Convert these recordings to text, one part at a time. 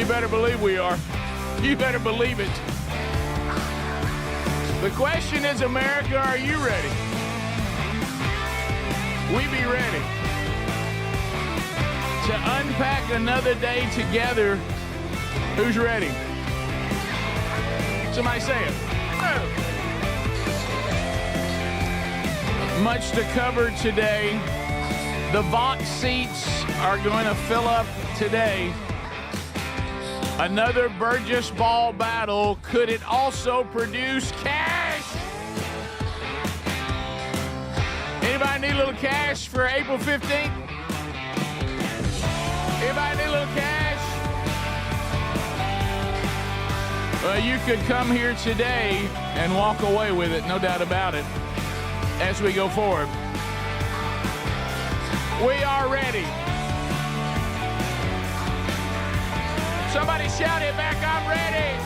You better believe we are. You better believe it. The question is, America, are you ready? We be ready to unpack another day together. Who's ready? Somebody say it. Much to cover today. The Vaught seats are going to fill up today. Another Burgess ball battle. Could it also produce cash? Anybody need a little cash for April 15th? Anybody need a little cash? Well, you could come here today and walk away with it, no doubt about it, as we go forward. We are ready. Somebody shout it back, I'm ready.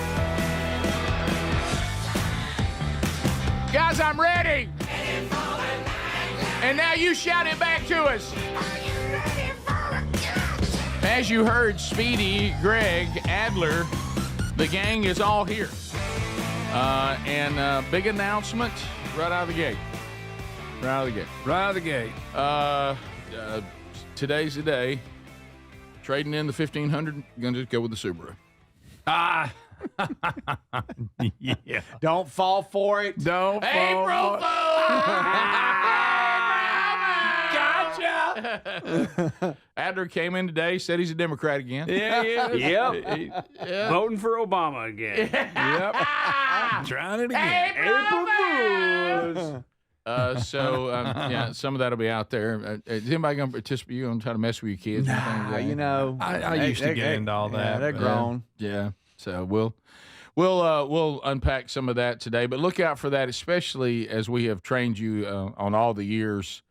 Guys, I'm ready. And now you shout it back to us. As you heard, Speedy, Greg, Adler, the gang is all here. And big announcement right out of the gate. Right out of the gate. Today's the day. Trading in the 1500, going to just go with the Subaru. Yeah. Don't fall for it. April Fool! Gotcha! Adler came in today, said he's a Democrat again. Yeah. Yep. Voting for Obama again. Yep. Trying it again. April Fools! Yeah, some of that'll be out there. Is anybody going to participate? You going to try to mess with your kids? Nah, you know, I used to get into all that. Yeah, they're grown. Yeah. So we'll unpack some of that today. But look out for that, especially as we have trained you on all the years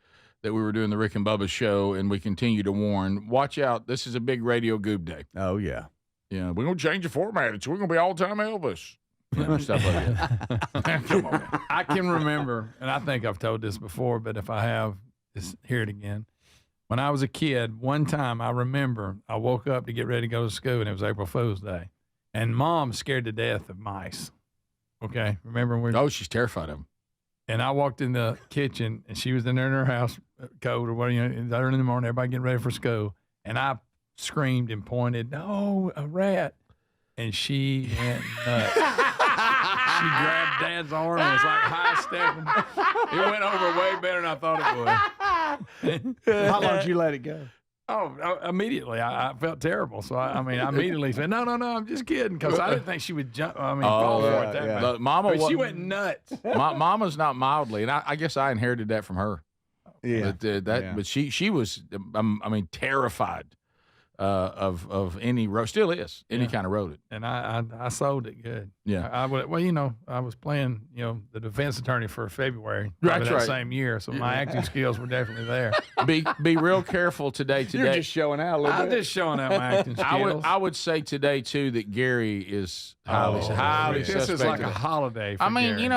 that we were doing the Rick and Bubba show, and we continue to warn. Watch out. This is a big radio goob day. Oh, yeah. Yeah, we're going to change the format. We're going to be all-time Elvis. Stuff like that. Come on, man. I can remember, and I think I've told this before, but if I have, just hear it again. When I was a kid, one time I remember I woke up to get ready to go to school, and it was April Fool's Day. And Mom scared to death of mice. Okay, remember when? Oh, she's terrified of them. And I walked in the kitchen, and she was in there in her house, cold or whatever. You know, early in the morning, everybody getting ready for school, and I screamed and pointed, "No, a rat!" And she went nuts. She grabbed Dad's arm and was like high stepping. It went over way better than I thought it would. How long did you let it go? Oh, immediately. I felt terrible. So, I immediately said, no, I'm just kidding. Because I didn't think she would fall for it that much. Mama, but she went nuts. Mama's not mildly, and I guess I inherited that from her. Yeah. But she was, terrified of any rodent. Still is any kind of rodent. And I sold it good. Yeah. I was playing, the defense attorney for February. That's right. Same year. So my acting skills were definitely there. Be real careful today. You're just showing out a little bit. I'm just showing out my acting skills. I would say today too that Gary is highly suspect. This is like a holiday for Gary.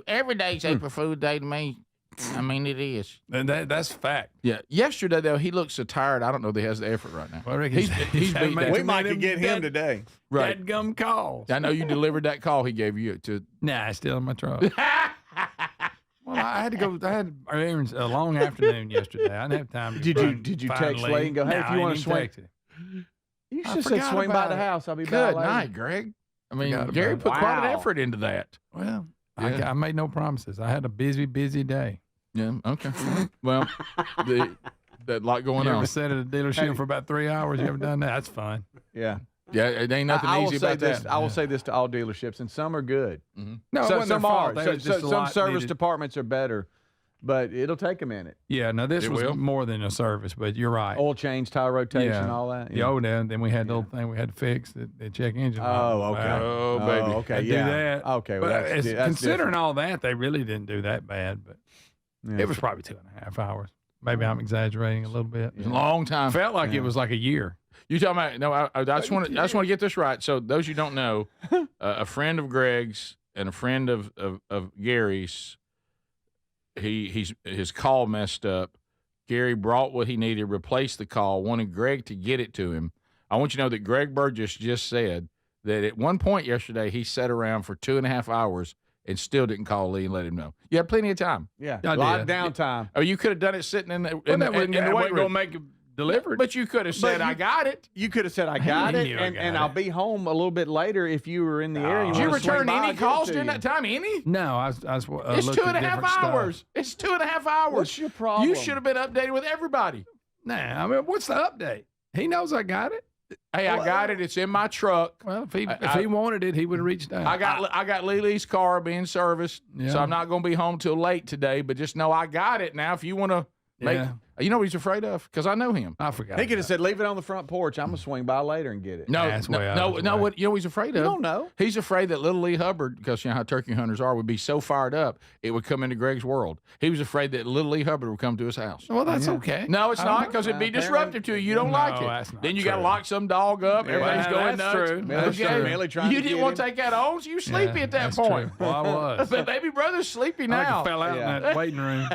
Every day's April Fool's Day to me. It is. And that's fact. Yeah. Yesterday, though, he looked so tired. I don't know that he has the effort right now. Well, he's beat down. We might could get him today. Right. That gum calls. I know you delivered that call he gave you to. Nah, it's still in my truck. Well, I had to go. I had errands a long afternoon yesterday. I didn't have time. Did you text Lane and go, hey, if you want to swing? You should have said swing by the house. I'll be back. Good night, Greg. Gary put quite an effort into that. Well, I made no promises. I had a busy day. Yeah. Okay. Well, that lot going you on. ever sat at a dealership for about 3 hours? You ever done that? That's fun. Yeah. Yeah. It ain't nothing easy about that. I will say this to all dealerships, and some are good. Mm-hmm. No, some are. Some service needed. departments are better, but it'll take a minute. Yeah. No, this was more than a service, but you're right. Oil change, tire rotation, all that. Yeah. Then we had the little thing we had to fix, the check engine. Oh, okay. Oh, baby. Okay. Do that. Okay. Well, but that's considering different. all that, they really didn't do that bad, but it was probably 2.5 hours. Maybe I'm exaggerating a little bit. It was a long time. Felt like it was like a year. You talking about? No, I just want to get this right. So those you don't know, a friend of Greg's and a friend of Gary's, his call messed up. Gary brought what he needed, replaced the call, wanted Greg to get it to him. I want you to know that Greg Burgess just said that at one point yesterday he sat around for 2.5 hours and still didn't call Lee and let him know. You had plenty of time. Yeah, a lot of downtime. Oh, you could have done it sitting in the weight room. Going to make it delivered. But you could have said, I got it. You could have said, I got it, and I'll be home a little bit later if you were in the area. Did you return any calls during that time? Any? No, I was it's 2.5 hours. Stuff. It's 2.5 hours. What's your problem? You should have been updated with everybody. Nah, I mean, what's the update? He knows I got it. Hey, I got it. It's in my truck. Well, if he wanted it, he would have reached out. I got Lily's car being serviced, so I'm not going to be home till late today. But just know I got it now. If you want to make, you know what he's afraid of? Because I know him. I forgot. He could have said, "Leave it on the front porch. I'm gonna swing by later and get it." No. What you know? He's afraid of. You don't know. He's afraid that little Lee Hubbard, because you know how turkey hunters are, would be so fired up it would come into Greg's world. He was afraid that little Lee Hubbard would come to his house. Well, that's okay. No, it's not, because it'd be disruptive to you. You don't like it. That's not then you got to lock some dog up. Everybody's going nuts. True. That's true. You didn't want to take that on, so you were sleepy at that point. True. Well, I was. But baby brother's sleepy now. I fell out in that waiting room.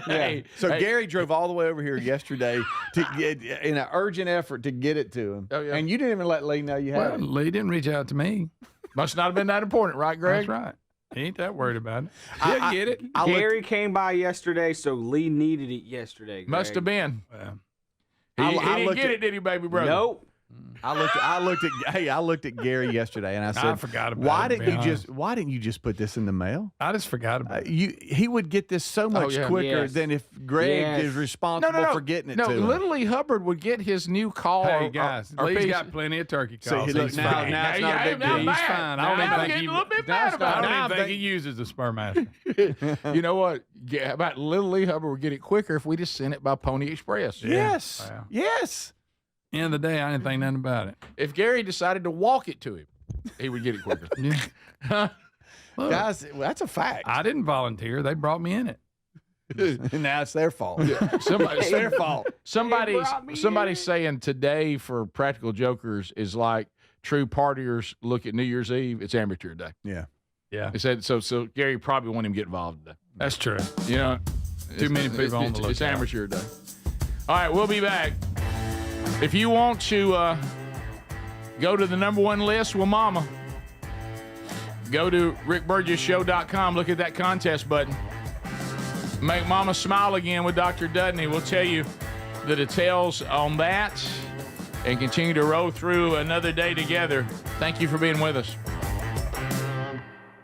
So Gary drove all the way over here yesterday to get in an urgent effort to get it to him. And you didn't even let Lee know you had it. Lee didn't reach out to me. Must not have been that important, right, Greg? That's right. He ain't that worried about it. He'll get it. Gary came by yesterday, so Lee needed it yesterday. Greg. Must have been. He didn't get it, did he, baby brother? Nope. I looked at Gary yesterday and I said, I forgot about it. Why didn't you just put this in the mail? I just forgot about it. He would get this so much quicker than if Greg is responsible for getting it to him. Little Lee Hubbard would get his new call. Hey guys, Lee's got plenty of turkey calls. Now it's not a big deal. He's fine. I getting a little bit mad about it. I don't think he uses the Spurmaster. You know what? About little Lee Hubbard would get it quicker if we just sent it by Pony Express. Yes. Wow. Yes. End of the day, I didn't think nothing about it. If Gary decided to walk it to him, he would get it quicker. Look, guys, that's a fact. I didn't volunteer. They brought me in it. Now it's their fault. It's their fault. Somebody's saying today for Practical Jokers is like true partiers look at New Year's Eve. It's amateur day. Yeah. They said so Gary probably won't even get involved today. That's true. You know, too many people on the lookout. It's amateur day. All right, we'll be back. If you want to go to the #1 list with Mama, go to rickburgessshow.com. Look at that contest button. Make Mama smile again with Dr. Dudney. We'll tell you the details on that and continue to roll through another day together. Thank you for being with us.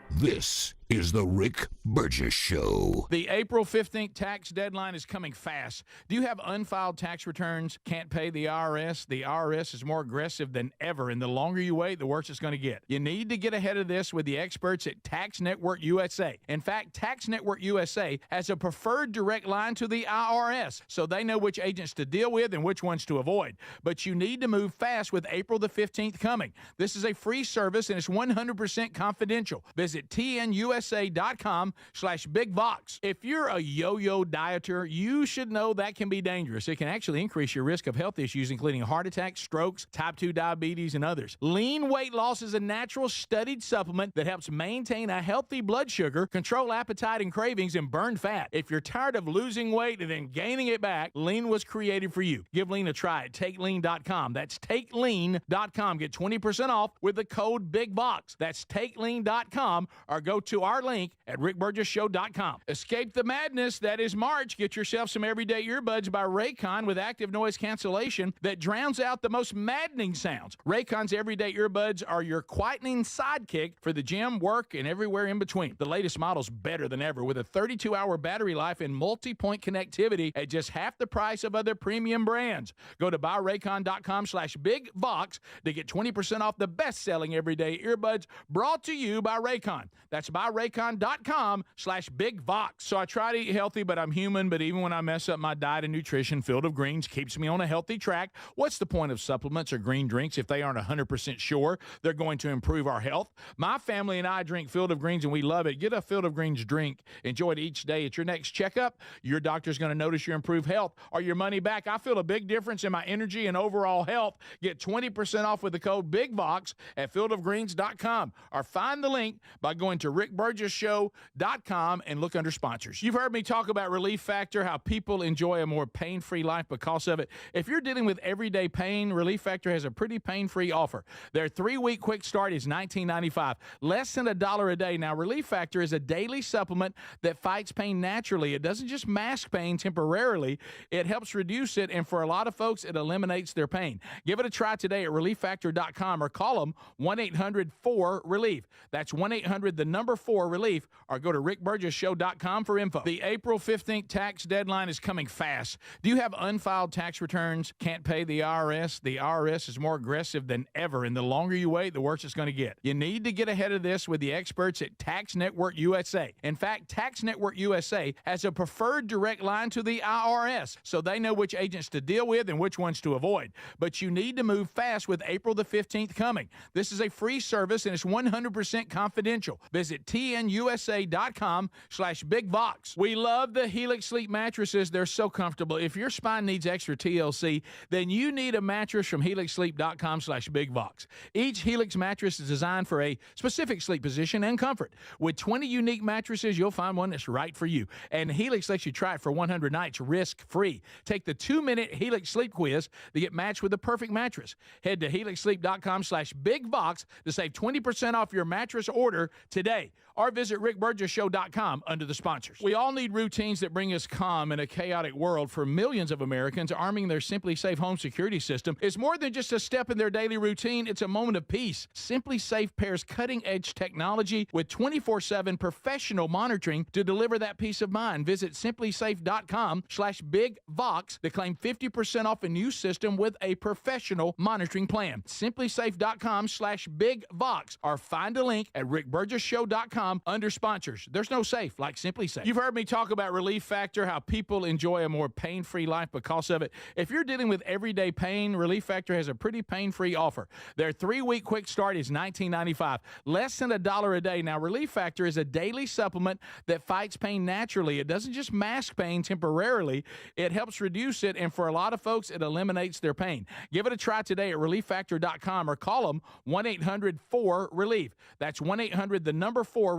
This is the Rick Burgess Show. The April 15th tax deadline is coming fast. Do you have unfiled tax returns? Can't pay the IRS? The IRS is more aggressive than ever, and the longer you wait, the worse it's going to get. You need to get ahead of this with the experts at Tax Network USA. In fact, Tax Network USA has a preferred direct line to the IRS, so they know which agents to deal with and which ones to avoid. But you need to move fast with April the 15th coming. This is a free service, and it's 100% confidential. Visit tnusa.com/bigvox. If you're a yo-yo dieter, you should know that can be dangerous. It can actually increase your risk of health issues, including heart attacks, strokes, type 2 diabetes, and others. Lean weight loss is a natural studied supplement that helps maintain a healthy blood sugar, control appetite and cravings, and burn fat. If you're tired of losing weight and then gaining it back, Lean was created for you. Give Lean a try at TakeLean.com. That's TakeLean.com. Get 20% off with the code BIGVOX. That's TakeLean.com, or go to our link at rickburgessshow.com. Escape the madness that is March. Get yourself some everyday earbuds by Raycon with active noise cancellation that drowns out the most maddening sounds. Raycon's everyday earbuds are your quietening sidekick for the gym, work, and everywhere in between. The latest model's better than ever with a 32-hour battery life and multi-point connectivity at just half the price of other premium brands. Go to buyraycon.com/bigvox to get 20% off the best-selling everyday earbuds brought to you by Raycon. That's buyraycon.com/bigvox. So I try to eat healthy, but I'm human. But even when I mess up my diet and nutrition, Field of Greens keeps me on a healthy track. What's the point of supplements or green drinks if they aren't 100% sure they're going to improve our health? My family and I drink Field of Greens, and we love it. Get a Field of Greens drink. Enjoy it each day. At your next checkup, your doctor's going to notice your improved health or your money back. I feel a big difference in my energy and overall health. Get 20% off with the code BIGVOX at fieldofgreens.com, or find the link by going to Rick rickburgessshow.com and look under sponsors. You've heard me talk about Relief Factor, how people enjoy a more pain-free life because of it. If you're dealing with everyday pain, Relief Factor has a pretty pain-free offer. Their 3-week quick start is $19.95, less than $1 a day. Now, Relief Factor is a daily supplement that fights pain naturally. It doesn't just mask pain temporarily. It helps reduce it, and for a lot of folks, it eliminates their pain. Give it a try today at relieffactor.com or call them 1-800-4-RELIEF. That's 1-800-4-RELIEF, or go to rickburgessshow.com for info. The April 15th tax deadline is coming fast. Do you have unfiled tax returns? Can't pay the IRS? The IRS is more aggressive than ever, and the longer you wait, the worse it's going to get. You need to get ahead of this with the experts at Tax Network USA. In fact, Tax Network USA has a preferred direct line to the IRS, so they know which agents to deal with and which ones to avoid. But you need to move fast with April the 15th coming. This is a free service, and it's 100% confidential. Visit tnusa.com/BigVox. We love the Helix Sleep mattresses. They're so comfortable. If your spine needs extra TLC, then you need a mattress from helixsleep.com/BigVox. Each Helix mattress is designed for a specific sleep position and comfort. With 20 unique mattresses, you'll find one that's right for you. And Helix lets you try it for 100 nights risk-free. Take the 2-minute Helix Sleep quiz to get matched with the perfect mattress. Head to helixsleep.com/BigVox to save 20% off your mattress order today. Or visit rickburgessshow.com under the sponsors. We all need routines that bring us calm in a chaotic world. For millions of Americans, arming their Simply Safe home security system is more than just a step in their daily routine. It's a moment of peace. Simply Safe pairs cutting-edge technology with 24/7 professional monitoring to deliver that peace of mind. Visit simplysafe.com/BigVox to claim 50% off a new system with a professional monitoring plan. simplysafe.com/BigVox, or find a link at rickburgessshow.com under sponsors. There's no safe like Simply Safe. You've heard me talk about Relief Factor, how people enjoy a more pain-free life because of it. If you're dealing with everyday pain, Relief Factor has a pretty pain-free offer. Their 3-week quick start is $19.95, less than $1 a day. Now, Relief Factor is a daily supplement that fights pain naturally. It doesn't just mask pain temporarily. It helps reduce it, and for a lot of folks, it eliminates their pain. Give it a try today at relieffactor.com or call them 1-800-4-RELIEF. That's 1-800-4-RELIEF,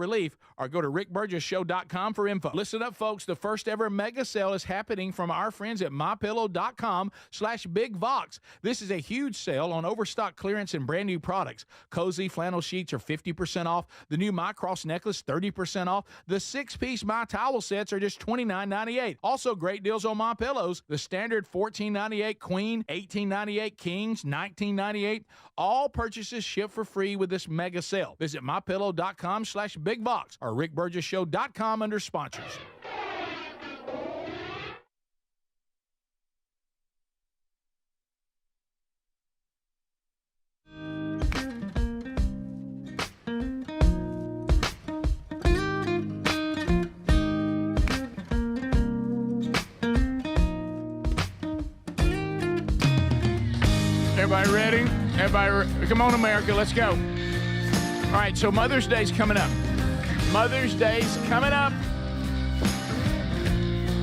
or go to rickburgessshow.com for info. Listen up, folks. The first ever mega sale is happening from our friends at mypillow.com/BigVox. This is a huge sale on overstock clearance and brand new products. Cozy flannel sheets are 50% off. The new My Cross necklace, 30% off. The 6-piece My Towel sets are just $29.98. Also, great deals on My Pillows. The standard $14.98 queen, $18.98 kings, $19.98. All purchases ship for free with this mega sale. Visit mypillow.com/BigVox or rickburgessshow.com under sponsors. Everybody ready? Come on, America, let's go. All right, so Mother's Day's coming up. Mother's Day's coming up.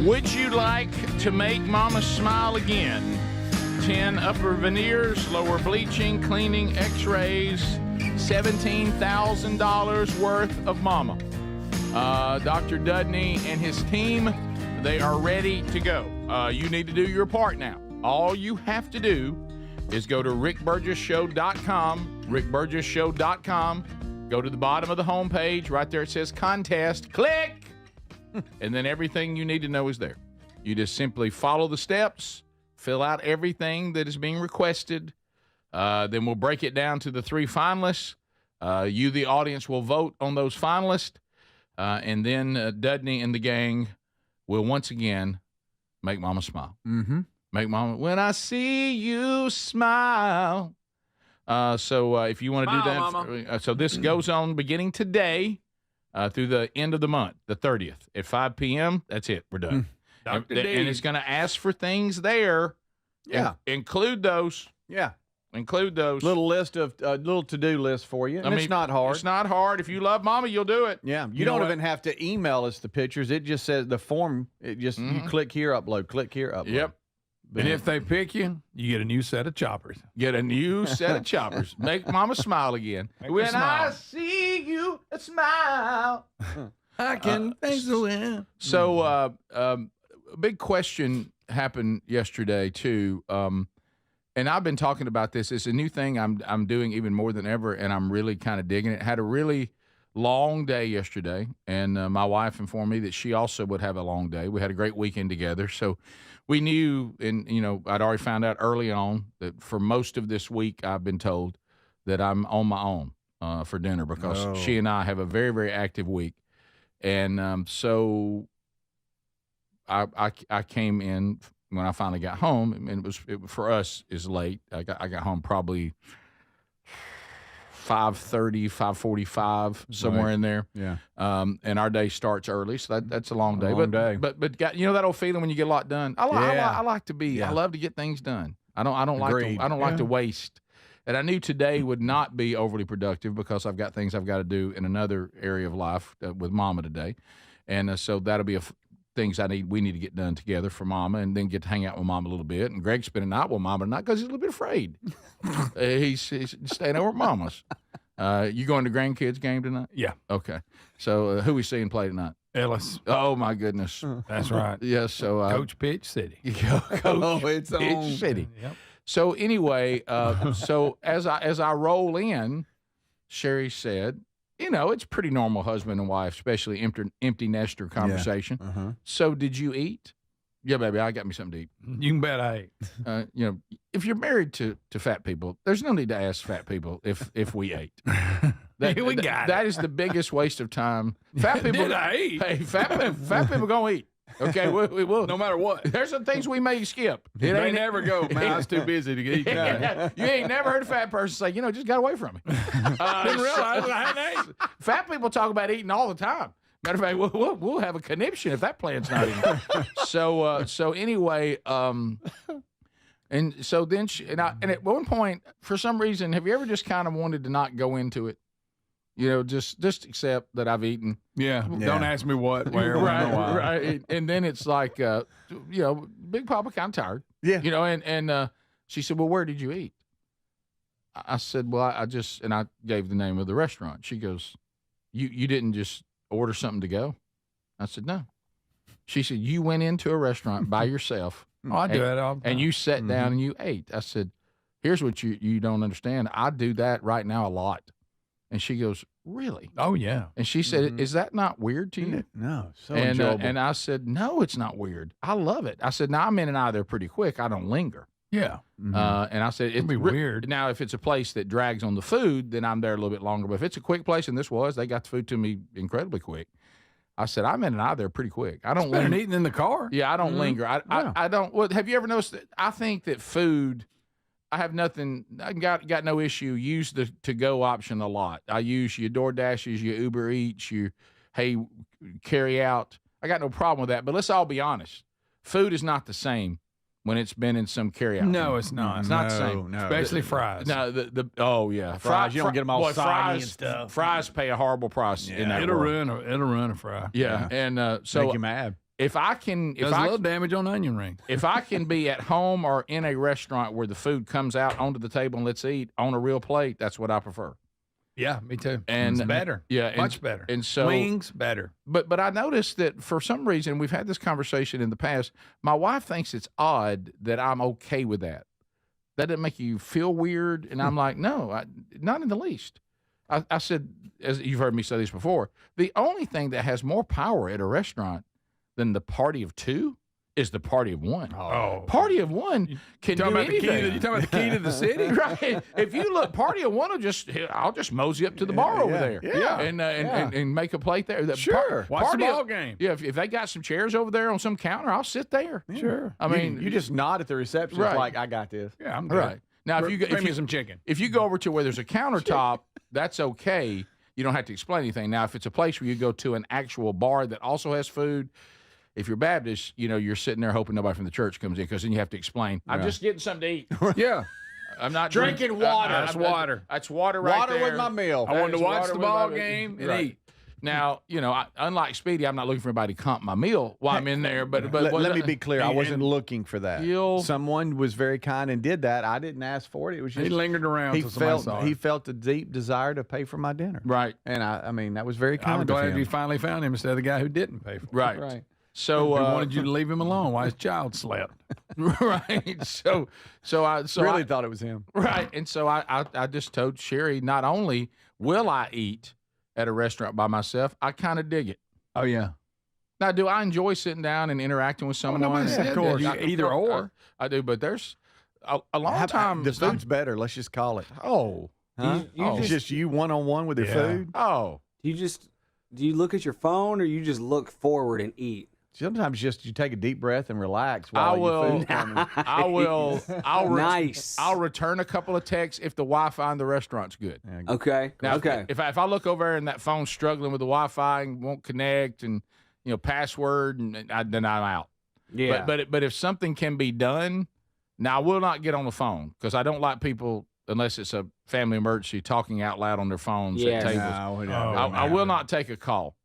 Would you like to make Mama smile again? 10 upper veneers, lower bleaching, cleaning, x-rays, $17,000 worth of Mama. Dr. Dudney and his team, they are ready to go. You need to do your part now. All you have to do is go to rickburgessshow.com, rickburgessshow.com, go to the bottom of the homepage. Right there it says contest. Click! And then everything you need to know is there. You just simply follow the steps, fill out everything that is being requested. Then we'll break it down to the 3 finalists. You, the audience, will vote on those finalists. And then Dudney and the gang will once again make Mama smile. Mm-hmm. Make Mama, when I see you smile. So if you want to do that. So this goes on beginning today through the end of the month, the 30th at 5 p.m. That's it. We're done. And it's going to ask for things there. Yeah. Include those. Yeah. Include those. Little list of little to-do list for you. And it's not hard. It's not hard. If you love Mama, you'll do it. Yeah. You don't even have to email us the pictures. It just says the form. It just you click here, upload. Click here, upload. Yep. And if they pick you, you get a new set of choppers. Get a new set of choppers. Make Mama smile again. When I see you smile, I can think so. Yeah. So, a big question happened yesterday too, and I've been talking about this. It's a new thing I'm doing even more than ever, and I'm really kind of digging it. Had a really long day yesterday, and my wife informed me that she also would have a long day. We had a great weekend together, so we knew, and I'd already found out early on that for most of this week I've been told that I'm on my own for dinner because she and I have a very, very active week. And so I came in when I finally got home, and it for us is late. I got home probably 5:30, 5:45, somewhere in there. Yeah. And our day starts early, so that's a long day. But got, that old feeling when you get a lot done. I like to be. Yeah. I love to get things done. I don't like to waste. And I knew today would not be overly productive because I've got things I've got to do in another area of life with Mama today, and so that'll be things we need to get done together for Mama, and then get to hang out with Mama a little bit. And Greg's spending the night with Mama tonight because he's a little bit afraid. He's staying over at Mama's. You going to grandkids game tonight? Yeah. Okay. So who we seeing play tonight? Ellis. Oh my goodness. That's right. Yes. So Coach Pitch City. Coach it's Pitch on. City. Yep. So anyway, so as I roll in, Sherry said, it's pretty normal husband and wife, especially empty nester conversation. Yeah. Uh-huh. So did you eat? Yeah, baby, I got me something to eat. You can bet I ate. If you're married to fat people, there's no need to ask fat people if we ate. That is the biggest waste of time. Fat people. Did I eat? Hey, fat people gonna eat. Okay, we will. No matter what. There's some things we may skip. It ain't never go, man. I was too busy to eat. You ain't never heard a fat person say, just got away from me. Didn't realize I hadn't ate. Fat people talk about eating all the time. Matter of fact, we'll have a conniption if that plan's not in. So anyway, and so then and at one point, for some reason, have you ever just kind of wanted to not go into it? Just accept that I've eaten. Yeah. Don't ask me what, where, right, when, or why. Right. And then it's like, Big Papa kind of tired. Yeah. And she said, well, where did you eat? I said, well, I gave the name of the restaurant. She goes, you didn't just order something to go? I said, no. She said, you went into a restaurant by yourself. Oh, I do that all the time. And you sat down and you ate. I said, here's what you don't understand. I do that right now a lot. And she goes, really? Oh, yeah. And she said, is that not weird to you? No, so enjoyable. And I said, no, it's not weird. I love it. I said, now I'm in and out of there pretty quick. I don't linger. Yeah. And I said, it'd be weird. Now, if it's a place that drags on the food, then I'm there a little bit longer. But if it's a quick place, and they got the food to me incredibly quick. I said, I'm in and out of there pretty quick. I don't linger. Eating in the car. Yeah, I don't linger. I don't. Well, have you ever noticed that? I think that food, I have nothing. I got no issue. Use the to-go option a lot. I use your DoorDashes, your Uber Eats, your carry out. I got no problem with that. But let's all be honest. Food is not the same when it's been in some carry-out. No, it's not. It's not the same. No. Especially fries. No, oh yeah, fries. You don't get them all soggy and stuff. Fries pay a horrible price in that It'll world. ruin a fry. Yeah, and so make you mad. If I can, Does a little damage on onion ring. If I can be at home or in a restaurant where the food comes out onto the table and let's eat on a real plate, that's what I prefer. Yeah, me too. And it's better. Yeah, much better. And so wings better. But I noticed that for some reason, we've had this conversation in the past. My wife thinks it's odd that I'm okay with that. That doesn't make you feel weird, and I'm like, no, not in the least. I said, as you've heard me say this before, the only thing that has more power at a restaurant than the party of two is the party of one. Oh. Party of one can do anything. You talking about the key to the city? Right. If you look, party of one I'll just mosey up to the bar over there. Yeah. And make a plate there. Sure. Watch the ball game. Yeah, if they got some chairs over there on some counter, I'll sit there. Yeah. Sure. I mean, you just nod at the reception like, I got this. Yeah, I'm good. Right. Now, Bring me some chicken. If you go over to where there's a countertop, that's okay. You don't have to explain anything. Now, if it's a place where you go to an actual bar that also has food, if you're Baptist, you're sitting there hoping nobody from the church comes in because then you have to explain, I'm just getting something to eat. Yeah. I'm not drinking water. That's water. That's water right water there. with my meal. I wanted to watch the ball game and eat. Now, unlike Speedy, I'm not looking for anybody to comp my meal while I'm in there. But let me be clear. I wasn't looking for that. Someone was very kind and did that. I didn't ask for it. It was just he lingered around. He felt a deep desire to pay for my dinner. Right. And I mean, that was very kind. I'm glad of him. you finally found him instead of the guy who didn't pay for it. Right. So he wanted you to leave him alone while his child slept. Right. So I really thought it was him. Right. And so I just told Sherry, not only will I eat at a restaurant by myself, I kind of dig it. Oh yeah. Now, do I enjoy sitting down and interacting with someone? Of course. Either or. I do, but there's a long time. The food's better. Let's just call it. Oh. Huh? It's just you one-on-one with your food. Oh. Do you look at your phone or you just look forward and eat? Sometimes just you take a deep breath and relax while your food's coming. I'll return a couple of texts if the Wi-Fi in the restaurant's good. Yeah, okay. Now, okay. If I look over there and that phone's struggling with the Wi-Fi and won't connect and password and then I'm out. Yeah. But if something can be done, now I will not get on the phone because I don't like people unless it's a family emergency talking out loud on their phones at tables. I will not take a call.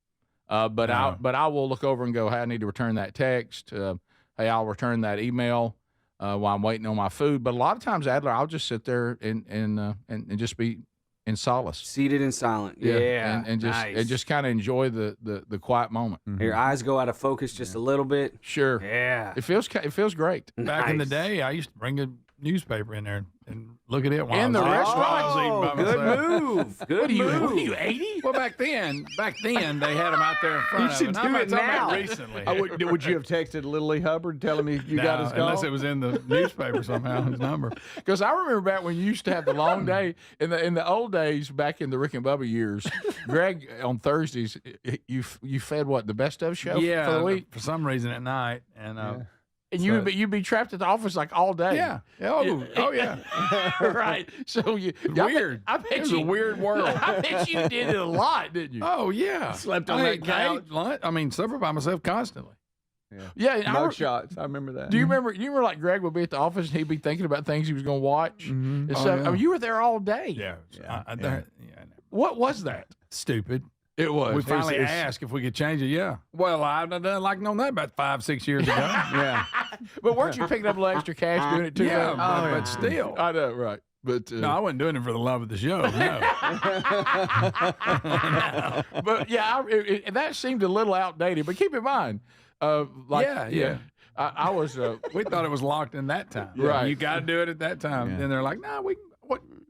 But I will look over and go, hey, I need to return that text. Hey, I'll return that email while I'm waiting on my food. But a lot of times, Adler, I'll just sit there and just be in solace, seated and silent. Yeah, and just kind of enjoy the quiet moment. Mm-hmm. Your eyes go out of focus just a little bit. Sure. Yeah. It feels great. Back in the day, I used to bring a newspaper in there and look at it while in the restaurant. Good move. Good move. What are you, 80? Well, back then they had them out there in front of should it. do I'm not it talking now. about recently. Would you have texted Little Lee Hubbard telling me you got his call? Unless it was in the newspaper somehow, his number. Because I remember back when you used to have the long day in the old days, back in the Rick and Bubba years. Greg on Thursdays, you fed the best of show for the week for some reason at night, and and you'd be trapped at the office like all day. Yeah. Oh yeah. Right. So weird. I bet it was a weird world. I bet you did it a lot, didn't you? Oh yeah. Slept on that couch. Supper by myself constantly. Yeah. Mug shots. I remember that. Do you remember? Like Greg would be at the office and he'd be thinking about things he was going to watch. Mm-hmm. And stuff. I mean, you were there all day. Yeah. What was that? Stupid. It was. We finally asked if we could change it. Yeah. Well, I've done like known that about 5-6 years ago. Yeah. But weren't you picking up a little extra cash doing it too? Yeah, but still. I know, right. But no, I wasn't doing it for the love of the show. No. No. But yeah, that seemed a little outdated. But keep in mind, I was. We thought it was locked in that time. Right. You got to do it at that time. Yeah. Then they're like, no,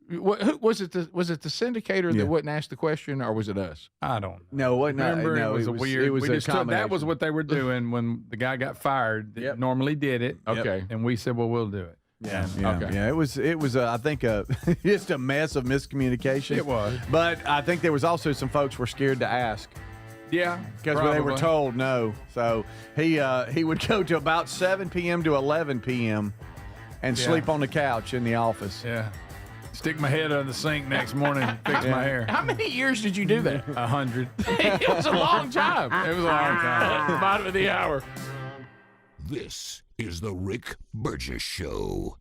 who was it? Was it the syndicator that wouldn't ask the question, or was it us? I don't know. No, it was a weird. It was we just took, that was what they were doing when the guy got fired. That normally did it. Okay. And we said, well, we'll do it. Yeah. Okay. Yeah. It was. I think just a mess of miscommunication. It was. But I think there was also some folks were scared to ask. Yeah. Because they were told no. So he would go to about 7 p.m. to 11 p.m. and sleep on the couch in the office. Yeah. Stick my head under the sink next morning and fix my hair. How many years did you do that? 100. It was a long time. It was a long time. Bottom of the hour. This is the Rick Burgess Show.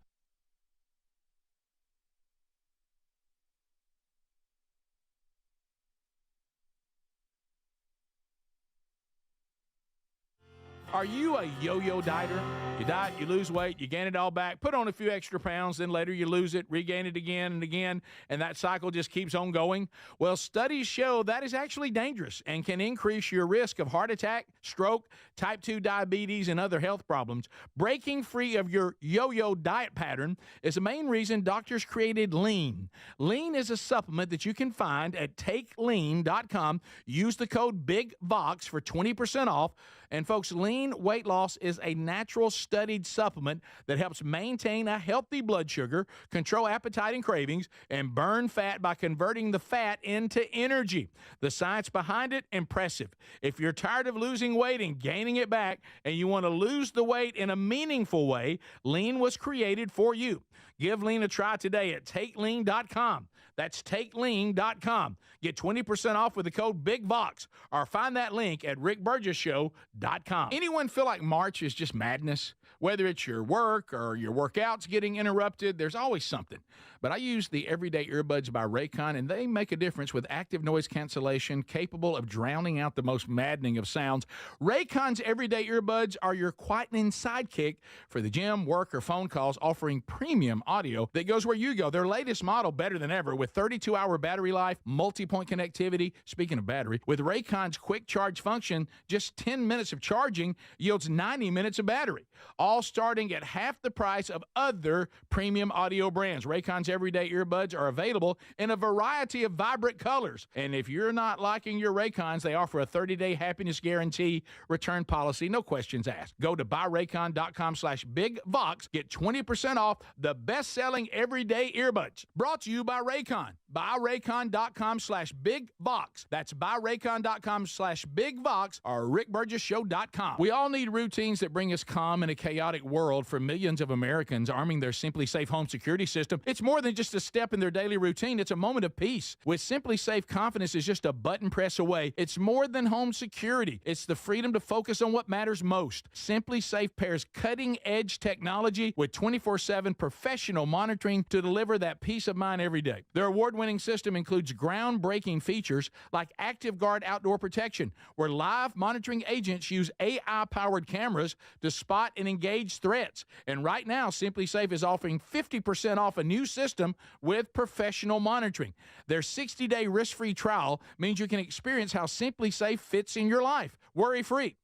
Are you a yo-yo dieter? You diet, you lose weight, you gain it all back, put on a few extra pounds, then later you lose it, regain it again and again, and that cycle just keeps on going? Well, studies show that is actually dangerous and can increase your risk of heart attack, stroke, type 2 diabetes, and other health problems. Breaking free of your yo-yo diet pattern is the main reason doctors created Lean. Lean is a supplement that you can find at takelean.com. Use the code BIGVOX for 20% off. And folks, Lean weight loss is a natural studied supplement that helps maintain a healthy blood sugar, control appetite and cravings, and burn fat by converting the fat into energy. The science behind it, impressive. If you're tired of losing weight and gaining it back, and you want to lose the weight in a meaningful way, Lean was created for you. Give Lean a try today at takelean.com. That's takelean.com. Get 20% off with the code BIGVOX or find that link at rickburgessshow.com. Anyone feel like March is just madness? Whether it's your work or your workouts getting interrupted, there's always something. But I use the Everyday Earbuds by Raycon, and they make a difference with active noise cancellation capable of drowning out the most maddening of sounds. Raycon's Everyday Earbuds are your quietening sidekick for the gym, work, or phone calls, offering premium audio that goes where you go. Their latest model, better than ever, with 32-hour battery life, multi-point connectivity. Speaking of battery, with Raycon's quick charge function, just 10 minutes of charging yields 90 minutes of battery, all starting at half the price of other premium audio brands. Raycon's Everyday Earbuds are available in a variety of vibrant colors. And if you're not liking your Raycons, they offer a 30-day happiness guarantee return policy, no questions asked. Go to buyraycon.com/bigvox. Get 20% off the best-selling Everyday Earbuds. Brought to you by Raycon. Buyraycon.com/bigvox. That's buyraycon.com/bigvox or rickburgessshow.com. We all need routines that bring us calm in a chaotic world. For millions of Americans, arming their Simply Safe home security system, it's more than just a step in their daily routine. It's a moment of peace. With Simply Safe, confidence is just a button press away. It's more than home security. It's the freedom to focus on what matters most. Simply Safe pairs cutting-edge technology with 24/7 professional monitoring to deliver that peace of mind every day. Their award-winning system includes groundbreaking features like Active Guard outdoor protection, where live monitoring agents use AI-powered cameras to spot and engage threats. And right now, Simply Safe is offering 50% off a new system with professional monitoring. Their 60-day risk-free trial means you can experience how Simply Safe fits in your life, worry-free.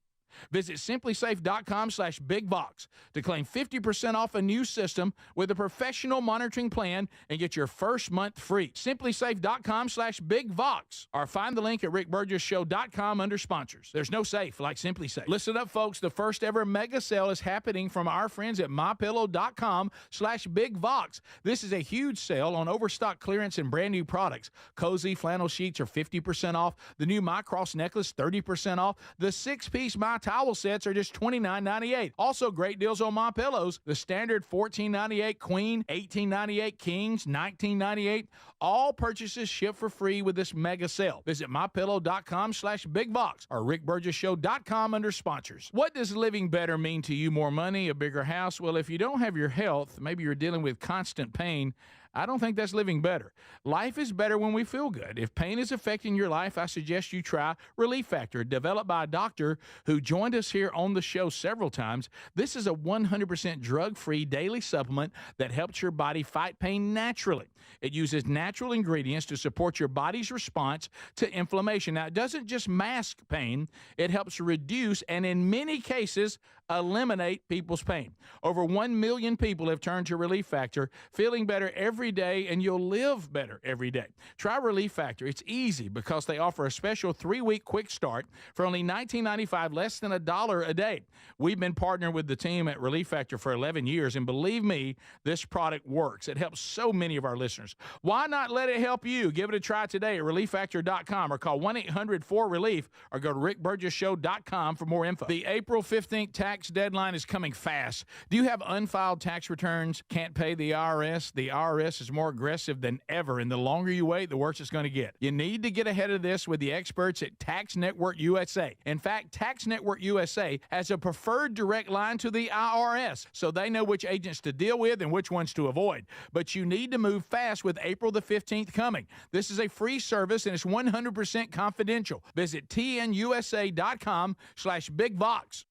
Visit simplysafe.com/bigvox to claim 50% off a new system with a professional monitoring plan and get your first month free. simplysafe.com/bigvox or find the link at rickburgessshow.com under sponsors. There's no safe like Simply Safe. Listen up, folks. The first ever mega sale is happening from our friends at mypillow.com/bigvox. This is a huge sale on overstock clearance and brand new products. Cozy flannel sheets are 50% off. The new My Cross necklace, 30% off. The 6-piece My Towel sets are just $29.98. Also great deals on My Pillows. The standard $14.98 queen, $18.98 kings, $19.98. All purchases ship for free with this mega sale. Visit mypillow.com/bigvox or rickburgessshow.com under sponsors. What does living better mean to you? More money, a bigger house? Well, if you don't have your health, maybe you're dealing with constant pain, I don't think that's living better. Life is better when we feel good. If pain is affecting your life, I suggest you try Relief Factor, developed by a doctor who joined us here on the show several times. This is a 100% drug-free daily supplement that helps your body fight pain naturally. It uses natural ingredients to support your body's response to inflammation. Now, it doesn't just mask pain, it helps reduce and, in many cases, eliminate people's pain. Over 1 million people have turned to Relief Factor, feeling better every day, and you'll live better every day. Try Relief Factor. It's easy because they offer a special 3-week quick start for only $19.95, less than $1 a day. We've been partnering with the team at Relief Factor for 11 years, and believe me, this product works. It helps so many of our listeners. Why not let it help you? Give it a try today at relieffactor.com or call 1-800-4RELIEF or go to rickburgessshow.com for more info. The April 15th tax deadline is coming fast. Do you have unfiled tax returns? Can't pay the IRS? The IRS is more aggressive than ever, and the longer you wait, the worse it's going to get. You need to get ahead of this with the experts at Tax Network USA. In fact, Tax Network USA has a preferred direct line to the IRS, so they know which agents to deal with and which ones to avoid. But you need to move fast with April the 15th coming. This is a free service, and it's 100% confidential. Visit tnusa.com/bigvox.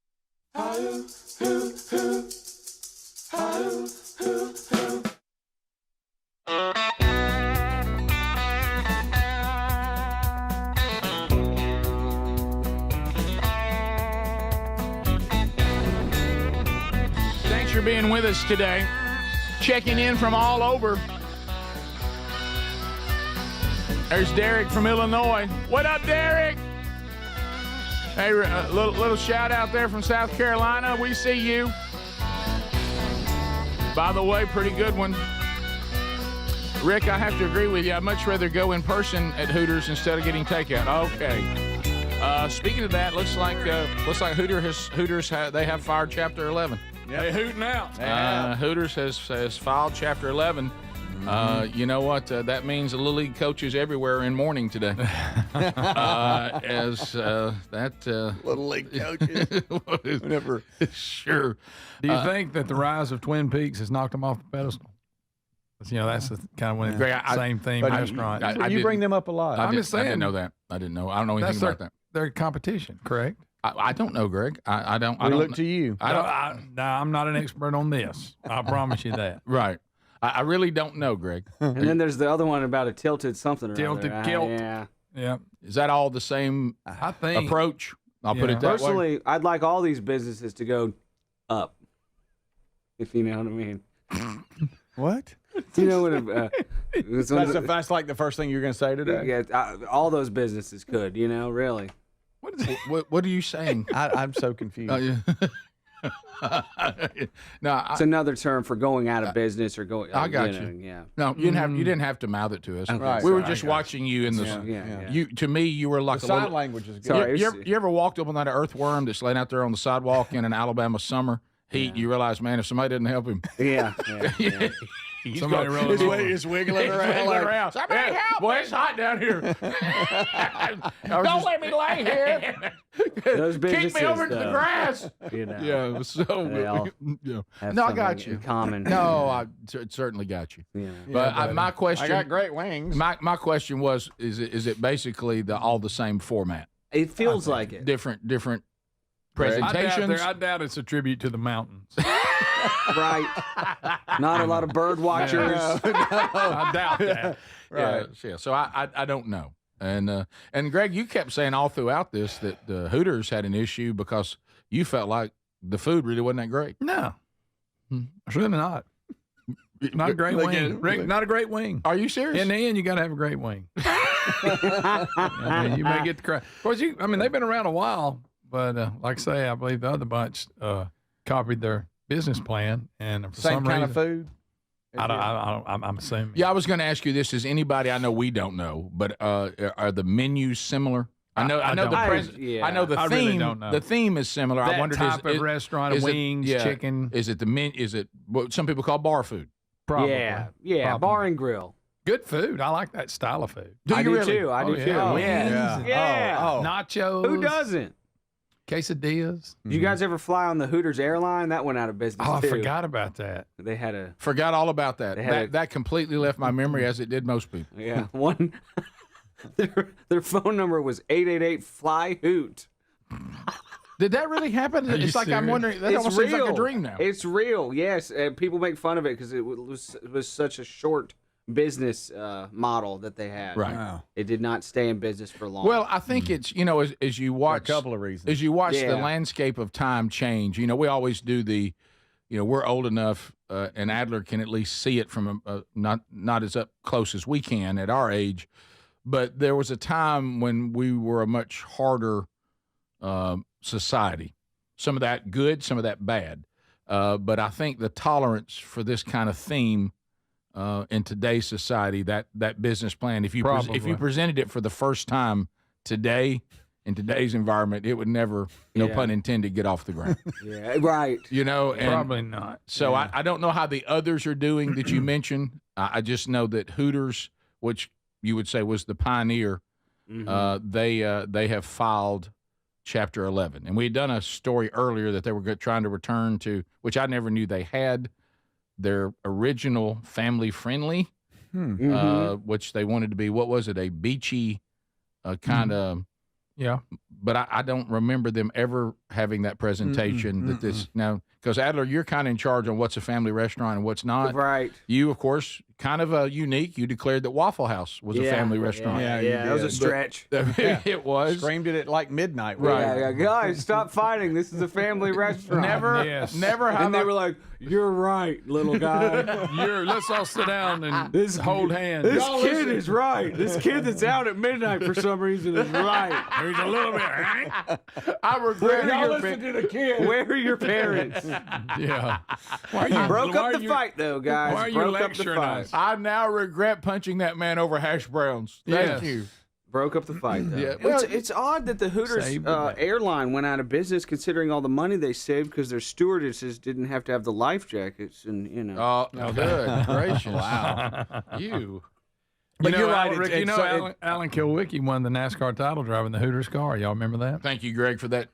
Thanks for being with us today. Checking in from all over. There's Derek from Illinois. What up, Derek? Hey, a little shout out there from South Carolina. We see you. By the way, pretty good one. Rick, I have to agree with you. I'd much rather go in person at Hooters instead of getting takeout. Okay. Speaking of that, looks like Hooters they have fired Chapter 11. They hooting out. Hooters has filed Chapter 11. You know what? That means the Little League coaches everywhere in mourning today. Little league coaches. Whenever. Sure. Do you think that the rise of Twin Peaks has knocked them off the pedestal? That's the kind of one Greg, same theme But restaurant. you bring them up a lot. I'm just I saying. didn't know that. I didn't know. I don't know anything That's about that. their competition, correct? I don't know, Greg. I don't. We I don't look to you. I'm not an expert on this. I promise you that. Right. I really don't know, Greg. And then there's the other one about a tilted something or Tilted other. kilt. Yeah. Yeah, Is that all the same I think. approach? I'll put it that way. Personally, I'd like all these businesses to go up, if you know what I mean. What? You know what? That's like the first thing you're going to say today. Yeah, all those businesses could. You know, really. What are you saying? I'm so confused. No, It's another term for going out of business or going. I got know, you. Yeah. no, you didn't have to mouth it to us. Right, We were sorry, just I got watching you in the. Yeah. You to me, you were like The a sign little. language is good. Sorry. You ever walked up on that earthworm that's laying out there on the sidewalk in an Alabama summer heat? You realize, man, if somebody didn't help him, Yeah. Somebody roll it over. It's wiggling around. around. Somebody help! Boy, it's hot down here. Don't let me lay here. Those businesses, Keep me over to the though, grass. You know. Yeah. So. They all Yeah. have No, I something got you. in common. No, I certainly got you. Yeah. But my question. I got great wings. My question was: Is it basically all the same format? It feels like it. Different I presentations. doubt it's a tribute to the mountains. Right. Not a lot of bird watchers. I doubt that. Right. Yeah. So I don't know. And Greg, you kept saying all throughout this that Hooters had an issue because you felt like the food really wasn't that great. No, it's really not. Not a great wing. Rick, not a great wing. Are you serious? In the end, you got to have a great wing. You may get the cry. Of course, they've been around a while, but like I say, I believe the other bunch copied their business plan, and for Same some kind reason, of food. I'm assuming. Yeah, I was going to ask you this: Is anybody I know we don't know, but are the menus similar? I know I the don't. I know the I theme. really don't know. The theme is similar. That I wondered type of is restaurant, is it- wings, yeah, chicken, Is it Is it what some people call bar food? probably. Yeah. Probably. Bar and grill. Good food. I like that style of food. Do I you do really? too. I do Oh, too. yeah. Yeah. Yeah. Oh. Nachos. Who doesn't? Quesadillas. Did you guys ever fly on the Hooters airline? That went out of business Oh, I too. forgot about that. They had a Forgot all about that. They had That completely left my memory, as it did most people. one. Their phone number was 888-FLY-HOOT. Did that really happen? Are you It's like I'm serious? wondering. That almost seems like a dream now. It's real. Yes, people make fun of it because it was such a short business model that they had. Right. Wow. It did not stay in business for long. Well, I think it's as you For a watch couple of reasons. as you watch the Yeah. landscape of time change. We always do the, we're old enough, and Adler can at least see it from not as up close as we can at our age, but there was a time when we were a much harder society. Some of that good, some of that bad. But I think the tolerance for this kind of theme in today's society, that business plan, if you Probably. presented it for the first time today in today's environment, it would never, no Yeah. pun intended, get off the ground. yeah, right. And Probably not. so I don't know how the others are doing that you mentioned. I just know that Hooters, which you would say was the pioneer, they have filed Chapter 11. And we had done a story earlier that they were trying to return to, which I never knew they had, their original family-friendly, which they wanted to be, what was it, a beachy kind of, Yeah. but I don't remember them ever having that presentation that this, now, because Adler, you're kind of in charge on what's a family restaurant and what's not. Right. You, of course, kind of unique. You declared that Waffle House was a family restaurant. Yeah, you that was a did. stretch. It was. Screamed it at like midnight. Right. Yeah, guys, stop fighting. This is a family restaurant. Never have And they I- were like, "You're right, little guy. Let's all sit down and hold hands. This kid is right. This kid that's out at midnight for some reason is right." There's a little bit. I regret to the kid. Where are your parents? Yeah. Broke why up are the you- fight, though, guys. why are you Broke up the lecturing fight. us? I now regret punching that man over hash browns. Thank Yes. you. Broke up the fight, though. Yeah, well, it's odd that the Hooters saved the day. airline went out of business, considering all the money they saved because their stewardesses didn't have to have the life jackets, and Oh, good gracious! Wow, you. But you're right, Rick, it's Alan Kilwicki won the NASCAR title driving the Hooters car. Y'all remember that? Thank you, Greg, for that.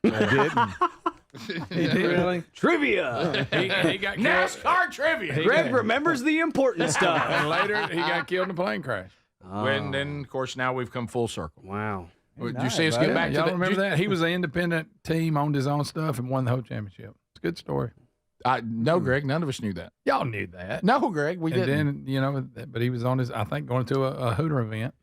He did really. trivia. He got killed. NASCAR trivia. Greg remembers the important stuff. And later, he got killed in a plane crash. When then, of course, now we've come full circle. Wow. Did you see us get back to Y'all that? remember that? He was an independent team, owned his own stuff, and won the whole championship. It's a good story. No, Greg, none of us knew that. Y'all knew that. No, Greg, we And didn't. then, but he was on his, I think, going to a Hooter event.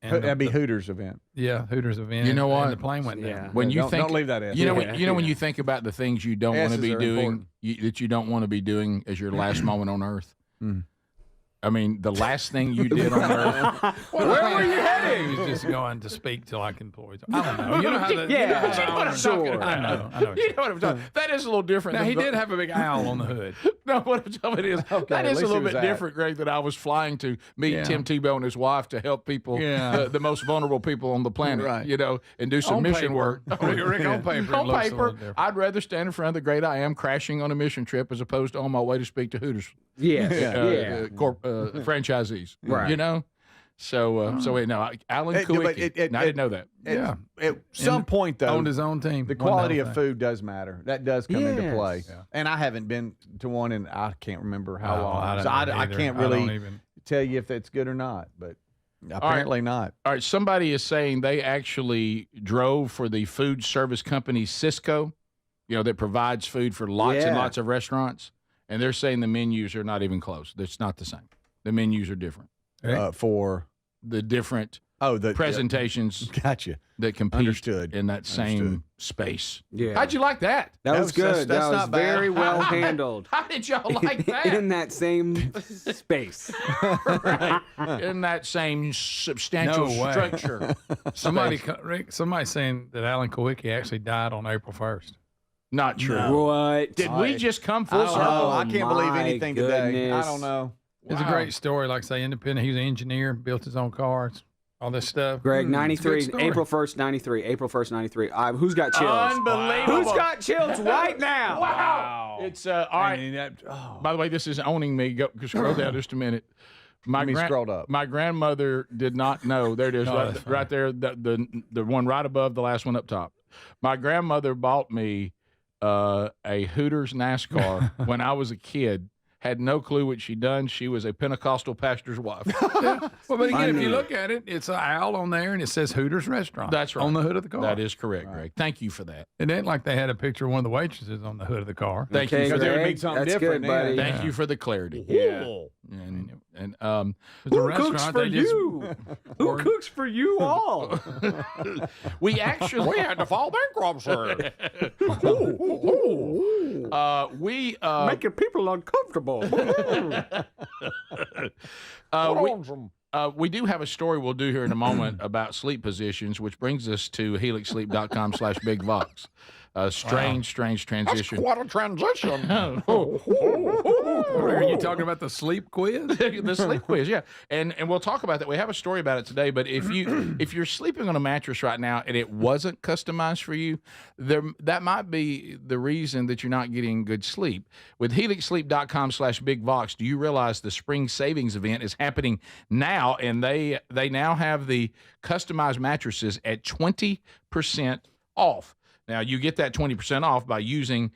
And That'd be Hooters event. Yeah, Hooters event. You know what? And the plane went down. Yeah. When you don't, think, don't leave that in. you know, Yeah. when you think about the things you don't want to S's be are doing, important. that you don't want to be doing as your last moment on Earth. Mm. I mean, the last thing you did on Earth. Where were you heading? He was just going to speak to like employees. I don't know. You know how the Yeah, you know how the you know what I'm owners- talking Sure. about. I know. I know. You know what I'm talking about. That is a little different. Now than he did have a big owl on the hood. No, what I'm telling you is that at is a least little it was bit that. different, Greg, that I was flying to meet Yeah. Tim Tebow and his wife to help people, Yeah. the most vulnerable people on the planet, Right. you know, and do some On mission paper. work. Rick, on paper, it On looks a paper, little different. I'd rather stand in front of the great I am crashing on a mission trip as opposed to on my way to speak to Hooters Yes. franchisees. Right. You know? So wait, no, Alan It- but Kulwicki. it- I didn't know that. Yeah. At some point, though, Owned his own team. the Won the quality whole of thing. food does matter. That does come into Yes. play. Yeah. And I haven't been to one, and I can't remember how Oh, long. don't So know I either. can't I don't really even- tell you if that's good or not, but apparently not. All right, somebody is saying they actually drove for the food service company Cisco, you know, that provides food for lots and Yeah. lots of restaurants, and they're saying the menus are not even close. It's not the same. The menus are different. For The different the presentations Gotcha. that compete Understood. in that same Understood. space. Yeah. How'd you like that? That was good. that's That was not bad. very well handled. How did y'all like that? In that same space. Right. In that same substantial No way. structure. Rick, somebody's saying that Alan Kulwicki actually died on April 1st. Not true. What? Did we just come I full don't circle? know. I can't believe my anything today. I goodness. don't know. It's a Wow. great story. Like I say, independent. He was an engineer, built his own cars, all this stuff. Greg, It's a 93, good story. April 1st, 93. April 1st, 93. Who's got chills? Unbelievable. Who's got chills right now? Wow. It's all right. I mean, oh. By the way, this is owning me. Go scroll down just a minute. Let me scroll up. My grandmother did not know. There it is, Oh, right, that's funny. right there. The one right above the last one up top. My grandmother bought me a Hooters NASCAR when I was a kid. Had no clue what she'd done. She was a Pentecostal pastor's wife. Well, but again, if Funny. you look at it, it's an owl on there, and it says Hooters Restaurant. That's right. On the hood of the car. That is correct, Greg. Thank you for that. It ain't like they had a picture of one of the waitresses on the hood of the car. Thank Okay, you for Because it would that. be Greg, something that's different good, then. buddy. Thank you for the clarity. Yeah. And It's a Who restaurant. cooks for They just- you? Who cooks for you all? we actually had to file bankruptcy. Making people uncomfortable. We do have a story we'll do here in a moment about sleep positions, which brings us to helixsleep.com/bigvox. Strange transition. What a transition. Are you talking about the sleep quiz? The sleep quiz, yeah, and we'll talk about that. We have a story about it today. But if you're sleeping on a mattress right now and it wasn't customized for you, that might be the reason that you're not getting good sleep. With helixsleep.com/bigvox, do you realize the spring savings event is happening now, and they now have the customized mattresses at 20% off. Now, you get that 20% off by using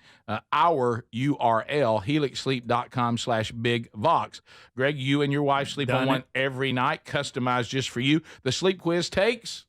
our URL, helixsleep.com/bigvox. Greg, you and your wife sleep on one every night, customized just for you. The sleep quiz takes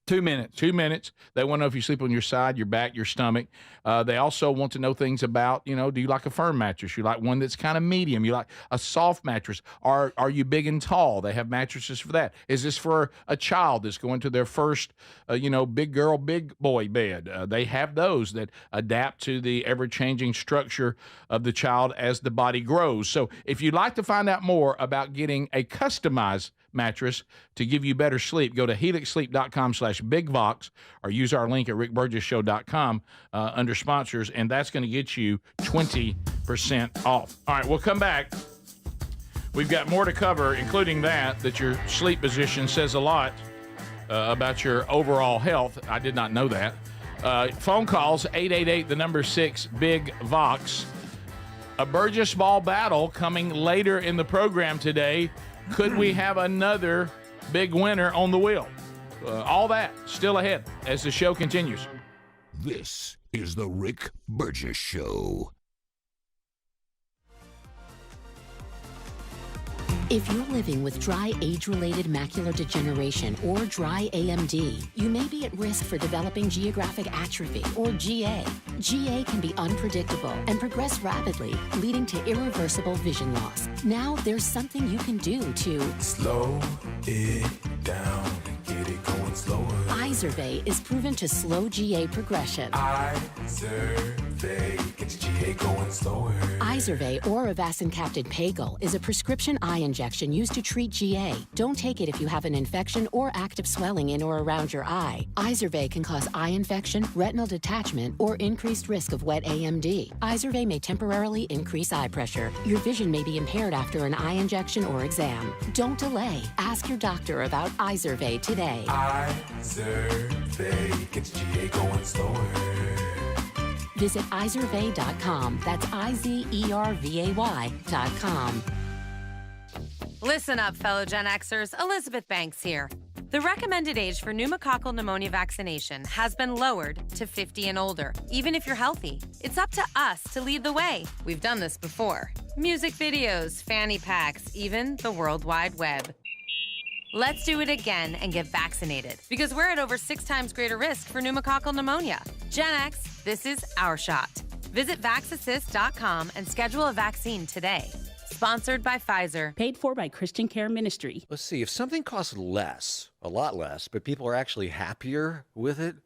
2 minutes. 2 minutes. They want to know if you sleep on your side, your back, your stomach. They also want to know things about, do you like a firm mattress? You like one that's kind of medium? You like a soft mattress? Are you big and tall? They have mattresses for that. Is this for a child that's going to their first, big girl, big boy bed? They have those that adapt to the ever-changing structure of the child as the body grows. So if you'd like to find out more about getting a customized mattress to give you better sleep, go to helixsleep.com/bigvox or use our link at rickburgessshow.com under sponsors, and that's going to get you 20% off. All right, we'll come back. We've got more to cover, including that your sleep position says a lot about your overall health. I did not know that. Phone calls, 888, the number 6, Big Vox. A Burgess Ball battle coming later in the program today. Could we have another big winner on the wheel? All that still ahead as the show continues. This is the Rick Burgess Show. If you're living with dry age-related macular degeneration or dry AMD, you may be at risk for developing geographic atrophy or GA. GA can be unpredictable and progress rapidly, leading to irreversible vision loss. Now there's something you can do to slow it down and get it going slower. Izervay is proven to slow GA progression. Izervay gets GA going slower. Izervay or avacincaptad pagel is a prescription eye injection used to treat GA. Don't take it if you have an infection or active swelling in or around your eye. Izervay can cause eye infection, retinal detachment, or increased risk of wet AMD. Izervay may temporarily increase eye pressure. Your vision may be impaired after an eye injection or exam. Don't delay. Ask your doctor about Izervay today. Izervay gets GA going slower. Visit Izervay.com. That's IZERVAY.com. Listen up, fellow Gen Xers. Elizabeth Banks here. The recommended age for pneumococcal pneumonia vaccination has been lowered to 50 and older, even if you're healthy. It's up to us to lead the way. We've done this before. Music videos, fanny packs, even the World Wide Web. Let's do it again and get vaccinated, because we're at over 6 times greater risk for pneumococcal pneumonia. Gen X, this is our shot. Visit VaxAssist.com and schedule a vaccine today. Sponsored by Pfizer. Paid for by Christian Care Ministry. Let's see, if something costs less, a lot less, but people are actually happier with it,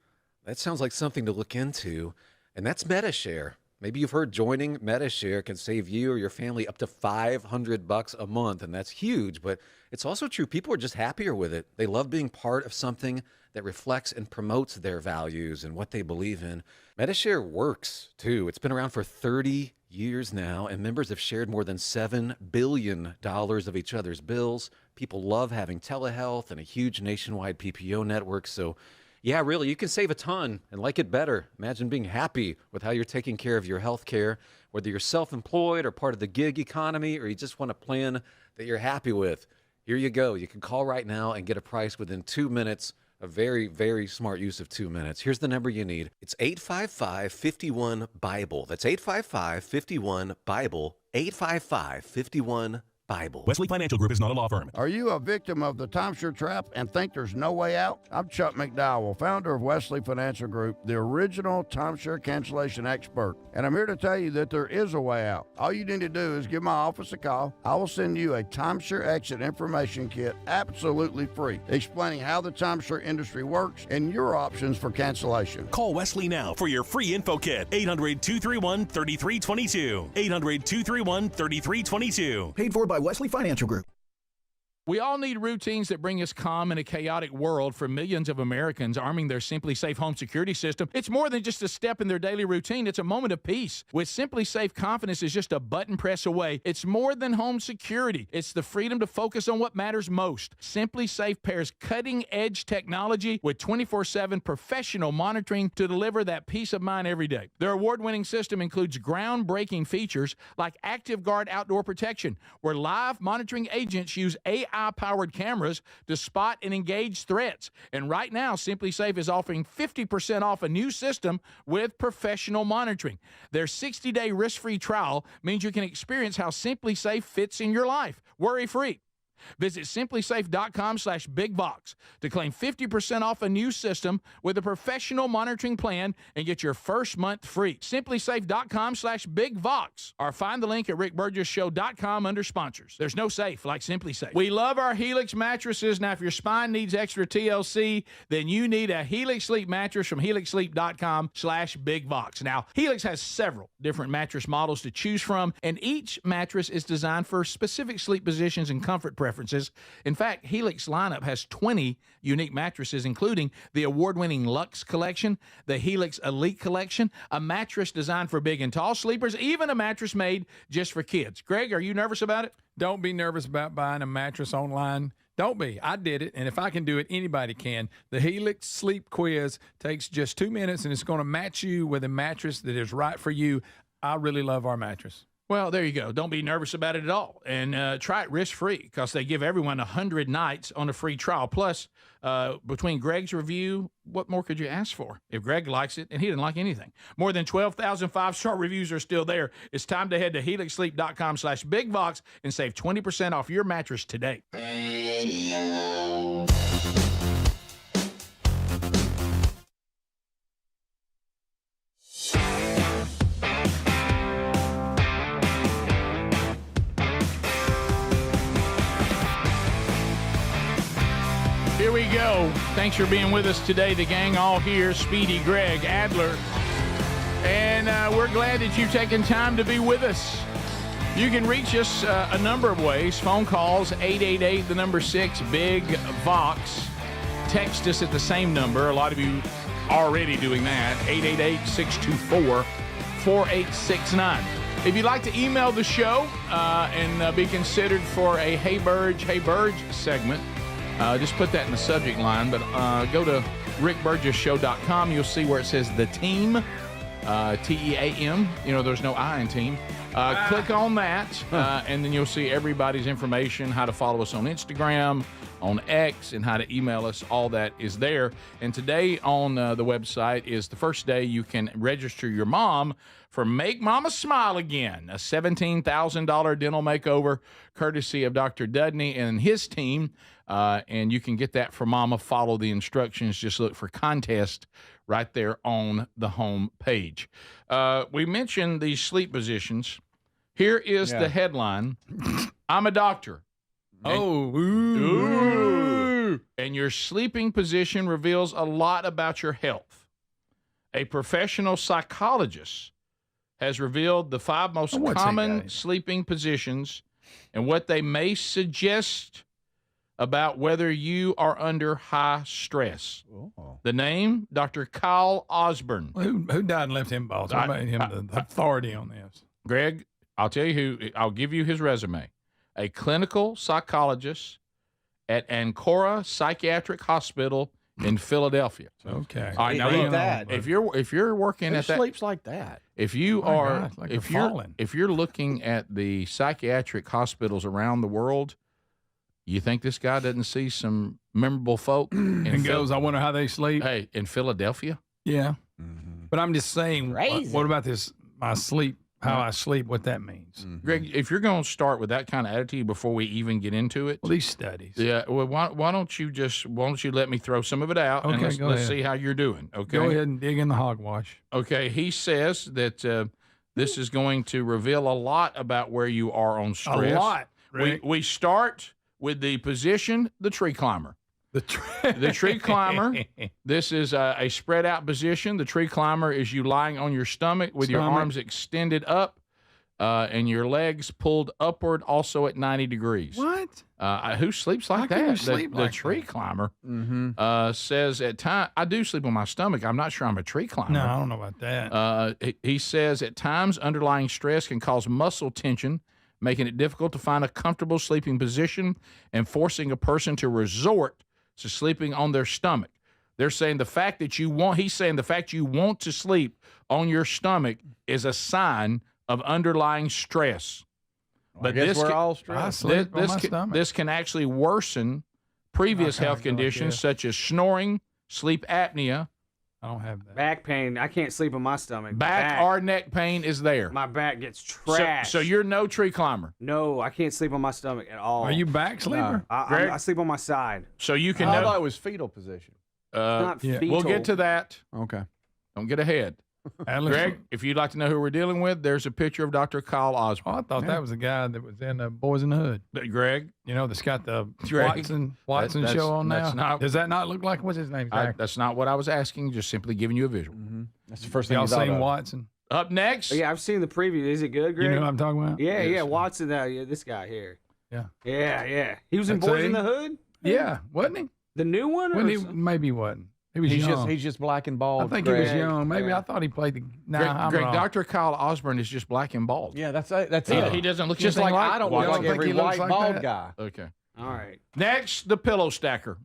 that sounds like something to look into, and that's MediShare. Maybe you've heard joining MediShare can save you or your family up to $500 a month, and that's huge, but it's also true. People are just happier with it. They love being part of something that reflects and promotes their values and what they believe in. MediShare works, too. It's been around for 30 years now, and members have shared more than $7 billion of each other's bills. People love having telehealth and a huge nationwide PPO network, so yeah, really, you can save a ton and like it better. Imagine being happy with how you're taking care of your health care, whether you're self-employed or part of the gig economy, or you just want a plan that you're happy with. Here you go. You can call right now and get a price within 2 minutes. A very, very smart use of 2 minutes. Here's the number you need. It's 855-51-BIBLE. That's 855-51-BIBLE. 855-51-BIBLE. Wesley Financial Group is not a law firm. Are you a victim of the timeshare trap and think there's no way out? I'm Chuck McDowell, founder of Wesley Financial Group, the original timeshare cancellation expert. And I'm here to tell you that there is a way out. All you need to do is give my office a call. I will send you a timeshare exit information kit absolutely free, explaining how the timeshare industry works and your options for cancellation. Call Wesley now for your free info kit. 800-231-3322. 800-231-3322. Paid for by Wesley Financial Group. We all need routines that bring us calm in a chaotic world. For millions of Americans, arming their Simply Safe home security system, it's more than just a step in their daily routine. It's a moment of peace. With Simply Safe, confidence is just a button press away. It's more than home security. It's the freedom to focus on what matters most. Simply Safe pairs cutting-edge technology with 24/7 professional monitoring to deliver that peace of mind every day. Their award-winning system includes groundbreaking features like Active Guard outdoor protection, where live monitoring agents use AI-powered cameras to spot and engage threats. And right now, Simply Safe is offering 50% off a new system with professional monitoring. Their 60-day risk-free trial means you can experience how Simply Safe fits in your life, worry-free. Visit simplysafe.com/bigbox to claim 50% off a new system with a professional monitoring plan and get your first month free. simplysafe.com/bigbox, or find the link at rickburgessshow.com under sponsors. There's no safe like Simply Safe. We love our Helix mattresses. Now, if your spine needs extra TLC, then you need a Helix Sleep mattress from helixsleep.com/bigbox. Now, Helix has several different mattress models to choose from, and each mattress is designed for specific sleep positions and comfort preferences. In fact, Helix lineup has 20 unique mattresses, including the award-winning Luxe Collection, the Helix Elite Collection, a mattress designed for big and tall sleepers, even a mattress made just for kids. Greg, are you nervous about it? Don't be nervous about buying a mattress online. Don't be. I did it, and if I can do it, anybody can. The Helix Sleep Quiz takes just 2 minutes, and it's going to match you with a mattress that is right for you. I really love our mattress. Well, there you go. Don't be nervous about it at all. And try it risk-free because they give everyone 100 nights on a free trial. Plus, between Greg's review, what more could you ask for? If Greg likes it, and he didn't like anything. More than 12,000 5-star reviews are still there. It's time to head to helixsleep.com/bigbox and save 20% off your mattress today. Here we go. Thanks for being with us today. The gang all here, Speedy, Greg, Adler. And we're glad that you've taken time to be with us. You can reach us a number of ways. Phone calls, 888, the number 6, Big Vox. Text us at the same number. A lot of you already doing that, 888-624-4869. If you'd like to email the show and be considered for a Hey Burge segment, just put that in the subject line, but go to rickburgessshow.com. You'll see where it says The Team, T-E-A-M. You know, there's no I in team. Click on that, and then you'll see everybody's information, how to follow us on Instagram, on X, and how to email us. All that is there. And today on the website is the first day you can register your mom for Make Mama Smile Again, a $17,000 dental makeover courtesy of Dr. Dudney and his team. And you can get that for Mama. Follow the instructions. Just look for contest right there on the home page. We mentioned these sleep positions. Here is the headline. I'm a doctor. Ooh. And your sleeping position reveals a lot about your health. A professional psychologist has revealed the 5 most common sleeping positions and what they may suggest about whether you are under high stress. Oh. The name, Dr. Kyle Osborne. Who died and left him boss? What made him the authority on this? Greg, I'll tell you who. I'll give you his resume. A clinical psychologist at Ancora Psychiatric Hospital in Philadelphia. Okay. All right, now look, if you're working at that, sleeps like that. If you are, if you're looking at the psychiatric hospitals around the world, you think this guy doesn't see some memorable folk? And goes, I wonder how they sleep. Hey, in Philadelphia? Yeah. Mm-hmm. But I'm just saying, what about this, my sleep, how I sleep, what that means? Mm-hmm. Greg, if you're going to start with that kind of attitude before we even get into it. Well, these studies. Yeah. Well, why don't you let me throw some of it out, and let's see how you're doing, okay? Go ahead and dig in the hogwash. Okay. He says that this is going to reveal a lot about where you are on stress. A lot, Rick. We start with the position, the tree climber. The tree climber. This is a spread out position. The tree climber is you lying on your stomach with your arms extended up and your legs pulled upward, also at 90 degrees. What? Who sleeps like How that? can you sleep the like tree that? climber says at times, I do sleep on my stomach. I'm not sure I'm a tree climber. No, I don't know about that. He says at times underlying stress can cause muscle tension, making it difficult to find a comfortable sleeping position and forcing a person to resort to sleeping on their stomach. They're saying he's saying the fact you want to sleep on your stomach is a sign of underlying stress. But we're all stressed. This can actually worsen previous health conditions such as snoring, sleep apnea. I don't have that. Back pain. I can't sleep on my stomach. Back or neck pain is there. My back gets trashed. So you're no tree climber. No, I can't sleep on my stomach at all. Are you back sleeper? No, I sleep on my side. So you can. I thought it was fetal position. Not fetal. We'll get to that. Okay. Don't get ahead. Greg, if you'd like to know who we're dealing with, there's a picture of Dr. Kyle Osborne. Oh, I thought that was the guy that was in Boys in the Hood. Greg? You know, that's got the Watson show on now. Does that not look like, what's his name? That's not what I was asking, just simply giving you a visual. Mm-hmm. That's the first thing y'all seen Watson? Up next. Yeah, I've seen the preview. Is it good, Greg? You know what I'm talking about? Yeah, yeah. Watson, this guy here. Yeah. Yeah. He was in Boys in the Hood? Yeah, wasn't he? The new one? Maybe he wasn't. He was young. He's just black and bald. I think he was young. Maybe I thought he played the. Greg, Dr. Kyle Osborne is just black and bald. Yeah, that's it. He doesn't look just like I don't look like every he looks white like bald that. guy. Okay. All right. Next, the pillow stacker.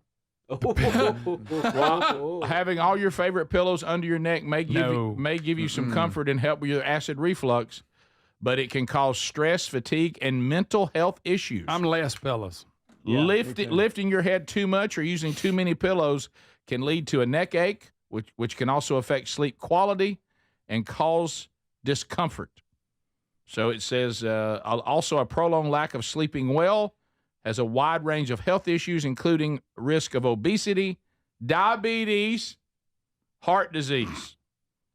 Having all your favorite pillows under your neck may give you some comfort and help with your acid reflux, but it can cause stress, fatigue, and mental health issues. I'm less pillows. Yeah, lifting your head too much or using too many pillows can lead to a neck ache, which can also affect sleep quality and cause discomfort. So it says also a prolonged lack of sleeping well has a wide range of health issues, including risk of obesity, diabetes, heart disease,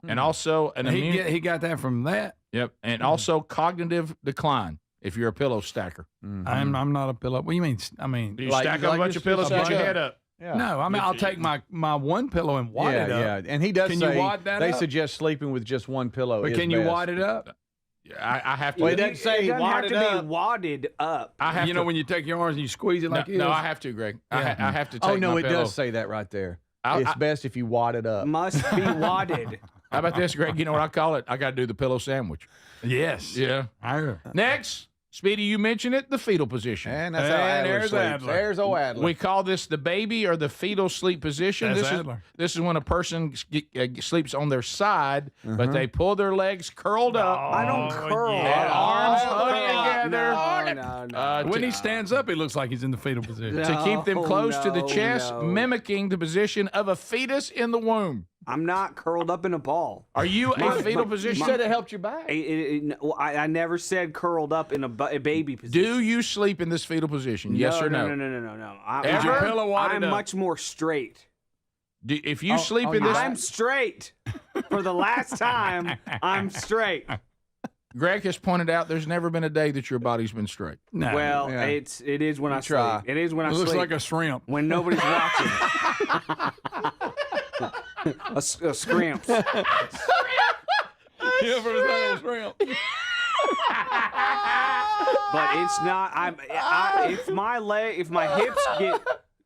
and also he got that from that. Yep, and also cognitive decline if you're a pillow stacker. I'm not a pillow. What do you mean? I mean, you stack up a bunch of pillows and put your head up. Yeah. No, I mean I'll take my one pillow and wad it up. Yeah, and he does can say you wad that they up? suggest sleeping with just one pillow. But is can you best. wad it up? I have to. Well, it doesn't say it doesn't wad have it to up. be wadded up. I have you know when you take your arms and you squeeze it like this? No, I have to, Greg. I have to take Oh no, my it pillow. does say that right there. It's best if you wad it up. Must be wadded. How about this, Greg? You know what I call it? I got to do the pillow sandwich. Yes. Yeah. Next, Speedy, you mentioned it, the fetal position. And that's how Adler sleeps. Adler. There's old Adler. We call this the baby or the fetal sleep position. That's Adler. This is when a person sleeps on their side, but they pull their legs curled up. I don't curl. And arms hugged together. No. When he stands up, he looks like he's in the fetal position. To keep them close to the chest, mimicking the position of a fetus in the womb. I'm not curled up in a ball. Are you a fetal position? You said it helped your back. I never said curled up in a baby position. Do you sleep in this fetal position? Yes or no? No. I'm much more straight. If you sleep in this... I'm straight. For the last time, I'm straight. Greg has pointed out there's never been a day that your body's been straight. No. Well, it is when I sleep. It is when I sleep. It looks like a shrimp. When nobody's watching. a scrimp. Yeah, for a shrimp. But it's not.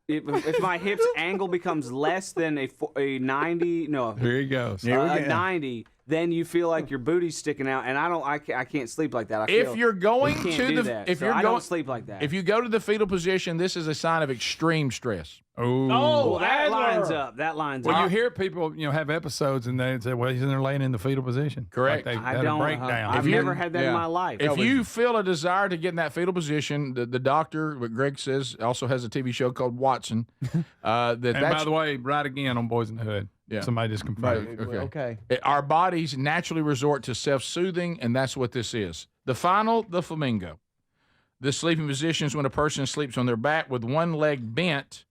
If my hips angle becomes less than a 90, no, Here he goes. a 90, then you feel like your booty's sticking out, and I can't sleep like that. If you're going to the, I don't sleep like that. If you go to the fetal position, this is a sign of extreme stress. Oh, that lines up. That lines up. Well, you hear people, have episodes, and they say, "Well, he's in there laying in the fetal position." Correct. Like I don't. breakdown. I've never had that in my life. If you feel a desire to get in that fetal position, the doctor, what Greg says, also has a TV show called Watson. By the way, right again on Boys in the Hood. Yeah. Somebody just confirmed. Okay. Our bodies naturally resort to self-soothing, and that's what this is. The flamingo. This sleeping position is when a person sleeps on their back with one leg bent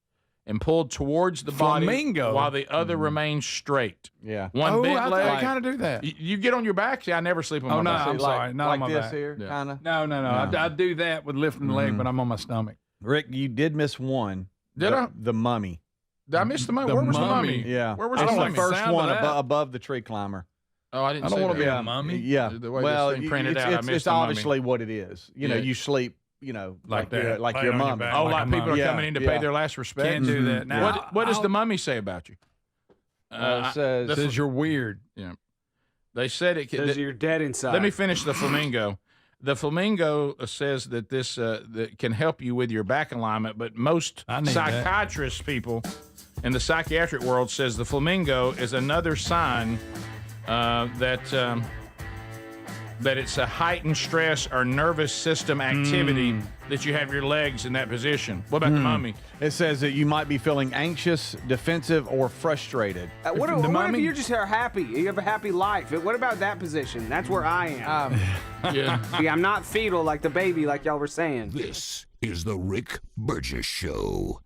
and pulled towards the body while the other remains straight. Yeah. One bent leg. I kind of do that. You get on your back? See, I never sleep on my back. I'm sorry. Not like on my this back. here, kind of. No. I do that with lifting the leg, but I'm on my stomach. Rick, you did miss one. Did I? The mummy. Did I miss the mummy? Where was the mummy? Yeah. Where was it's the mummy? the first Sound one of that. above the tree climber. Oh, I didn't don't see want to be that. a mummy. Yeah. The way well, this thing printed out, I missed it's the mummy. obviously what it is. You know, you sleep, like that. like Laying your on your mummy. back. Oh, Like like a people mummy. are coming in to pay their last respect. Can't do that now. What does the mummy say about you? It Says you're weird. Yeah. They said it. Says you're dead inside. Let me finish the flamingo. The flamingo says that this that can help you with your back alignment, but most psychiatrist people in the psychiatric world says the flamingo is another sign that it's a heightened stress or nervous system activity that you have your legs in that position. What about the mummy? It says that you might be feeling anxious, defensive, or frustrated. What if you just are happy? You have a happy life. What about that position? That's where I am. Yeah. See, I'm not fetal like the baby, like y'all were saying. This is the Rick Burgess Show.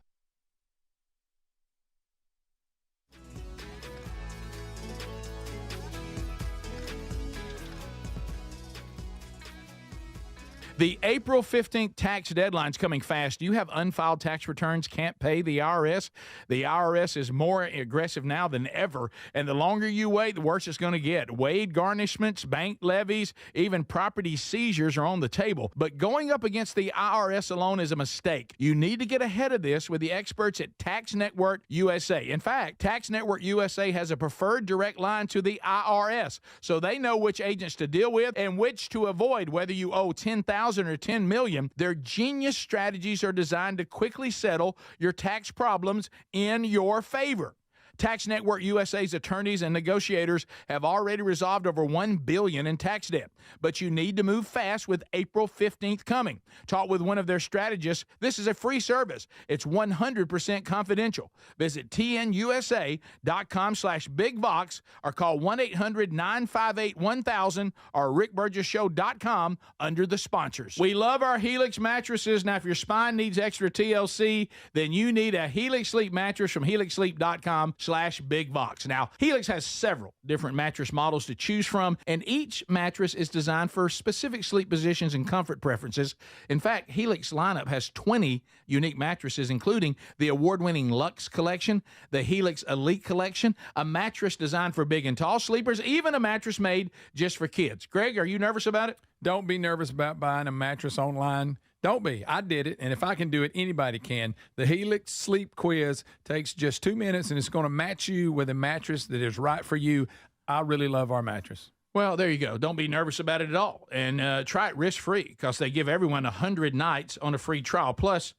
The April 15th tax deadline's coming fast. Do you have unfiled tax returns, can't pay the IRS? The IRS is more aggressive now than ever, and the longer you wait, the worse it's going to get. Wage garnishments, bank levies, even property seizures are on the table. But going up against the IRS alone is a mistake. You need to get ahead of this with the experts at Tax Network USA. In fact, Tax Network USA has a preferred direct line to the IRS, so they know which agents to deal with and which to avoid, whether you owe $10,000 10,000 or 10 million, their genius strategies are designed to quickly settle your tax problems in your favor. Tax Network USA's attorneys and negotiators have already resolved over $1 billion in tax debt, but you need to move fast with April 15th coming. Talk with one of their strategists. This is a free service. It's 100% confidential. Visit tnusa.com/bigvox or call 1-800-958-1000 or rickburgessshow.com under the sponsors. We love our Helix mattresses. Now, if your spine needs extra TLC, then you need a Helix Sleep mattress from helixsleep.com/bigvox. Now, Helix has several different mattress models to choose from, and each mattress is designed for specific sleep positions and comfort preferences. In fact, Helix lineup has 20 unique mattresses, including the award-winning Luxe Collection, the Helix Elite Collection, a mattress designed for big and tall sleepers, even a mattress made just for kids. Greg, are you nervous about it? Don't be nervous about buying a mattress online. Don't be. I did it, and if I can do it, anybody can. The Helix Sleep Quiz takes just 2 minutes, and it's going to match you with a mattress that is right for you. I really love our mattress. Well, there you go. Don't be nervous about it at all. And try it risk-free because they give everyone 100 nights on a free trial. Plus,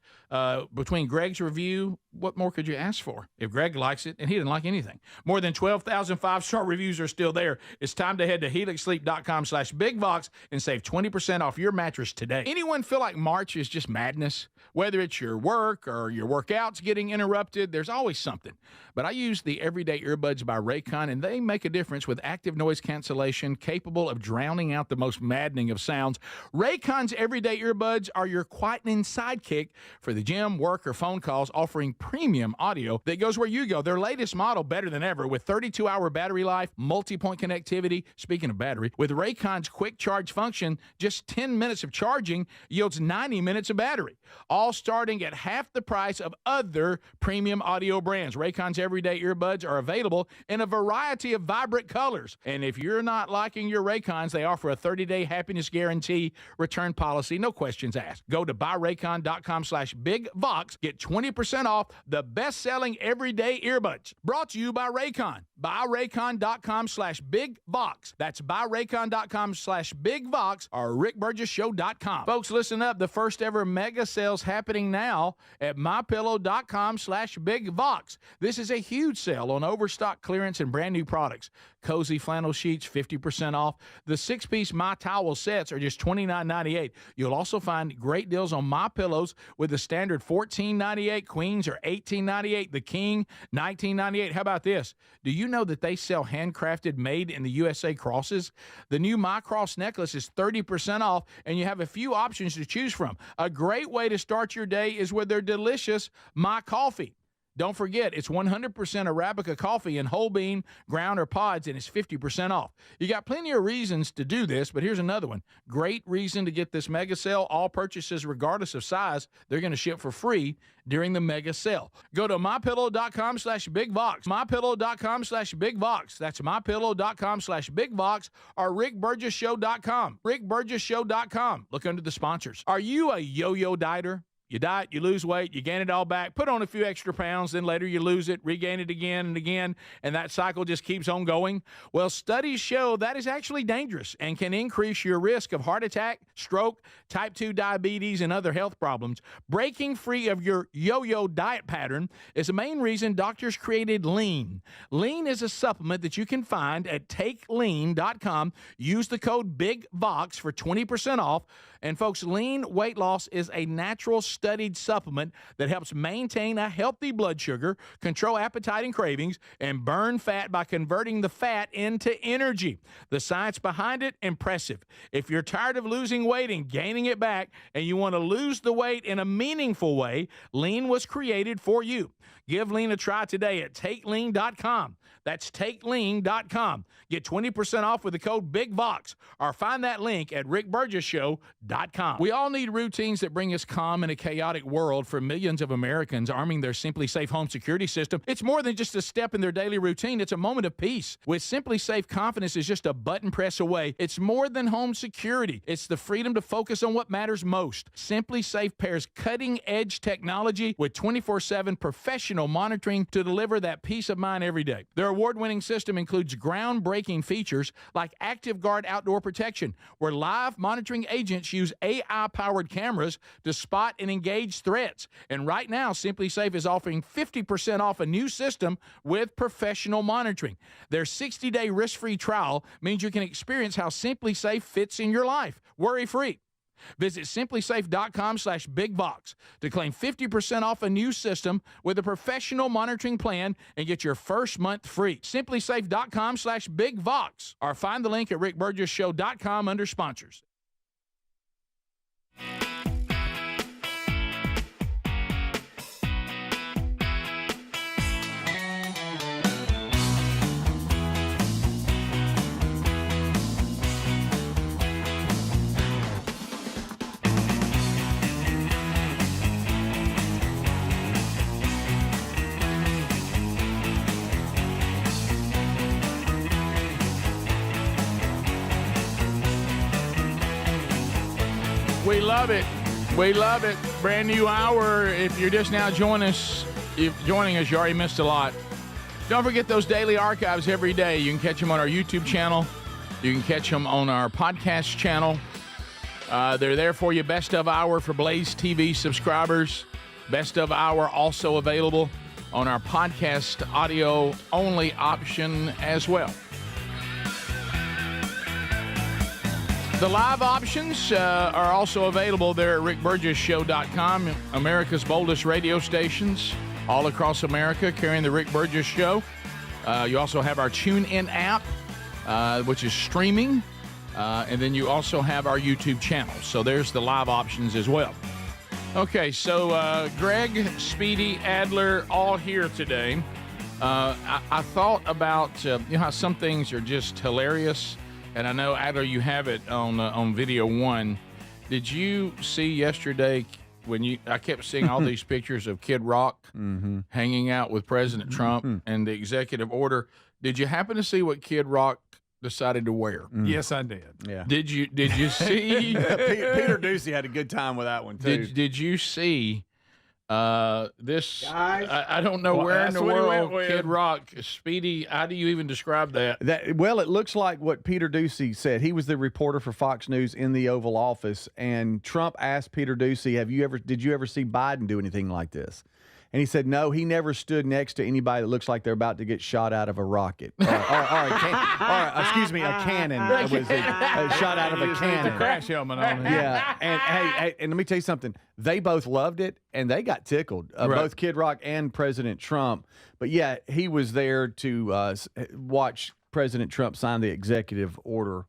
between Greg's review, what more could you ask for? If Greg likes it, and he didn't like anything. More than 12,000 five-star reviews are still there. It's time to head to helixsleep.com/bigvox and save 20% off your mattress today. Anyone feel like March is just madness? Whether it's your work or your workouts getting interrupted, there's always something. But I use the Everyday Earbuds by Raycon, and they make a difference with active noise cancellation capable of drowning out the most maddening of sounds. Raycon's Everyday Earbuds are your quietening sidekick for the gym, work, or phone calls, offering premium audio that goes where you go. Their latest model, better than ever, with 32-hour battery life, multi-point connectivity. Speaking of battery, with Raycon's quick charge function, just 10 minutes of charging yields 90 minutes of battery, all starting at half the price of other premium audio brands. Raycon's Everyday Earbuds are available in a variety of vibrant colors. And if you're not liking your Raycons, they offer a 30-day happiness guarantee return policy, no questions asked. Go to buyraycon.com/bigvox. Get 20% off the best-selling Everyday Earbuds. Brought to you by Raycon. Buyraycon.com/bigvox. That's buyraycon.com/bigvox or rickburgessshow.com. Folks, listen up. The first ever mega sales happening now at mypillow.com/bigvox. This is a huge sale on overstock clearance and brand new products. Cozy flannel sheets, 50% off. The 6-piece My Towel sets are just $29.98. You'll also find great deals on My Pillows with the standard $14.98. Queens are $18.98. The King, $19.98. How about this? Do you know that they sell handcrafted, made in the USA crosses? The new My Cross necklace is 30% off, and you have a few options to choose from. A great way to start your day is with their delicious My Coffee. Don't forget, it's 100% Arabica coffee in whole bean, ground, or pods, and it's 50% off. You got plenty of reasons to do this, but here's another one. Great reason to get this mega sale. All purchases, regardless of size, they're going to ship for free during the mega sale. Go to mypillow.com/bigvox. mypillow.com/bigvox. That's mypillow.com/bigvox or rickburgessshow.com. rickburgessshow.com. Look under the sponsors. Are you a yo-yo dieter? You diet, you lose weight, you gain it all back, put on a few extra pounds, then later you lose it, regain it again and again, and that cycle just keeps on going. Well, studies show that is actually dangerous and can increase your risk of heart attack, stroke, type 2 diabetes, and other health problems. Breaking free of your yo-yo diet pattern is the main reason doctors created Lean. Lean is a supplement that you can find at takelean.com. Use the code BIGVOX for 20% off. And folks, Lean weight loss is a natural studied supplement that helps maintain a healthy blood sugar, control appetite and cravings, and burn fat by converting the fat into energy. The science behind it, impressive. If you're tired of losing weight and gaining it back, and you want to lose the weight in a meaningful way, Lean was created for you. Give Lean a try today at takelean.com. That's takelean.com. Get 20% off with the code BIGVOX or find that link at rickburgessshow.com. We all need routines that bring us calm in a chaotic world. For millions of Americans arming their Simply Safe home security system, it's more than just a step in their daily routine. It's a moment of peace. With Simply Safe, confidence is just a button press away. It's more than home security. It's the freedom to focus on what matters most. Simply Safe pairs cutting-edge technology with 24/7 professional monitoring to deliver that peace of mind every day. There are award-winning system includes groundbreaking features like Active Guard outdoor protection, where live monitoring agents use AI-powered cameras to spot and engage threats. And right now, SimpliSafe is offering 50% off a new system with professional monitoring. Their 60-day risk-free trial means you can experience how SimpliSafe fits in your life, worry-free. Visit simplysafe.com/bigbox to claim 50% off a new system with a professional monitoring plan and get your first month free. Simplysafe.com/bigbox or find the link at rickburgessshow.com under sponsors. We love it. We love it. Brand new hour. If you're just now joining us, you already missed a lot. Don't forget those daily archives every day. You can catch them on our YouTube channel. You can catch them on our podcast channel. They're there for you. Best of Hour for Blaze TV subscribers. Best of Hour also available on our podcast audio only option as well. The live options are also available there at rickburgessshow.com. America's boldest radio stations all across America carrying the Rick Burgess Show. You also have our TuneIn app, which is streaming. And then you also have our YouTube channel. So there's the live options as well. Okay, so Greg, Speedy, Adler, all here today. I thought about, how some things are just hilarious. And I know, Adler, you have it on video one. Did you see yesterday when I kept seeing all these pictures of Kid Rock hanging out with President Trump and the executive order? Did you happen to see what Kid Rock decided to wear? Yes, I did. Yeah. Did you see? Peter Ducey had a good time with that one too. Did you see this? Guys? I don't know where in the world Kid Rock, Speedy. How do you even describe that? Well, it looks like what Peter Ducey said. He was the reporter for Fox News in the Oval Office, and Trump asked Peter Ducey, "Did you ever see Biden do anything like this?" And he said, no, he never stood next to anybody that looks like they're about to get shot out of a rocket. Or excuse me, a cannon. It was shot out of a cannon. The crash helmet on. Yeah. And hey, and let me tell you something. They both loved it, and they got tickled, both Kid Rock and President Trump. But, yeah, he was there to watch President Trump sign the executive order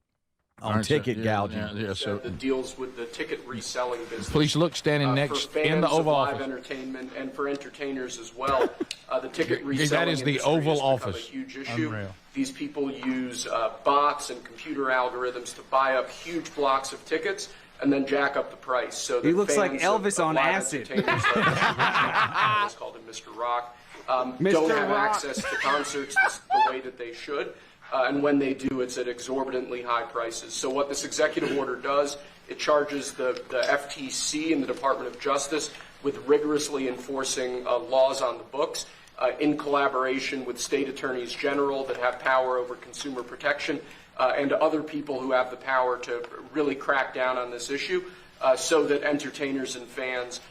on ticket gouging. So that deals with the ticket reselling business. Please look standing next in the Oval Office. For entertainment and for entertainers as well. The ticket reselling that is the Oval Office. A huge issue. Unreal. These people use bots and computer algorithms to buy up huge blocks of tickets and then jack up the price. So he looks like fans Elvis of on live acid. Entertainers like called him Mr. Rock. Don't have access to concerts the way that they should. And when they do, it's at exorbitantly high prices. So what this executive order does, it charges the FTC and the Department of Justice with rigorously enforcing laws on the books in collaboration with state attorneys general that have power over consumer protection and other people who have the power to really crack down on this issue so that entertainers and fans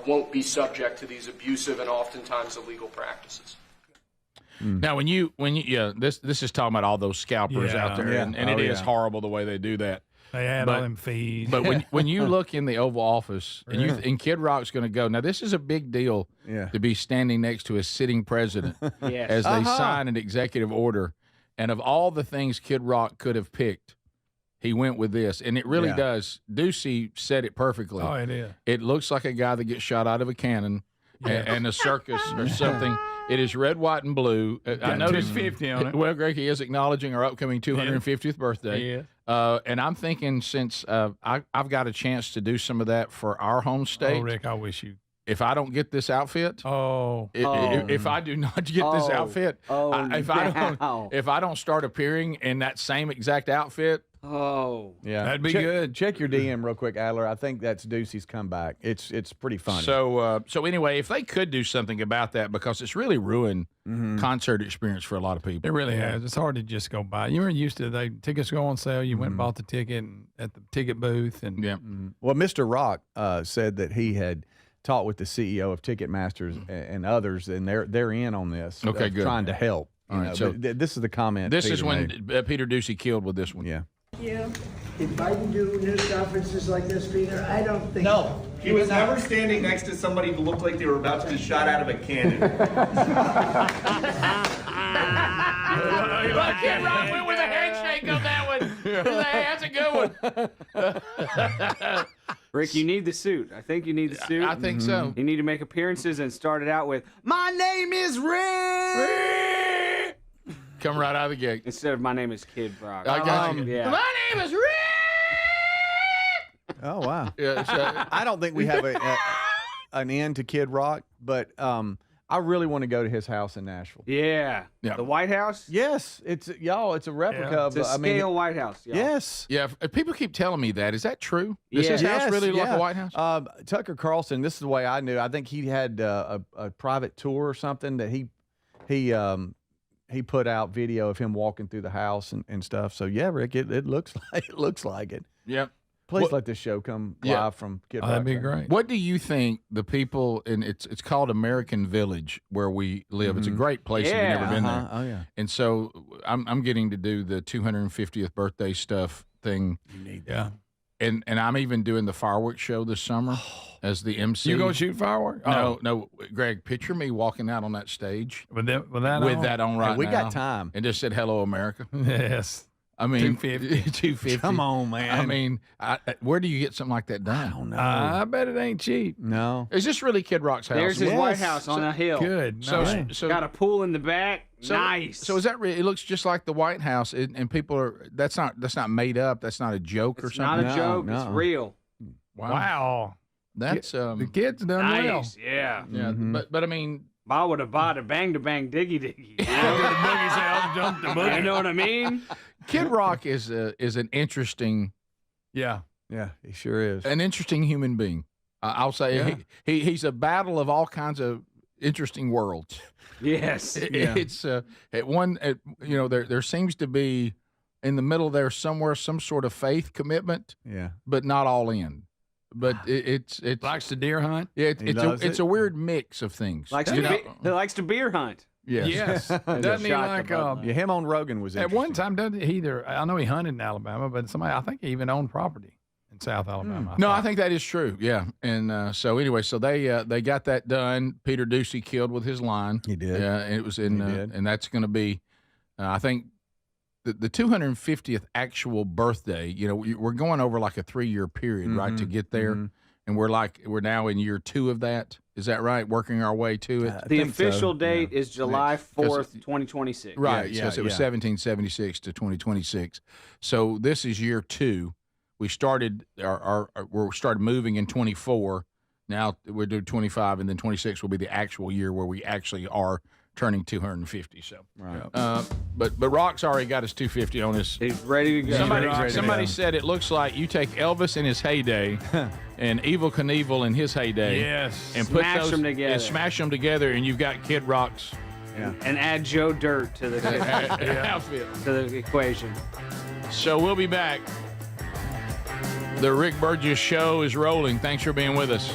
won't be subject to these abusive and oftentimes illegal practices. Now, when you this is talking about all those scalpers out there, and it is horrible the way they do that. They add all them fees. But when you look in the Oval Office, and Kid Rock's going to go, now this is a big deal to be standing next to a sitting president as they sign an executive order. And of all the things Kid Rock could have picked, he went with this. And it really does. Ducey said it perfectly. Oh, it is. It looks like a guy that gets shot out of a cannon and a circus or something. It is red, white, and blue. I noticed 250 on it. Well, Greg, he is acknowledging our upcoming 250th birthday. Yeah. And I'm thinking since I've got a chance to do some of that for our home state. Oh, Rick, I wish you. If I don't get this outfit, if I do not get this outfit, if I don't start appearing in that same exact outfit Oh, Yeah, that'd be good. Check your DM real quick, Adler. I think that's Ducey's comeback. It's pretty funny. So anyway, if they could do something about that, because it's really ruined concert experience for a lot of people. It really has. It's hard to just go buy. You were used to tickets go on sale. You went and bought the ticket at the ticket booth, and Well, Mr. Rock said that he had talked with the CEO of Ticketmasters and others, and they're in on this. Okay, good. Trying to help. All right, so this is the comment. This Peter is when made. Peter Ducey killed with this one. Yeah. Yeah. Did Biden do news conferences like this, Peter? I don't think No. so. He was never standing next to somebody who looked like they were about to be shot out of a cannon. Kid Rock went with a handshake on that one. Hey, that's a good one. Rick, you need the suit. I think you need the suit. I think so. You need to make appearances and start it out with, "My name is Rick." Come right out of the gate. Instead of "My name is Kid Rock." I got you. Yeah. My name is Rick. Oh wow. Yeah, so, I don't think we have an end to Kid Rock, but I really want to go to his house in Nashville. Yeah. The White House? Yes, it's a replica of It's a scale White House. Y'all. Yes. yeah, people keep telling me that. Is that true? Does his Yes, house really look like yeah. a White House? Tucker Carlson, this is the way I knew. I think he had a private tour or something that he put out video of him walking through the house and stuff. So yeah, Rick, it looks like it. Yep. Please let this show come live from Kid Rock. that'd be great. What do you think the people in it's called American Village where we live? It's a great place if you've never been there. Oh yeah. And so I'm getting to do the 250th birthday stuff thing. You need that. And I'm even doing the fireworks show this summer as the MC. You gonna shoot fireworks? No, Greg. Picture me walking out on that stage with that on right hey, we now. got time. And just said hello, America. Yes. I mean, 250. Come on, man. I mean, where do you get something like that done? I don't know. I bet it ain't cheap. No. Is this really Kid Rock's house? There's his White House on a hill. Good. So, Nice. so Got a pool in the back. Nice. So is that really? It looks just like the White House, and people are. That's not made up. That's not a joke or It's something. not a joke. It's real. Wow. That's The kids done well. Nice. Yeah. Yeah, but I mean, I would have bought a bang to bang diggy diggy. You Boogie's house, jumped the boogie. You know what I mean? Kid Rock is an interesting, Yeah. Yeah, he sure is. an interesting human being. I'll say he's a battle of all kinds of interesting worlds. Yes. It's there seems to be in the middle there somewhere some sort of faith commitment, but not all in. But it's Likes to deer hunt. Yeah, loves it's a weird mix of things. He likes to beer hunt. Yes. Doesn't he like him on Rogan was at interesting. one time? Doesn't he either? I know he hunted in Alabama, but I think he even owned property in South Alabama. No, I think that is true. Yeah, and so anyway, so they got that done. Peter Ducey killed with his line. He did. Yeah, and it was in, and that's going to be, I think, the 250th actual birthday. You know, we're going over like a 3-year period, right, to get there, and we're now in year 2 of that. Is that right? Working our way to it. The official date is July 4th, 2026. Right. Because it was 1776 to 2026. So this is year 2. We started we started moving in 24. Now we're doing 25, and then 26 will be the actual year where we actually are turning 250. So, right. But Rock's already got his 250 on his. He's ready to go. Somebody said it looks like you take Elvis in his heyday and Evel Knievel in his heyday. Yes. And put Smash those them together. And smash them together, and you've got Kid Rock's. Yeah. And add Joe Dirt to the outfit. to the equation. So we'll be back. The Rick Burgess Show is rolling. Thanks for being with us.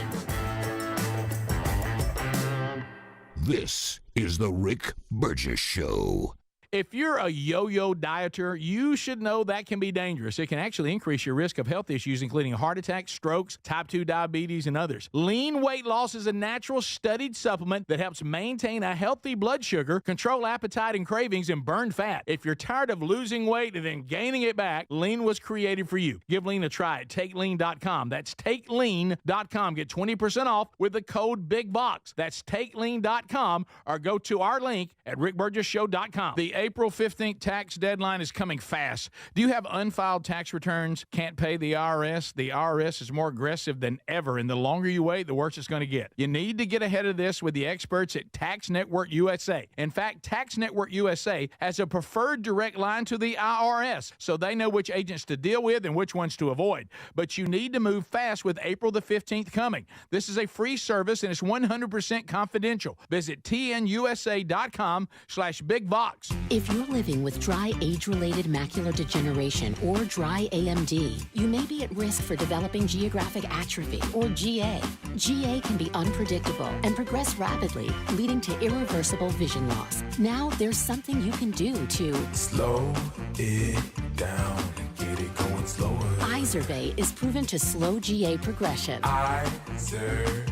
This is the Rick Burgess Show. If you're a yo-yo dieter, you should know that can be dangerous. It can actually increase your risk of health issues, including heart attacks, strokes, type 2 diabetes, and others. Lean weight loss is a natural studied supplement that helps maintain a healthy blood sugar, control appetite and cravings, and burn fat. If you're tired of losing weight and then gaining it back, Lean was created for you. Give Lean a try at TakeLean.com. That's TakeLean.com. Get 20% off with the code BIGBOX. That's TakeLean.com, or go to our link at RickBurgessShow.com. The April 15th tax deadline is coming fast. Do you have unfiled tax returns? Can't pay the IRS? The IRS is more aggressive than ever, and the longer you wait, the worse it's going to get. You need to get ahead of this with the experts at Tax Network USA. In fact, Tax Network USA has a preferred direct line to the IRS, so they know which agents to deal with and which ones to avoid. But you need to move fast with April the 15th coming. This is a free service, and it's 100% confidential. Visit tnusa.com/BigVox. If you're living with dry age-related macular degeneration or dry AMD, you may be at risk for developing geographic atrophy or GA. GA can be unpredictable and progress rapidly, leading to irreversible vision loss. Now there's something you can do to Slow it down and get it going slower. Izervay is proven to slow GA progression. Izervay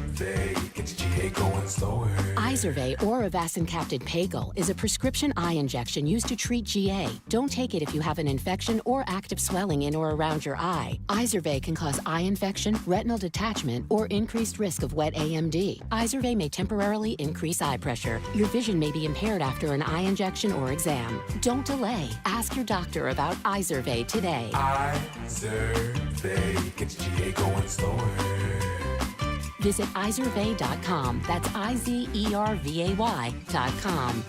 gets GA going slower. Izervay or avacincaptad pagel is a prescription eye injection used to treat GA. Don't take it if you have an infection or active swelling in or around your eye. Izervay can cause eye infection, retinal detachment, or increased risk of wet AMD. Izervay may temporarily increase eye pressure. Your vision may be impaired after an eye injection or exam. Don't delay. Ask your doctor about Izervay today. Izervay gets GA going slower. Visit Izervay.com. That's IZERVAY.com.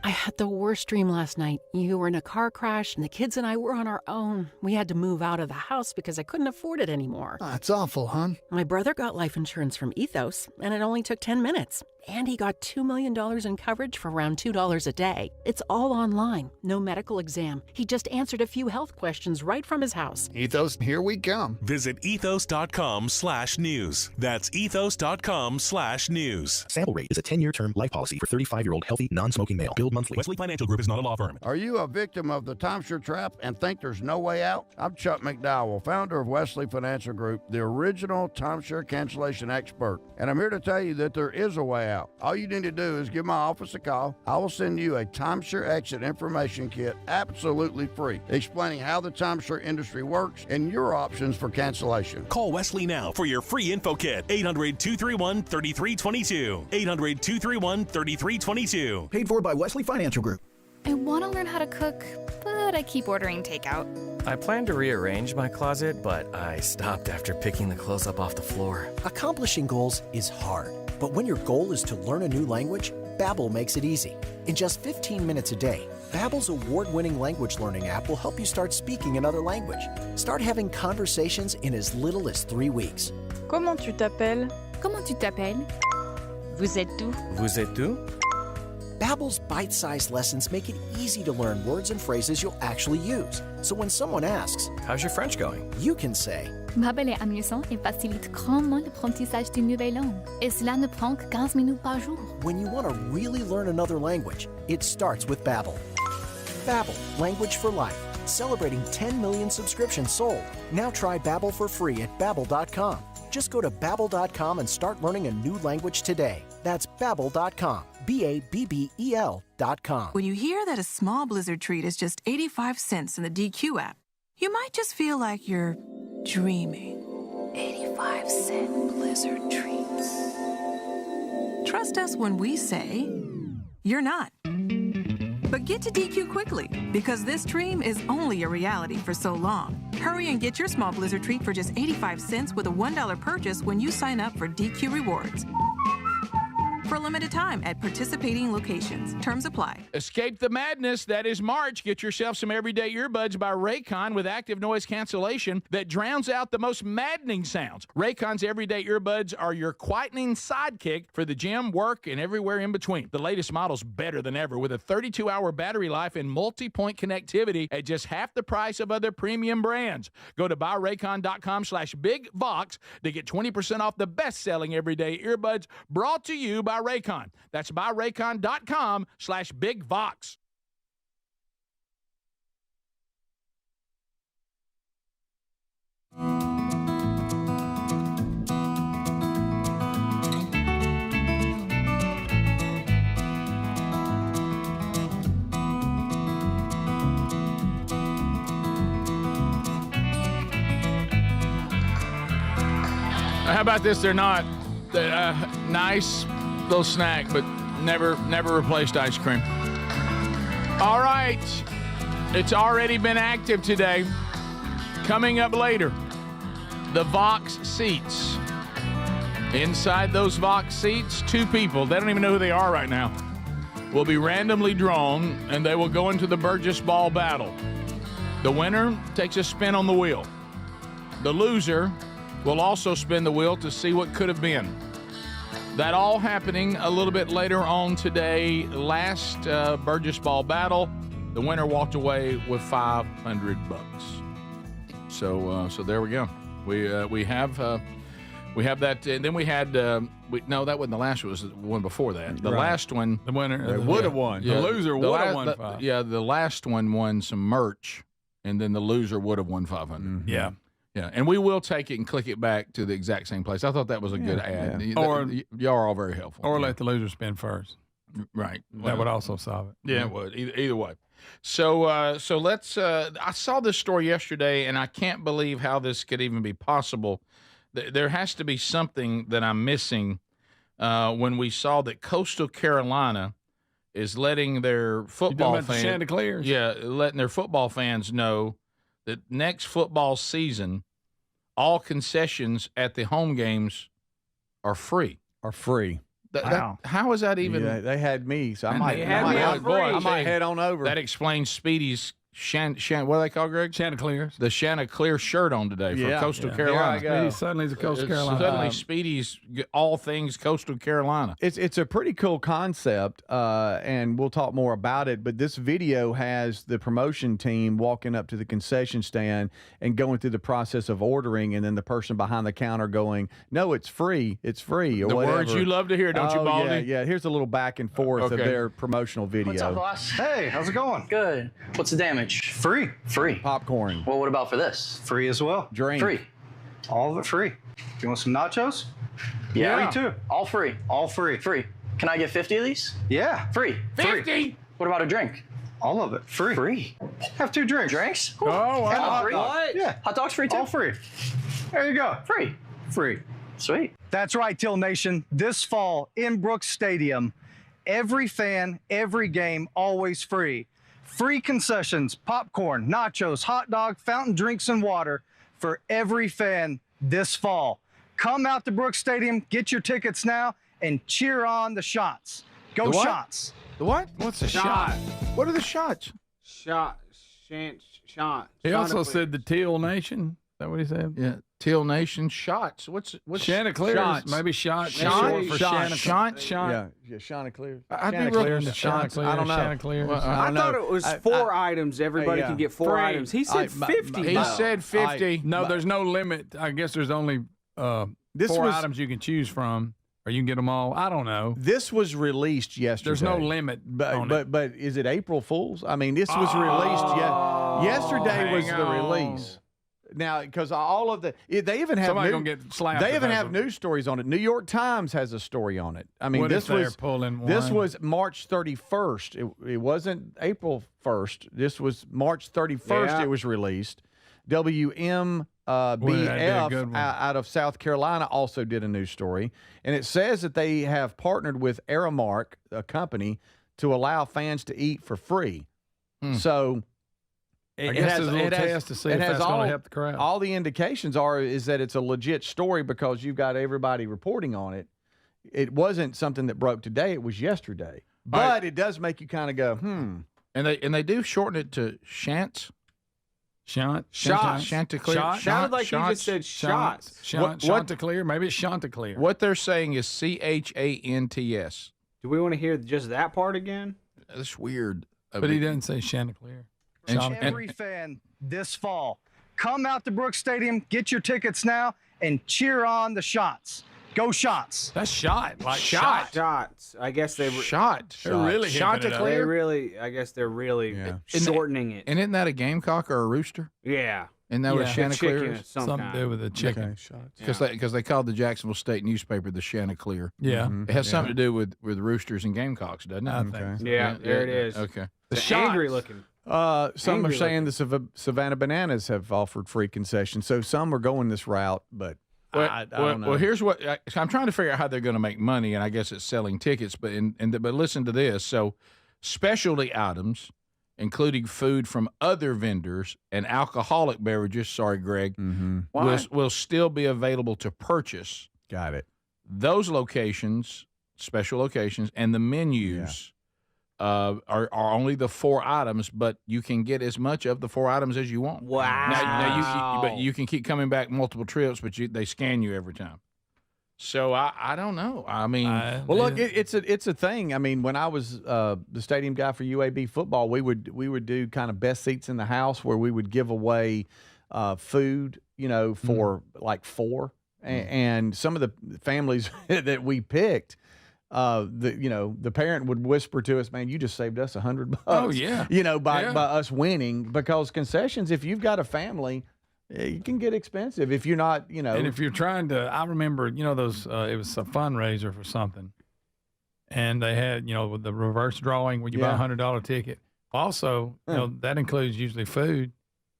I had the worst dream last night. You were in a car crash, and the kids and I were on our own. We had to move out of the house because I couldn't afford it anymore. That's awful, hon. My brother got life insurance from Ethos, and it only took 10 minutes. And he got $2 million in coverage for around $2 a day. It's all online, no medical exam. He just answered a few health questions right from his house. Ethos, here we come. Visit ethos.com/news. That's ethos.com/news. Sample rate is a 10-year term life policy for 35-year-old healthy, non-smoking male. Billed monthly. Wesley Financial Group is not a law firm. Are you a victim of the timeshare trap and think there's no way out? I'm Chuck McDowell, founder of Wesley Financial Group, the original timeshare cancellation expert. And I'm here to tell you that there is a way out. All you need to do is give my office a call. I will send you a timeshare exit information kit absolutely free, explaining how the timeshare industry works and your options for cancellation. Call Wesley now for your free info kit. 800-231-3322. 800-231-3322. Paid for by Wesley Financial Group. I want to learn how to cook, but I keep ordering takeout. I plan to rearrange my closet, but I stopped after picking the clothes up off the floor. Accomplishing goals is hard, but when your goal is to learn a new language, Babbel makes it easy. In just 15 minutes a day, Babbel's award-winning language learning app will help you start speaking another language. Start having conversations in as little as 3 weeks. Comment tu t'appelles? Comment tu t'appelles? Vous êtes où? Vous êtes où? Babbel's bite-sized lessons make it easy to learn words and phrases you'll actually use. So when someone asks, "How's your French going?" you can say, Babbel est amusant et facilite grandement l'apprentissage d'une nouvelle langue. Et cela ne prend que 15 minutes par jour. When you want to really learn another language, it starts with Babbel. Babbel, language for life. Celebrating 10 million subscriptions sold. Now try Babbel for free at Babbel.com. Just go to Babbel.com and start learning a new language today. That's Babbel.com. Babbel.com. When you hear that a small Blizzard treat is just 85 cents in the DQ app, you might just feel like you're dreaming. 85-cent Blizzard treats. Trust us when we say you're not. But get to DQ quickly, because this dream is only a reality for so long. Hurry and get your small Blizzard treat for just 85 cents with a $1 purchase when you sign up for DQ Rewards. For a limited time at participating locations. Terms apply. Escape the madness that is March. Get yourself some everyday earbuds by Raycon with active noise cancellation that drowns out the most maddening sounds. Raycon's everyday earbuds are your quietening sidekick for the gym, work, and everywhere in between. The latest model's better than ever with a 32-hour battery life and multi-point connectivity at just half the price of other premium brands. Go to buyraycon.com/BigVox to get 20% off the best-selling everyday earbuds brought to you by Raycon. That's buyraycon.com/BigVox. How about this? They're not nice little snack, but never replaced ice cream. All right. It's already been active today. Coming up later, the Vox seats. Inside those Vox seats, 2 people, they don't even know who they are right now, will be randomly drawn, and they will go into the Burgess Ball battle. The winner takes a spin on the wheel. The loser will also spin the wheel to see what could have been. That all happening a little bit later on today. Last Burgess Ball battle, the winner walked away with $500. So there we go. We have that, and then we had no, that wasn't the last one. It was the one before that. The last one, the winner would have won. The loser would have won $500. Yeah, the last one won some merch, and then the loser would have won $500. Mm-hmm. Yeah. Yeah, and we will take it and click it back to the exact same place. I thought that was a good ad. Yeah. Or y'all are all very helpful. Or let the loser spin first. Right. That would also solve it. Yeah, it would. Either way. So let's. I saw this story yesterday, and I can't believe how this could even be possible. There has to be something that I'm missing when we saw that Coastal Carolina is letting their football fans. Chanticleers. Yeah, letting their football fans know that next football season, all concessions at the home games are free. Wow. How is that even? Yeah, they had me, so I And might, they I had might, me on free. I might head on over. That explains Speedy's what are they called, Greg? Chanticleers. The Chanticleer shirt on today from Coastal Carolina. Speedy suddenly is a Coastal Carolina. Suddenly Speedy's all things Coastal Carolina. It's a pretty cool concept, and we'll talk more about it. But this video has the promotion team walking up to the concession stand and going through the process of ordering, and then the person behind the counter going, "No, it's free, or the whatever." Words you love to hear, don't you, Baldy? Yeah. Here's a little back and forth of their promotional video. What's up, boss? Hey, how's it going? Good. What's the damage? Free. Popcorn. Well, what about for this? Free as well. Drink. Free. All of it free. You want some nachos? Yeah. Free too. All free. All free. Free. Can I get 50 of these? Yeah. Free. 50? What about a drink? All of it. Free. Free. Have 2 drinks. Drinks? Oh, wow. And a hot What? dog. Yeah. Hot dogs free too? All free. There you go. Free. Free. Sweet. That's right, Till Nation. This fall in Brooks Stadium, every fan, every game, always free. Free concessions, popcorn, nachos, hot dog, fountain drinks, and water for every fan this fall. Come out to Brooks Stadium, get your tickets now, and cheer on the Shots. Go The what? Shots. The what? What's a shot? What are the shots? Shot. He also said the Teal Nation. Is that what he said? Yeah, Teal Nation shots. What's Chanticleers? shots? Maybe shots. Shots. Yeah, Chanticleers. Chanticleers. Shots. I don't know. Chanticleers. Well, I thought it was 4 items. Everybody can get 4 Free. items. He said 50. He said 50. No, there's no limit. I guess there's only 4 items you can choose from, or you can get them all. I don't know. This was released yesterday. There's no limit. But is it April Fool's? I mean, this was released yesterday was the release. Now, because all of they even have somebody gonna get slapped. They even have news stories on it. New York Times has a story on it. I mean, what this if pulling one? This was March 31st. It wasn't April 1st. This was March 31st. Yeah. It was released. WMBF out of South Carolina also did a news story, and it says that they have partnered with Aramark, a company, to allow fans to eat for free. So. I guess it's a little test to see if that's going to help the crowd. All the indications is that it's a legit story because you've got everybody reporting on it. It wasn't something that broke today; it was yesterday. But it does make you kind of go, And they do shorten it to shants. Chanticleer. Sounded like you just said shots. Chanticleer. Maybe it's Chanticleer. What they're saying is CHANTS. Do we want to hear just that part again? That's weird. But he didn't say Chanticleer. Every fan this fall. Come out to Brooks Stadium, get your tickets now, and cheer on the Shots. Go Shots. That's shot. Like Shots. I guess they were shot. They're really Chanticleer. I guess they're really shortening it. And isn't that a gamecock or a rooster? Yeah. And that was Chanticleer. Something to do with the chicken. Because they called the Jacksonville State newspaper the Chanticleer. Yeah. It has something to do with roosters and gamecocks, doesn't it? I think so. Yeah, there it is. Okay. The angry looking. Some are saying the Savannah Bananas have offered free concessions, so some are going this route, but I don't know. Well, here's what I'm trying to figure out how they're going to make money, and I guess it's selling tickets. But listen to this. So, specialty items including food from other vendors and alcoholic beverages. Sorry, Greg, will still be available to purchase. Got it. Those locations, special locations, and the menus are only the 4 items, but you can get as much of the 4 items as you want. Wow. But you can keep coming back multiple trips, but they scan you every time. So I don't know. I mean, well, look, it's a thing. I mean, when I was the stadium guy for UAB football, we would do kind of best seats in the house where we would give away food, for like 4. And some of the families that we picked, the parent would whisper to us, "Man, you just saved us $100." Oh yeah, by us winning, because concessions, if you've got a family, it can get expensive if you're not, And if you're trying to, I remember, those. It was a fundraiser for something, and they had, with the reverse drawing where you buy $100 ticket. Also, that includes usually food,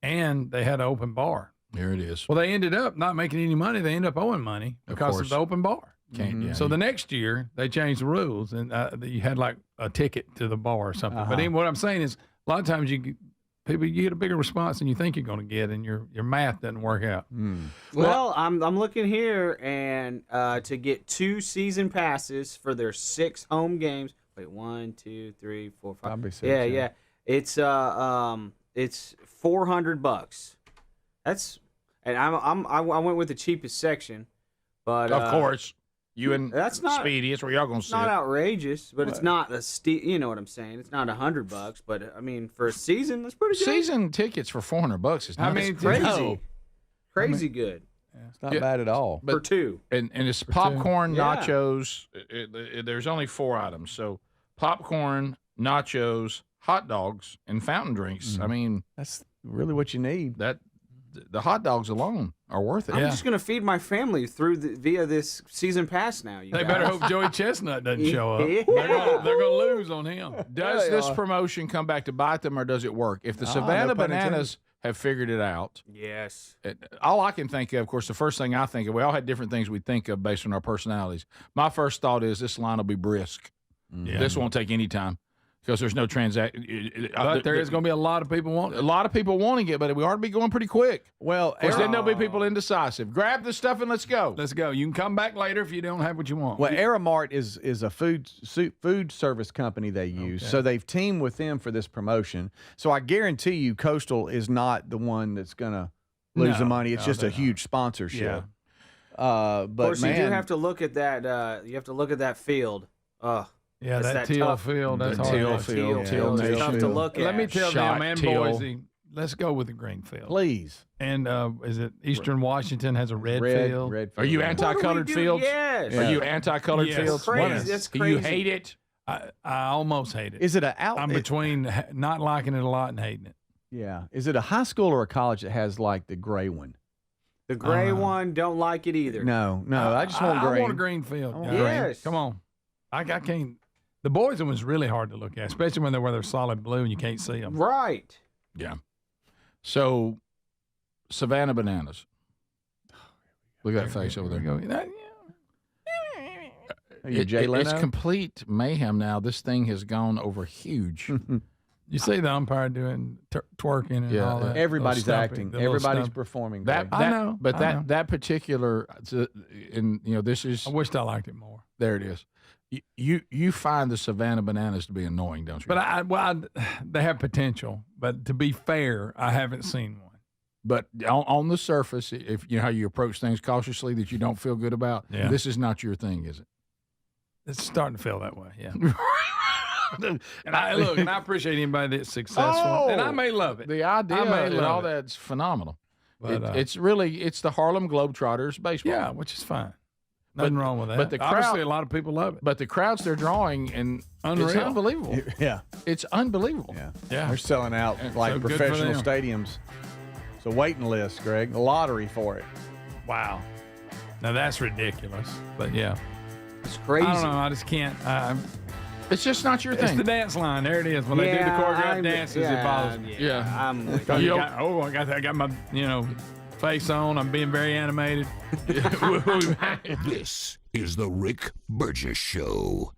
and they had an open bar. Here it is. Well, they ended up not making any money. They ended up owing money because of the open bar. So the next year they changed the rules, and you had like a ticket to the bar or something. But even what I'm saying is, a lot of times you get a bigger response than you think you're going to get, and your math doesn't work out. Well, I'm looking here, and to get 2 season passes for their 6 home games. Wait, 1, 2, 3, 4, 5. Probably 6, yeah. It's $400. And I went with the cheapest section, but of course. You and that's not Speedy. That's where y'all gonna see. Not outrageous, but it's not a you know what I'm saying? It's not $100, but I mean for a season, that's pretty good. Season tickets for $400 is not crazy. Crazy good. It's not bad at all. For 2, and it's popcorn, nachos. There's only 4 items, so popcorn, nachos, hot dogs, and fountain drinks. I mean, that's really what you need. The hot dogs alone are worth it. I'm just gonna feed my family via this season pass now. They better hope Joey Chestnut doesn't show up. Yeah. They're gonna lose on him. Does this promotion come back to bite them, or does it work? If the Savannah Bananas have figured it out, yes. All I can think of course, the first thing I think of, we all had different things we think of based on our personalities. My first thought is this line will be brisk. This won't take any time. Because there's no transaction. But there is going to be a lot of people wanting it. A lot of people wanting it, but we ought to be going pretty quick. Well, then there'll be people indecisive. Grab the stuff and let's go. Let's go. You can come back later if you don't have what you want. Well, Aramart is a food service company they use, so they've teamed with them for this promotion. So I guarantee you, Coastal is not the one that's going to lose the money. It's just a huge sponsorship. Of course, you do have to look at that. You have to look at that field. Yeah, that teal field. That's hard. Teal field. Teal it's tough to look at. Let me tell Shot them, man, teal. Boise, let's go with the green field. Please. And is it Eastern Washington has a red field? Red Are you anti-colored fields? Yes. Are you anti-colored fields? Crazy. That's Do crazy. you hate it? I almost hate it. Is it I'm between not liking it a lot and hating it. Yeah. Is it a high school or a college that has like the gray one? The gray one, don't like it either. No. I just want green. I want a green field. Yes. Come on. I can't. The boys one's really hard to look at, especially when they're solid blue and you can't see them. Right. Yeah. So, Savannah Bananas. Look at that face over there. It's complete mayhem now. This thing has gone over huge. You see the umpire doing twerking and all that. Everybody's acting. Everybody's performing. I know. But that particular, and this is. I wished I liked it more. There it is. You find the Savannah Bananas to be annoying, don't you? But they have potential. But to be fair, I haven't seen one. But on the surface, if you know how you approach things cautiously that you don't feel good about, this is not your thing, is it? It's starting to feel that way, yeah. And I appreciate anybody that's successful, and I may love it. The idea and all that's phenomenal. But it's the Harlem Globetrotters baseball. Yeah, which is fine. Nothing wrong with that. But obviously, a lot of people love it. But the crowds they're drawing, and unreal. It's unbelievable. Yeah, it's unbelievable. Yeah, yeah. They're selling out like so professional stadiums. It's a waiting list, Greg. A lottery for it. Wow. Now that's ridiculous. But yeah, it's crazy. I don't know. I just can't. It's just not your thing. It's the dance line. There it is. When they do the choreographed dances, it bothers me. Yeah. I got my face on. I'm being very animated. This is the Rick Burgess Show.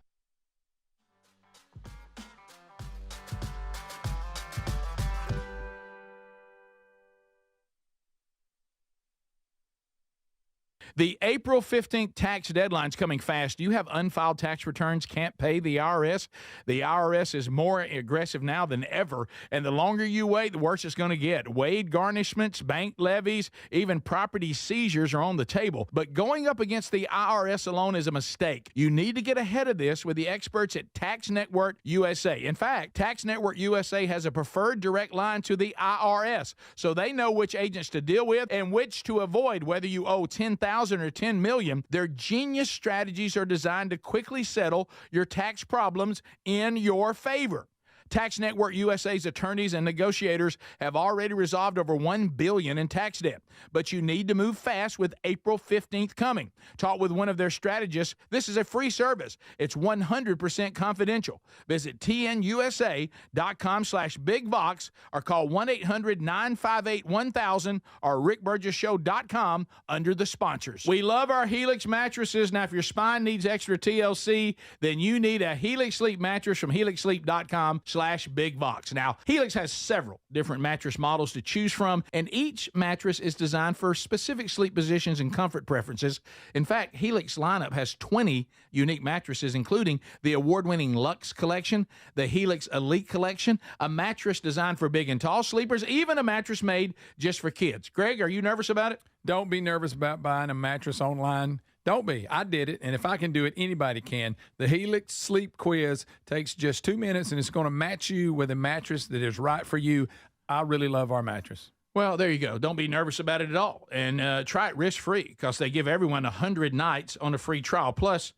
The April 15th tax deadline's coming fast. You have unfiled tax returns, can't pay the IRS. The IRS is more aggressive now than ever, and the longer you wait, the worse it's going to get. Wage garnishments, bank levies, even property seizures are on the table. But going up against the IRS alone is a mistake. You need to get ahead of this with the experts at Tax Network USA. In fact, Tax Network USA has a preferred direct line to the IRS, so they know which agents to deal with and which to avoid, whether you owe $10,000 or $10 million. Their genius strategies are designed to quickly settle your tax problems in your favor. Tax Network USA's attorneys and negotiators have already resolved over $1 billion in tax debt. But you need to move fast with April 15th coming. Talk with one of their strategists. This is a free service. It's 100% confidential. Visit tnusa.com/bigvox or call 1-800-958-1000 or rickburgessshow.com under the sponsors. We love our Helix mattresses. Now, if your spine needs extra TLC, then you need a Helix Sleep mattress from helixsleep.com/bigvox. Now, Helix has several different mattress models to choose from, and each mattress is designed for specific sleep positions and comfort preferences. In fact, Helix lineup has 20 unique mattresses, including the award-winning Luxe Collection, the Helix Elite Collection, a mattress designed for big and tall sleepers, even a mattress made just for kids. Greg, are you nervous about it? Don't be nervous about buying a mattress online. Don't be. I did it, and if I can do it, anybody can. The Helix Sleep Quiz takes just 2 minutes, and it's going to match you with a mattress that is right for you. I really love our mattress. Well, there you go. Don't be nervous about it at all. And try it risk-free because they give everyone 100 nights on a free trial. Plus,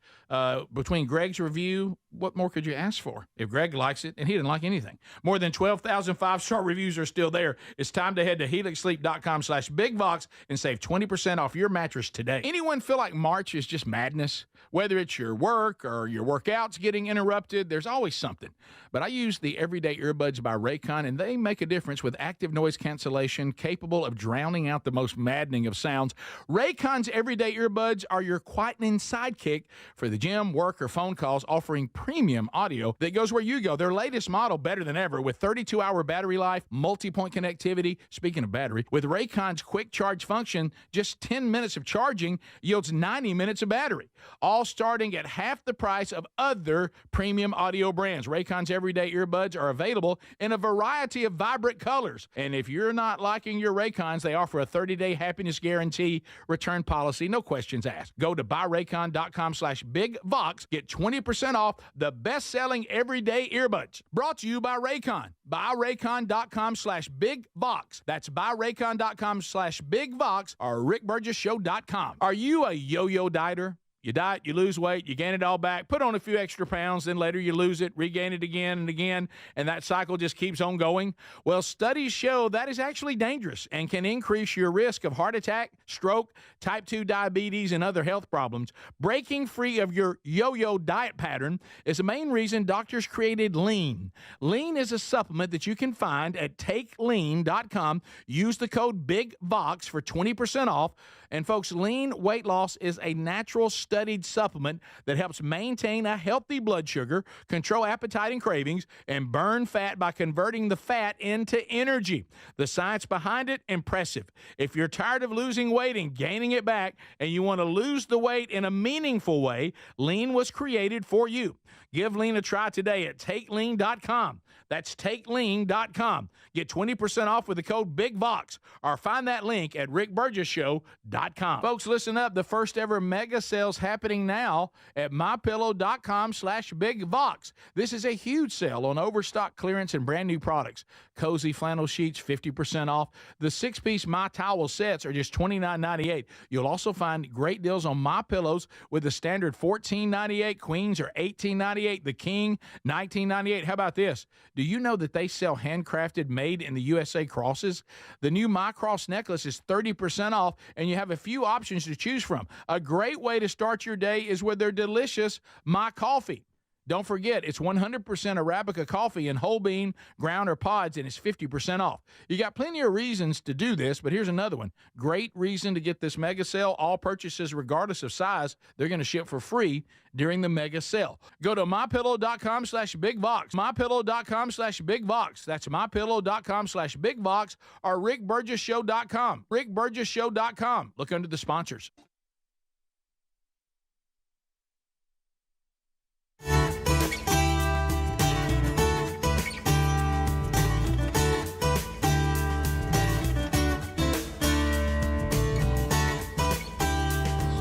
between Greg's review, what more could you ask for? If Greg likes it, and he didn't like anything. More than 12,000 five-star reviews are still there. It's time to head to helixsleep.com/bigvox and save 20% off your mattress today. Anyone feel like March is just madness? Whether it's your work or your workouts getting interrupted, there's always something. But I use the Everyday Earbuds by Raycon, and they make a difference with active noise cancellation capable of drowning out the most maddening of sounds. Raycon's Everyday Earbuds are your quietening sidekick for the gym, work, or phone calls, offering premium audio that goes where you go. Their latest model, better than ever, with 32-hour battery life, multi-point connectivity. Speaking of battery, with Raycon's quick charge function, just 10 minutes of charging yields 90 minutes of battery, all starting at half the price of other premium audio brands. Raycon's Everyday Earbuds are available in a variety of vibrant colors. And if you're not liking your Raycons, they offer a 30-day happiness guarantee return policy, no questions asked. Go to buyraycon.com/bigvox. Get 20% off the best-selling Everyday Earbuds. Brought to you by Raycon. Buyraycon.com/bigvox. That's buyraycon.com/bigvox or rickburgessshow.com. Are you a yo-yo dieter? You diet, you lose weight, you gain it all back, put on a few extra pounds, then later you lose it, regain it again and again, and that cycle just keeps on going. Well, studies show that is actually dangerous and can increase your risk of heart attack, stroke, type 2 diabetes, and other health problems. Breaking free of your yo-yo diet pattern is the main reason doctors created Lean. Lean is a supplement that you can find at takelean.com. Use the code BIGVOX for 20% off. And folks, Lean weight loss is a natural studied supplement that helps maintain a healthy blood sugar, control appetite and cravings, and burn fat by converting the fat into energy. The science behind it, impressive. If you're tired of losing weight and gaining it back, and you want to lose the weight in a meaningful way, Lean was created for you. Give Lean a try today at takelean.com. That's takelean.com. Get 20% off with the code BIGVOX or find that link at rickburgessshow.com. Folks, listen up. The first ever mega sale's happening now at mypillow.com/bigvox. This is a huge sale on overstock clearance and brand new products. Cozy flannel sheets, 50% off. The 6-piece My Towel sets are just $29.98. You'll also find great deals on My Pillows with the standard $14.98. Queens are $18.98. The King, $19.98. How about this? Do you know that they sell handcrafted, made in the USA crosses? The new My Cross necklace is 30% off, and you have a few options to choose from. A great way to start your day is with their delicious My Coffee. Don't forget, it's 100% Arabica coffee in whole bean, ground, or pods, and it's 50% off. You got plenty of reasons to do this, but here's another one. Great reason to get this mega sale. All purchases, regardless of size, they're going to ship for free during the mega sale. Go to mypillow.com/bigvox. mypillow.com/bigvox. That's mypillow.com/bigvox or rickburgessshow.com. rickburgessshow.com. Look under the sponsors.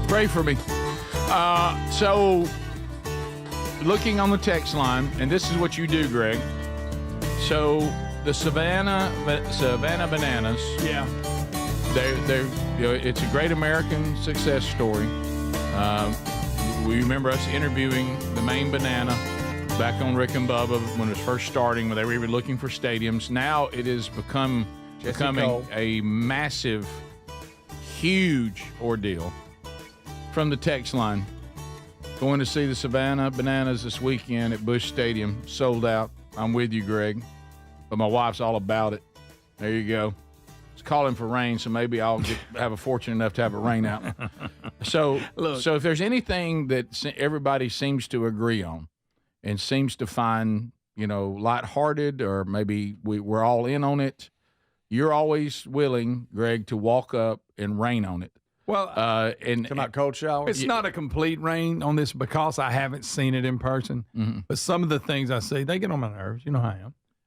Pray for me. So, looking on the text line, and this is what you do, Greg. So, the Savannah Bananas. Yeah. They're it's a great American success story. We remember us interviewing the Maine Banana back on Rick and Bubba when it was first starting, when they were even looking for stadiums. Now it is becoming a massive, huge ordeal. From the text line, going to see the Savannah Bananas this weekend at Busch Stadium. Sold out. I'm with you, Greg. But my wife's all about it. There you go. It's calling for rain, so maybe I'll have a fortune enough to have it rain out. So if there's anything that everybody seems to agree on and seems to find, lighthearted, or maybe we're all in on it, you're always willing, Greg, to walk up and rain on it. Well, talking about cold showers. It's not a complete rain on this because I haven't seen it in person. Mm-hmm. But some of the things I see, they get on my nerves. You know how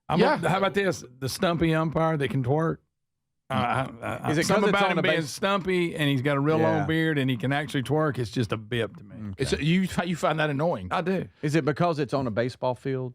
I am. How about this? The stumpy umpire that can twerk. Is it something because about it's on him a being stumpy and he's got a real long beard and he can actually twerk? It's just a bip to me. Okay. You find that annoying? I do. Is it because it's on a baseball field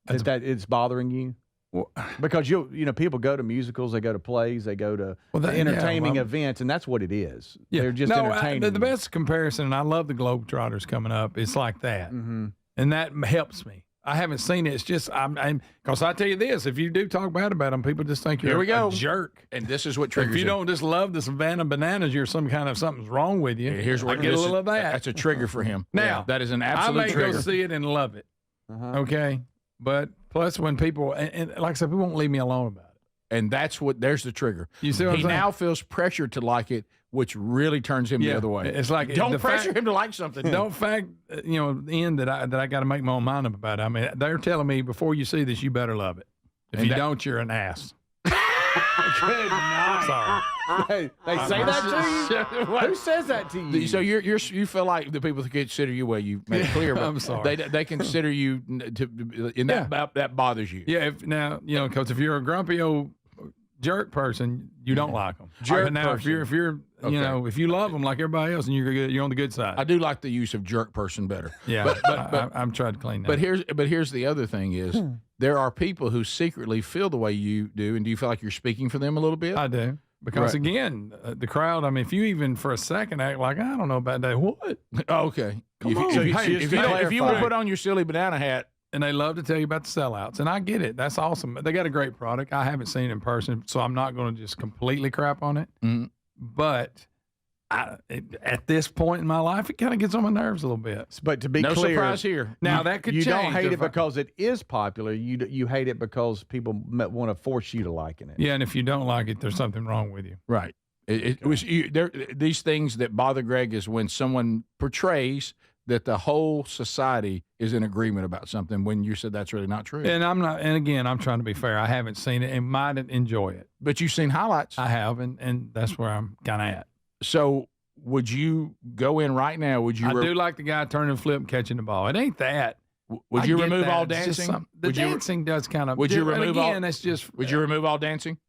that it's bothering you? Well, because people go to musicals, they go to plays, they go to entertaining events, and that's what it is. Yeah. They're just entertaining. The best comparison, and I love the Globetrotters coming up. It's like that, and that helps me. I haven't seen it. It's just because I tell you this: if you do talk bad about them, people just think you're a jerk. And this is what triggers. If you don't just love the Savannah Bananas, you're some kind of something's wrong with you. Here's where I get a little of that. That's a trigger for him. Now that is an absolute trigger. I may go see it and love it. Okay, but plus when people and like I said, people won't leave me alone about it. And there's the trigger. You see what I'm saying? He now feels pressured to like it, which really turns him the other way. It's like don't pressure him to like something. Don't fact, end that I got to make my own mind up about it. I mean, they're telling me before you see this, you better love it. If you don't, you're an ass. Good night. Sorry. They say that to you? Who says that to you? So you feel like the people consider you, well, you made it clear, but I'm sorry. They consider you that bothers you. Yeah. Because if you're a grumpy old jerk person, you don't like them. But now, if you're if you love them like everybody else, and you're on the good side. I do like the use of jerk person better. Yeah, but I'm trying to clean that. But here's the other thing is there are people who secretly feel the way you do, and do you feel like you're speaking for them a little bit? I do. Because again, the crowd. I mean, if you even for a second act like I don't know about that, what? Oh, okay. If you would put on your silly banana hat. And they love to tell you about the sellouts. And I get it. That's awesome. They got a great product. I haven't seen it in person, so I'm not going to just completely crap on it. Mm-hmm. But at this point in my life, it kind of gets on my nerves a little bit. But to be no clear, surprise here. Now, that could you change. don't hate it because it is popular. You hate it because people want to force you to liking it. Yeah, and if you don't like it, there's something wrong with you. Right. These things that bother Greg is when someone portrays that the whole society is in agreement about something when you said that's really not true. And I'm not. And again, I'm trying to be fair. I haven't seen it and might enjoy it. But you've seen highlights. I have, and that's where I'm kind of at. So would you go in right now? Would you? I do like the guy turning flip and catching the ball. It ain't that. Would you remove all dancing? The dancing does kind of. Would you remove all? That's just. Would you remove all dancing?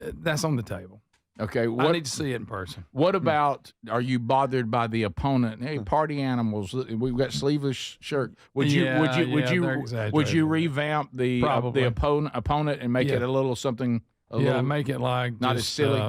That's on the table. Okay, I need to see it in person. What about, are you bothered by the opponent? Hey, party animals, we've got sleeveless shirt. Would you revamp the opponent and make it a little something? Make it like not as silly.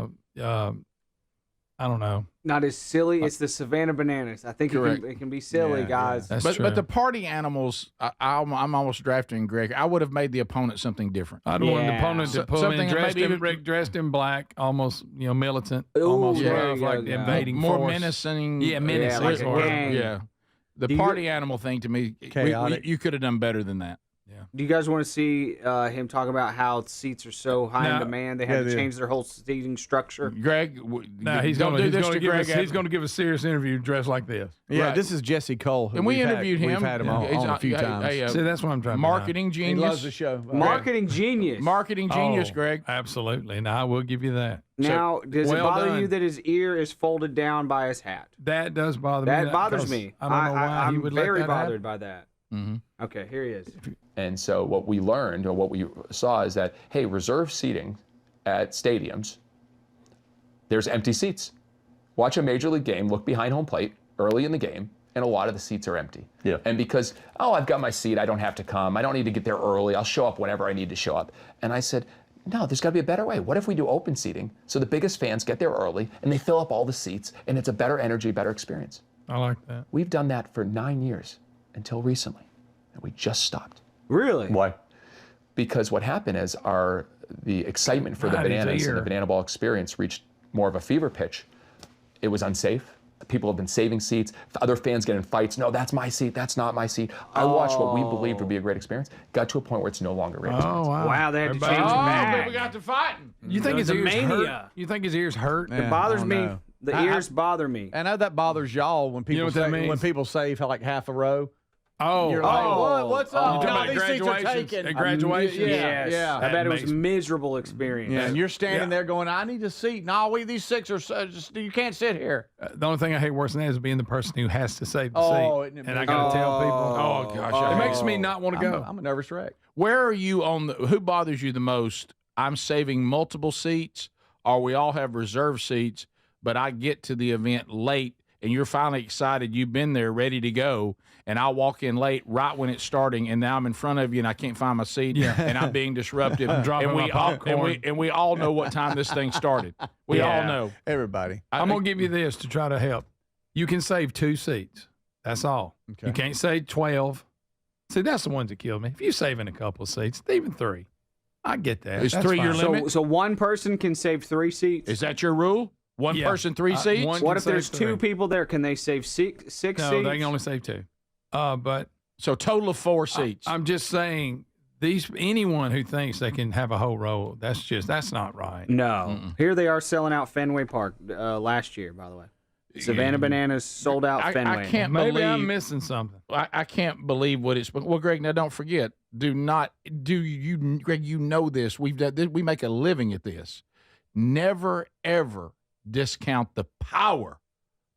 I don't know. Not as silly. It's the Savannah Bananas. I think it can be silly, guys. That's true. But the party animals, I'm almost drafting Greg. I would have made the opponent something different. I'd want the opponent to pull in dressed in black, almost militant, almost like invading more force. menacing. Yeah, menacing. like a gang. Yeah. The party animal thing to me, you could have done better than that. Yeah. Do you guys want to see him talk about how seats are so high in demand? They had to change their whole seating structure. Greg, he's going to give a serious interview dressed like this. Yeah, this is Jesse Cole. And we interviewed him. We've had him on a few times. See, that's what I'm trying to Marketing genius. He loves the show. Marketing genius. Marketing genius, Greg. Absolutely. Now, I will give you that. Now, does it bother you that his ear is folded down by his hat? That does bother me. That bothers me. I don't know why he would let that very happen. bothered by that. Mm-hmm. Okay, here he is. And so what we learned, or what we saw, is that, hey, reserved seating at stadiums, there's empty seats. watch a major league game, look behind home plate early in the game, and a lot of the seats are empty. Yeah. And because, I've got my seat, I don't have to come, I don't need to get there early, I'll show up whenever I need to show up. And I said, no, there's got to be a better way. What if we do open seating so the biggest fans get there early and they fill up all the seats and it's a better energy, better experience? I like that. We've done that for 9 years until recently, and we just stopped. Really? Why? Because what happened is the excitement for the bananas and the banana ball experience reached more of a fever pitch. It was unsafe. People have been saving seats. Other fans get in fights. No, that's my seat. That's not my seat. I watched what we believed would be a great experience. Got to a point where it's no longer a great experience. Wow, they had to change back. People got to fighting. You think his ears hurt? You think his ears hurt? It bothers me. The ears bother me. I know that bothers y'all when people when people save like half a row. Oh, you're like, what's up? No, these seats are taken. At graduation, yeah. I bet it was a miserable experience. Yeah, and you're standing there going, I need a seat. No, these six are you can't sit here. The only thing I hate worse than that is being the person who has to save the seat. And I got to tell people, oh gosh, it makes me not want to go. I'm a nervous wreck. Where are you on who bothers you the most? I'm saving multiple seats, or we all have reserved seats, but I get to the event late and you're finally excited, you've been there ready to go, and I walk in late right when it's starting, and now I'm in front of you and I can't find my seat, and I'm being disruptive. Dropping my popcorn. And we all know what time this thing started. We all know. Everybody. I'm going to give you this to try to help. You can save 2 seats. That's all. Okay. You can't save 12. See, that's the ones that kill me. If you're saving a couple of seats, even 3, I get that. Is 3 your limit? So one person can save 3 seats? Is that your rule? One person, 3 seats? What if there's 2 people there? Can they save 6 seats? No, they can only save 2. But so total of 4 seats. I'm just saying, anyone who thinks they can have a whole row, that's not right. No. Here they are selling out Fenway Park last year, by the way. Savannah Bananas sold out Fenway. I can't Maybe believe I'm missing something. I can't believe what it's. Well, Greg, now don't forget. Greg, you know this. We've done this. We make a living at this. Never ever discount the power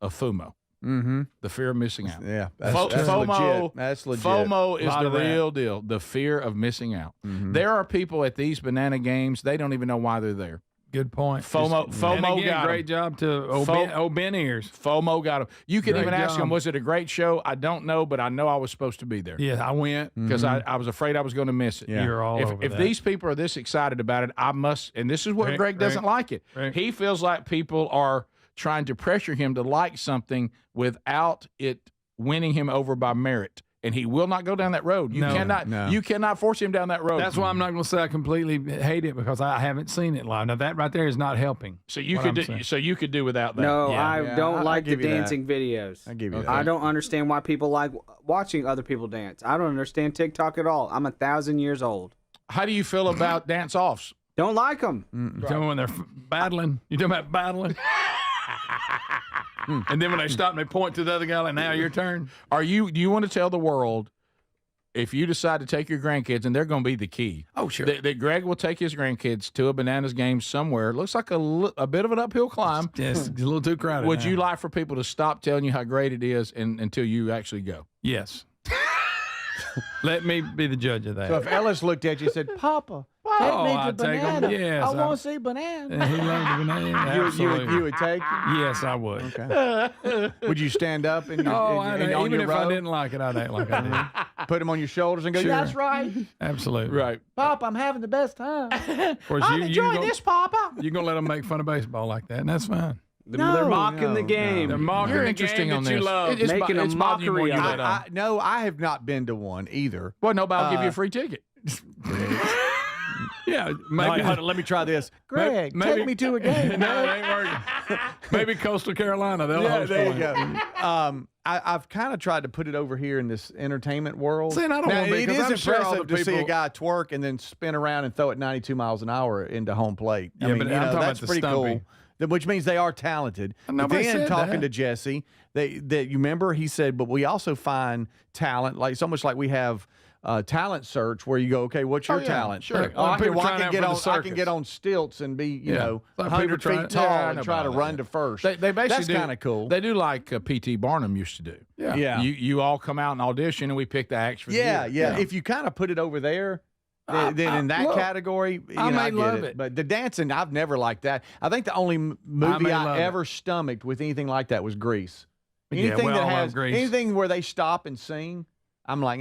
of FOMO. Mm-hmm. The fear of missing out. Yeah, that's FOMO. legit. That's legit. FOMO is the real deal. The fear of missing out. Mm-hmm. There are people at these banana games. They don't even know why they're there. Good point. FOMO and again, got great job to Ben ears. FOMO got him. You can Great even ask job. him, was it a great show? I don't know, but I know I was supposed to be there. Yeah, I went. Because I was afraid I was going to miss it. Yeah. You're all over If that. these people are this excited about it, I must. And this is what Greg doesn't like it. He feels like people are trying to pressure him to like something without it winning him over by merit. And he will not go down that road. You cannot force him down that road. That's why I'm not going to say I completely hate it, because I haven't seen it live. Now that right there is not helping. So you could do without that. No, I don't like the dancing videos. I give you that. I don't understand why people like watching other people dance. I don't understand TikTok at all. I'm 1,000 years old. How do you feel about dance offs? Don't like them. You talking when they're battling? You talking about battling? And then when they stop and they point to the other guy, like, now your turn. Do you want to tell the world, if you decide to take your grandkids, and they're going to be the key. Oh, sure. That Greg will take his grandkids to a Bananas game somewhere. It looks like a bit of an uphill climb. Yes, it's a little too crowded. Would now. you like for people to stop telling you how great it is until you actually go? Yes. Let me be the judge of that. So if Ellis looked at you and said, Papa, take me to Banana. Yes, I want to see Banana. And he loved the banana. Absolutely. You would take him? Yes, I would. Okay. Would you stand up and on even your if row? I didn't like it, I'd act like I did. Put him on your shoulders and go, Sure. that's right. Absolutely. Right. Papa, I'm having the best time. Of course, I'm enjoying this, Papa. You're going to let them make fun of baseball like that, and that's fine. They're mocking the game. They're mocking You're the interesting game on that this. you love. It's Making a it's bothering you more mockery than of you it. let on. No, I have not been to one either. Well, no, but I'll give you a free ticket. Yeah, Maybe, hold on, let me try this. Greg, take me to a game. No, it ain't working. Maybe Coastal Carolina. They'll host there you one. go. I've kind of tried to put it over here in this entertainment world. See, and I don't now, want to be, it 'cause is I'm sure all impressive the to see a people- guy twerk and then spin around and throw it 92 miles an hour into home plate. Yeah, but I'm talking about that's the pretty stumping. cool. Which means they are talented. But Nobody then said talking that. to Jesse, you remember he said, but we also find talent. Like it's almost like we have talent search where you go, okay, what's your talent? Sure. Oh, I People can trying out get for the on. I can circus. get on stilts and be, you know, Like 100 people feet trying- tall Yeah, I and know try to about run that. to first. They basically That's kind of cool. They do like P.T. Barnum used to do. Yeah. Yeah. You all come out and audition, and we pick the acts for the year. Yeah. If you kind of put it over there, then in that category, I get love it. But the dancing, I've never liked that. I think the only movie I ever stomached with anything like that was Grease. Anything that has anything where they stop and sing, I'm like,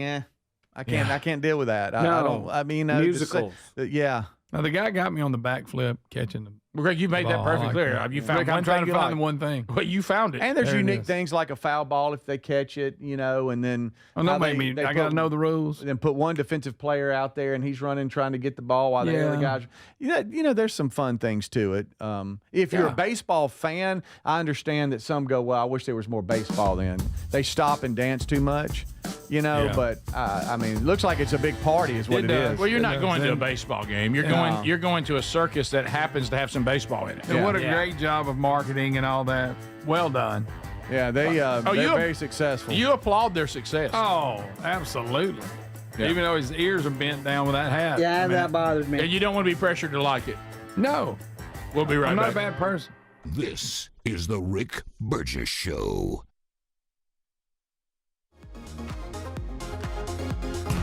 I can't deal with that. I don't. I mean, musicals. Yeah. Now the guy got me on the backflip catching them. Greg, you made that perfectly clear. You found Rick, I'm trying to find the one thing. Well, you found it. And there's unique things like a foul ball if they catch it, and then I got to know the rules. And then put one defensive player out there and he's running trying to get the ball while the other guys. There's some fun things to it. If you're a baseball fan, I understand that some go, well, I wish there was more baseball then. They stop and dance too much. But I mean, it looks like it's a big party, is what it is. Well, you're not going to a baseball game. You're going to a circus that happens to have some baseball in it. And what a great job of marketing and all that. Well done. Yeah, they're very successful. You applaud their success. Oh, absolutely. Yeah. Even though his ears are bent down with that hat. Yeah, that bothered me. And you don't want to be pressured to like it. No. We'll be right back. I'm not a bad person. This is the Rick Burgess Show.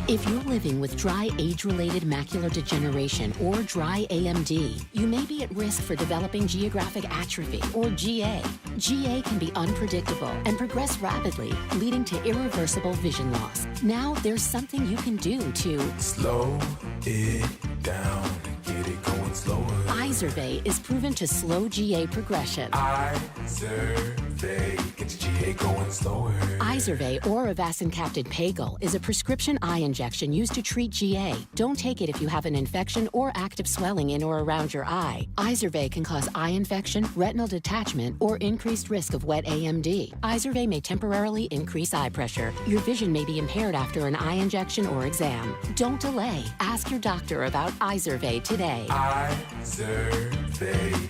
If you're living with dry age-related macular degeneration or dry AMD, you may be at risk for developing geographic atrophy or GA. GA can be unpredictable and progress rapidly, leading to irreversible vision loss. Now there's something you can do to slow it down and get it going slower. Izervay is proven to slow GA progression. Izervay gets GA going slower. Izervay or avacincaptad pagel is a prescription eye injection used to treat GA. Don't take it if you have an infection or active swelling in or around your eye. Izervay can cause eye infection, retinal detachment, or increased risk of wet AMD. Izervay may temporarily increase eye pressure. Your vision may be impaired after an eye injection or exam. Don't delay. Ask your doctor about Izervay today. Izervay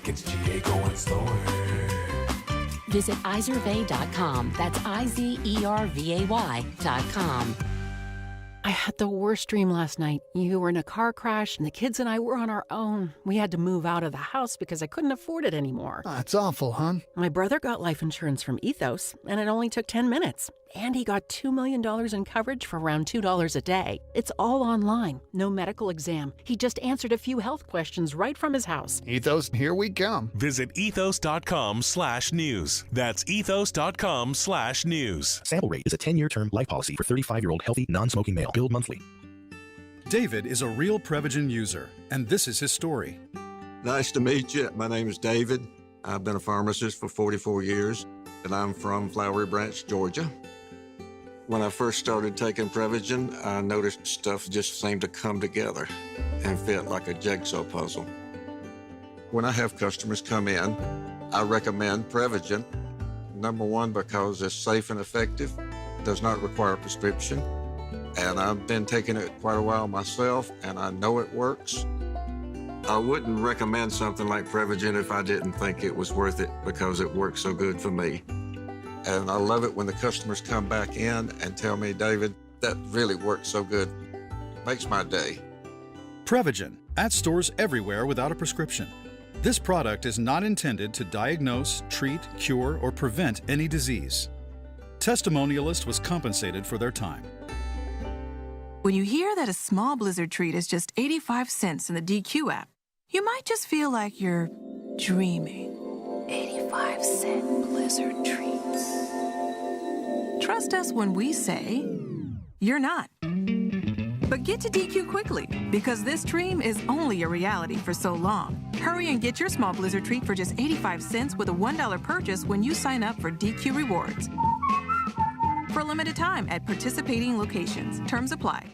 gets GA going slower. Visit Izervay.com. That's IZERVAY.com. I had the worst dream last night. You were in a car crash, and the kids and I were on our own. We had to move out of the house because I couldn't afford it anymore. That's awful, hon. My brother got life insurance from Ethos, and it only took 10 minutes. And he got $2 million in coverage for around $2 a day. It's all online, no medical exam. He just answered a few health questions right from his house. Ethos, here we come. Visit ethos.com/news. That's ethos.com/news. Sample rate is a 10-year term life policy for 35-year-old healthy, non-smoking male. Billed monthly. David is a real Prevagen user, and this is his story. Nice to meet you. My name is David. I've been a pharmacist for 44 years, and I'm from Flowery Branch, Georgia. When I first started taking Prevagen, I noticed stuff just seemed to come together and fit like a jigsaw puzzle. When I have customers come in, I recommend Prevagen. Number one, because it's safe and effective, does not require a prescription, and I've been taking it quite a while myself, and I know it works. I wouldn't recommend something like Prevagen if I didn't think it was worth it because it works so good for me. And I love it when the customers come back in and tell me, David, that really works so good. Makes my day. Prevagen, at stores everywhere without a prescription. This product is not intended to diagnose, treat, cure, or prevent any disease. Testimonialist was compensated for their time. When you hear that a small Blizzard treat is just 85 cents in the DQ app, you might just feel like you're dreaming. 85-cent Blizzard treats. Trust us when we say you're not. But get to DQ quickly, because this dream is only a reality for so long. Hurry and get your small Blizzard treat for just 85 cents with a $1 purchase when you sign up for DQ Rewards. For a limited time at participating locations. Terms apply.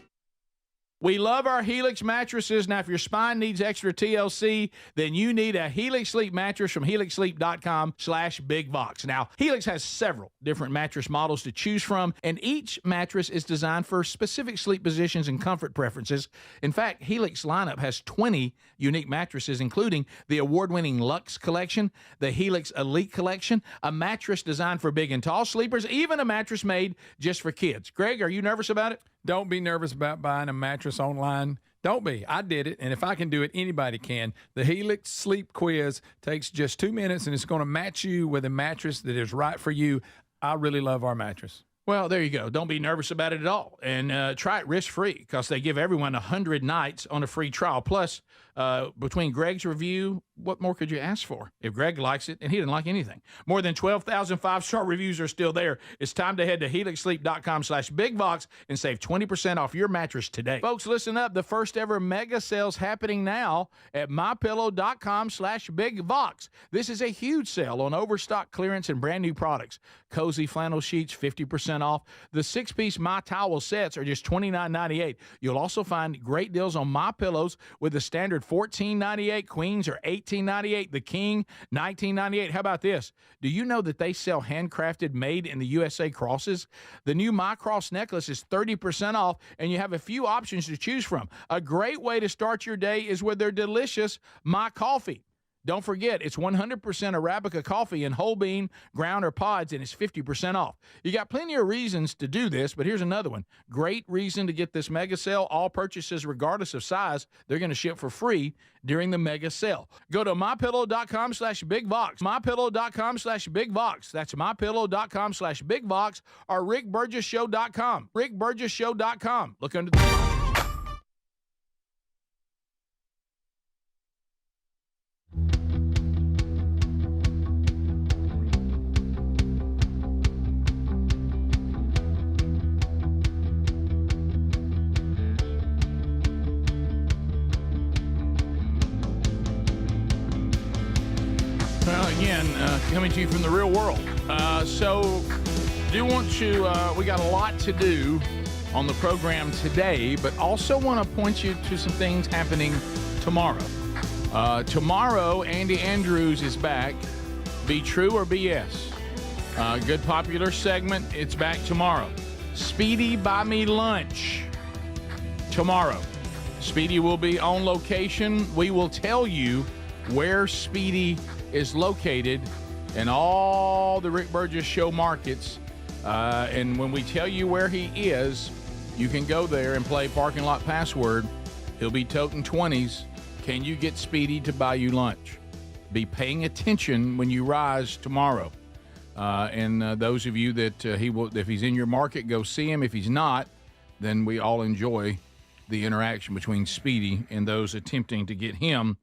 We love our Helix mattresses. Now, if your spine needs extra TLC, then you need a Helix Sleep mattress from helixsleep.com/bigbox. Now, Helix has several different mattress models to choose from, and each mattress is designed for specific sleep positions and comfort preferences. In fact, Helix lineup has 20 unique mattresses, including the award-winning Luxe Collection, the Helix Elite Collection, a mattress designed for big and tall sleepers, even a mattress made just for kids. Greg, are you nervous about it? Don't be nervous about buying a mattress online. Don't be. I did it, and if I can do it, anybody can. The Helix Sleep Quiz takes just 2 minutes, and it's going to match you with a mattress that is right for you. I really love our mattress. Well, there you go. Don't be nervous about it at all. And try it risk-free because they give everyone 100 nights on a free trial. Plus, between Greg's review, what more could you ask for? If Greg likes it, and he didn't like anything. More than 12,000 5-star reviews are still there. It's time to head to helixsleep.com/BigVox and save 20% off your mattress today. Folks, listen up. The first ever mega sale's happening now at MyPillow.com/BigVox. This is a huge sale on overstock clearance and brand new products. Cozy flannel sheets, 50% off. The 6-piece My Towel sets are just $29.98. You'll also find great deals on My Pillows with the standard $14.98, queens are $18.98, the king $19.98. How about this? Do you know that they sell handcrafted, made in the USA crosses? The new My Cross necklace is 30% off, and you have a few options to choose from. A great way to start your day is with their delicious My Coffee. Don't forget, it's 100% Arabica coffee in whole bean, ground, or pods, and it's 50% off. You got plenty of reasons to do this, but here's another one. Great reason to get this mega sale. All purchases, regardless of size, they're going to ship for free during the mega sale. Go to MyPillow.com/BigVox. MyPillow.com/BigVox. That's MyPillow.com/BigVox or RickBurgessShow.com. RickBurgessShow.com. Look under the... Well, again, coming to you from the real world. So, do want to, we got a lot to do on the program today, but also want to point you to some things happening tomorrow. Tomorrow, Andy Andrews is back. Be True or BS. Good popular segment. It's back tomorrow. Speedy Buy Me Lunch tomorrow. Speedy will be on location. We will tell you where Speedy is located in all the Rick Burgess Show markets. And when we tell you where he is, you can go there and play Parking Lot Password. He'll be toting 20s. Can you get Speedy to buy you lunch? Be paying attention when you rise tomorrow. And those of you that he will, if he's in your market, go see him. If he's not, then we all enjoy the interaction between Speedy and those attempting to get him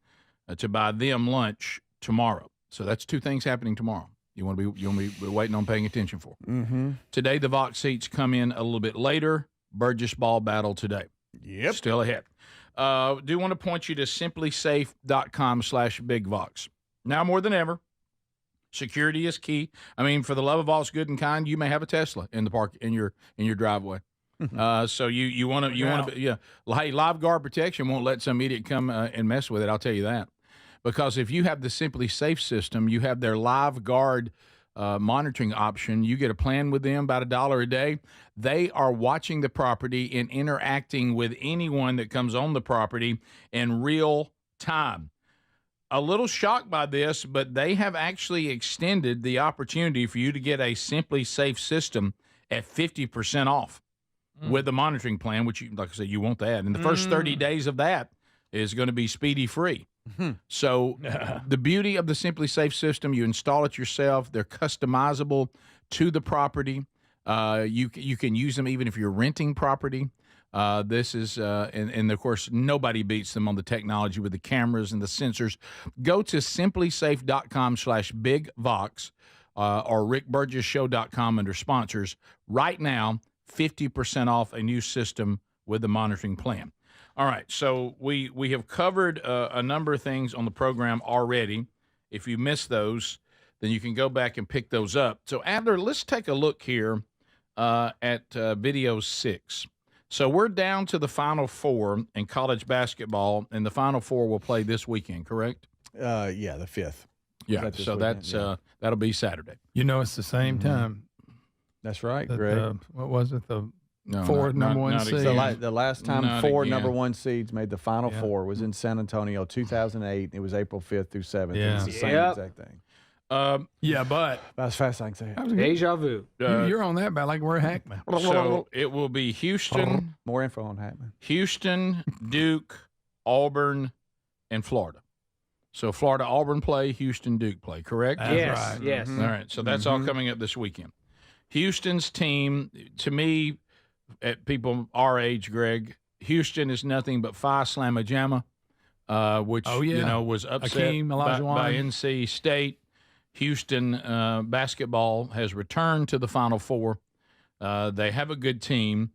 to buy them lunch tomorrow. So that's two things happening tomorrow. You want to be waiting on paying attention for. Mm-hmm. Today, the Vox seats come in a little bit later. Burgess ball battle today. Yep. Still ahead. Do want to point you to simplysafe.com/BigVox. Now more than ever, security is key. I mean, for the love of all's good and kind, you may have a Tesla in the park in your driveway. So you want to hey, live guard protection won't let some idiot come and mess with it. I'll tell you that. Because if you have the Simply Safe system, you have their live guard monitoring option. You get a plan with them, about $1 a day. They are watching the property and interacting with anyone that comes on the property in real time. A little shocked by this, but they have actually extended the opportunity for you to get a Simply Safe system at 50% off with the monitoring plan, which, like I said, you want that. And the first 30 days of that is going to be Speedy free. So the beauty of the Simply Safe system, you install it yourself. They're customizable to the property. You can use them even if you're renting property. This is, and of course, nobody beats them on the technology with the cameras and the sensors. Go to simplysafe.com/BigVox or rickburgessshow.com under sponsors. Right now, 50% off a new system with the monitoring plan. All right, so we have covered a number of things on the program already. If you missed those, then you can go back and pick those up. So, Adler, let's take a look here at video 6. So we're down to the Final Four in college basketball, and the Final Four will play this weekend, correct? Yeah, the 5th. Yeah, so that's that'll be Saturday. You know, it's the same time. That's right, Greg. What was it? The No, four not- number not- one not seed. exactly. The last time Not four again. number one seeds made the Final Yeah. Four was in San Antonio, 2008. It was April 5th through 7th. It Yeah. was the same Yep. exact thing. Yeah, but About as fast as I can say it. Deja vu. you're on that about like we're Hackman. So it will be Houston, More info on Hackman. Houston, Duke, Auburn, and Florida. So Florida, Auburn play, Houston, Duke play, correct? That's Yes, right. yes. All right, so that's all coming up this weekend. Houston's team, to me, at people our age, Greg, Houston is nothing but Phi Slamma Jamma, which was upset by NC State. Houston basketball has returned to the Final Four. They have a good team.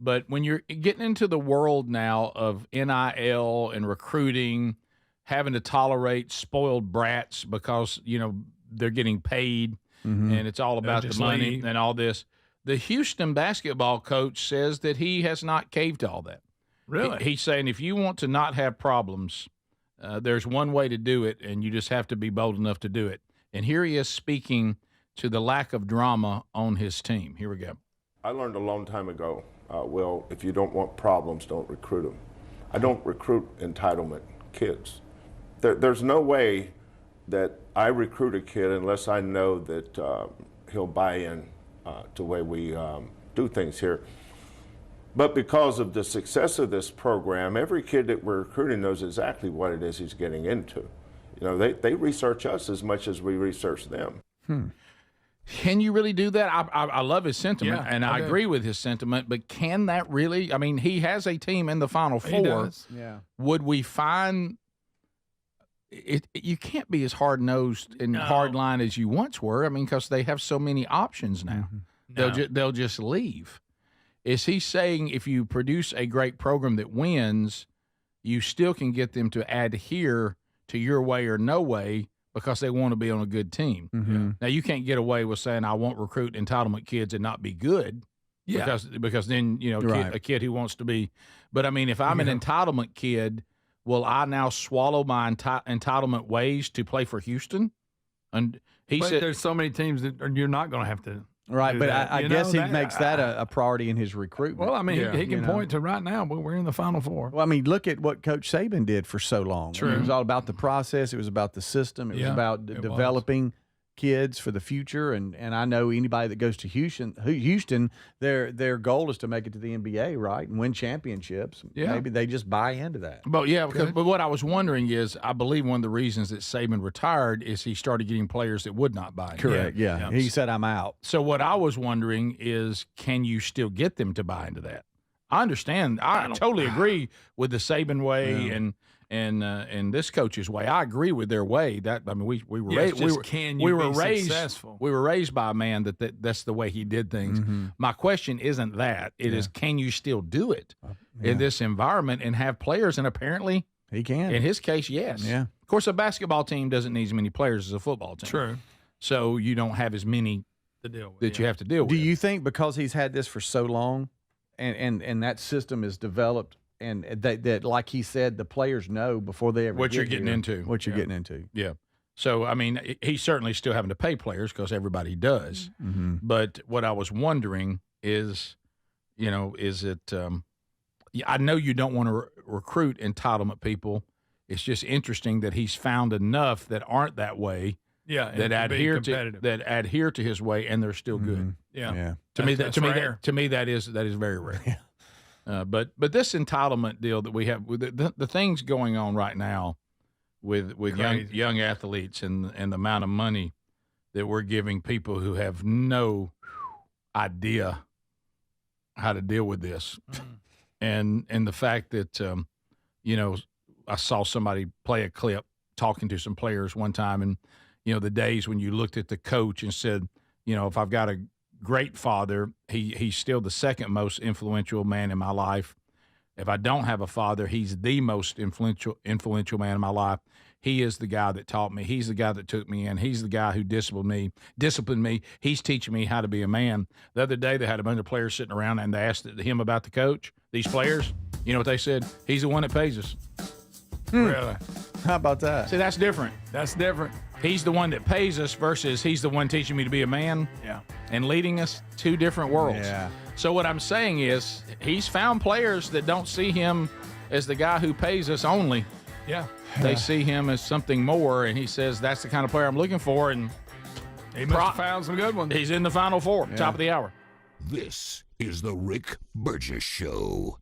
But when you're getting into the world now of NIL and recruiting, having to tolerate spoiled brats because, they're getting paid and it's all about the money and all this, the Houston basketball coach says that he has not caved to all that. Really? He's saying if you want to not have problems, there's one way to do it, and you just have to be bold enough to do it. And here he is speaking to the lack of drama on his team. Here we go. I learned a long time ago, if you don't want problems, don't recruit them. I don't recruit entitlement kids. There's no way that I recruit a kid unless I know that he'll buy in to the way we do things here. But because of the success of this program, every kid that we're recruiting knows exactly what it is he's getting into. They research us as much as we research them. Can you really do that? I love his sentiment, and I agree with his sentiment, but can that really? I mean, he has a team in the Final Four. He does. Yeah. Would we find it? You can't be as hard-nosed and hard-line as you once were. I mean, because they have so many options now. They'll just leave. Is he saying if you produce a great program that wins, you still can get them to adhere to your way or no way because they want to be on a good team? Now, you can't get away with saying I won't recruit entitlement kids and not be good because then, a kid who wants to be. But, I mean, if I'm an entitlement kid, will I now swallow my entitlement ways to play for Houston? And he said there's so many teams that you're not going to have to. Right, but I guess he makes that a priority in his recruitment. Well, I mean, he can point to right now, but we're in the Final Four. Well, I mean, look at what Coach Saban did for so long. True. It was all about the process. It was about the system. It was about developing kids for the future. And I know anybody that goes to Houston, their goal is to make it to the NBA, right, and win championships. Yeah. Maybe they just buy into that. But but what I was wondering is, I believe one of the reasons that Saban retired is he started getting players that would not buy. Correct. Yeah. He said, "I'm out." So what I was wondering is, can you still get them to buy into that? I understand. I totally agree with the Saban way and this coach's way. I agree with their way. That we were raised successful? We were raised by a man that's the way he did things. My question isn't that. It is, can you still do it in this environment and have players? And apparently he can. In his case, yes. Yeah. Of course, a basketball team doesn't need as many players as a football team. True. So you don't have as many that you have to deal with. Do you think because he's had this for so long, and that system is developed? And that, like he said, the players know before they ever what get you're getting here, into. What you're getting into. Yeah. So, I mean, he's certainly still having to pay players because everybody does. But what I was wondering is, is it I know you don't want to recruit entitlement people. It's just interesting that he's found enough that aren't that way. Yeah, that adhere to his way, and they're still good. Yeah. To me, that is very rare. But this entitlement deal that we have, with the things going on right now with young athletes and the amount of money that we're giving people who have no idea how to deal with this, and the fact that I saw somebody play a clip talking to some players one time, and the days when you looked at the coach and said, if I've got a great father, he's still the second most influential man in my life. If I don't have a father, he's the most influential man in my life. He is the guy that taught me. He's the guy that took me in. He's the guy who disciplined me. He's teaching me how to be a man. The other day they had a bunch of players sitting around and they asked him about the coach. These players, you know what they said? He's the one that pays us. Really? How about that? See, that's different. That's different. He's the one that pays us versus he's the one teaching me to be a man. Yeah. And leading us. Two different worlds. Yeah. So what I'm saying is he's found players that don't see him as the guy who pays us only. Yeah. They see him as something more, and he says that's the kind of player I'm looking for. And he must have found some good ones. He's in the Final Four, top of the hour. This is the Rick Burgess Show.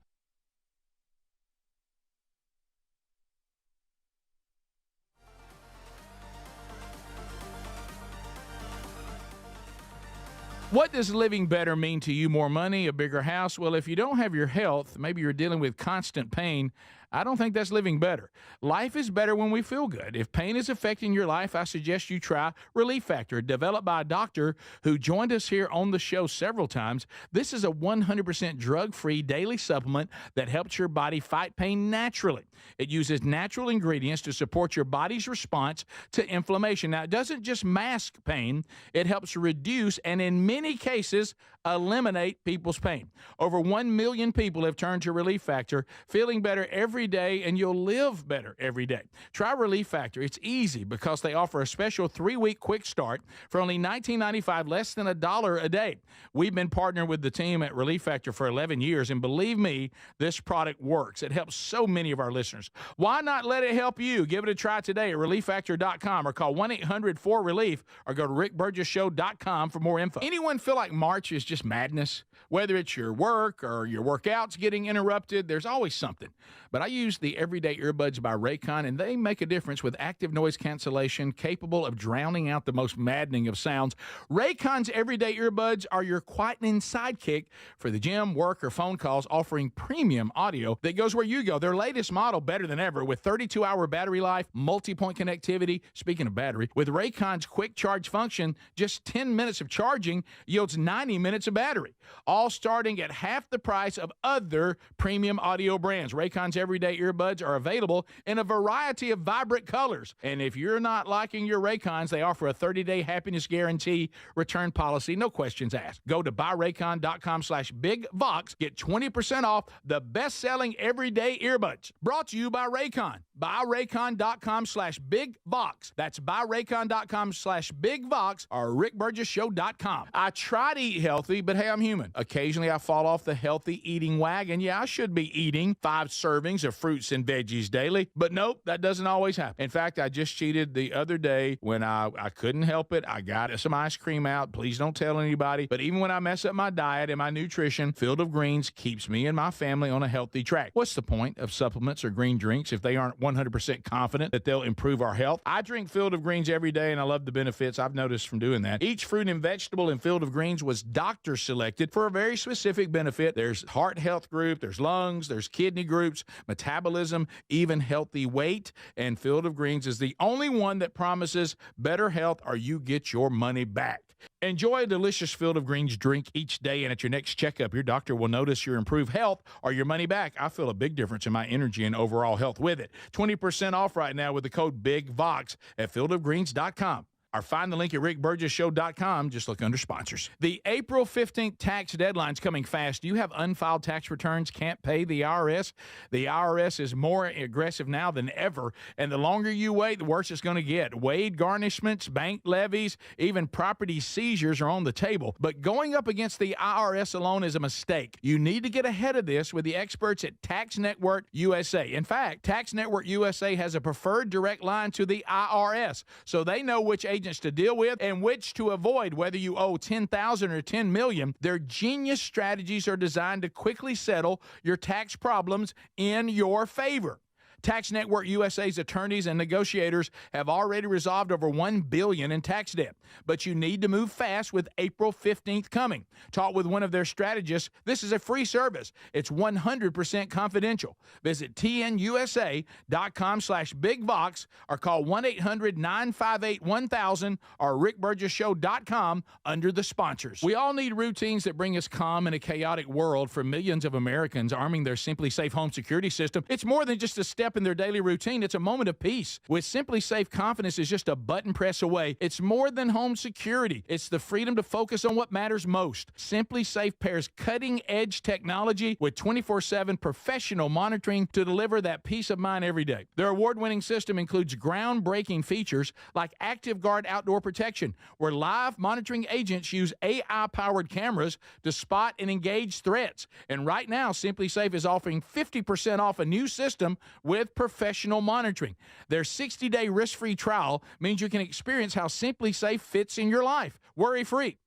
What does living better mean to you? More money, a bigger house? Well, if you don't have your health, maybe you're dealing with constant pain, I don't think that's living better. Life is better when we feel good. If pain is affecting your life, I suggest you try Relief Factor, developed by a doctor who joined us here on the show several times. This is a 100% drug-free daily supplement that helps your body fight pain naturally. It uses natural ingredients to support your body's response to inflammation. Now, it doesn't just mask pain, it helps reduce and in many cases eliminate people's pain. Over 1 million people have turned to Relief Factor, feeling better every day, and you'll live better every day. Try Relief Factor. It's easy because they offer a special 3-week quick start for only $19.95, less than $1 a day. We've been partnering with the team at Relief Factor for 11 years, and believe me, this product works. It helps so many of our listeners. Why not let it help you? Give it a try today at ReliefFactor.com or call 1-800-4RELIEF or go to RickBurgessShow.com for more info. Anyone feel like March is just madness? Whether it's your work or your workouts getting interrupted, there's always something. But I use the Everyday Earbuds by Raycon, and they make a difference with active noise cancellation capable of drowning out the most maddening of sounds. Raycon's Everyday Earbuds are your quietening sidekick for the gym, work, or phone calls, offering premium audio that goes where you go. Their latest model, better than ever, with 32-hour battery life, multi-point connectivity. Speaking of battery, with Raycon's quick charge function, just 10 minutes of charging yields 90 minutes of battery, all starting at half the price of other premium audio brands. Raycon's Everyday Earbuds are available in a variety of vibrant colors. And if you're not liking your Raycons, they offer a 30-day happiness guarantee return policy, no questions asked. Go to buyraycon.com/bigvox. Get 20% off the best-selling Everyday Earbuds. Brought to you by Raycon. Buyraycon.com/bigvox. That's buyraycon.com/bigvox or rickburgesshow.com. I try to eat healthy, but hey, I'm human. Occasionally, I fall off the healthy eating wagon. Yeah, I should be eating 5 servings of fruits and veggies daily, but nope, that doesn't always happen. In fact, I just cheated the other day when I couldn't help it. I got some ice cream out. Please don't tell anybody. But even when I mess up my diet and my nutrition, Field of Greens keeps me and my family on a healthy track. What's the point of supplements or green drinks if they aren't 100% confident that they'll improve our health? I drink Field of Greens every day, and I love the benefits I've noticed from doing that. Each fruit and vegetable in Field of Greens was doctor selected for a very specific benefit. There's heart health group, there's lungs, there's kidney groups, metabolism, even healthy weight. And Field of Greens is the only one that promises better health or you get your money back. Enjoy a delicious Field of Greens drink each day, and at your next checkup, your doctor will notice your improved health or your money back. I feel a big difference in my energy and overall health with it. 20% off right now with the code BIGVOX at fieldofgreens.com. Or find the link at rickburgesshow.com. Just look under sponsors. The April 15th tax deadline's coming fast. Do you have unfiled tax returns, can't pay the IRS? The IRS is more aggressive now than ever, and the longer you wait, the worse it's going to get. Wage garnishments, bank levies, even property seizures are on the table. But going up against the IRS alone is a mistake. You need to get ahead of this with the experts at Tax Network USA. In fact, Tax Network USA has a preferred direct line to the IRS, so they know which agents to deal with and which to avoid, whether you owe $10,000 or $10 million. Their genius strategies are designed to quickly settle your tax problems in your favor. Tax Network USA's attorneys and negotiators have already resolved over $1 billion in tax debt. But you need to move fast with April 15th coming. Talk with one of their strategists. This is a free service. It's 100% confidential. Visit tnusa.com/bigvox or call 1-800-958-1000 or rickburgesshow.com under the sponsors. We all need routines that bring us calm in a chaotic world. For millions of Americans arming their Simply Safe home security system, it's more than just a step in their daily routine. It's a moment of peace. With Simply Safe, confidence is just a button press away. It's more than home security. It's the freedom to focus on what matters most. Simply Safe pairs cutting-edge technology with 24/7 professional monitoring to deliver that peace of mind every day. Their award-winning system includes groundbreaking features like Active Guard outdoor protection, where live monitoring agents use AI-powered cameras to spot and engage threats. And right now, Simply Safe is offering 50% off a new system with professional monitoring. Their 60-day risk-free trial means you can experience how Simply Safe fits in your life, worry-free.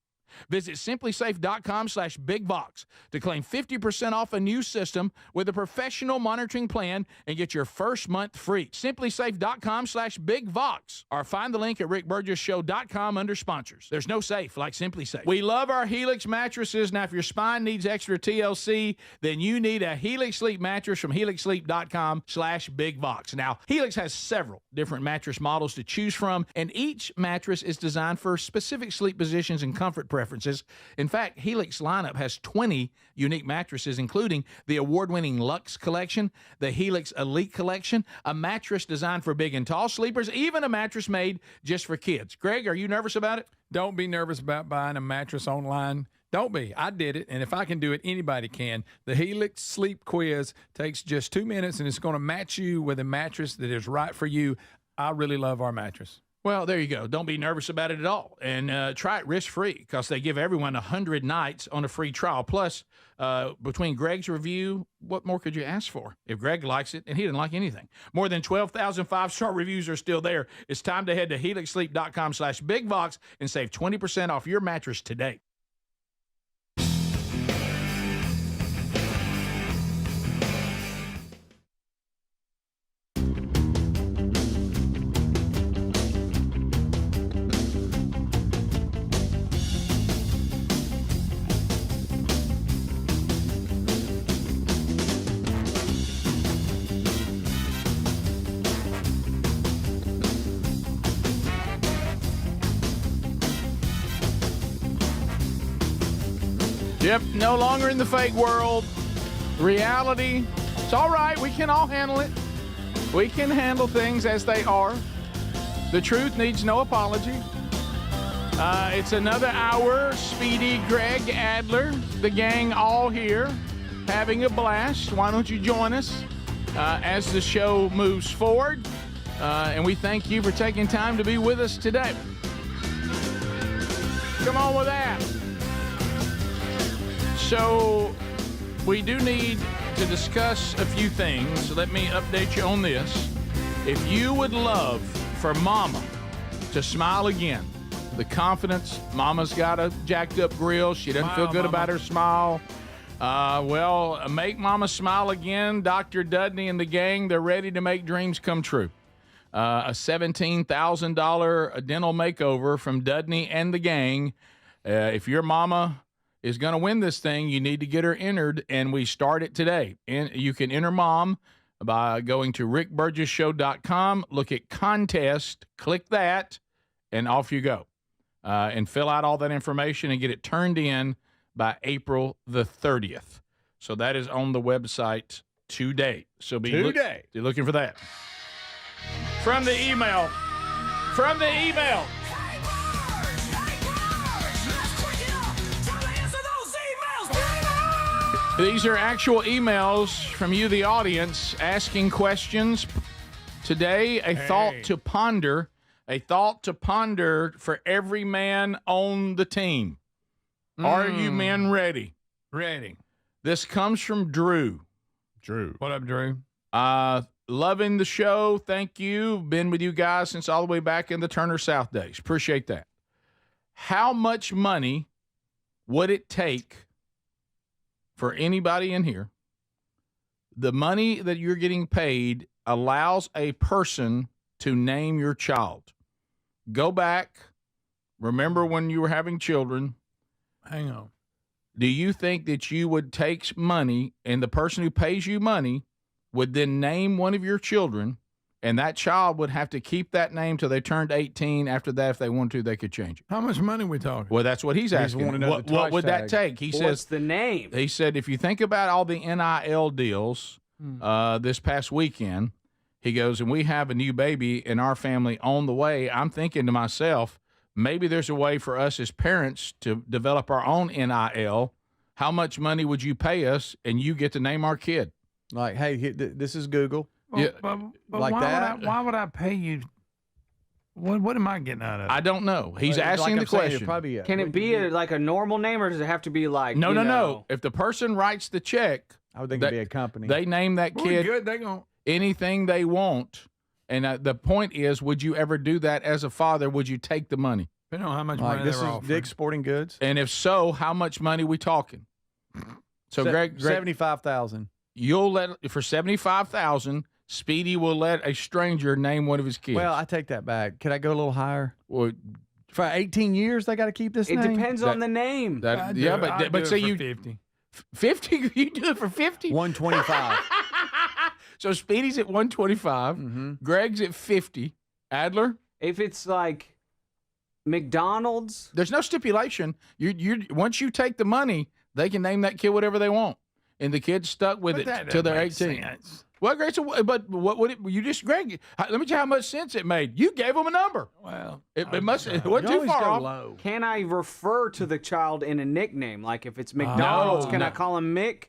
Visit simplysafe.com/bigbox to claim 50% off a new system with a professional monitoring plan and get your first month free. simplysafe.com/bigbox or find the link at rickburgessshow.com under sponsors. There's no safe like Simply Safe. We love our Helix mattresses. Now, if your spine needs extra TLC, then you need a Helix Sleep mattress from helixsleep.com/bigbox. Now, Helix has several different mattress models to choose from, and each mattress is designed for specific sleep positions and comfort preferences. In fact, Helix lineup has 20 unique mattresses, including the award-winning Luxe Collection, the Helix Elite Collection, a mattress designed for big and tall sleepers, even a mattress made just for kids. Greg, are you nervous about it? Don't be nervous about buying a mattress online. Don't be. I did it, and if I can do it, anybody can. The Helix Sleep Quiz takes just 2 minutes, and it's going to match you with a mattress that is right for you. I really love our mattress. Well, there you go. Don't be nervous about it at all. And try it risk-free because they give everyone 100 nights on a free trial. Plus, between Greg's review, what more could you ask for? If Greg likes it, and he didn't like anything. More than 12,000 five-star reviews are still there. It's time to head to helixsleep.com/bigbox and save 20% off your mattress today. Yep, no longer in the fake world. Reality. It's all right. We can all handle it. We can handle things as they are. The truth needs no apology. It's another hour. Speedy, Greg, Adler, the gang all here having a blast. Why don't you join us as the show moves forward? And we thank you for taking time to be with us today. Come on with that. So we do need to discuss a few things. Let me update you on this. If you would love for Mama to smile again, the confidence, Mama's got a jacked up grill. She doesn't feel good about her smile. Well, make Mama smile again. Dr. Dudney and the gang, they're ready to make dreams come true. A $17,000 dental makeover from Dudney and the gang. If your mama is going to win this thing, you need to get her entered, and we start it today. And you can enter Mom by going to rickburgessshow.com, look at contest, click that, and off you go. And fill out all that information and get it turned in by April the 30th. So that is on the website today. So be looking for that. From the email. These are actual emails from you, the audience, asking questions. Today, a thought to ponder for every man on the team. Are you men ready? Ready. This comes from Drew. What up, Drew? Loving the show. Thank you. Been with you guys since all the way back in the Turner South days. Appreciate that. How much money would it take for anybody in here? The money that you're getting paid allows a person to name your child. Go back. Remember when you were having children. Hang on. Do you think that you would take money and the person who pays you money would then name one of your children, and that child would have to keep that name till they turned 18? After that, if they wanted to, they could change it. How much money are we talking? Well, that's what he's asking. What would that take? He says, what's the name? He said, if you think about all the NIL deals this past weekend, he goes, and we have a new baby in our family on the way. I'm thinking to myself, maybe there's a way for us as parents to develop our own NIL. How much money would you pay us, and you get to name our kid? Like, hey, this is Google. Well, but like why that? Why would I pay you? What am I getting out of it? I don't know. He's asking the question. Can it be like a normal name, or does it have to be like? No. If the person writes the check, I would think it'd be a company. They name that kid anything they want. And the point is, would you ever do that as a father? Would you take the money? Depending on how much Like money this they're is offering. Dick's Sporting Goods. And if so, how much money we talking? So Greg, 75,000. you'll let for 75,000. Speedy will let a stranger name one of his kids. Well, I take that back. Could I go a little higher? Well, For 18 years, they got to keep this It name? depends on the name. that, yeah, but say you 50. 50. You do it for 50. 125. So Speedy's at 125. Greg's at 50. Adler. If it's like McDonald's, There's no stipulation. You once you take the money, they can name that kid whatever they want, and the kid's stuck with But it that till they're doesn't 18. make sense. Well, Greg, so, but what would it? You just Greg? Let me tell you how much sense it made. You gave them a number. Well, It must. It wasn't You too always far go off. low. can I refer to the child in a nickname? Like if it's McDonald's, can no. I call him Mick?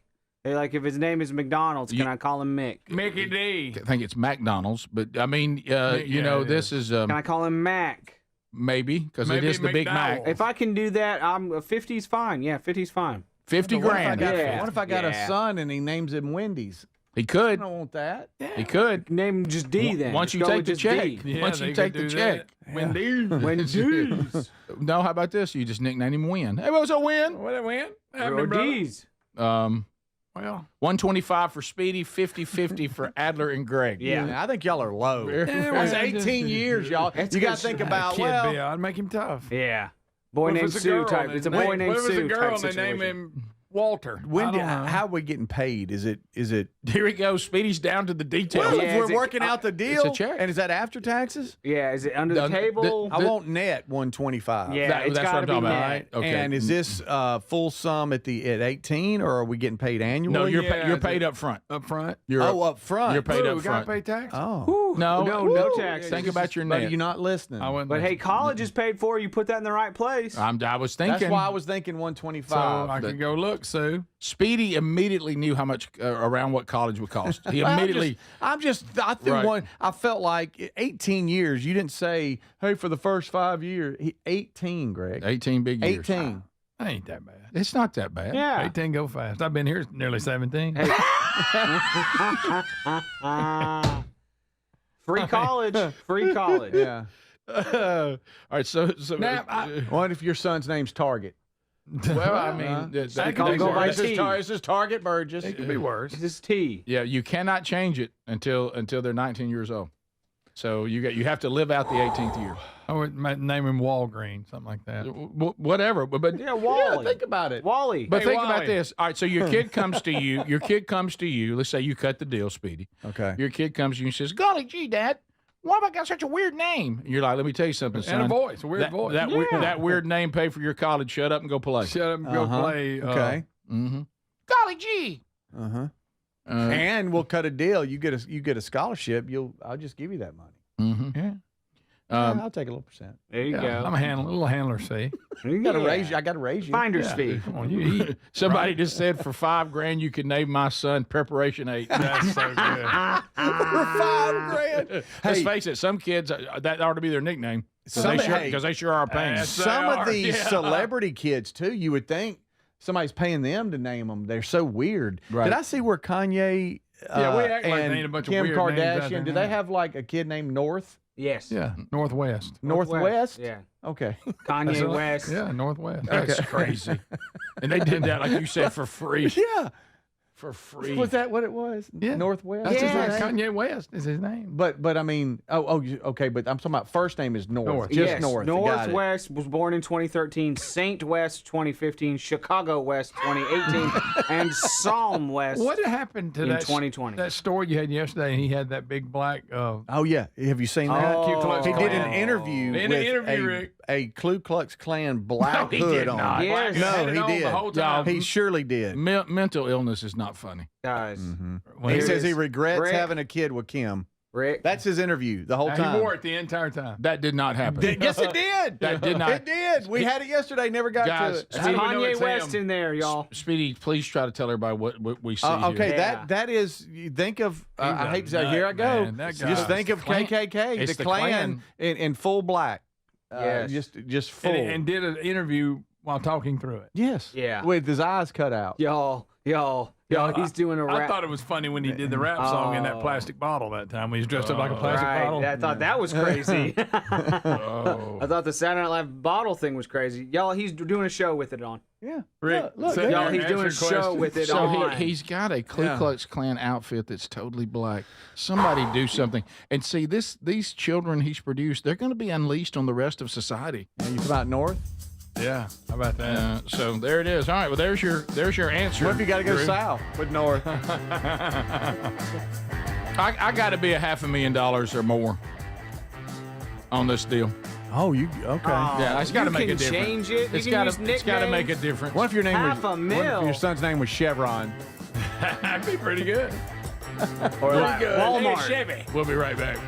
Like if his name is McDonald's, can I call him Mick? Mickey D. I think it's McDonald's, but I mean, Yeah, it this is Can I call him Mac? maybe because it Maybe is the Big Mac. McDowell's. If I can do that, I'm 50's fine. Yeah, 50's fine. 50 What if I grand. got, Yeah. what if I got a Yeah. son and he names him Wendy's? He I could. don't want that. He could. Name him just D then. Once Just you go take with the just check. D. Yeah, Once they you could take the do check. that. Wendy's. Wendy's. No, how about this? You just nickname him Win. Hey, what was a win? What a win. Real D's. Well, 125 for Speedy, 50-50 for Adler and Greg. Yeah. I think y'all are low. Yeah, That's well, 18 years, y'all. That's You got good to think shit. about, kid well, Bill, I'd make him tough. Yeah. Boy What if named it's a Sue girl type. and It's a they- boy named what if it's Sue a girl type and they name situation. him Walter? when I don't know. how are we getting paid? Is it Here we go. Speedy's down to the details. well, Yeah, if is we're it- working out the deal, it's a check. and is that after taxes? Yeah, is it under the The- table? I want net 125. Yeah, That- it's that's what I'm gotta be talking about. net. Right? Okay. And is this full sum at 18, or are we getting paid annually? No, you're Yeah, you're is paid it- up front. Up front. You're up front. You're paid Ooh, up we gotta front. pay tax. Oh, No, no taxes. Think about your but net. you're not listening. I wouldn't. But hey, college is paid for. You put that in the right place. I was thinking. That's why I was thinking so 125. I could go look, Sue. Speedy immediately knew how much around what college would cost. He Well, immediately. I threw Right. one. I felt like 18 years. You didn't say, hey, for the first 5 years. 18, Greg. 18 big years. 18. That ain't that bad. It's not that bad. Yeah. 18 go fast. I've been here nearly 17. Free college. Free college. Yeah. All right. So What if your son's name's Target? well, I mean, that could could be be worse. worse. This is Target Burgess. It could be worse. This is T. Yeah, you cannot change it until they're 19 years old. So you have to live out the 18th year. I would name him Walgreen, something like that. Whatever, but Yeah, Wally. Yeah, think about it. Wally. But Hey, think about Wally. this. All right, so your kid comes to you. Your kid comes to you. Let's say you cut the deal, Speedy. Okay. Your kid comes to you and says, "Golly gee, Dad, why have I got such a weird name?" And you're like, "Let me tell you something, son. And a voice, a weird that, voice. That weird name pay for your college. Shut up and go play." Shut up and go play. Okay. Mm-hmm. Golly gee. Uh-huh. And we'll cut a deal. You get a scholarship. I'll just give you that money. Mm-hmm. Yeah. I'll take a little percent. There you go. I'm a little handler, see. I got to raise you. I got to raise you. Finder's Yeah. fee. Come on, you eat. Somebody just said for $5,000 you could name my son Preparation 8. That's so good. For $5,000. Let's Hey, face it, some kids that ought to be their nickname because they sure are paying. Yes. some They of are, these yeah. celebrity kids too. You would think somebody's paying them to name them. They're so weird. Right. Did I see where Kanye? Yeah, we act like and they ain't a bunch of Kim weird names out Kardashian. there Do now. they have like a kid named North? Yes. Yeah, Northwest. Northwest? Yeah. Okay. Kanye West. Yeah, Northwest. That's crazy. And they did that, like you said, for free. Yeah. For free. Was that what it was? Yeah. Northwest. That's Yes. his name. Kanye West is his name. But I mean, okay. But I'm talking about first name is North. North. Just Yes. North. Got it. Northwest was born in 2013, Saint West 2015, Chicago West 2018, and Psalm West What happened to in that 2020. that story you had yesterday? He had that big black. Oh yeah. Have you seen that? Oh, Ku Klux He did an Klan. interview In with an interview, Rick. a Ku Klux Klan black he hood did on. not. Yes. No, Had it he on did. the whole time. He surely did. Mental illness is not funny. Guys. He Here says it he is. regrets Rick. having a kid with Kim. Rick. That's his interview the whole He time. wore it the entire time. That did not happen. Yes, it did. That did not. It did. We had it yesterday. Never got Guys, to it. How do we know Kanye it's West him? in there, y'all. Speedy, please try to tell everybody what we see Okay, here. Yeah. that is. You think of. He's I a hate to say. nut, Here I go. man. That guy Just is think the of Klan. KKK, It's the the Klan in full black. Yes. Just full. And did an interview while talking through it. yes. Yeah. With his eyes cut out. Y'all. Yo, he's doing a rap. I thought it was funny when he did the rap song in that plastic bottle that time when he was dressed up like a plastic bottle. I thought that was crazy. I thought the Saturday Night Live bottle thing was crazy. Y'all, he's doing a show with it on. Yeah. Rick, y'all, he's doing a show with it on. He's got a Ku Klux Klan outfit that's totally black. Somebody do something. And see, these children he's produced, they're going to be unleashed on the rest of society. You come out north? Yeah, how about that? So there it is. All right, well, there's your answer. What if you got to go Drew? south with north? I got to be $500,000 or more on this deal. Oh, you okay? Yeah, it's got to make a difference. Change it. It's got to make a difference. What if your name $500,000? What if your son's name was Chevron? That'd be pretty good. Or like Walmart. Hey, Chevy. We'll be right back.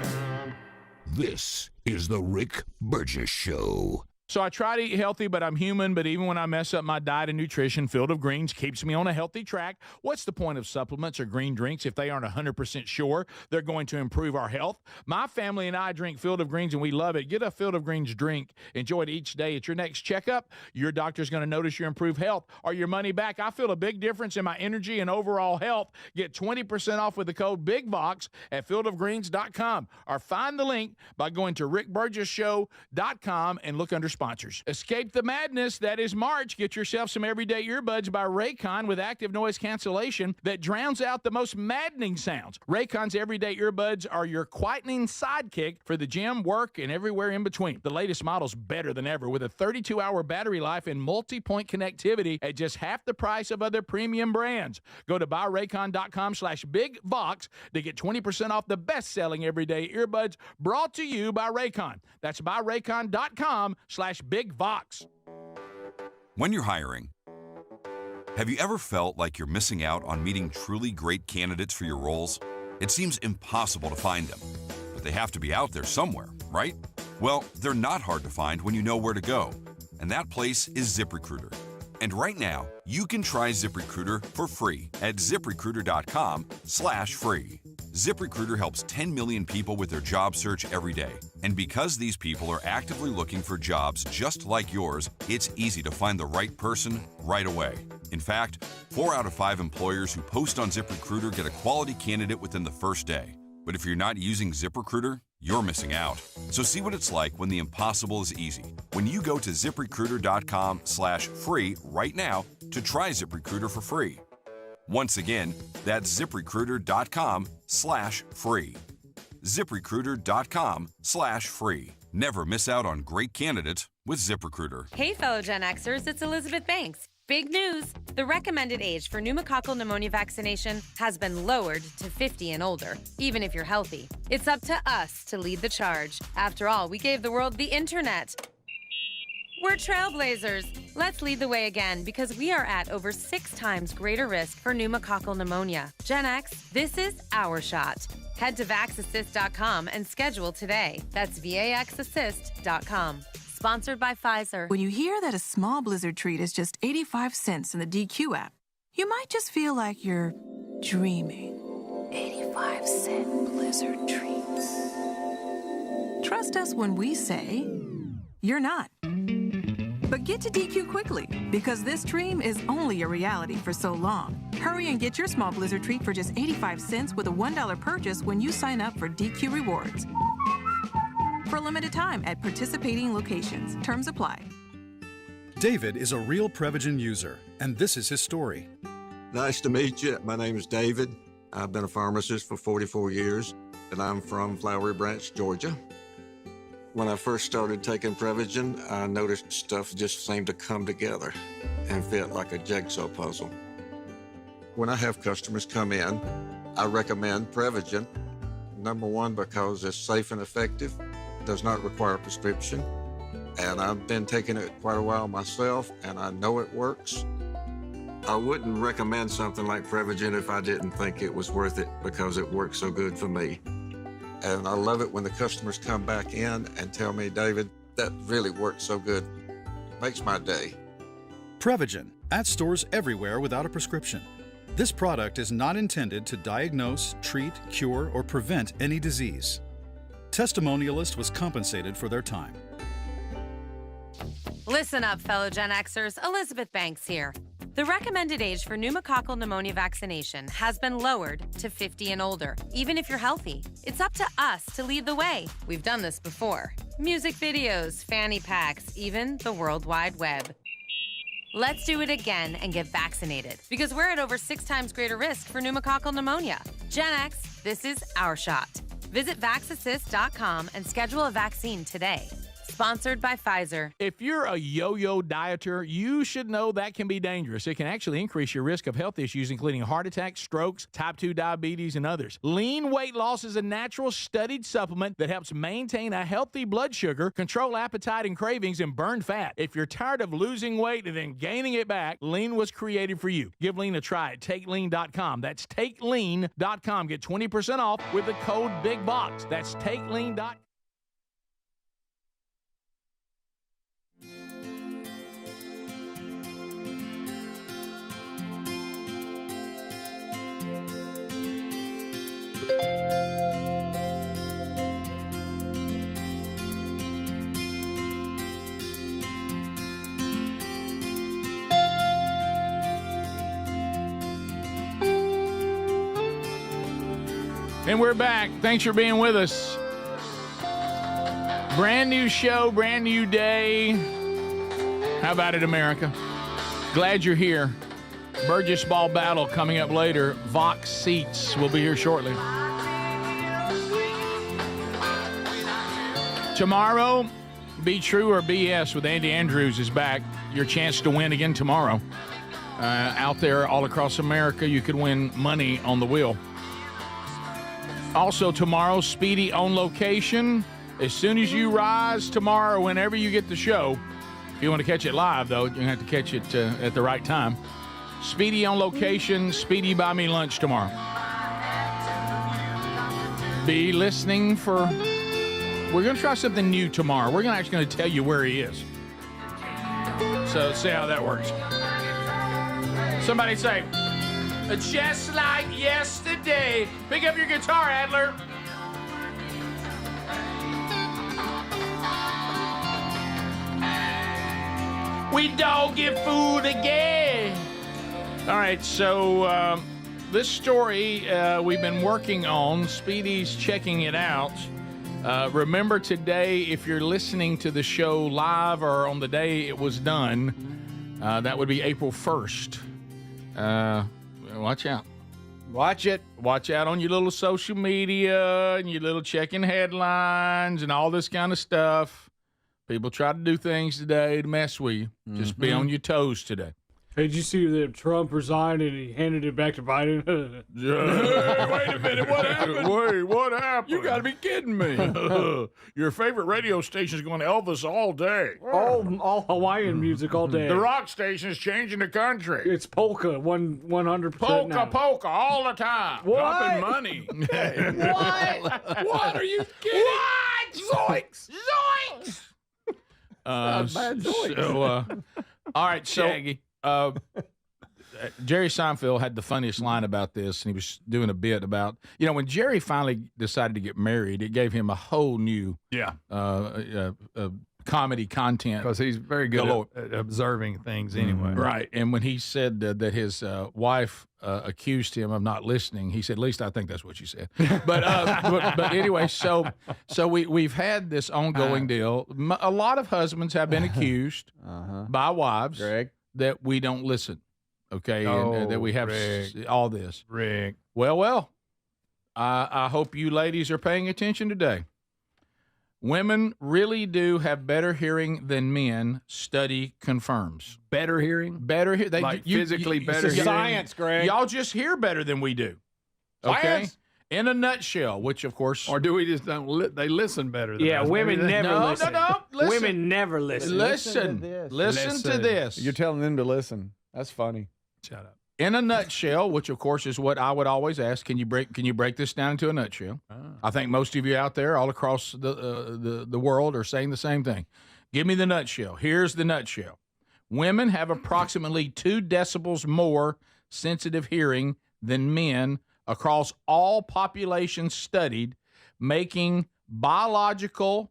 This is the Rick Burgess Show. So I try to eat healthy, but I'm human. But even when I mess up my diet and nutrition, Field of Greens keeps me on a healthy track. What's the point of supplements or green drinks if they aren't 100% sure they're going to improve our health? My family and I drink Field of Greens, and we love it. Get a Field of Greens drink. Enjoy it each day. At your next checkup, your doctor's going to notice your improved health or your money back. I feel a big difference in my energy and overall health. Get 20% off with the code BIGVOX at fieldofgreens.com or find the link by going to rickburgessshow.com and look under sponsors. Escape the madness that is March. Get yourself some everyday earbuds by Raycon with active noise cancellation that drowns out the most maddening sounds. Raycon's everyday earbuds are your quietening sidekick for the gym, work, and everywhere in between. The latest model's better than ever with a 32-hour battery life and multi-point connectivity at just half the price of other premium brands. Go to buyraycon.com/bigvox to get 20% off the best-selling everyday earbuds brought to you by Raycon. That's buyraycon.com/bigvox. When you're hiring, have you ever felt like you're missing out on meeting truly great candidates for your roles? It seems impossible to find them, but they have to be out there somewhere, right? Well, they're not hard to find when you know where to go, and that place is ZipRecruiter. And right now, you can try ZipRecruiter for free at ZipRecruiter.com/free. ZipRecruiter helps 10 million people with their job search every day. And because these people are actively looking for jobs just like yours, it's easy to find the right person right away. In fact, 4 out of 5 employers who post on ZipRecruiter get a quality candidate within the first day. But if you're not using ZipRecruiter, you're missing out. So see what it's like when the impossible is easy. When you go to ZipRecruiter.com/free right now to try ZipRecruiter for free. Once again, that's ZipRecruiter.com/free. ZipRecruiter.com/free. Never miss out on great candidates with ZipRecruiter. Hey, fellow Gen Xers, it's Elizabeth Banks. Big news! The recommended age for pneumococcal pneumonia vaccination has been lowered to 50 and older, even if you're healthy. It's up to us to lead the charge. After all, we gave the world the internet. We're trailblazers. Let's lead the way again because we are at over 6 times greater risk for pneumococcal pneumonia. Gen X, this is our shot. Head to vaxassist.com and schedule today. That's vaxassist.com. Sponsored by Pfizer. When you hear that a small Blizzard treat is just 85 cents in the DQ app, you might just feel like you're dreaming. 85-cent Blizzard treats. Trust us when we say you're not. But get to DQ quickly, because this dream is only a reality for so long. Hurry and get your small Blizzard treat for just 85 cents with a $1 purchase when you sign up for DQ Rewards. For a limited time at participating locations. Terms apply. David is a real Prevagen user, and this is his story. Nice to meet you. My name is David. I've been a pharmacist for 44 years, and I'm from Flowery Branch, Georgia. When I first started taking Prevagen, I noticed stuff just seemed to come together and fit like a jigsaw puzzle. When I have customers come in, I recommend Prevagen. Number one, because it's safe and effective, does not require a prescription, and I've been taking it quite a while myself, and I know it works. I wouldn't recommend something like Prevagen if I didn't think it was worth it because it works so good for me. And I love it when the customers come back in and tell me, David, that really works so good. Makes my day. Prevagen, at stores everywhere without a prescription. This product is not intended to diagnose, treat, cure, or prevent any disease. Testimonialist was compensated for their time. Listen up, fellow Gen Xers. Elizabeth Banks here. The recommended age for pneumococcal pneumonia vaccination has been lowered to 50 and older, even if you're healthy. It's up to us to lead the way. We've done this before. Music videos, fanny packs, even the World Wide Web. Let's do it again and get vaccinated, because we're at over 6 times greater risk for pneumococcal pneumonia. Gen X, this is our shot. Visit vaxassist.com and schedule a vaccine today. Sponsored by Pfizer. If you're a yo-yo dieter, you should know that can be dangerous. It can actually increase your risk of health issues, including heart attacks, strokes, type 2 diabetes, and others. Lean weight loss is a natural studied supplement that helps maintain a healthy blood sugar, control appetite and cravings, and burn fat. If you're tired of losing weight and then gaining it back, Lean was created for you. Give Lean a try at TakeLean.com. That's TakeLean.com. Get 20% off with the code BIGBOX. That's TakeLean.com. And we're back. Thanks for being with us. Brand new show, brand new day. How about it, America? Glad you're here. Burgess Ball Battle coming up later. Vox Seats will be here shortly. Tomorrow, Be True or BS with Andy Andrews is back. Your chance to win again tomorrow. Out there all across America, you could win money on the wheel. Also tomorrow, Speedy on location. As soon as you rise tomorrow, whenever you get the show, if you want to catch it live, though, you have to catch it at the right time. Speedy on location, Speedy buy me lunch tomorrow. Be listening for... We're going to try something new tomorrow. We're actually going to tell you where he is. So see how that works. Somebody say... Just like yesterday. Pick up your guitar, Adler. We don't get fooled again. All right, so this story we've been working on. Speedy's checking it out. Remember today, if you're listening to the show live or on the day it was done, that would be April 1st. Watch out. Watch it. Watch out on your little social media and your little checking headlines and all this kind of stuff. People try to do things today to mess with you. Just be on your toes today. Hey, did you see that Trump resigned and he handed it back to Biden? Hey, wait a minute. What happened? Wait, what happened? You got to be kidding me. Your favorite radio station is going to Elvis all day. All Hawaiian music all day. The rock station is changing the country. It's polka, 100% Polka, now. polka, all the time. What? Dropping money. What? What are you kidding? What? Zoinks! Zoinks! So, all right, so... Shaggy. Jerry Seinfeld had the funniest line about this, and he was doing a bit about, when Jerry finally decided to get married, it gave him a whole new comedy content. Because he's very good at observing things anyway. Right. And when he said that his wife accused him of not listening, he said, at least I think that's what you said. But anyway, so we've had this ongoing deal. A lot of husbands have been accused by wives that we don't listen, okay, and that we have all this. Rick. Well, I hope you ladies are paying attention today. Women really do have better hearing than men, study confirms. Better hearing? Better hearing. Physically better hearing? Science, Greg. Y'all just hear better than we do. Okay? Science? In a nutshell, which of course... Or do we just don't they listen better than us? Women never listen. No, listen. Women never listen. Listen to this. You're telling them to listen. That's funny. Shut up. In a nutshell, which of course is what I would always ask, can you break this down into a nutshell? I think most of you out there all across the world are saying the same thing. Give me the nutshell. Here's the nutshell. Women have approximately 2 decibels more sensitive hearing than men across all populations studied, making biological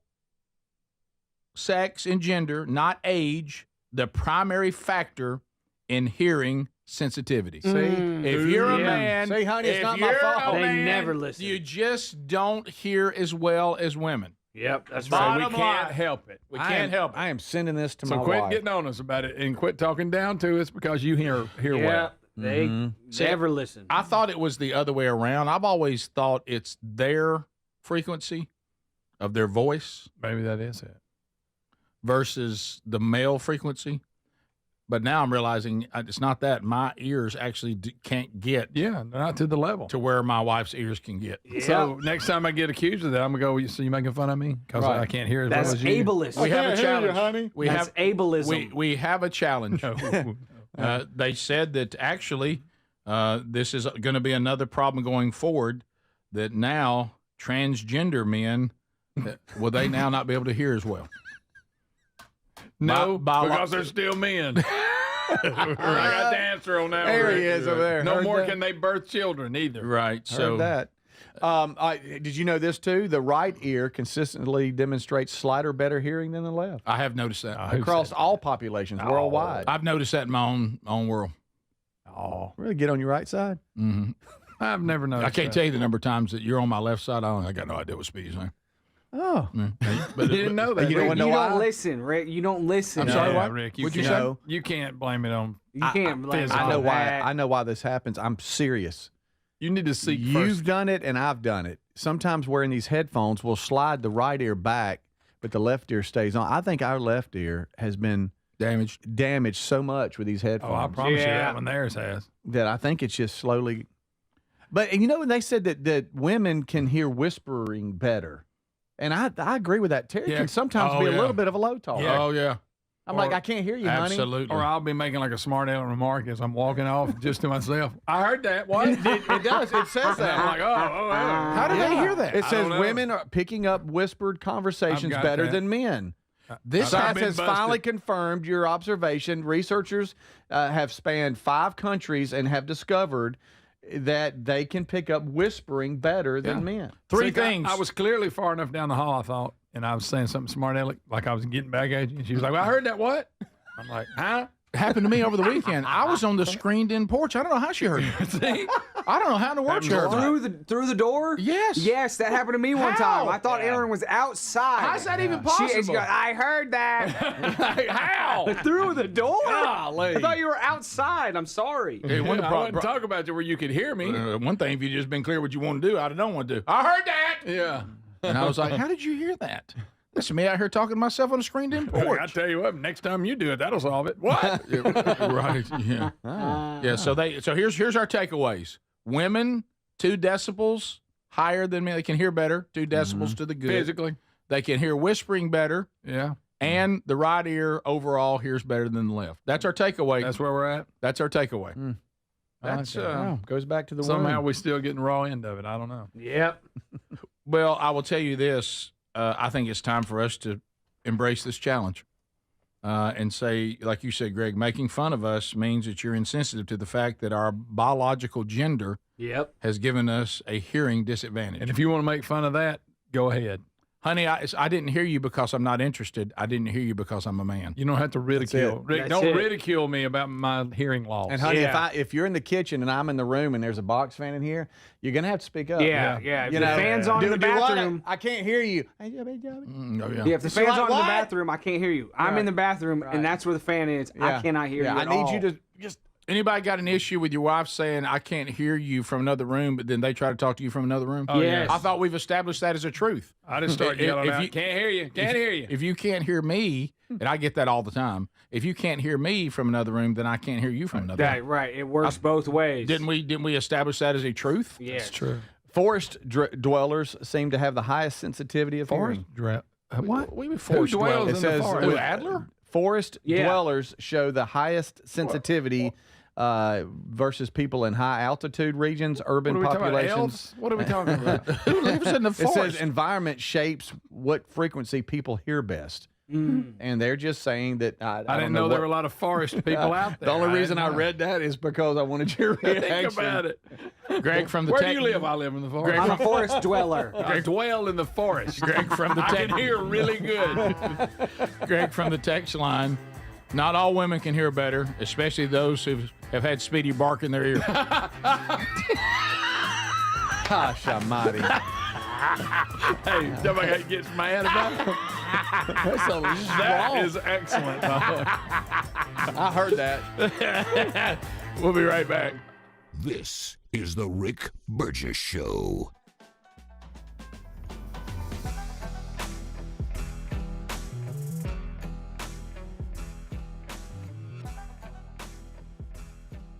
sex and gender, not age, the primary factor in hearing sensitivity. See? If you're a man, see, honey, it's if not my you're fault. a They man, never listen. You just don't hear as well as women. Yep, that's So right. we Bottom can't line. help it. We can't help it. I am sending this to So my quit wife. getting on us about it and quit talking down to us because you hear Yeah, well. they never listen. I thought it was the other way around. I've always thought it's their frequency of their voice Maybe that is it. versus the male frequency. But now I'm realizing it's not that. My ears actually can't get Yeah, they're not to the level. to where my wife's ears can get. So next time I get accused of that, I'm gonna go. So you making fun of me because Right. I can't hear as That's well as you? ableist. We have a challenge. honey. We That's have ableism. we have a challenge. No. They said that actually this is going to be another problem going forward. That now transgender men will they now not be able to hear as well? No, By because they're still men. I got the answer on that. There one. he is over there. No Heard more that? can they birth children either. Right. So Heard that. Did you know this too? The right ear consistently demonstrates slighter better hearing than the left I have noticed that. across all populations worldwide. I've noticed that in my own world. Oh, really? Get on your right side? Mm-hmm. I've never noticed. I can't tell you the number of times that you're on my left side. I got no idea what Speedy's saying. Oh, But You didn't know that. You Rick. don't know you why? don't listen, Rick. You don't listen. I'm sorry, Yeah, what? Rick. What'd you can't- say? know? You can't blame it on. You can't blame physical. I know on why. that. I know why this happens. I'm serious. You need to seek You've first. done it, and I've done it. Sometimes wearing these headphones, we'll slide the right ear back, but the left ear stays on. I think our left ear has been damaged so much with these headphones. Oh, I promise you that one theirs has. That I think it's just slowly. But you know, they said that women can hear whispering better, and I agree with that. Terry can sometimes be a little bit of a low talker. Oh yeah. I'm like, I can't hear you, honey. Absolutely. Or I'll be making like a smart aleck remark as I'm walking off just to myself. I heard that. What? It does. It says that. I'm like, oh, yeah. How did they hear that? It I says don't know. women are picking up whispered conversations I've got better that. than men. This Science been has busted. finally confirmed your observation. Researchers have spanned 5 countries and have discovered that they can pick up whispering better than men. Three See, things. I was clearly far enough down the hall, I thought, and I was saying something smart aleck, like I was getting back at you. And she was like, well, I heard that. What? I'm like, huh? happened to me over the weekend. I was on the screened-in porch. I don't know how she heard it. See? I don't know how in the world she heard it. Through the door? Yes. Yes, that happened to me one How? time. I thought Aaron was outside. How's that even possible? She goes, I heard that. How? Through the door? Golly. I thought you were outside. I'm sorry. Hey, one I wasn't talking about you where you could hear me. One thing, if you just been clear what you want to do, I don't want to do. I heard that. Yeah. And I was like, how did you hear that? That's me out here talking to myself on a screened-in porch. I tell you what, next time you do it, that'll solve it. What? Right. Yeah. Yeah. So here's our takeaways. Women 2 decibels higher than men. They can hear better. 2 decibels to the good. Physically. They can hear whispering better. Yeah. And the right ear overall hears better than the left. That's our takeaway. That's where we're at. That's our takeaway. That's goes back to the somehow womb. we're still getting raw end of it. I don't know. Yep. Well, I will tell you this. I think it's time for us to embrace this challenge and say, like you said, Greg, making fun of us means that you're insensitive to the fact that our biological gender has given us a hearing disadvantage. And if you want to make fun of that, go ahead. Honey, I didn't hear you because I'm not interested. I didn't hear you because I'm a man. You don't have to ridicule. Rick, don't ridicule me about my hearing loss. And honey, if you're in the kitchen and I'm in the room and there's a box fan in here, you're gonna have to speak up. Yeah. If the fan's on in the bathroom, I can't hear you. Oh, yeah. Yeah, if the fan's on in what? the bathroom, I can't hear you. I'm in the bathroom, and that's where the fan is. I cannot hear you I at need all. you to just. Anybody got an issue with your wife saying, I can't hear you from another room, but then they try to talk to you from another room? Oh, yes. I thought we've established that as a truth. I just start yelling If out, you- can't hear you, can't hear you. If you can't hear me, and I get that all the time, if you can't hear me from another room, then I can't hear you from another room. Right. It works both ways. Didn't we establish that as a truth? Yeah. It's true. Forest dwellers seem to have the highest sensitivity of hearing. What? We were Who forced dwells in It the says forest? Who, Adler? Forest Yeah. dwellers show the highest sensitivity versus people in high altitude regions, urban What are we talking about, populations. elves? What are we talking about? Who lives in the It forest? says environment shapes what frequency people hear best. And they're just saying that I don't didn't know there what- were a lot of forest people out there. The only reason I didn't know. read that is because I wanted your reaction. Think about it. Greg from the Where tech- do you live? I live in the forest. I'm a forest dweller. I dwell in the forest. Greg from the I tech- can hear really good. Greg from the text line Not all women can hear better, especially those who have had Speedy bark in their ear. Gosh almighty. Hey, somebody gets mad about it. That is excellent. I heard that. We'll be right back. This is the Rick Burgess Show.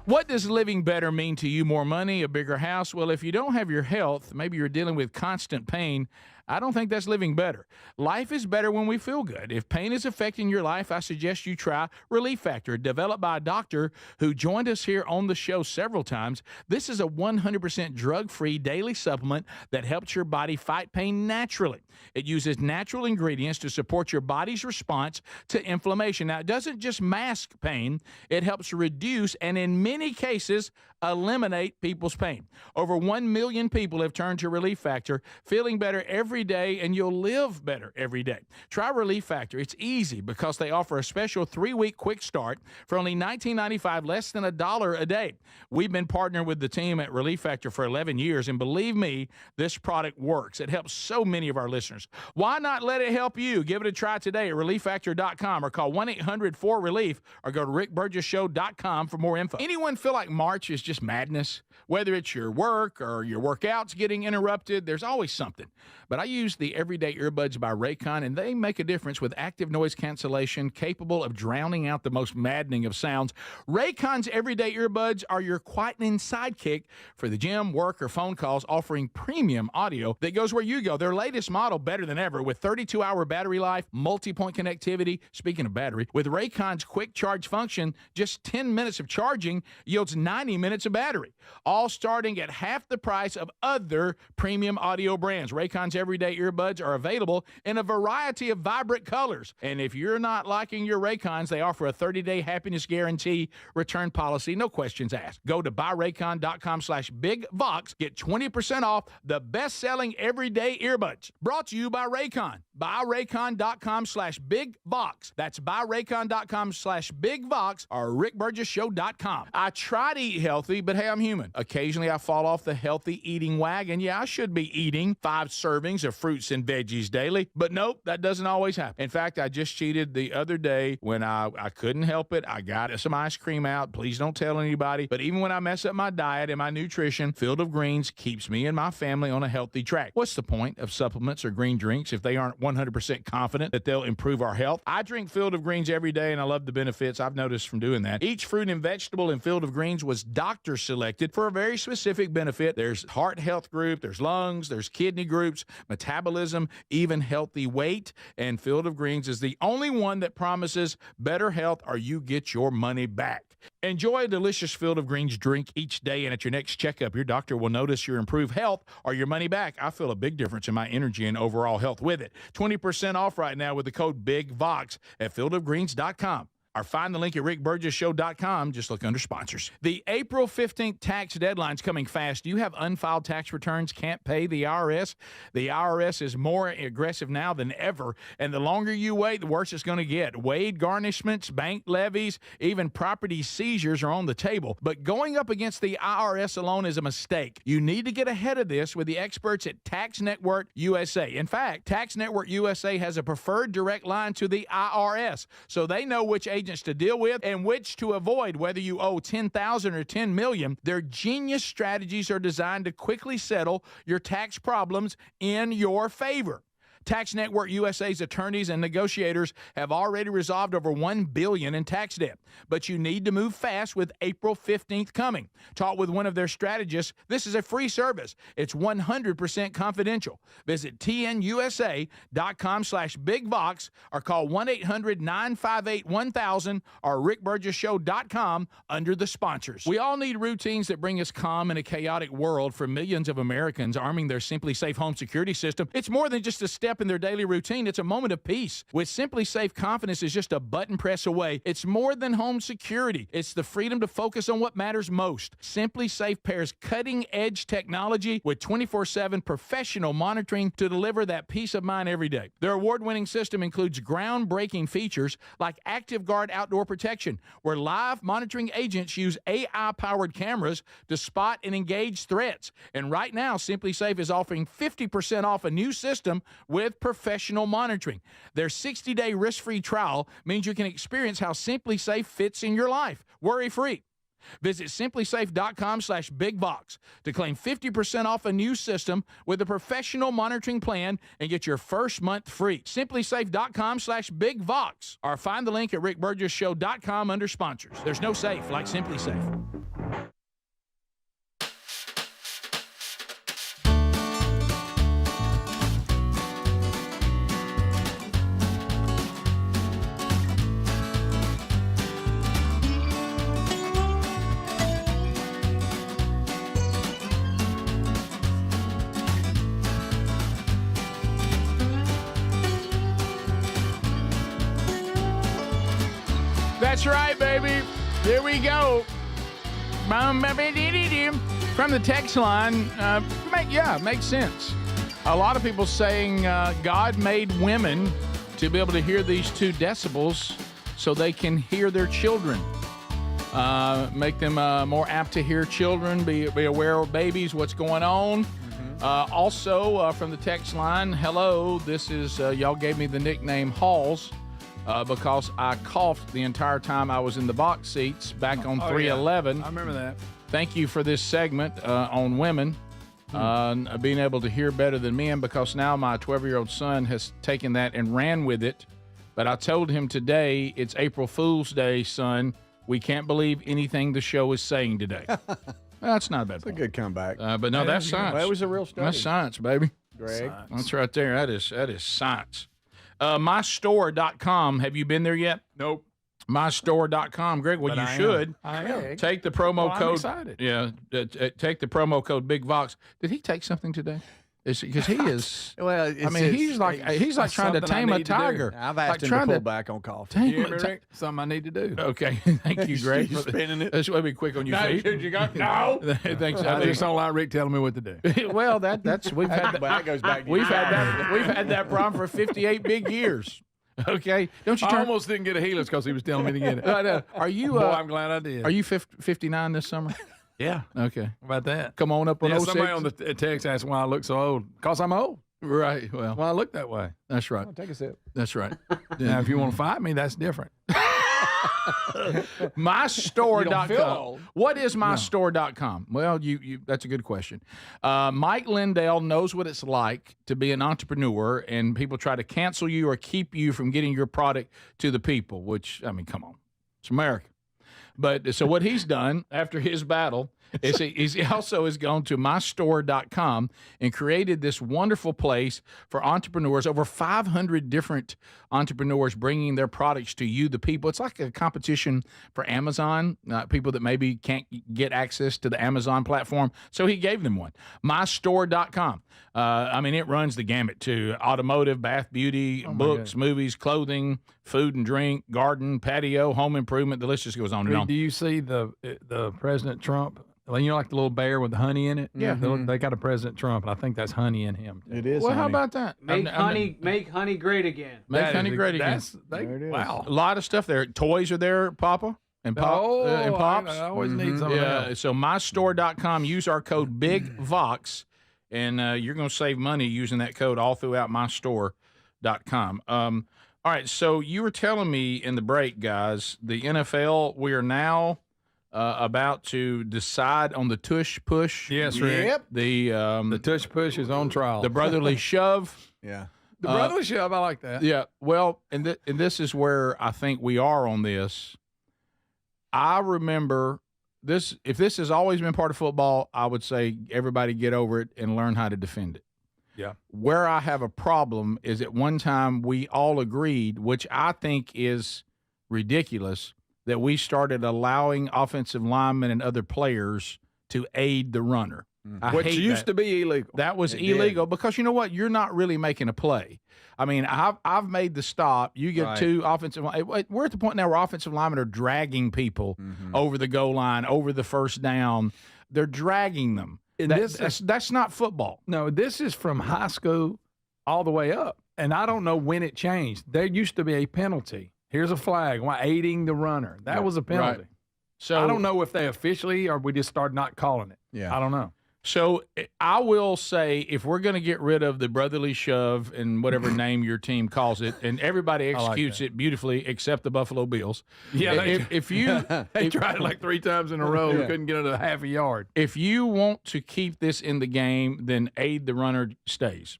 What does living better mean to you? More money, a bigger house? Well, if you don't have your health, maybe you're dealing with constant pain, I don't think that's living better. Life is better when we feel good. If pain is affecting your life, I suggest you try Relief Factor, developed by a doctor who joined us here on the show several times. This is a 100% drug-free daily supplement that helps your body fight pain naturally. It uses natural ingredients to support your body's response to inflammation. Now, it doesn't just mask pain, it helps reduce and in many cases eliminate people's pain. Over 1 million people have turned to Relief Factor, feeling better every day, and you'll live better every day. Try Relief Factor. It's easy because they offer a special 3-week quick start for only $19.95, less than $1 a day. We've been partnering with the team at Relief Factor for 11 years, and believe me, this product works. It helps so many of our listeners. Why not let it help you? Give it a try today at ReliefFactor.com or call 1-800-4RELIEF or go to RickBurgessShow.com for more info. Anyone feel like March is just madness? Whether it's your work or your workouts getting interrupted, there's always something. But I use the Everyday Earbuds by Raycon, and they make a difference with active noise cancellation capable of drowning out the most maddening of sounds. Raycon's Everyday Earbuds are your quietening sidekick for the gym, work, or phone calls, offering premium audio that goes where you go. Their latest model, better than ever, with 32-hour battery life, multi-point connectivity. Speaking of battery, with Raycon's quick charge function, just 10 minutes of charging yields 90 minutes of battery, all starting at half the price of other premium audio brands. Raycon's Everyday Earbuds are available in a variety of vibrant colors. And if you're not liking your Raycons, they offer a 30-day happiness guarantee return policy, no questions asked. Go to buyraycon.com/bigvox. Get 20% off the best-selling Everyday Earbuds. Brought to you by Raycon. Buyraycon.com/bigvox. That's buyraycon.com/bigvox or rickburgesshow.com. I try to eat healthy, but hey, I'm human. Occasionally, I fall off the healthy eating wagon. Yeah, I should be eating 5 servings of fruits and veggies daily, but nope, that doesn't always happen. In fact, I just cheated the other day when I couldn't help it. I got some ice cream out. Please don't tell anybody. But even when I mess up my diet and my nutrition, Field of Greens keeps me and my family on a healthy track. What's the point of supplements or green drinks if they aren't 100% confident that they'll improve our health? I drink Field of Greens every day, and I love the benefits I've noticed from doing that. Each fruit and vegetable in Field of Greens was doctor selected for a very specific benefit. There's heart health group, there's lungs, there's kidney groups, metabolism, even healthy weight. And Field of Greens is the only one that promises better health or you get your money back. Enjoy a delicious Field of Greens drink each day, and at your next checkup, your doctor will notice your improved health or your money back. I feel a big difference in my energy and overall health with it. 20% off right now with the code BIGVOX at fieldofgreens.com. Or find the link at rickburgesshow.com. Just look under sponsors. The April 15th tax deadline's coming fast. Do you have unfiled tax returns, can't pay the IRS? The IRS is more aggressive now than ever, and the longer you wait, the worse it's going to get. Wage garnishments, bank levies, even property seizures are on the table. But going up against the IRS alone is a mistake. You need to get ahead of this with the experts at Tax Network USA. In fact, Tax Network USA has a preferred direct line to the IRS, so they know which agents to deal with and which to avoid, whether you owe $10,000 or $10 million. Their genius strategies are designed to quickly settle your tax problems in your favor. Tax Network USA's attorneys and negotiators have already resolved over $1 billion in tax debt. But you need to move fast with April 15th coming. Talk with one of their strategists. This is a free service. It's 100% confidential. Visit tnusa.com/bigvox or call 1-800-958-1000 or rickburgesshow.com under the sponsors. We all need routines that bring us calm in a chaotic world. For millions of Americans arming their Simply Safe home security system, it's more than just a step in their daily routine. It's a moment of peace. With Simply Safe, confidence is just a button press away. It's more than home home security. It's the freedom to focus on what matters most. Simply Safe pairs cutting-edge technology with 24/7 professional monitoring to deliver that peace of mind every day. Their award-winning system includes groundbreaking features like Active Guard outdoor protection, where live monitoring agents use AI-powered cameras to spot and engage threats. And right now, Simply Safe is offering 50% off a new system with professional monitoring. Their 60-day risk-free trial means you can experience how Simply Safe fits in your life, worry-free. Visit simplysafe.com/bigvox to claim 50% off a new system with a professional monitoring plan and get your first month free. simplysafe.com/bigvox, or find the link at rickburgessshow.com under sponsors. There's no safe like Simply Safe. That's right, baby. Here we go. From the text line, makes sense. A lot of people saying God made women to be able to hear these 2 decibels so they can hear their children. Make them more apt to hear children, be aware of babies, what's going on. Also, from the text line, hello, this is, y'all gave me the nickname Halls. Because I coughed the entire time I was in the box seats back on 311. Yeah. I remember that. Thank you for this segment on women being able to hear better than men, because now my 12-year-old son has taken that and ran with it. But I told him today, it's April Fool's Day, son. We can't believe anything the show is saying today. That's not a bad point. It's a good comeback. But no, that's science. Well, it was a real study. That's science, baby. Greg. Science. That's right there. That is science. MyStore.com. Have you been there yet? Nope. MyStore.com. Greg, well, But you I should. am. Take the promo I'm code. excited. Yeah, take the promo code Big Vox. Did he take something today? Because he is. Well, he's like trying to tame a tiger. I've asked him to pull back on coffee. Something I need to do. Okay, thank you, Greg. You're spinning it. That's why be quick on your feet. You got no. Thanks. I just don't like Rick telling me what to do. Well, that's we've had that goes back. We've had that problem for 58 big years. Okay, don't you? I almost didn't get a Helix because he was telling me to get it. Are you? Boy, I'm glad I did. Are you 59 this summer? Yeah. Okay. How about that? Come on up on 06. Somebody on the text asked why I look so old. Because I'm old. Right. Well, I look that way. That's right. Take a sip. That's right. Now, if you want to fight me, that's different. MyStore.com. What is MyStore.com? Well, you that's a good question. Mike Lindell knows what it's like to be an entrepreneur, and people try to cancel you or keep you from getting your product to the people, which, I mean, come on. It's America. But so what he's done after his battle is he also has gone to mystore.com and created this wonderful place for entrepreneurs, over 500 different entrepreneurs bringing their products to you, the people. It's like a competition for Amazon, people that maybe can't get access to the Amazon platform. So he gave them one, mystore.com. I mean, it runs the gamut too. Automotive, bath, beauty, books, movies, clothing, food and drink, garden, patio, home improvement. The list just goes on and on. Do you see the President Trump? Well, you know, like the little bear with the honey in it? Yeah. They got a President Trump, and I think that's honey in him. It is. Well, honey. how about that? Make honey great again. Make honey great again. There it is. Wow. A lot of stuff there. Toys are there, Papa. And Pop, and Pops. I always need some of that. So mystore.com, use our code BIGVOX, and you're going to save money using that code all throughout mystore.com. All right, so you were telling me in the break, guys, the NFL, we are now about to decide on the tush push. Yes, Rick. Yep. The tush push is on trial. The brotherly shove. Yeah. The brotherly shove, I like that. Yeah. Well, and this is where I think we are on this. I remember this. If this has always been part of football, I would say everybody get over it and learn how to defend it. Yeah. Where I have a problem is at one time we all agreed, which I think is ridiculous, that we started allowing offensive linemen and other players to aid the runner. Which used to be illegal. That was illegal because you know what? You're not really making a play. I mean, I've made the stop. You get two offensive. We're at the point now where offensive linemen are dragging people over the goal line, over the first down. They're dragging them. That's not football. No, this is from high school all the way up. And I don't know when it changed. There used to be a penalty. Here's a flag. Why aiding the runner? That was a penalty. Right. So I don't know if they officially or we just started not calling it. Yeah. I don't know. So I will say, if we're going to get rid of the brotherly shove and whatever name your team calls it, and everybody executes it beautifully except the Buffalo Bills. Yeah, if you they tried it like 3 times in a row, couldn't get it a half a yard. If you want to keep this in the game, then aid the runner stays.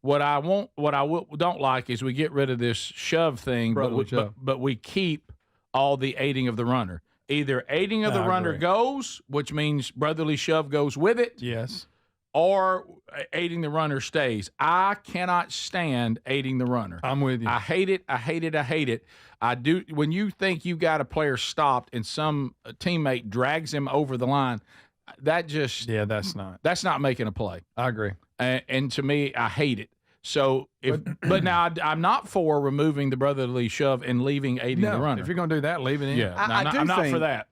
What I don't like is we get rid of this shove thing, but we keep all the aiding of the runner. Either aiding of the runner goes, which means brotherly shove goes with it. Yes. Or aiding the runner stays. I cannot stand aiding the runner. I'm with you. I hate it. I hate it. I hate it. I do. When you think you've got a player stopped and some teammate drags him over the line, that's not making a play. I agree. And to me, I hate it. So, but now I'm not for removing the brotherly shove and leaving aiding the runner. If you're going to do that, leave it in. Yeah, I'm not for that.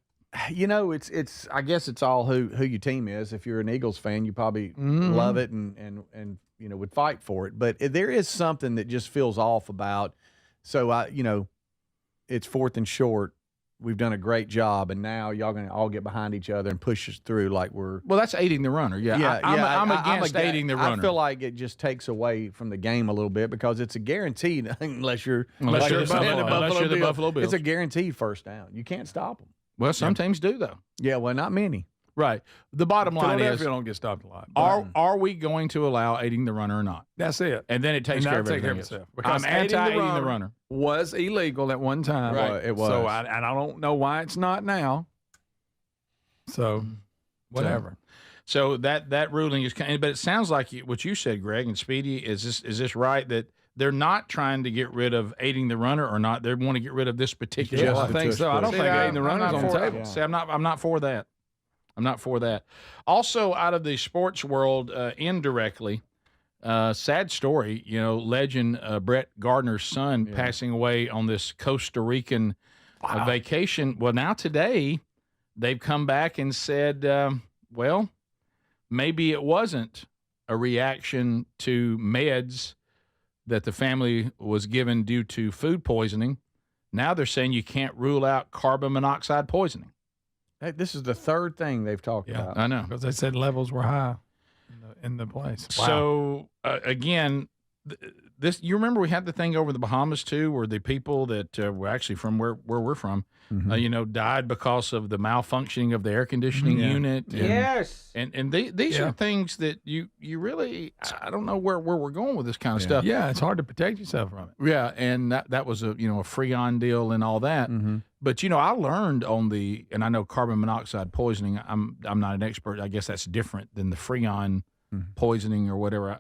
You know, it's. I guess it's all who your team is. If you're an Eagles fan, you probably love it and would fight for it. But there is something that just feels off about. So it's 4th and short. We've done a great job, and now y'all going to all get behind each other and push us through like we're. Well, that's aiding the runner. Yeah, I'm against aiding the runner. I feel like it just takes away from the game a little bit because it's a guaranteed unless you're the Buffalo Bills. It's a guaranteed first down. You can't stop them. Well, some teams do though. Yeah, well, not many. Right. The bottom line is, don't get stopped a lot. Are we going to allow aiding the runner or not? That's it. And then it takes care of everything else. I'm anti-aiding the runner. Was illegal at one time. Right. It was. So I don't know why it's not now. So whatever. So that ruling is kind of, but it sounds like what you said, Greg and Speedy, is this right that they're not trying to get rid of aiding the runner or not? They want to get rid of this particular. I think so. I don't think aiding the runner is on the table. See, I'm not for that. I'm not for that. Also, out of the sports world, indirectly, sad story. Legend Brett Gardner's son passing away on this Costa Rican vacation. Well, now today they've come back and said, well, maybe it wasn't a reaction to meds that the family was given due to food poisoning. Now they're saying you can't rule out carbon monoxide poisoning. Hey, this is the third thing they've talked about. I know. Because they said levels were high in the place. Wow. So, again, you remember we had the thing over the Bahamas, too, where the people that were actually from where we're from, died because of the malfunctioning of the air conditioning unit. Yes. And these are things that you really, I don't know where we're going with this kind of stuff. Yeah, it's hard to protect yourself from it. Yeah, and that was a Freon deal and all that. But I learned and I know carbon monoxide poisoning. I'm not an expert. I guess that's different than the Freon poisoning or whatever.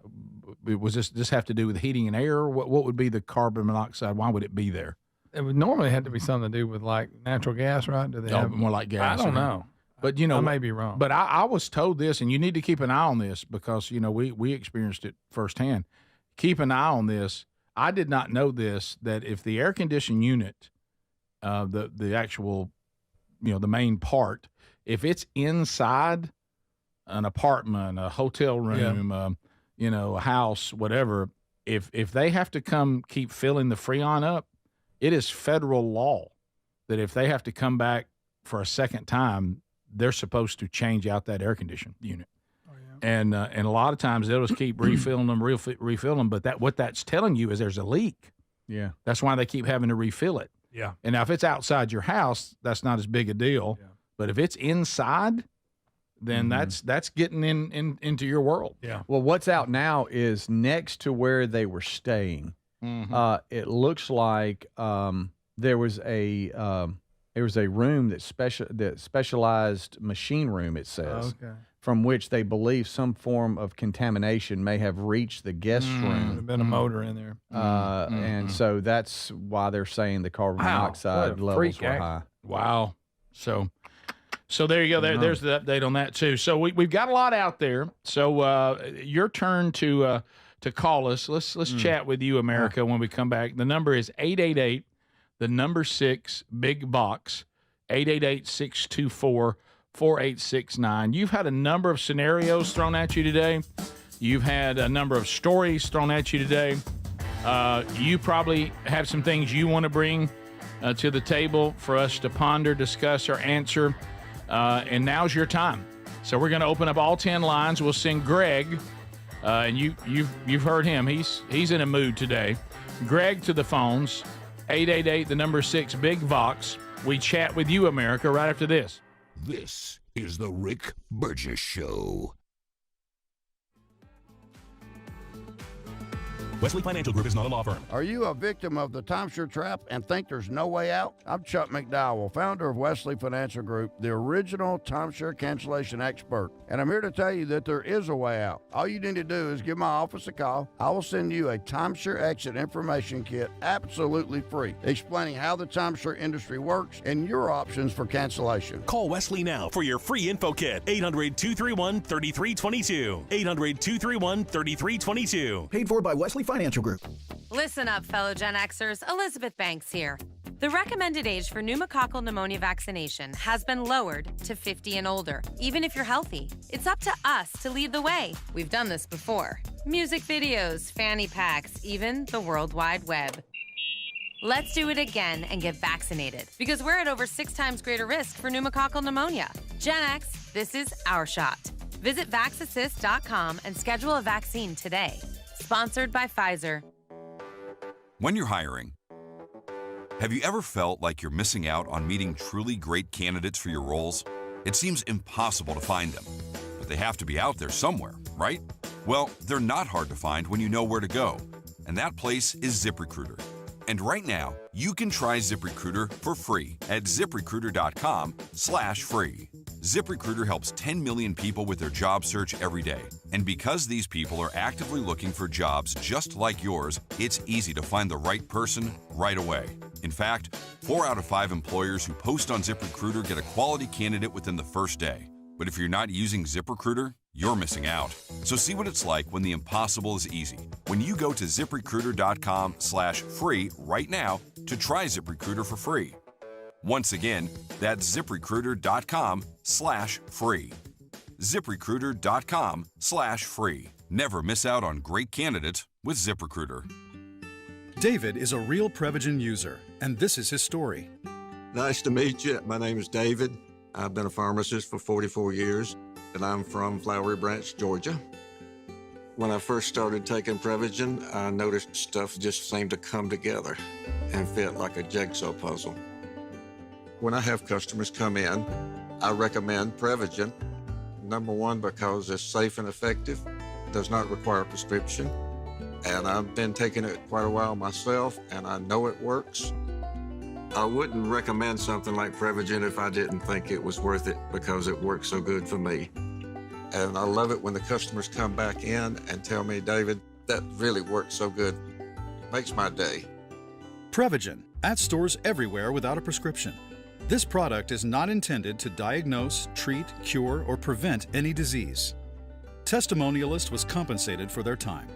Was this have to do with heating and air? What would be the carbon monoxide? Why would it be there? It would normally have to be something to do with like natural gas, right? Do they have more like gas? I don't know. But I may be wrong. But I was told this, and you need to keep an eye on this because we experienced it firsthand. Keep an eye on this. I did not know this, that if the air conditioning unit, the actual, the main part, if it's inside an apartment, a hotel room, a house, whatever, if they have to come keep filling the Freon up, it is federal law that if they have to come back for a second time, they're supposed to change out that air conditioning unit. And a lot of times they'll just keep refilling them. But what that's telling you is there's a leak. Yeah. That's why they keep having to refill it. Yeah. And now if it's outside your house, that's not as big a deal. Yeah. But if it's inside, then that's getting into your world. Yeah. Well, what's out now is next to where they were staying. It looks like there was a room that specialized machine room. It says. Okay. From which they believe some form of contamination may have reached the guest room. There's been a motor in there. And so that's why they're saying the carbon monoxide levels were high. Wow. So So there you go. There's the update on that too. So we've got a lot out there. So your turn to call us. Let's chat with you, America, when we come back. The number is 888, the number 6, Big Box, 888-624-4869. You've had a number of scenarios thrown at you today. You've had a number of stories thrown at you today. You probably have some things you want to bring to the table for us to ponder, discuss, or answer. And now's your time. So we're going to open up all 10 lines. We'll send Greg, and you've heard him. He's in a mood today. Greg to the phones, 888, the number 6, Big Vox. We chat with you, America, right after this. This is the Rick Burgess Show. Wesley Financial Group is not a law firm. Are you a victim of the timeshare trap and think there's no way out? I'm Chuck McDowell, founder of Wesley Financial Group, the original timeshare cancellation expert. And I'm here to tell you that there is a way out. All you need to do is give my office a call. I will send you a timeshare exit information kit absolutely free, explaining how the timeshare industry works and your options for cancellation. Call Wesley now for your free info kit. 800-231-3322. 800-231-3322. Paid for by Wesley Financial Group. Listen up, fellow Gen Xers. Elizabeth Banks here. The recommended age for pneumococcal pneumonia vaccination has been lowered to 50 and older, even if you're healthy. It's up to us to lead the way. We've done this before. Music videos, fanny packs, even the World Wide Web. Let's do it again and get vaccinated, because we're at over 6 times greater risk for pneumococcal pneumonia. Gen X, this is our shot. Visit vaxassist.com and schedule a vaccine today. Sponsored by Pfizer. When you're hiring, have you ever felt like you're missing out on meeting truly great candidates for your roles? It seems impossible to find them, but they have to be out there somewhere, right? Well, they're not hard to find when you know where to go, and that place is ZipRecruiter. And right now, you can try ZipRecruiter for free at ZipRecruiter.com/free. ZipRecruiter helps 10 million people with their job search every day. And because these people are actively looking for jobs just like yours, it's easy to find the right person right away. In fact, 4 out of 5 employers who post on ZipRecruiter get a quality candidate within the first day. But if you're not using ZipRecruiter, you're missing out. So see what it's like when the impossible is easy. When you go to ZipRecruiter.com/free right now to try ZipRecruiter for free. Once again, that's ZipRecruiter.com/free. ZipRecruiter.com/free. Never miss out on great candidates with ZipRecruiter. David is a real Prevagen user, and this is his story. Nice to meet you. My name is David. I've been a pharmacist for 44 years, and I'm from Flowery Branch, Georgia. When I first started taking Prevagen, I noticed stuff just seemed to come together and fit like a jigsaw puzzle. When I have customers come in, I recommend Prevagen. Number one, because it's safe and effective, does not require a prescription, and I've been taking it quite a while myself, and I know it works. I wouldn't recommend something like Prevagen if I didn't think it was worth it, because it works so good for me. And I love it when the customers come back in and tell me, David, that really works so good. Makes my day. Prevagen, at stores everywhere without a prescription. This product is not intended to diagnose, treat, cure, or prevent any disease. Testimonialist was compensated for their time.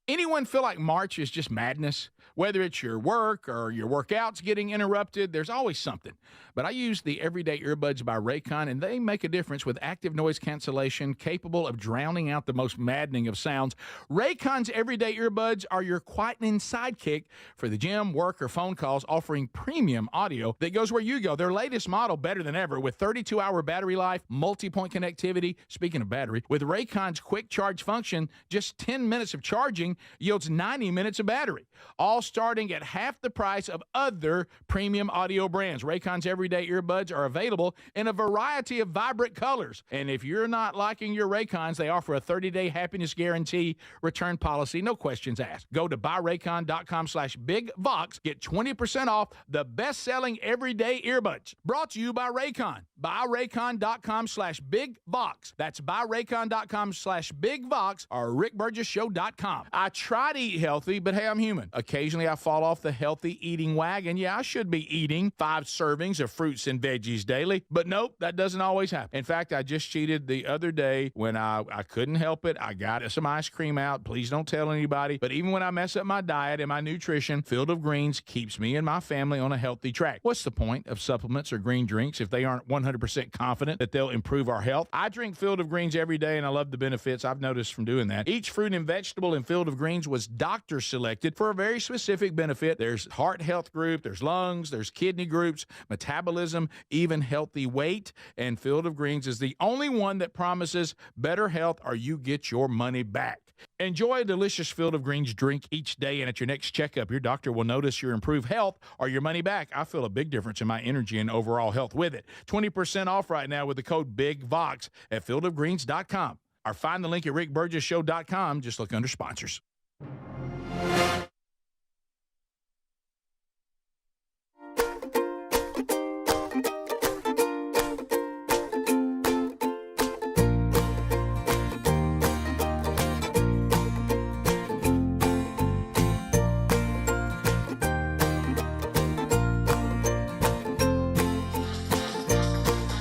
Anyone feel like March is just madness? Whether it's your work or your workouts getting interrupted, there's always something. But I use the Everyday Earbuds by Raycon, and they make a difference with active noise cancellation capable of drowning out the most maddening of sounds. Raycon's Everyday Earbuds are your quietening sidekick for the gym, work, or phone calls, offering premium audio that goes where you go. Their latest model, better than ever, with 32-hour battery life, multi-point connectivity. Speaking of battery, with Raycon's quick charge function, just 10 minutes of charging yields 90 minutes of battery. All starting at half the price of other premium audio brands. Raycon's Everyday Earbuds are available in a variety of vibrant colors. And if you're not liking your Raycons, they offer a 30-day happiness guarantee return policy, no questions asked. Go to buyraycon.com/bigvox. Get 20% off the best-selling Everyday Earbuds. Brought to you by Raycon. buyraycon.com/bigvox. That's buyraycon.com/bigvox or rickburgessshow.com. I try to eat healthy, but hey, I'm human. Occasionally I fall off the healthy eating wagon. Yeah, I should be eating 5 servings of fruits and veggies daily, but nope, that doesn't always happen. In fact, I just cheated the other day when I couldn't help it. I got some ice cream out. Please don't tell anybody. But even when I mess up my diet and my nutrition, Field of Greens keeps me and my family on a healthy track. What's the point of supplements or green drinks if they aren't 100% confident that they'll improve our health? I drink Field of Greens every day, and I love the benefits I've noticed from doing that. Each fruit and vegetable in Field of Greens was doctor selected for a very specific benefit. There's heart health group, there's lungs, there's kidney groups, metabolism, even healthy weight. And Field of Greens is the only one that promises better health or you get your money back. Enjoy a delicious Field of Greens drink each day, and at your next checkup, your doctor will notice your improved health or your money back. I feel a big difference in my energy and overall health with it. 20% off right now with the code BIGVOX at fieldofgreens.com. Or find the link at rickburgessshow.com. Just look under sponsors.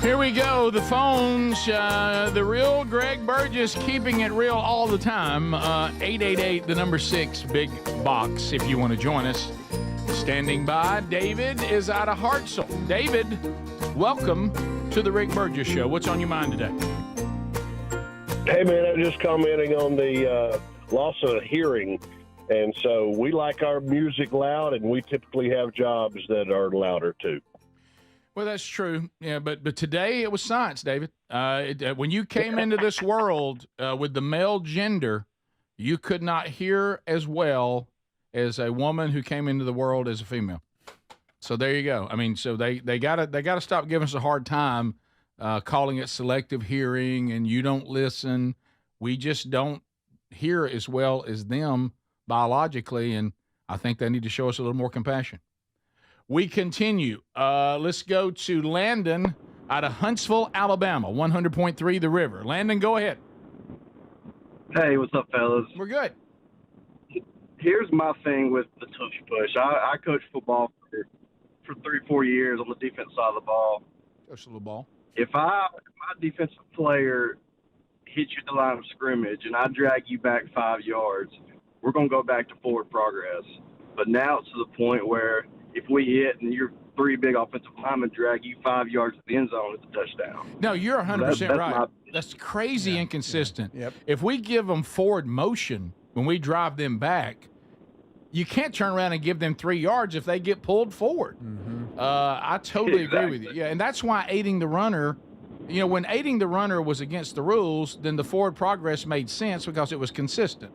Here we go. The phones, the real Greg Burgess, keeping it real all the time. 888, the number 6, big box, if you want to join us. Standing by, David is out of Hartselle. David, welcome to the Rick Burgess Show. What's on your mind today? Hey, man, I'm just commenting on the loss of hearing. And so we like our music loud, and we typically have jobs that are louder, too. Well, that's true. Yeah, but today it was science, David. When you came into this world with the male gender, you could not hear as well as a woman who came into the world as a female. So there you go. I mean, so they gotta stop giving us a hard time, calling it selective hearing and you don't listen. We just don't hear as well as them biologically, and I think they need to show us a little more compassion. We continue. Let's go to Landon out of Huntsville, Alabama, 100.3 The River. Landon, go ahead. Hey, what's up, fellas? We're good. Here's my thing with the tush push. I coached football for 3-4 years on the defense side of the ball. Touch the little ball. If my defensive player hits you at the line of scrimmage and I drag you back 5 yards, we're going to go back to forward progress. But now it's to the point where if we hit and your 3 big offensive linemen drag you 5 yards to the end zone, it's a touchdown. No, you're 100% right. That's crazy inconsistent. Yep. If we give them forward motion when we drive them back, you can't turn around and give them 3 yards if they get pulled forward. Mm-hmm. I totally agree with you. Yeah, and that's why aiding the runner, when aiding the runner was against the rules, then the forward progress made sense because it was consistent.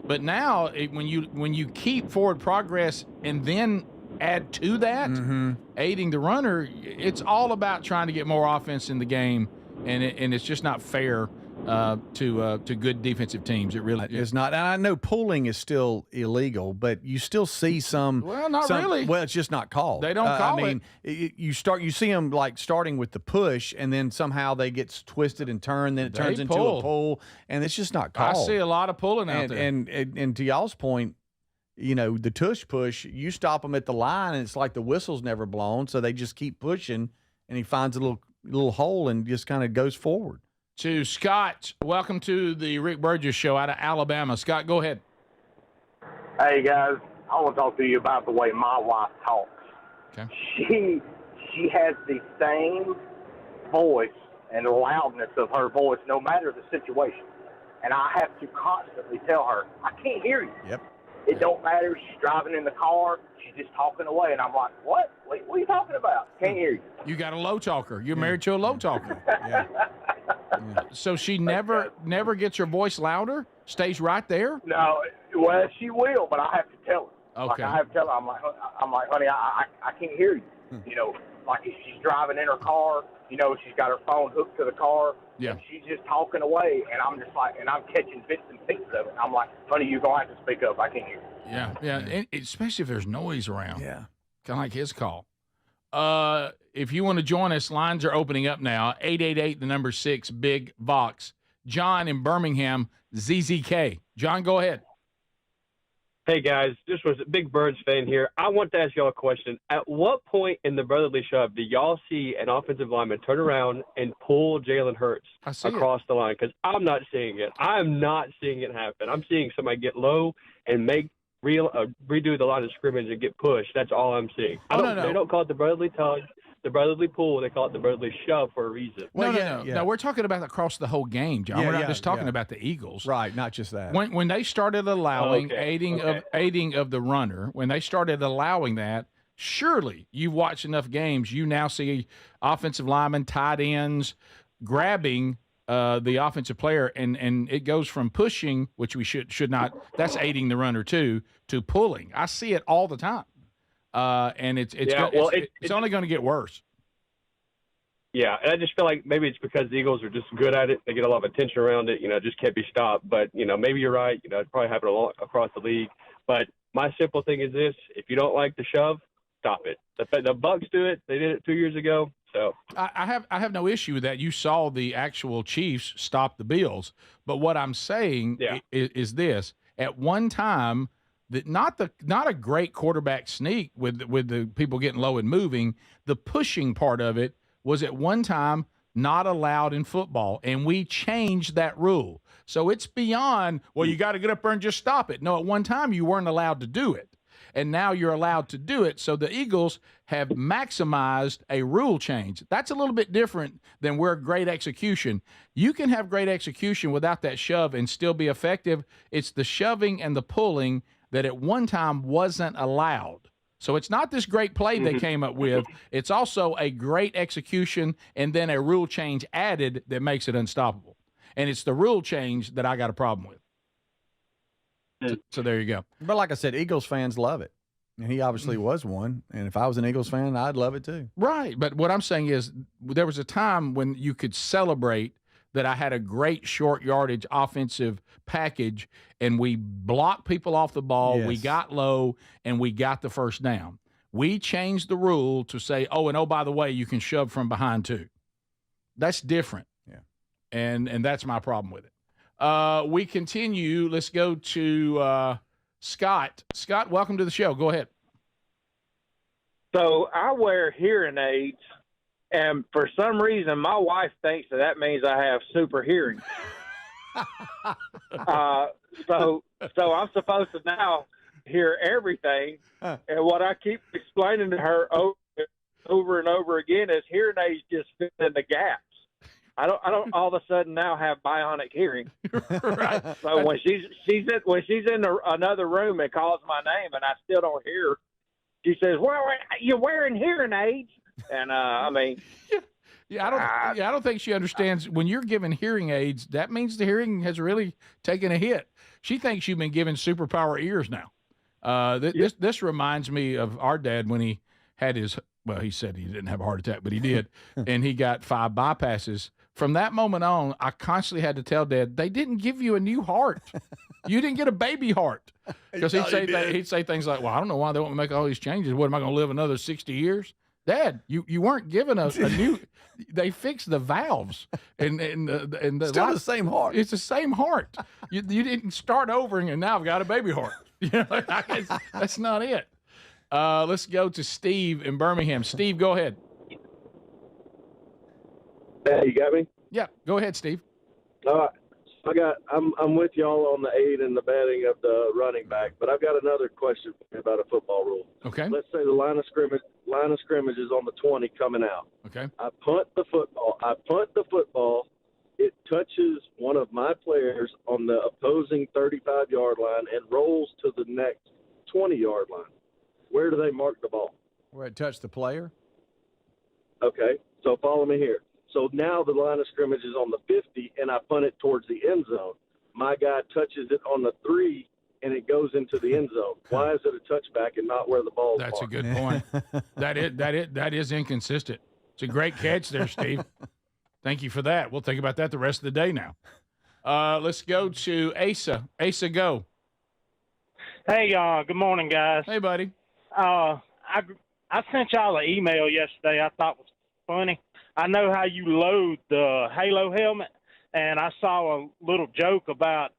But now, when you keep forward progress and then add to that, aiding the runner, it's all about trying to get more offense in the game, and it's just not fair to good defensive teams. It really is not. And I know pulling is still illegal, but you still see some. Well, not really. Well, it's just not called. They don't call it. You see them like starting with the push, and then somehow they get twisted and turned. Then it turns into a pull, and it's just not called. I see a lot of pulling out there. And to y'all's point, the tush push, you stop them at the line, and it's like the whistle's never blown, so they just keep pushing, and he finds a little hole and just kind of goes forward. To Scott, welcome to the Rick Burgess Show out of Alabama. Scott, go ahead. Hey, guys. I want to talk to you about the way my wife talks. Okay. She has the same voice and loudness of her voice no matter the situation. And I have to constantly tell her, I can't hear you. Yep. It don't matter. She's driving in the car. She's just talking away. And I'm like, what? What are you talking about? Can't hear you. You got a low talker. You're married to a low talker. Yeah. So she never gets her voice louder? Stays right there? No. Well, she will, but I have to tell her. Okay. Like, I have to tell her. I'm like, honey, I can't hear you. Like if she's driving in her car, she's got her phone hooked to the car. Yeah. And she's just talking away, and I'm just like, and I'm catching bits and pieces of it. I'm like, honey, you're going to have to speak up. I can't hear you. Yeah. And especially if there's noise around. Yeah. Kind of like his call. If you want to join us, lines are opening up now. 888, the number 6, Big Vox. John in Birmingham, ZZK. John, go ahead. Hey, guys. Just was a big Birds fan here. I want to ask y'all a question. At what point in the brotherly shove do y'all see an offensive lineman turn around and pull Jalen Hurts across the line? Because I'm not seeing it. I'm not seeing it happen. I'm seeing somebody get low and redo the line of scrimmage and get pushed. That's all I'm seeing. They don't call it the brotherly tug, the brotherly pull. They call it the brotherly shove for a reason. No, we're talking about across the whole game, John. We're not just talking about the Eagles. Right, not just that. When they started allowing aiding of the runner, when they started allowing that, surely you've watched enough games. You now see offensive linemen, tight ends grabbing the offensive player, and it goes from pushing, which we should not. That's aiding the runner too, to pulling. I see it all the time, and it's only going to get worse. Yeah, and I just feel like maybe it's because the Eagles are just good at it. They get a lot of attention around it. It just can't be stopped. But maybe you're right. It probably happened a lot across the league. But my simple thing is this: if you don't like the shove, stop it. The Bucs do it. They did it 2 years ago. So I have no issue with that. You saw the actual Chiefs stop the Bills, but what I'm saying is this: at one time, that not a great quarterback sneak with the people getting low and moving. The pushing part of it was at one time not allowed in football, and we changed that rule. So it's beyond, well, you got to get up there and just stop it. No, at one time you weren't allowed to do it. And now you're allowed to do it. So the Eagles have maximized a rule change. That's a little bit different than where great execution. You can have great execution without that shove and still be effective. It's the shoving and the pulling that at one time wasn't allowed. So it's not this great play they came up with. It's also a great execution and then a rule change added that makes it unstoppable. And it's the rule change that I got a problem with. So there you go. But like I said, Eagles fans love it. And he obviously was one. And if I was an Eagles fan, I'd love it too. Right. But what I'm saying is there was a time when you could celebrate that I had a great short yardage offensive package and we blocked people off the ball, we got low, and we got the first down. We changed the rule to say, oh, by the way, you can shove from behind too. That's different. Yeah. And that's my problem with it. We continue. Let's go to Scott. Scott, welcome to the show. Go ahead. So I wear hearing aids, and for some reason, my wife thinks that means I have super hearing. So I'm supposed to now hear everything, and what I keep explaining to her over and over again is hearing aids just fill in the gaps. I don't all of a sudden now have bionic hearing. Right. So when she's in another room and calls my name and I still don't hear her, she says, "Well, you're wearing hearing aids," and I mean. I don't think she understands when you're given hearing aids, that means the hearing has really taken a hit. She thinks you've been given superpower ears now. This reminds me of our dad when he had his, well, he said he didn't have a heart attack, but he did, and he got 5 bypasses. From that moment on, I constantly had to tell Dad, they didn't give you a new heart. You didn't get a baby heart. Because he'd say things like, well, I don't know why they want me to make all these changes. What, am I going to live another 60 years? Dad, you weren't given a new. They fixed the valves and the still the same heart. It's the same heart. You didn't start over and now I've got a baby heart. That's not it. Let's go to Steve in Birmingham. Steve, go ahead. Hey, you got me? Yeah, go ahead, Steve. I'm with y'all on the aid and the batting of the running back, but I've got another question about a football rule. Okay. Let's say the line of scrimmage is on the 20 coming out. Okay. I punt the football. It touches one of my players on the opposing 35-yard line and rolls to the next 20-yard line. Where do they mark the ball? Where it touched the player? Okay. So follow me here. So now the line of scrimmage is on the 50, and I punt it towards the end zone. My guy touches it on the 3, and it goes into the end zone. Why is it a touchback and not where the ball is? That's a good point. That is inconsistent. It's a great catch there, Steve. Thank you for that. We'll think about that the rest of the day now. Let's go to Asa. Asa, go. Hey, good morning, guys. Hey, buddy. I I sent y'all an email yesterday I thought was funny. I know how you load the Halo helmet, and I saw a little joke about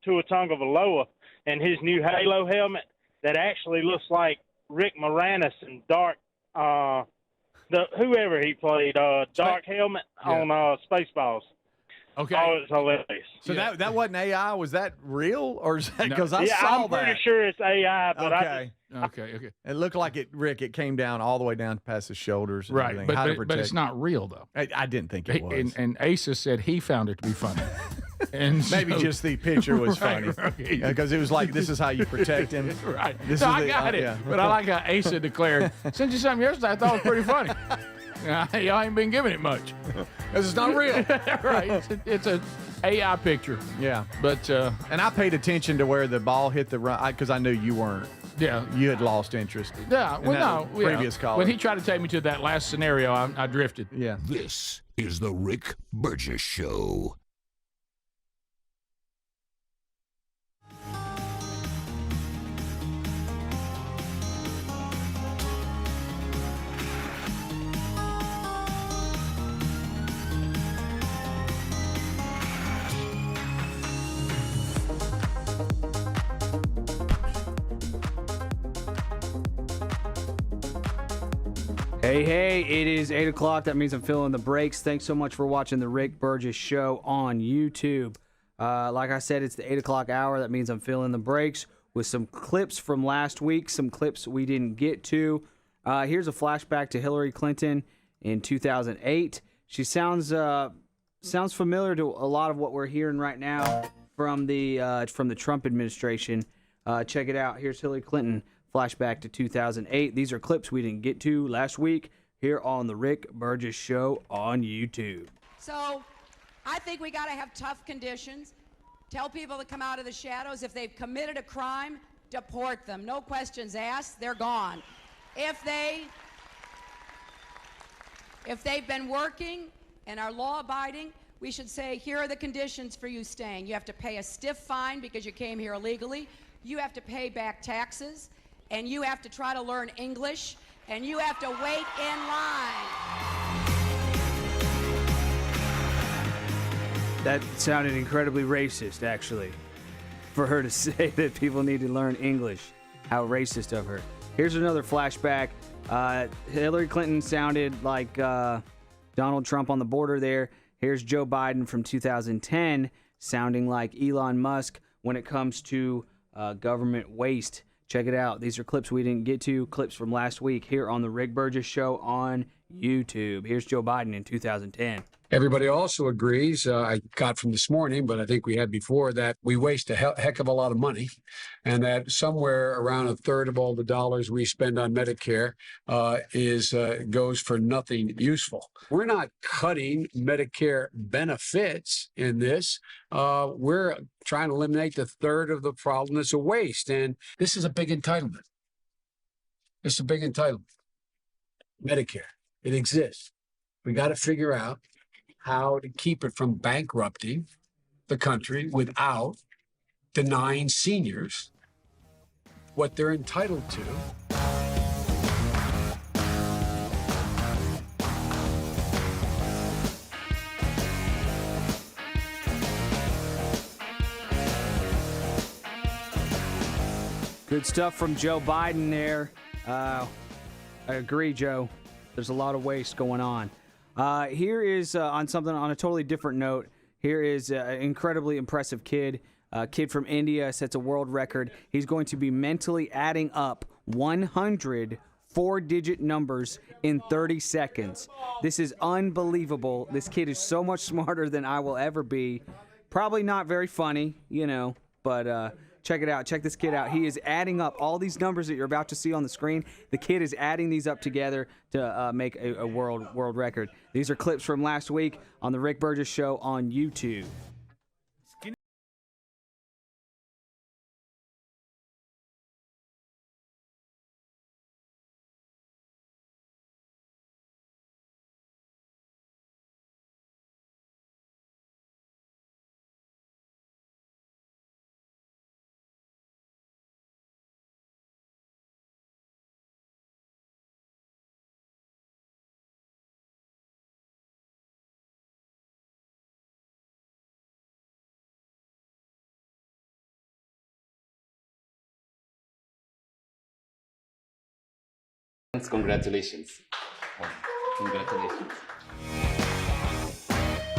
Tua Tagovailoa and his new Halo helmet that actually looks like Rick Moranis and Dark, whoever he played, Dark Helmet on Spaceballs. Okay. Oh, it's hilarious. So that wasn't AI. Was that real, or is that because I yeah, saw I'm that? pretty sure it's AI, but Okay. Okay. It looked like it, Rick. It came down all the way down past his shoulders. And Right, everything. How to but protect. it's not real though. I didn't think it was. And Asa said he found it to be funny. And Maybe so- just the picture was funny Right. because it was like, this is how you protect him. Right. This No, is I the- got it. yeah. But I like how Asa declared, sent you something yesterday I thought was pretty funny. Y'all ain't been giving it much. Because it's not real. Right. It's a AI picture. Yeah. But and I paid attention to where the ball hit the run because I knew you weren't. Yeah. You had lost interest. Yeah, in well, that no. Previous call. When he tried to take me to that last scenario, I drifted. Yeah. This is the Rick Burgess Show. Hey, it is 8 o'clock. That means I'm filling the breaks. Thanks so much for watching the Rick Burgess Show on YouTube. Like I said, it's the 8 o'clock hour. That means I'm filling the breaks with some clips from last week, some clips we didn't get to. Here's a flashback to Hillary Clinton in 2008. She sounds familiar to a lot of what we're hearing right now from the Trump administration. Check it out. Here's Hillary Clinton. Flashback to 2008. These are clips we didn't get to last week here on the Rick Burgess Show on YouTube. So I think we got to have tough conditions. Tell people to come out of the shadows. If they've committed a crime, deport them. No questions asked. They're gone. If they've been working and are law-abiding, we should say, here are the conditions for you staying. You have to pay a stiff fine because you came here illegally. You have to pay back taxes. And you have to try to learn English, and you have to wait in line. That sounded incredibly racist, actually, for her to say that people need to learn English. How racist of her. Here's another flashback. Hillary Clinton sounded like Donald Trump on the border there. Here's Joe Biden from 2010 sounding like Elon Musk when it comes to government waste. Check it out. These are clips we didn't get to, clips from last week here on the Rick Burgess Show on YouTube. Here's Joe Biden in 2010. Everybody also agrees, I got from this morning, but I think we had before, that we waste a heck of a lot of money, and that somewhere around a third of all the dollars we spend on Medicare goes for nothing useful. We're not cutting Medicare benefits in this. We're trying to eliminate the third of the problem that's a waste, and this is a big entitlement. It's a big entitlement. Medicare, it exists. We got to figure out how to keep it from bankrupting the country without denying seniors what they're entitled to. Good stuff from Joe Biden there. I agree, Joe. There's a lot of waste going on. Here is on a totally different note. Here is an incredibly impressive kid. A kid from India sets a world record. He's going to be mentally adding up 100 four-digit numbers in 30 seconds. This is unbelievable. This kid is so much smarter than I will ever be. Probably not very funny, but check it out. Check this kid out. He is adding up all these numbers that you're about to see on the screen. The kid is adding these up together to make a world record. These are clips from last week on the Rick Burgess Show on YouTube. Congratulations. Congratulations.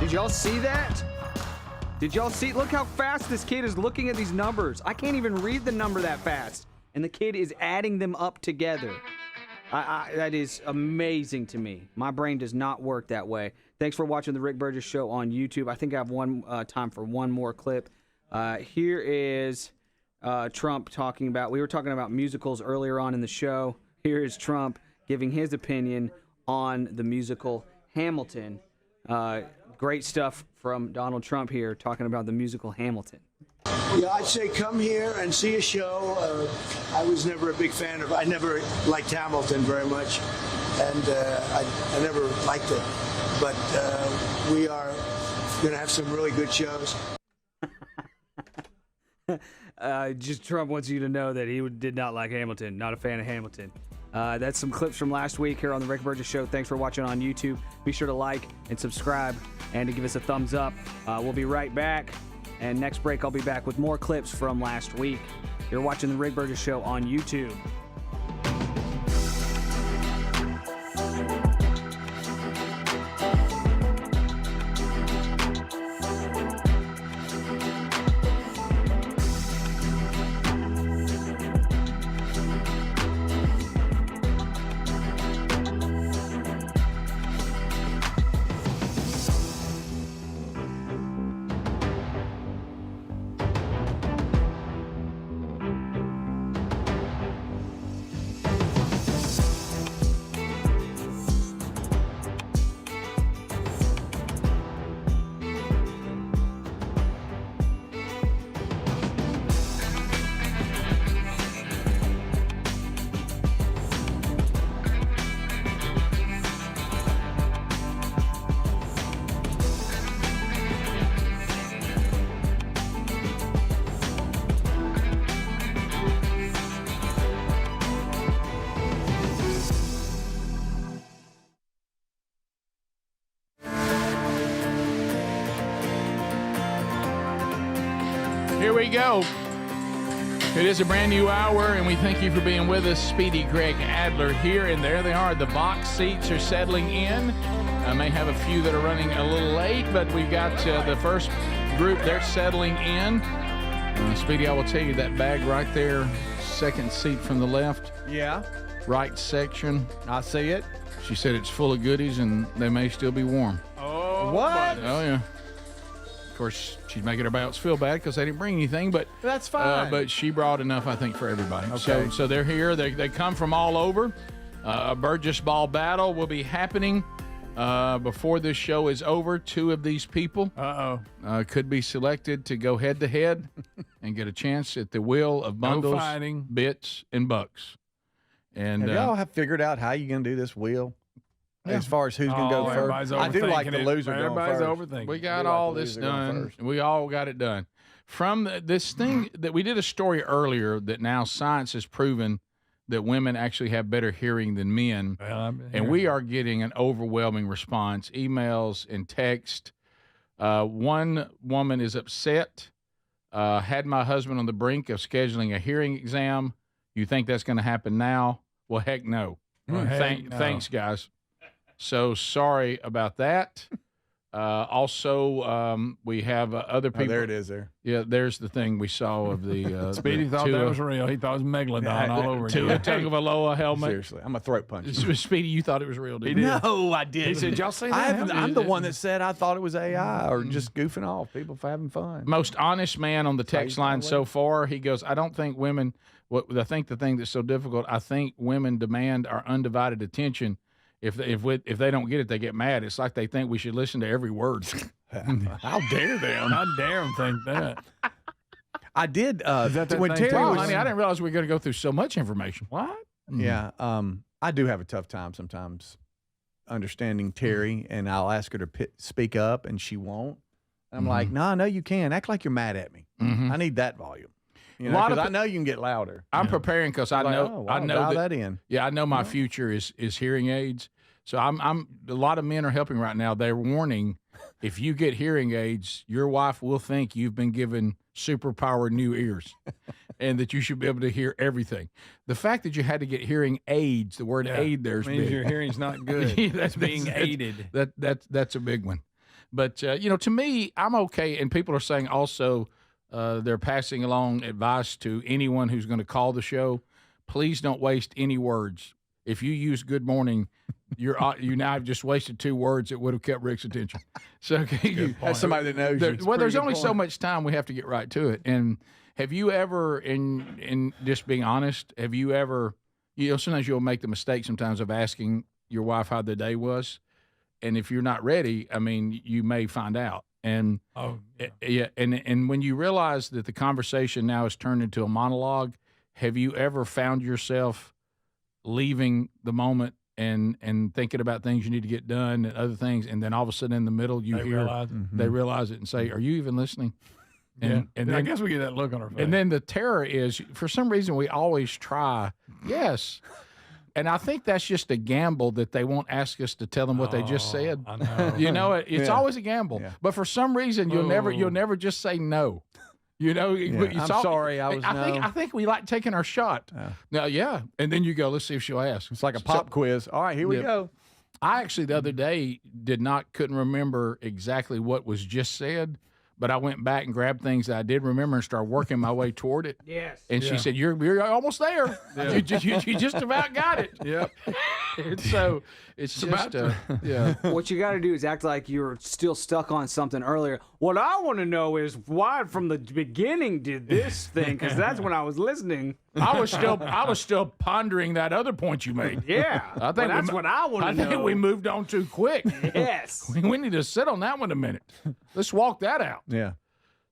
Did y'all see that? Did y'all see? Look how fast this kid is looking at these numbers. I can't even read the number that fast. And the kid is adding them up together. That is amazing to me. My brain does not work that way. Thanks for watching the Rick Burgess Show on YouTube. I think I have time for one more clip. Here is Trump talking about, we were talking about musicals earlier on in the show. Here is Trump giving his opinion on the musical Hamilton. Great stuff from Donald Trump here talking about the musical Hamilton. Yeah, I'd say come here and see a show. I was never a big fan of, I never liked Hamilton very much, and I never liked it. But we are going to have some really good shows. Just Trump wants you to know that he did not like Hamilton, not a fan of Hamilton. That's some clips from last week here on the Rick Burgess Show. Thanks for watching on YouTube. Be sure to like and subscribe and to give us a thumbs up. We'll be right back. And next break, I'll be back with more clips from last week. You're watching the Rick Burgess Show on YouTube. Here we go. It is a brand new hour, and we thank you for being with us. Speedy, Greg, Adler here, and there they are. The box seats are settling in. I may have a few that are running a little late, but we've got the first group. They're settling in. Speedy, I will tell you that bag right there, second seat from the left. Yeah. Right section. I see it. She said it's full of goodies, and they may still be warm. Oh, what? Oh, yeah. Of course, she's making her bouts feel bad because they didn't bring anything, but that's fine. But she brought enough, I think, for everybody. Okay. So they're here. They come from all over. A Burgess Ball battle will be happening before this show is over. Two of these people could be selected to go head-to-head and get a chance at the wheel of bundles, bits, and bucks. And have y'all have figured out how you're going to do this wheel? Yeah. As far as who's going to go first, I do like the loser going first. Overthinking. We got all this done. We all got it done. From this thing that we did a story earlier that now science has proven that women actually have better hearing than men. And we are getting an overwhelming response, emails and text. One woman is upset. Had my husband on the brink of scheduling a hearing exam. You think that's going to happen now? Well, heck no. Thanks, guys. So sorry about that. Also, we have other people. There it is there. Yeah, there's the thing we saw of the Speedy thought that was real. He thought it was Megalodon all over again. Tua Tagovailoa helmet. Seriously, I'm a throat puncher. Speedy, you thought it was real, didn't you? No, I didn't. He said, y'all see that? I'm the one that said I thought it was AI or just goofing off, people having fun. Most honest man on the text line so far. He goes, I don't think women, I think the thing that's so difficult, I think women demand our undivided attention. If they don't get it, they get mad. It's like they think we should listen to every word. How dare them? How dare them think that? I did. When Terry was, honey, I didn't realize we were going to go through so much information. What? Yeah. I do have a tough time sometimes understanding Terry, and I'll ask her to speak up, and she won't. And I'm like, no, you can. Act like you're mad at me. I need that volume. You know, because I know you can get louder. I'm preparing because I know that in. Yeah, I know my future is hearing aids. So I'm a lot of men are helping right now. They're warning, if you get hearing aids, your wife will think you've been given superpower new ears, and that you should be able to hear everything. The fact that you had to get hearing aids, the word aid there's means big. your hearing's not good. That's being aided. That's a big one. But to me, I'm okay. And people are saying also they're passing along advice to anyone who's going to call the show. Please don't waste any words. If you use "good morning," you now have just wasted 2 words that would have kept Rick's attention. So that's somebody that knows you. Well, there's only so much time we have to get right to it. And have you ever, in just being honest, have you ever, sometimes you'll make the mistake sometimes of asking your wife how the day was, and if you're not ready, I mean, you may find out. And and when you realize that the conversation now has turned into a monologue, have you ever found yourself leaving the moment and thinking about things you need to get done and other things, and then all of a sudden in the middle they realize it and say, "Are you even listening?" And then, I guess we get that look on our face. And then the terror is, for some reason, we always try, yes. And I think that's just a gamble that they won't ask us to tell them what they just said. I know. It's always a gamble. Yeah. But for some reason, you'll never just say no. I'm sorry. I think we like taking our shot. Now, and then you go, let's see if she'll ask. It's like a pop quiz. All right, here we go. I actually the other day couldn't remember exactly what was just said, but I went back and grabbed things that I did remember and started working my way toward it. Yes. And she said, "You're almost there. You just about got it." Yep. And so it's just What you got to do is act like you're still stuck on something earlier. What I want to know is why from the beginning did this thing, because that's when I was listening. I was still pondering that other point you made. Yeah, I think that's what I want to know. I think we moved on too quick. Yes. We need to sit on that one a minute. Let's walk that out. Yeah.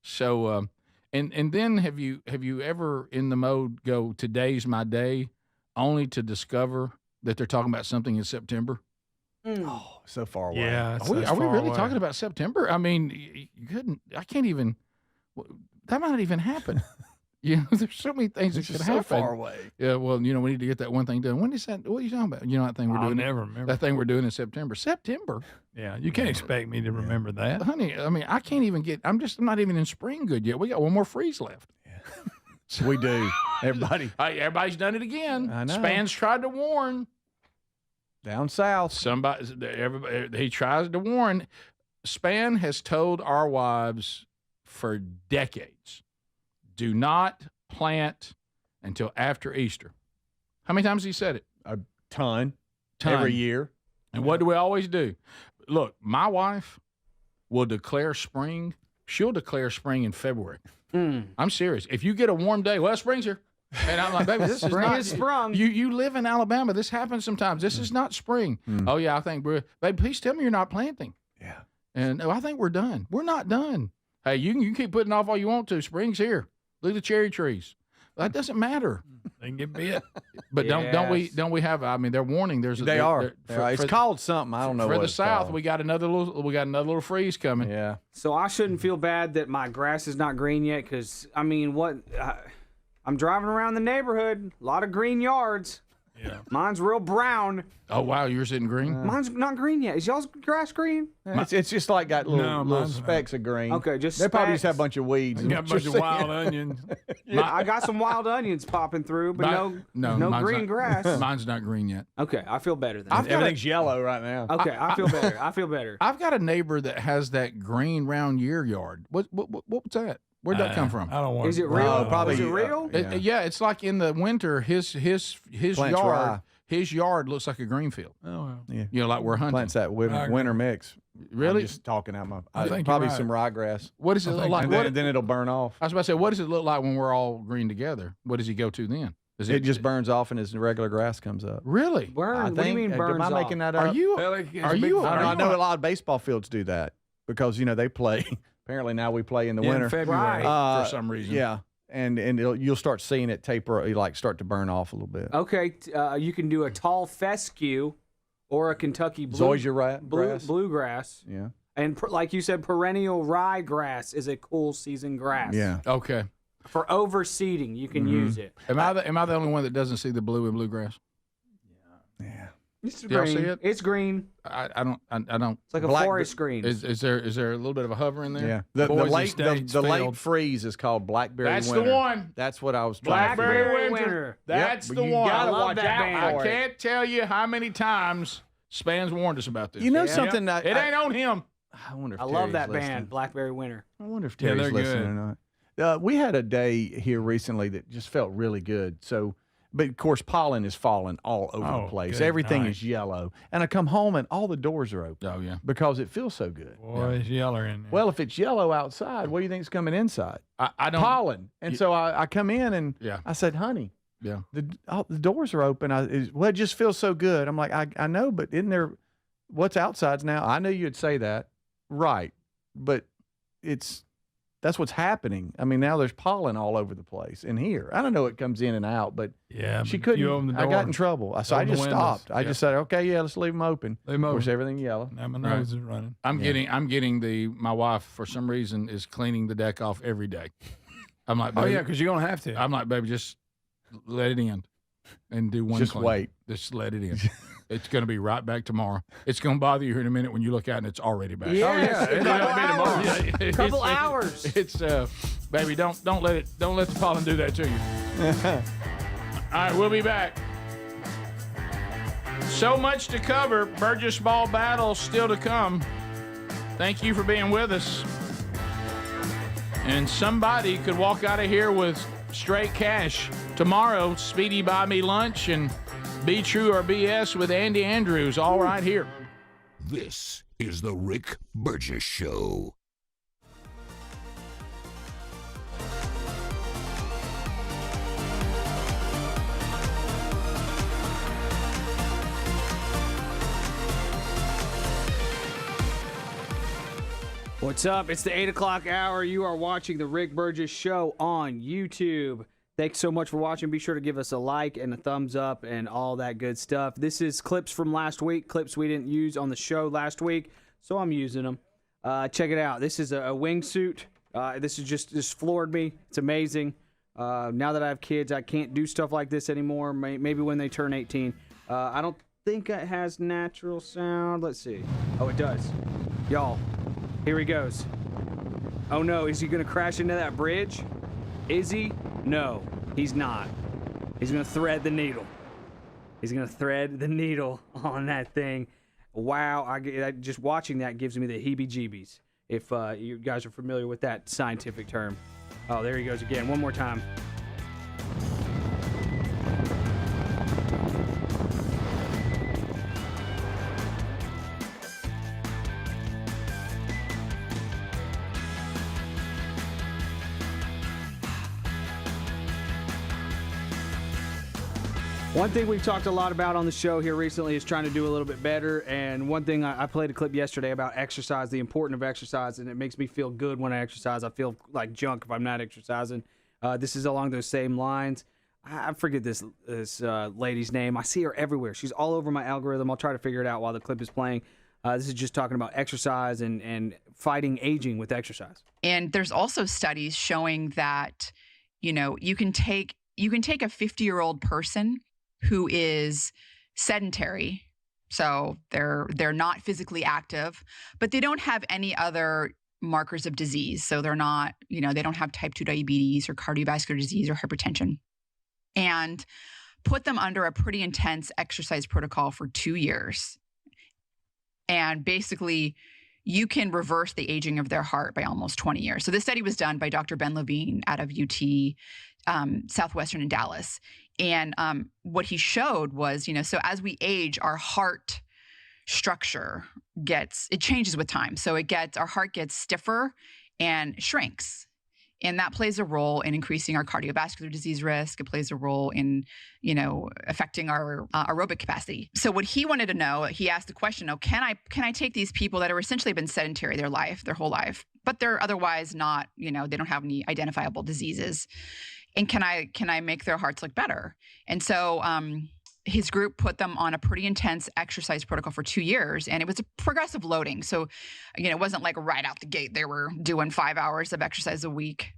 So, and then have you ever in the mode go, "Today's my day," only to discover that they're talking about something in September? Oh, so far away. Yeah. Are we really talking about September? I mean, you couldn't. I can't even. That might not even happen. There's so many things that could happen. So far away. Yeah. Well, we need to get that one thing done. When is that? What are you talking about? That thing we're doing. I'll never remember. That thing we're doing in September. September. Yeah. You can't expect me to remember that, honey. I mean, I can't even get. I'm not even in spring good yet. We got one more freeze left. So we do. Everybody's done it again. I know. Span's tried to warn. Down south. Everybody, he tries to warn. Span has told our wives for decades, do not plant until after Easter. How many times has he said it? A ton. Every year. And what do we always do? Look, my wife will declare spring. She'll declare spring in February. I'm serious. If you get a warm day, well, spring's here. And I'm like, baby, this is not. Is sprung. You live in Alabama. This happens sometimes. This is not spring. Oh, yeah, I think, baby, please tell me you're not planting. Yeah. And I think we're done. We're not done. Hey, you can keep putting off all you want to. Spring's here. Look at the cherry trees. That doesn't matter. They can get bit. But don't we have? I mean, they're warning. It's called something. I don't know. For what the it's South, called. we got another little freeze coming. Yeah. So I shouldn't feel bad that my grass is not green yet, because I mean, I'm driving around the neighborhood, a lot of green yards. Yeah. Mine's real brown. Oh wow, yours isn't green. Mine's not green yet. Is y'all's grass green? It's just like got little specks of green. Okay, just they probably just specks. have a bunch of weeds. You got a bunch of wild onions. I got some wild onions popping through, but no green grass. Mine's not green yet. Okay, I feel better then. Everything's yellow right now. Okay, I feel better. I feel better. I've got a neighbor that has that green round year yard. What's that? Where'd that come from? I don't want. Is it real? Probably. Is it real? Yeah, it's like in the winter. His Plants yard. rye. His yard looks like a green field. Oh, well. Yeah. Like we're hunting. Plants that winter mix. Really? I'm just talking out my. I think probably you're right. some ryegrass. What does it look like? And then it'll burn off. I was about to say, what does it look like when we're all green together? What does he go to then? It just burns off and his regular grass comes up. Really? What do you mean burns Am I off? making that up? Are you? I know a lot of baseball fields do that because they play. Apparently now we play in the winter. In February. For some reason. Yeah. And you'll start seeing it taper, start to burn off a little bit. Okay, you can do a tall fescue or a Kentucky bluegrass. Yeah. And like you said, perennial ryegrass is a cool season grass. Yeah. Okay. For overseeding, you can use it. Am I the only one that doesn't see the blue in bluegrass? Yeah. It's Do y'all see green. it? It's green. I don't. It's like a forest green. Is there a little bit of a hover in there? Yeah. The late freeze is called blackberry That's winter. the one. That's what I was trying to Blackberry figure out. winter. That's Yep, the you one. gotta I watch that out for I it. can't tell you how many times Span's warned us about this. You know something? It ain't on him. I wonder if I love Terry's that listening. band, Blackberry Winter. I wonder if Yeah, Terry's they're listening good. or not. We had a day here recently that just felt really good. So, but of course, pollen is falling all over the place. good Everything night. is yellow. And I come home and all the doors are open. Oh, yeah. Because it feels so good. Boy, it's yeller in there. Well, if it's yellow outside, what do you think is coming inside? I don't. Pollen. And so I come in and Yeah. I said, honey, Yeah. the doors are open. It just feels so good. I'm like, I know, but isn't there, what's outside's now? I knew you'd say that. Right. But that's what's happening. I mean, now there's pollen all over the place in here. I don't know it comes in and out, but yeah, she but if you open couldn't. the I got door, in trouble. So I open the just windows. stopped. I Yeah. just said, okay, yeah, let's leave them open. Leave 'em Of course, open. everything yellow. Now my nose is running. I'm getting my wife for some reason is cleaning the deck off every day. I'm like, Oh baby, yeah, because you're gonna have to. I'm like, baby, just let it in and do one. Just clean. wait. Just let it in. It's going to be right back tomorrow. It's going to bother you here in a minute when you look out and it's already back. Yes, It'll be tomorrow. Couple hours. It's baby, don't let the pollen do that to you. All right, we'll be back. So much to cover. Burgess ball battle still to come. Thank you for being with us. And somebody could walk out of here with straight cash. Tomorrow, Speedy buy me lunch and Be True or BS with Andy Andrews, all right here. This is the Rick Burgess Show. What's up? It's the 8 o'clock hour. You are watching the Rick Burgess Show on YouTube. Thanks so much for watching. Be sure to give us a like and a thumbs up and all that good stuff. This is clips from last week, clips we didn't use on the show last week, so I'm using them. Check it out. This is a wingsuit. This is just floored me. It's amazing. Now that I have kids, I can't do stuff like this anymore. Maybe when they turn 18. I don't think it has natural sound. Let's see. Oh, it does. Y'all, here he goes. Oh no, is he gonna crash into that bridge? Is he? No, he's not. He's gonna thread the needle. He's gonna thread the needle on that thing. Wow, just watching that gives me the heebie-jeebies. If you guys are familiar with that scientific term. Oh, there he goes again. One more time. One thing we've talked a lot about on the show here recently is trying to do a little bit better. And one thing, I played a clip yesterday about exercise, the importance of exercise, and it makes me feel good when I exercise. I feel like junk if I'm not exercising. This is along those same lines. I forget this lady's name. I see her everywhere. She's all over my algorithm. I'll try to figure it out while the clip is playing. This is just talking about exercise and fighting aging with exercise. And there's also studies showing that, you can take a 50-year-old person who is sedentary, so they're not physically active, but they don't have any other markers of disease. So they're not, they don't have type 2 diabetes or cardiovascular disease or hypertension. And put them under a pretty intense exercise protocol for 2 years. And basically, you can reverse the aging of their heart by almost 20 years. So this study was done by Dr. Ben Levine out of UT Southwestern in Dallas. And what he showed was, so as we age, our heart structure changes with time. So our heart gets stiffer and shrinks. And that plays a role in increasing our cardiovascular disease risk. It plays a role in, affecting our aerobic capacity. So what he wanted to know, he asked the question, can I take these people that are essentially been sedentary their whole life, but they're otherwise not, they don't have any identifiable diseases, and can I make their hearts look better? And so his group put them on a pretty intense exercise protocol for 2 years, and it was a progressive loading. So, it wasn't like right out the gate they were doing 5 hours of exercise a week,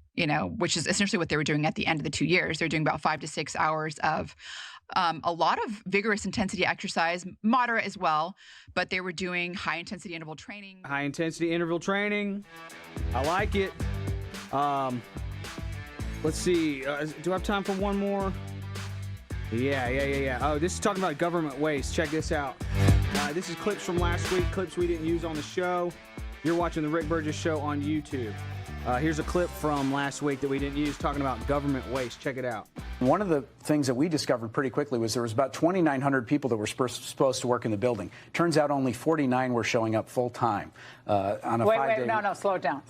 which is essentially what they were doing at the end of the 2 years. They're doing about 5 to 6 hours of a lot of vigorous intensity exercise, moderate as well, but they were doing high intensity interval training. High intensity interval training. I like it. Let's see. Do I have time for one more? Yeah. Oh, this is talking about government waste. Check this out. This is clips from last week, clips we didn't use on the show. You're watching the Rick Burgess Show on YouTube. Here's a clip from last week that we didn't use talking about government waste. Check it out. One of the things that we discovered pretty quickly was there was about 2,900 people that were supposed to work in the building. Turns out only 49 were showing up full time on a 5-day. No, slow it down.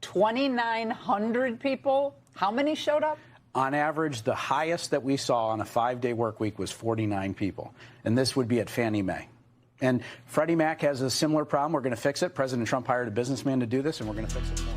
2,900 people. How many showed up? On average, the highest that we saw on a 5-day work week was 49 people, and this would be at Fannie Mae. And Freddie Mac has a similar problem. We're going to fix it. President Trump hired a businessman to do this, and we're going to fix it for him.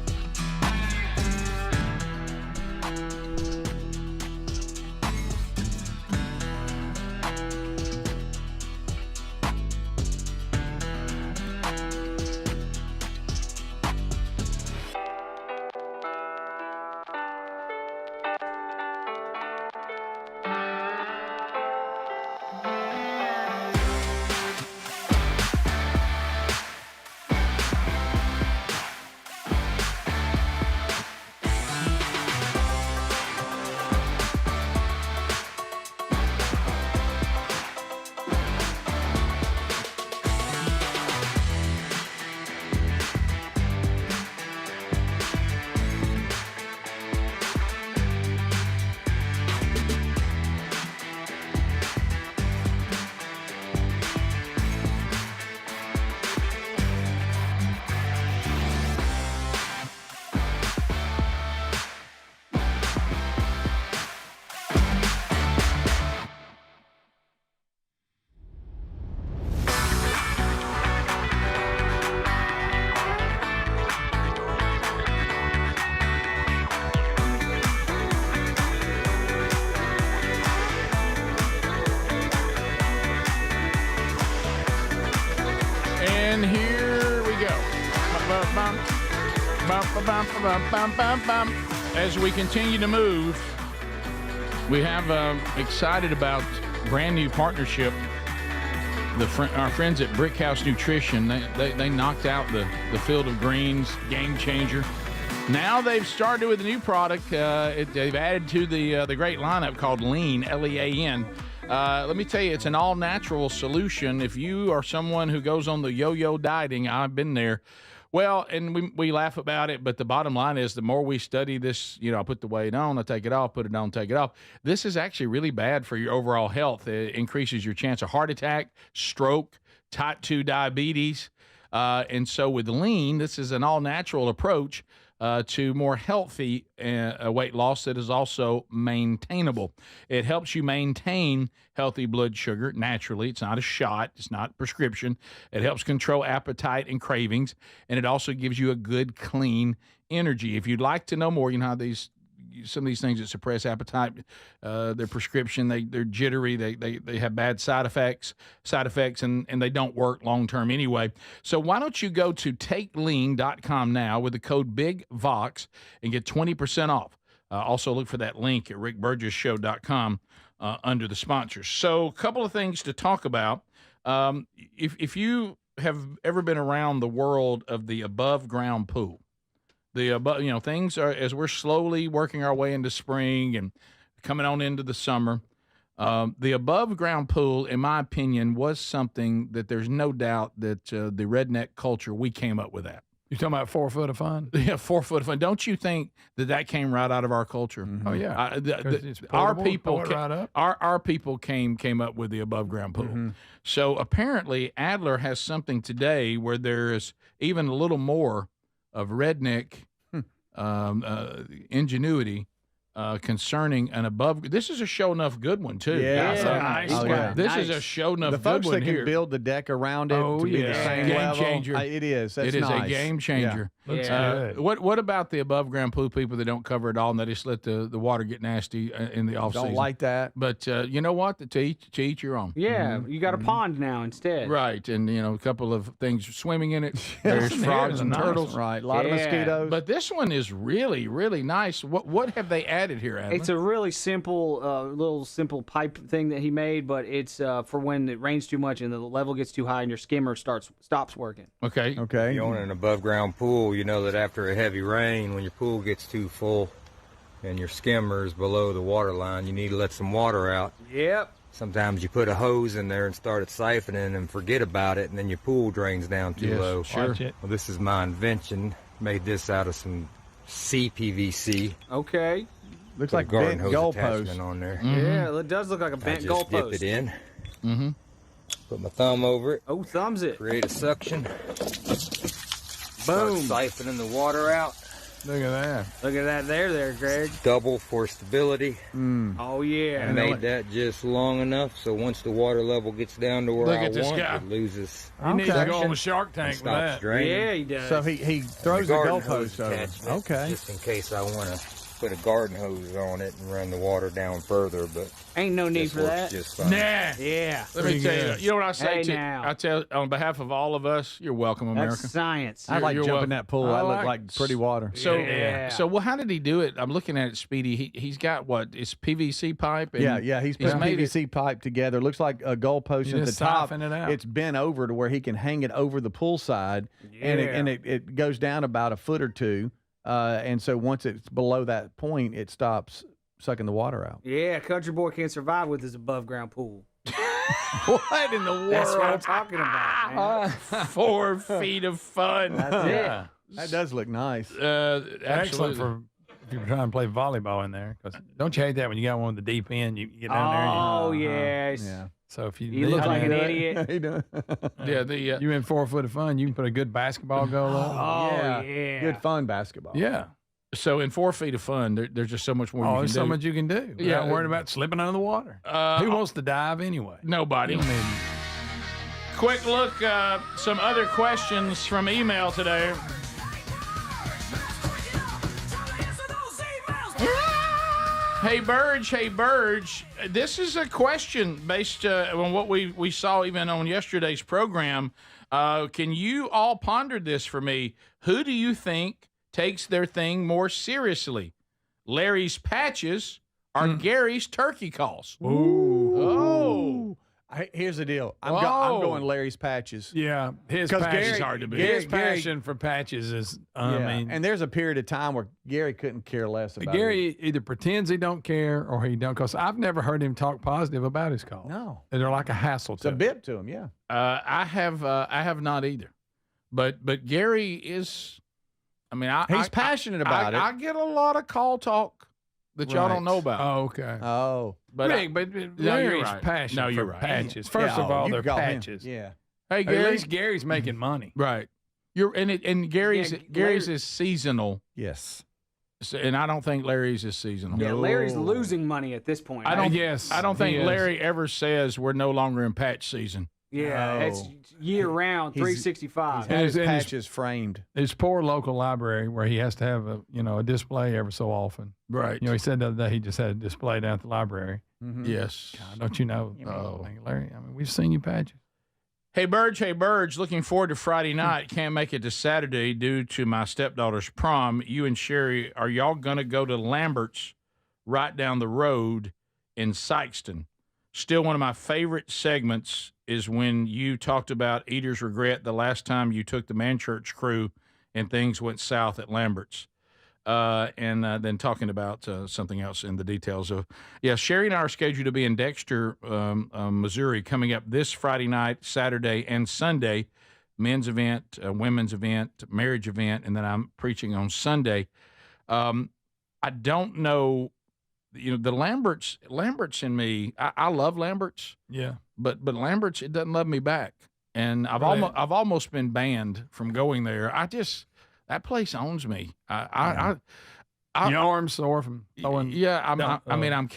And here we go. As we continue to move, we have excited about brand new partnership. Our friends at Brick House Nutrition, they knocked out the Field of Greens, game changer. Now they've started with a new product. They've added to the great lineup called Lean, L-E-A-N. Let me tell you, it's an all-natural solution. If you are someone who goes on the yo-yo dieting, I've been there. Well, and we laugh about it, but the bottom line is the more we study this, I put the weight on, I take it off, put it on, take it off. This is actually really bad for your overall health. It increases your chance of heart attack, stroke, type 2 diabetes. And so with Lean, this is an all-natural approach to more healthy weight loss that is also maintainable. It helps you maintain healthy blood sugar naturally. It's not a shot. It's not prescription. It helps control appetite and cravings, and it also gives you a good, clean energy. If you'd like to know more, you know how some of these things that suppress appetite, they're prescription, they're jittery, they have bad side effects, and they don't work long term anyway. So why don't you go to takelean.com now with the code BIGVOX and get 20% off. Also look for that link at rickburgessshow.com under the sponsors. So a couple of things to talk about. If you have ever been around the world of the above ground pool, things are, as we're slowly working our way into spring and coming on into the summer, the above ground pool, in my opinion, was something that there's no doubt that the redneck culture, we came up with that. You're talking about 4 foot of fun? Yeah, 4 foot of fun. Don't you think that came right out of our culture? Mm-hmm. Oh yeah, our people came up with the above ground pool. Mm-hmm. So apparently Adler has something today where there is even a little more of redneck ingenuity concerning an above. This is a show enough good one too. This is a show enough the good folks one that here. Can build the deck around it to be the same game level. changer. It is. That's it is nice. a game changer. Looks good. What about the above ground pool people that don't cover it all and they just let the water get nasty in the off season? Don't like that. But you know what? To each your own. Yeah, you got a pond now instead. Right, and a couple of things swimming in it. There's frogs and turtles. Right, a lot of mosquitoes. But this one is really, really nice. What have they added here, Adler? It's a really simple, little simple pipe thing that he made, but it's for when it rains too much and the level gets too high and your skimmer stops working. Okay. Okay. You own an above ground pool, you know that after a heavy rain, when your pool gets too full and your skimmer is below the water line, you need to let some water out. Yep. Sometimes you put a hose in there and start it siphoning and forget about it, and then your pool drains down too low. Sure. Well, this is my invention. Made this out of some CPVC. Okay. Looks Put a like garden bent hose goalpost. attachment on there. Yeah, it does look like a I bent just goalpost. dip it in. Mm-hmm. Put my thumb over it. Oh, thumbs it. Create a suction. Boom. Start siphoning the water out. Look at that. Look at that there, Greg. Double for stability. Oh, yeah. I made that just long enough so once the water level gets down to where Look I at this want, guy. it loses. You need to go suction on the Shark Tank and with stops that. draining. Yeah, he does. So he throws the garden hose goalpost over. attachment, Okay. Just in case I want to put a garden hose on it and run the water down further, but Ain't no need this for works that. just fine. Nah. Yeah. Let me tell you. You know what I say Hey, to now. I tell on behalf of all of us, you're welcome, America. That's science. I like You're jumping welcome. that pool. I That looked like- like pretty water. So, Yeah. well, how did he do it? I'm looking at it, Speedy. He's got what? It's PVC pipe. And Yeah, he's put made it- PVC pipe together. Looks like a goalpost You at the just top. siphon it out. It's bent over to where he can hang it over the pool side, and it goes down about a foot or two. And so once it's below that point, it stops sucking the water out. Yeah, country boy can't survive with his above ground pool. What in the world? That's what I'm talking about, man. 4 feet of fun. That's it. That does look nice. Excellent Absolutely. for if you're trying to play volleyball in there. Because don't you hate that when you got one with the deep end, you get down there. Oh, And yes. Yeah. so if you You look like an idiot. He does. Yeah, you in 4 foot of fun, you can put a good basketball goal up. Oh, yeah. yeah. Good fun basketball. Yeah. So in 4 feet of fun, there's just so much more. Oh, you can there's do. so much you can do. Yeah. Yeah, worried about slipping under the water. Who wants to dive anyway? Nobody. I mean, Quick look, some other questions from email today. Hey Burge, this is a question based on what we saw even on yesterday's program. Can you all ponder this for me? Who do you think takes their thing more seriously? Larry's patches or Gary's turkey calls? Ooh. Oh. Here's the deal. I'm Whoa. going Larry's patches. yeah, his 'Cause passion Gary- hard to beat. His Gary- passion for patches is, Yeah. I mean, And there's a period of time where Gary couldn't care less about it. Gary either pretends he don't care or he don't. Because I've never heard him talk positive about his calls. No. They're like a hassle It's to a him. bit to him, yeah. I have not either, but Gary is. I mean, He's passionate about it. I get a lot of call talk that y'all don't know about. Oh, okay. Oh. But Rick, but you're Larry's right. passion No, you're for right. patches. First Yeah, of all, you they're got him. patches. Yeah. Hey, At Gary. least Gary's making money. Right. And Gary's Yeah, Gary's Larry- is seasonal, Yes. and I don't think Larry's is seasonal. Yeah, Larry's losing money at this point. I don't. Yes, I don't think he is. Larry ever says we're no longer in patch season. Yeah, No. it's year round, He's- 365. Had his And his- patches framed. His poor local library where he has to have a display every so often. Right. He said the other day he just had a display down at the library. Mhm. Yes. God, don't you know? Oh. Larry, I mean, we've seen you patches. Hey, Burge, looking forward to Friday night. Can't make it to Saturday due to my stepdaughter's prom. You and Sherry, are y'all going to go to Lambert's right down the road in Sykeston? Still one of my favorite segments is when you talked about Eater's Regret the last time you took the Man Church crew and things went south at Lambert's. And then talking about something else in the details of, Sherry and I are scheduled to be in Dexter, Missouri, coming up this Friday night, Saturday, and Sunday. Men's event, women's event, marriage event, and then I'm preaching on Sunday. I don't know, the Lamberts and me. I love Lamberts, Yeah. but Lamberts, it doesn't love me back, and I've almost been banned from going there. That place owns me. Your arms sore from throwing. I'm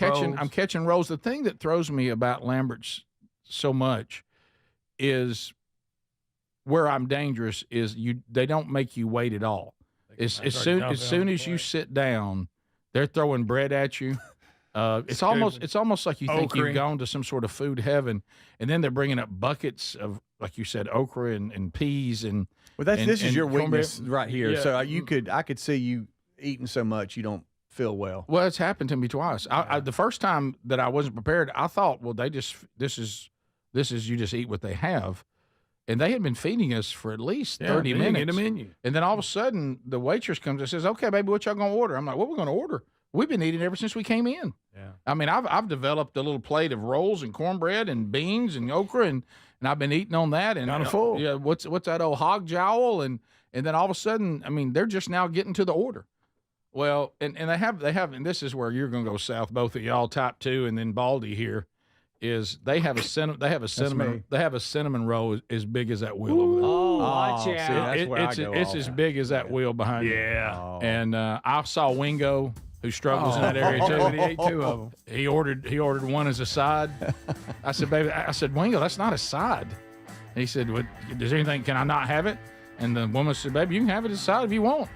catching rolls. The thing that throws me about Lambert's so much is where I'm dangerous is they don't make you wait at all. As soon as you sit down, they're throwing bread at you. It's almost like you think Okra. you've gone to some sort of food heaven, and then they're bringing up buckets of, like you said, okra and peas and. Well, this is your cornbread. weakness right here. Yeah. So I could see you eating so much you don't feel well. Well, it's happened to me twice. The first time that I wasn't prepared, I thought, well, this is you just eat what they have, and they had been feeding us for at least 30 then you minutes. get a menu. And then all of a sudden, the waitress comes and says, "Okay, baby, what y'all gonna order?" I'm like, "What we gonna order? We've been eating ever since we came in." Yeah. I mean, I've developed a little plate of rolls and cornbread and beans and okra, and I've been eating on that. And Kinda full. Yeah, what's that old hog jowl? And then all of a sudden, I mean, they're just now getting to the order. Well, and they have, and this is where you're going to go south, both of y'all, type 2, and then Baldy here, is they have a cinnamon roll as big as that wheel over there. Oh, watch see, out. that's where I go It's off. as big as that wheel behind you. Yeah. Oh. And I saw Wingo, who struggles in that area too. He ate 2 of them. He ordered one as a side. I said, "Baby," I said, "Wingo, that's not a side." And he said, "Well, is there anything? Can I not have it?" And the woman said, "Baby, you can have it as a side if you want."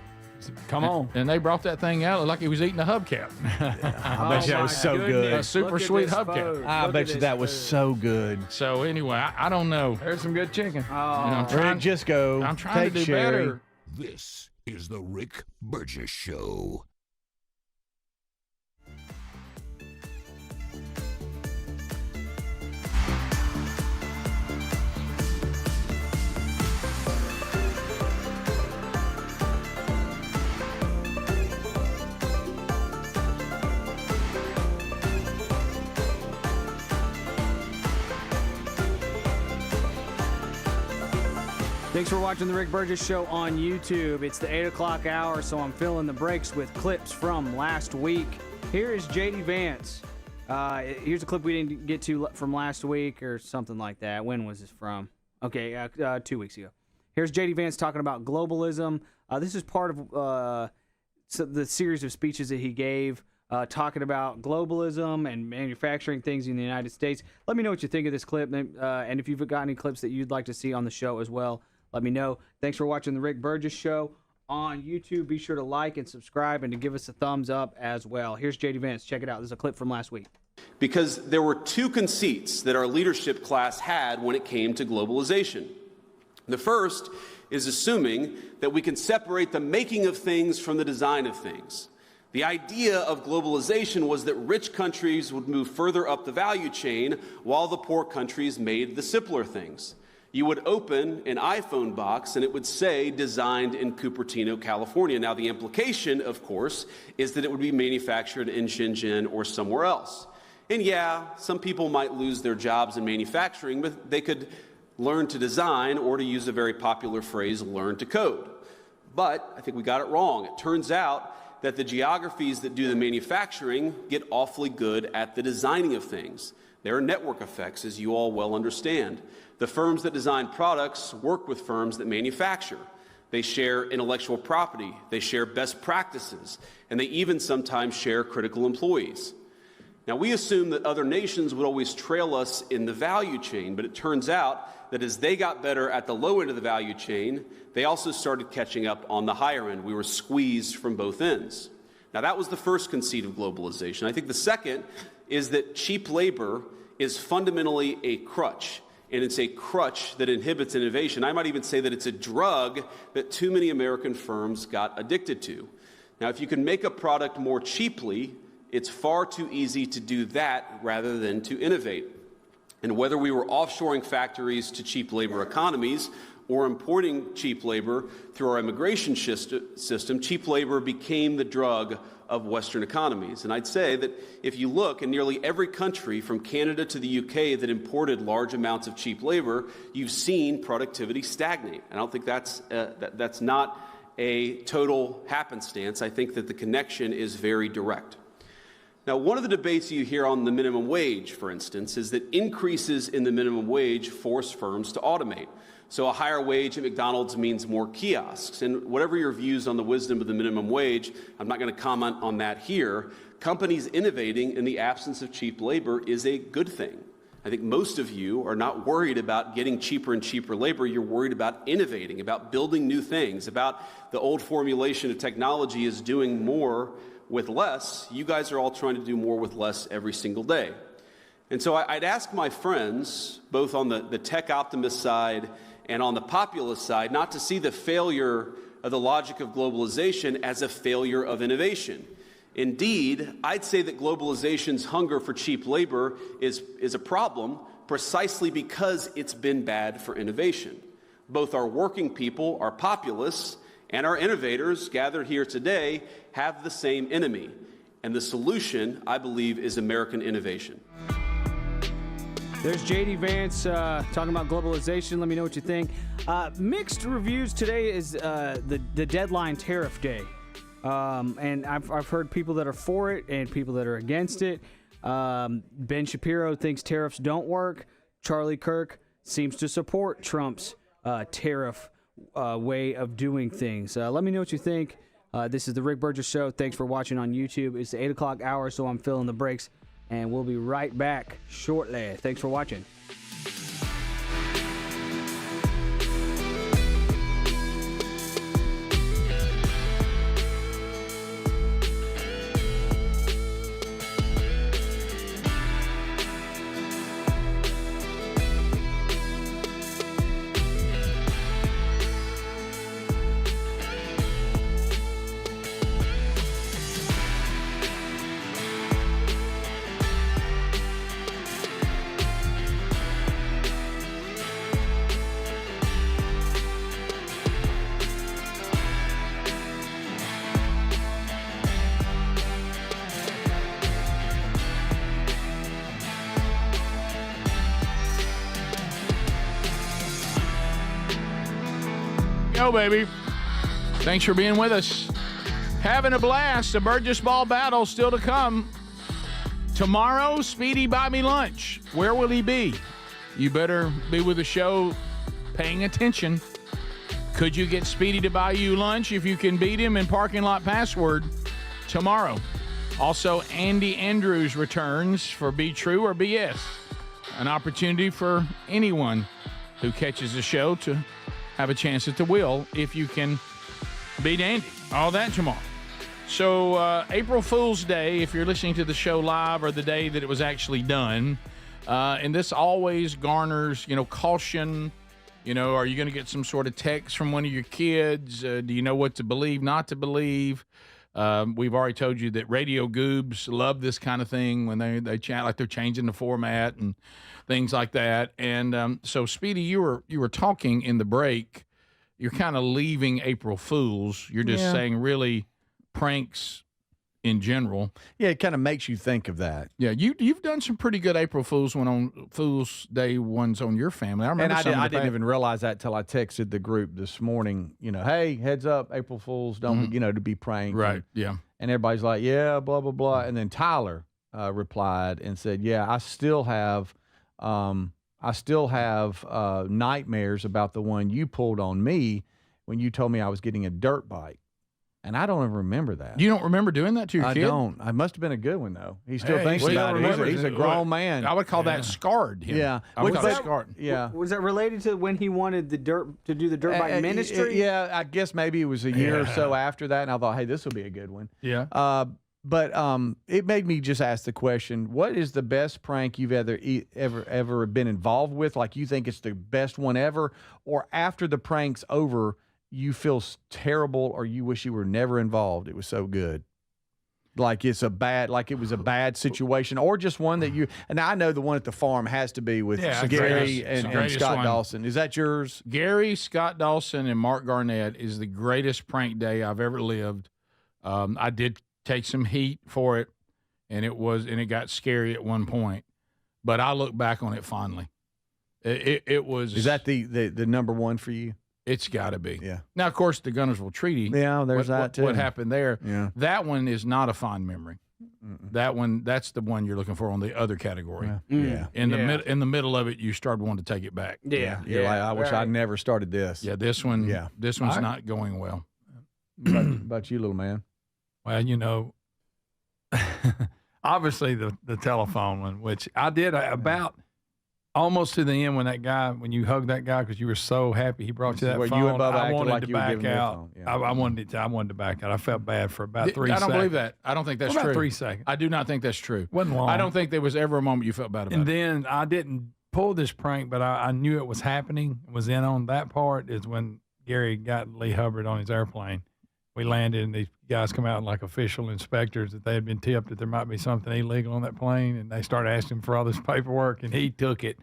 Come on. And they brought that thing out like he was eating a hubcap. I bet you that was so good. A super sweet hubcap. I bet you that was so good. So anyway, I don't know. There's some good chicken. I'm Rick, just go. I'm trying to take do Sherry. better. This is the Rick Burgess Show. Thanks for watching the Rick Burgess Show on YouTube. It's the 8 o'clock hour, so I'm filling the breaks with clips from last week. Here is J.D. Vance. Here's a clip we didn't get to from last week or something like that. When was this from? Okay, 2 weeks ago. Here's J.D. Vance talking about globalism. This is part of the series of speeches that he gave talking about globalism and manufacturing things in the United States. Let me know what you think of this clip, and if you've got any clips that you'd like to see on the show as well, let me know. Thanks for watching the Rick Burgess Show on YouTube. Be sure to like and subscribe and to give us a thumbs up as well. Here's J.D. Vance. Check it out. This is a clip from last week. Because there were 2 conceits that our leadership class had when it came to globalization. The first is assuming that we can separate the making of things from the design of things. The idea of globalization was that rich countries would move further up the value chain while the poor countries made the simpler things. You would open an iPhone box and it would say designed in Cupertino, California. Now, the implication, of course, is that it would be manufactured in Shenzhen or somewhere else. And yeah, some people might lose their jobs in manufacturing, but they could learn to design, or to use a very popular phrase, learn to code. But I think we got it wrong. It turns out that the geographies that do the manufacturing get awfully good at the designing of things. There are network effects, as you all well understand. The firms that design products work with firms that manufacture. They share intellectual property, they share best practices, and they even sometimes share critical employees. Now, we assume that other nations would always trail us in the value chain, but it turns out that as they got better at the low end of the value chain, they also started catching up on the higher end. We were squeezed from both ends. Now, that was the first conceit of globalization. I think the second is that cheap labor is fundamentally a crutch, and it's a crutch that inhibits innovation. I might even say that it's a drug that too many American firms got addicted to. Now, if you can make a product more cheaply, it's far too easy to do that rather than to innovate. And whether we were offshoring factories to cheap labor economies or importing cheap labor through our immigration system, cheap labor became the drug of Western economies. And I'd say that if you look in nearly every country from Canada to the UK that imported large amounts of cheap labor, you've seen productivity stagnate. I don't think that's not a total happenstance. I think that the connection is very direct. Now, one of the debates you hear on the minimum wage, for instance, is that increases in the minimum wage force firms to automate. So a higher wage at McDonald's means more kiosks. And whatever your views on the wisdom of the minimum wage, I'm not going to comment on that here. Companies innovating in the absence of cheap labor is a good thing. I think most of you are not worried about getting cheaper and cheaper labor. You're worried about innovating, about building new things, about the old formulation of technology is doing more with less. You guys are all trying to do more with less every single day. And so I'd ask my friends, both on the tech optimist side and on the populist side, not to see the failure of the logic of globalization as a failure of innovation. Indeed, I'd say that globalization's hunger for cheap labor is a problem precisely because it's been bad for innovation. Both our working people, our populists, and our innovators gathered here today have the same enemy. And the solution, I believe, is American innovation. There's J.D. Vance talking about globalization. Let me know what you think. Mixed reviews today is the deadline tariff day. And I've heard people that are for it and people that are against it. Ben Shapiro thinks tariffs don't work. Charlie Kirk seems to support Trump's tariff way of doing things. Let me know what you think. This is the Rick Burgess Show. Thanks for watching on YouTube. It's the 8 o'clock hour, so I'm filling the breaks. And we'll be right back shortly. Thanks for watching. Go, baby. Thanks for being with us. Having a blast. The Burgess Ball battle still to come. Tomorrow, Speedy buy me lunch. Where will he be? You better be with the show paying attention. Could you get Speedy to buy you lunch if you can beat him in parking lot password tomorrow? Also, Andy Andrews returns for Be True or BS. An opportunity for anyone who catches the show to have a chance at the wheel if you can beat Andy. All that tomorrow. So April Fool's Day, if you're listening to the show live, or the day that it was actually done, and this always garners, caution. Are you going to get some sort of text from one of your kids? Do you know what to believe, not to believe? We've already told you that radio goobs love this kind of thing when they chat like they're changing the format and things like that. And so, Speedy, you were talking in the break. You're kind of leaving April Fools. You're just saying really pranks in general. Yeah, it kind of makes you think of that. Yeah, you've done some pretty good April Fools on Fool's Day ones on your family. I remember. And I didn't even realize that till I texted the group this morning. Hey, heads up, April Fools, don't to be pranked. Right. Yeah. And everybody's like, yeah, blah blah blah. And then Tyler replied and said, yeah, I still have nightmares about the one you pulled on me when you told me I was getting a dirt bike. And I don't even remember that. You don't remember doing that to your kid? I don't. I must have been a good one, though. He still thinks about it. He's a grown man. I would call that scarred him. Yeah. I would call that scarred. Yeah. Was that related to when he wanted to do the dirt bike ministry? Yeah, I guess maybe it was a year or so after that, and I thought, hey, this will be a good one. Yeah. But it made me just ask the question, what is the best prank you've ever been involved with? Like, you think it's the best one ever? Or after the prank's over, you feel terrible, or you wish you were never involved? It was so good. Like it was a bad situation, or just one that and I know the one at the farm has to be with Gary and Scott Dawson. Is that yours? Gary, Scott Dawson, and Mark Garnett is the greatest prank day I've ever lived. I did take some heat for it, and it got scary at one point, but I look back on it fondly. It was. Is that the number one for you? It's got to be. Yeah. Now, of course, the Gunnersville Treaty. Yeah, there's that too. What happened there? Yeah. That one is not a fond memory. That's the one you're looking for on the other category. Yeah. In the middle of it, you start wanting to take it back. Yeah. You're like, I wish I'd never started this. Yeah. This one. Yeah. This one's not going well. About you, little man. Well, obviously the telephone one, which I did about almost to the end when you hugged that guy because you were so happy he brought you that Where phone. you and Bubba I acted wanted like to you were back giving me a out. phone. Yeah. I wanted to back out. I felt bad for about 3 seconds. I don't believe that. I don't think that's About true. 3 seconds. I do not think that's true. Wasn't long. I don't think there was ever a moment you felt bad about And it. then I didn't pull this prank, but I knew it was happening. Was in on that part is when Gary got Lee Hubbard on his airplane. We landed, and these guys come out like official inspectors that they had been tipped that there might be something illegal on that plane, and they started asking him for all this paperwork, and he took it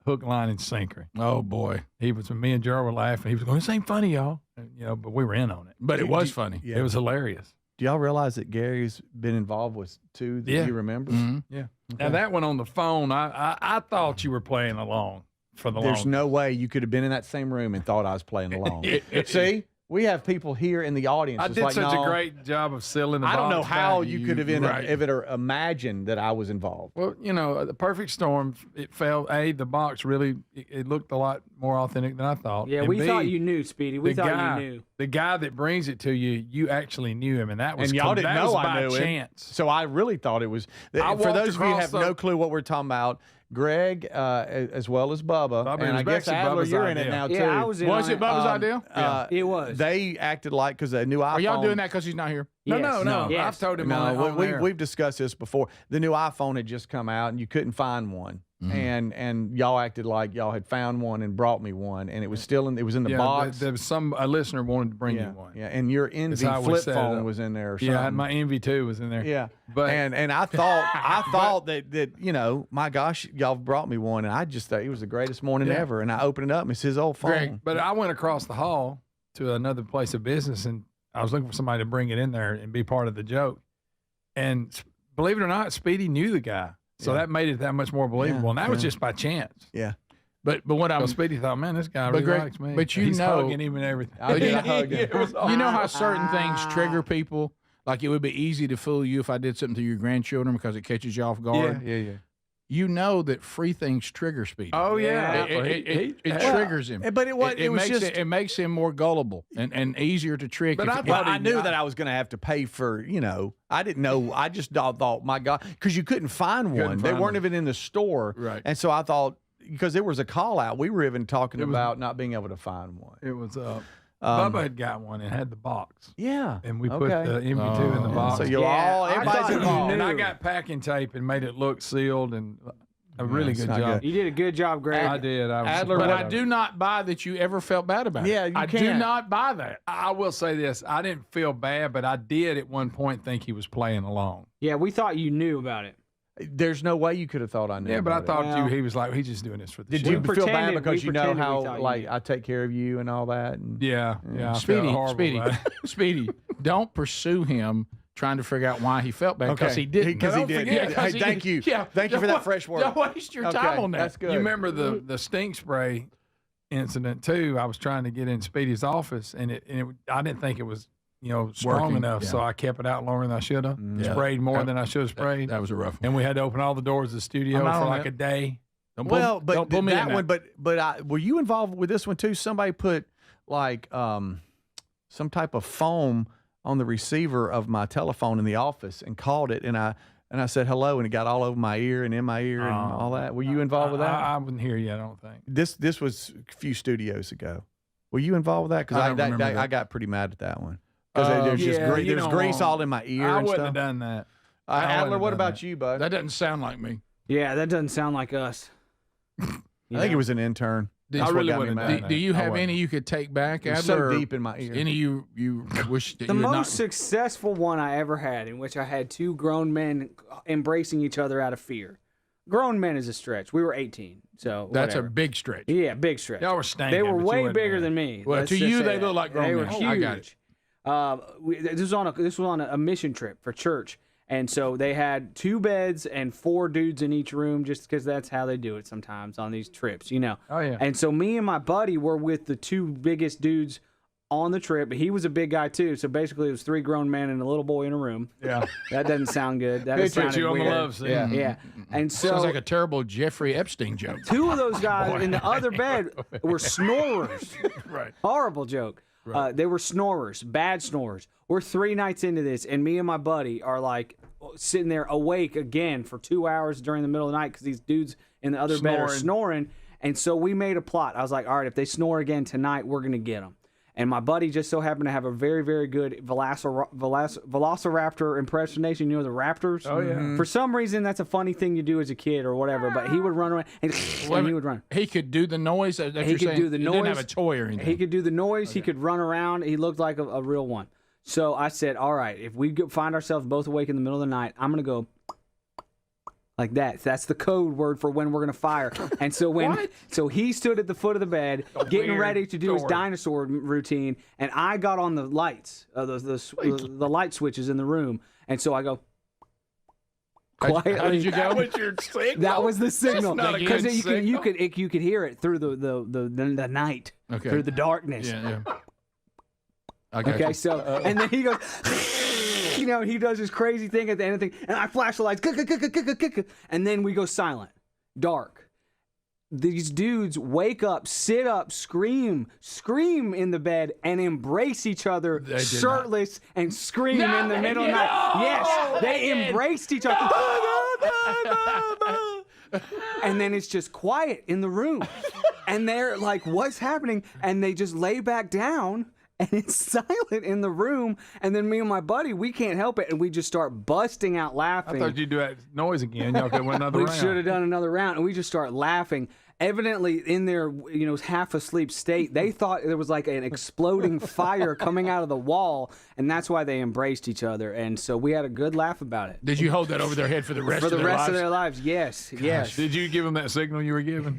hook, line, and sinker. Oh boy, Me and Joe were laughing. He was going, "This ain't funny, y'all," and, but we were in on it. But it was funny. It was hilarious. Do y'all realize that Gary's been involved with 2 that you remember? Mm-hmm. Yeah. Now that one on the phone, I thought you were playing along for the There's long. no way you could have been in that same room and thought I was playing along. See? We have people here in the audience. I It's did like, such no, a great job of sealing the I don't know box how back. you could have Right. ever imagined that I was involved. Well, the perfect storm. It fell. The box really. It looked a lot more authentic than I thought. Yeah, And we B, thought you knew, Speedy. We the thought guy, you knew. The guy that brings it to you, you actually knew him, and that was And y'all didn't that know was I by knew chance. him. So I really thought it was. I For walked those of you who across have the- no clue what we're talking about, Greg, as well as Bubba, Bubba, it and was I guess actually Adler, Bubba's you're in it idea. now too. Yeah, I was in Was on it Bubba's idea? It was. They acted like because a new iPhone. Are y'all doing that because he's not here? No. Yes. I've told him on air. We've discussed this before. The new iPhone had just come out, and you couldn't find one. Mm-hmm. And y'all acted like y'all had found one and brought me one, and it was still in the box. There was a listener wanted to bring yeah, you one. yeah, and your That's Envy how we flip set it phone up. was in there. Or something. Yeah, my Envy 2 was in there. Yeah, but and I thought that my gosh, y'all brought me one, and I just thought it was the greatest morning ever. And I opened it up, and it's his old phone. Greg, but I went across the hall to another place of business, and I was looking for somebody to bring it in there and be part of the joke. And believe it or not, Speedy knew the guy, so that made it that much more believable. And that was just by chance. Yeah. But what I'm Speedy thought, man, this guy But really Greg, likes me. but He's know- hugging him and everything. I did hug him. You know how certain things trigger people? Like it would be easy to fool you if I did something to your grandchildren because it catches you off guard. Yeah. You know that free things trigger Speedy. Oh yeah, It triggers him. But it was makes just it makes him more gullible and easier to trick. But if- I knew that I was going to have to pay for, I didn't know. I just thought, my God, because you couldn't find one. They find weren't one. even in the store. Right. And so I thought, because there was a call out, we were even talking about not being able to find one. It was Bubba had got one and had the box. Yeah. And we put Okay. the MV2 in the box. So you're everybody's involved. And I got packing tape and made it look sealed and a really it's good not job. You did a good job, Greg. I did. Adler, But I do not buy that you ever felt bad about it. Yeah, you I do can't. not buy that. I will say this. I didn't feel bad, but I did at one point think he was playing along. Yeah, we thought you knew about it. There's no way you could have thought I knew. Yeah, but I about it. thought he was like, he's just doing this for the Did show. you feel bad pretended- because we you know pretended we how thought you like knew. I take care of you and all that? And Yeah. I felt horrible Speedy, about it. Speedy, don't pursue him trying to figure out why he felt bad because Okay. he didn't. Because he Don't did. forget, Yeah. 'cause Hey, he- thank you. Yeah, Thank you for don't that fresh word. Don't waste your Okay, time on that. that's good. You remember the stink spray incident too? I was trying to get in Speedy's office, and I didn't think it was strong Working, enough, yeah. so I kept it out longer than I should have. Yeah. Sprayed more than I should have sprayed, That was a rough one. and we had to open all the doors of the studio I'm not for on like that. a day. Don't pull- Well, but don't pull me in that one, but were you involved with this one too? Somebody put like some type of foam on the receiver of my telephone in the office and called it, and I said hello, and it got all over my ear and in my ear and all that. Were you involved with that? I wasn't here yet. I don't think. This was a few studios ago. Were you involved with that? I don't Because remember that. I got pretty mad at that one because there's just yeah, you there's don't grease want- all in my ear. I and wouldn't stuff. have done that. Adler, what about you, bud? That doesn't sound like me. Yeah, that doesn't sound like us. I think it was an intern. I That's what really got me wouldn't have mad. done Do you I have wouldn't. any you could take back? It was Adler, so or deep in my ear. Any you wish that The you had most not? successful one I ever had, in which I had two grown men embracing each other out of fear. Grown men is a stretch. We were 18, so That's whatever. a big stretch. Yeah, big stretch. Y'all were stinking. They were but you way wasn't bigger bad. than me. Well, Let's to just you, say they that. look like grown They were men. huge. I got it. This was on a mission trip for church, and so they had 2 beds and 4 dudes in each room, just because that's how they do it sometimes on these trips, Oh yeah. And so me and my buddy were with the 2 biggest dudes on the trip, but he was a big guy too. So basically, it was 3 grown men and a little boy in a room. Yeah. That doesn't sound good. That Put sounded you on the weird. love scene. Yeah. Yeah, and so Sounds like a terrible Jeffrey Epstein joke. 2 of those guys in the other bed were snorers. Right. Horrible joke. They were snorers, bad snorers. We're 3 nights into this, and me and my buddy are like sitting there awake again for 2 hours during the middle of the night because these dudes in the other bed are snoring. And so we made a plot. I was like, all right, if they snore again tonight, we're going to get them. And my buddy just so happened to have a very, very good velociraptor impersonation. You know, the raptors? Oh, yeah. For some reason, that's a funny thing you do as a kid or whatever. But he would run around and he would run. He could do the noise? He could do the noise. He didn't have a toy or anything. He could do the noise. Okay. He could run around. He looked like a real one. So I said, all right, if we find ourselves both awake in the middle of the night, I'm going to go like that. That's the code word for when we're going to fire. And so so he stood at the foot of the bed, getting ready to do his dinosaur routine, and I got on the lights, the light switches in the room, and so I go quietly. How did you go? That was your signal? That was the signal. That's not a Because good you signal. could hear it through the night, through the darkness. Yeah. Okay, so and then he goes, you know, he does his crazy thing at the end of the thing, and I flash the lights, and then we go silent, dark. These dudes wake up, sit up, scream in the bed, and embrace each other, shirtless, and scream in the middle of the night. Yes, they embraced each other. And then it's just quiet in the room, and they're like, "What's happening?" And they just lay back down. And it's silent in the room, and then me and my buddy, we can't help it, and we just start busting out laughing. I thought you'd do that noise again. Y'all could win another round. We should have done another round, and we just start laughing. Evidently, in their half asleep state, they thought there was like an exploding fire coming out of the wall, and that's why they embraced each other. And so we had a good laugh about it. Did you hold that over their head for the rest of their lives? For the rest of their lives, yes. Gosh. Yes. Did you give them that signal you were giving?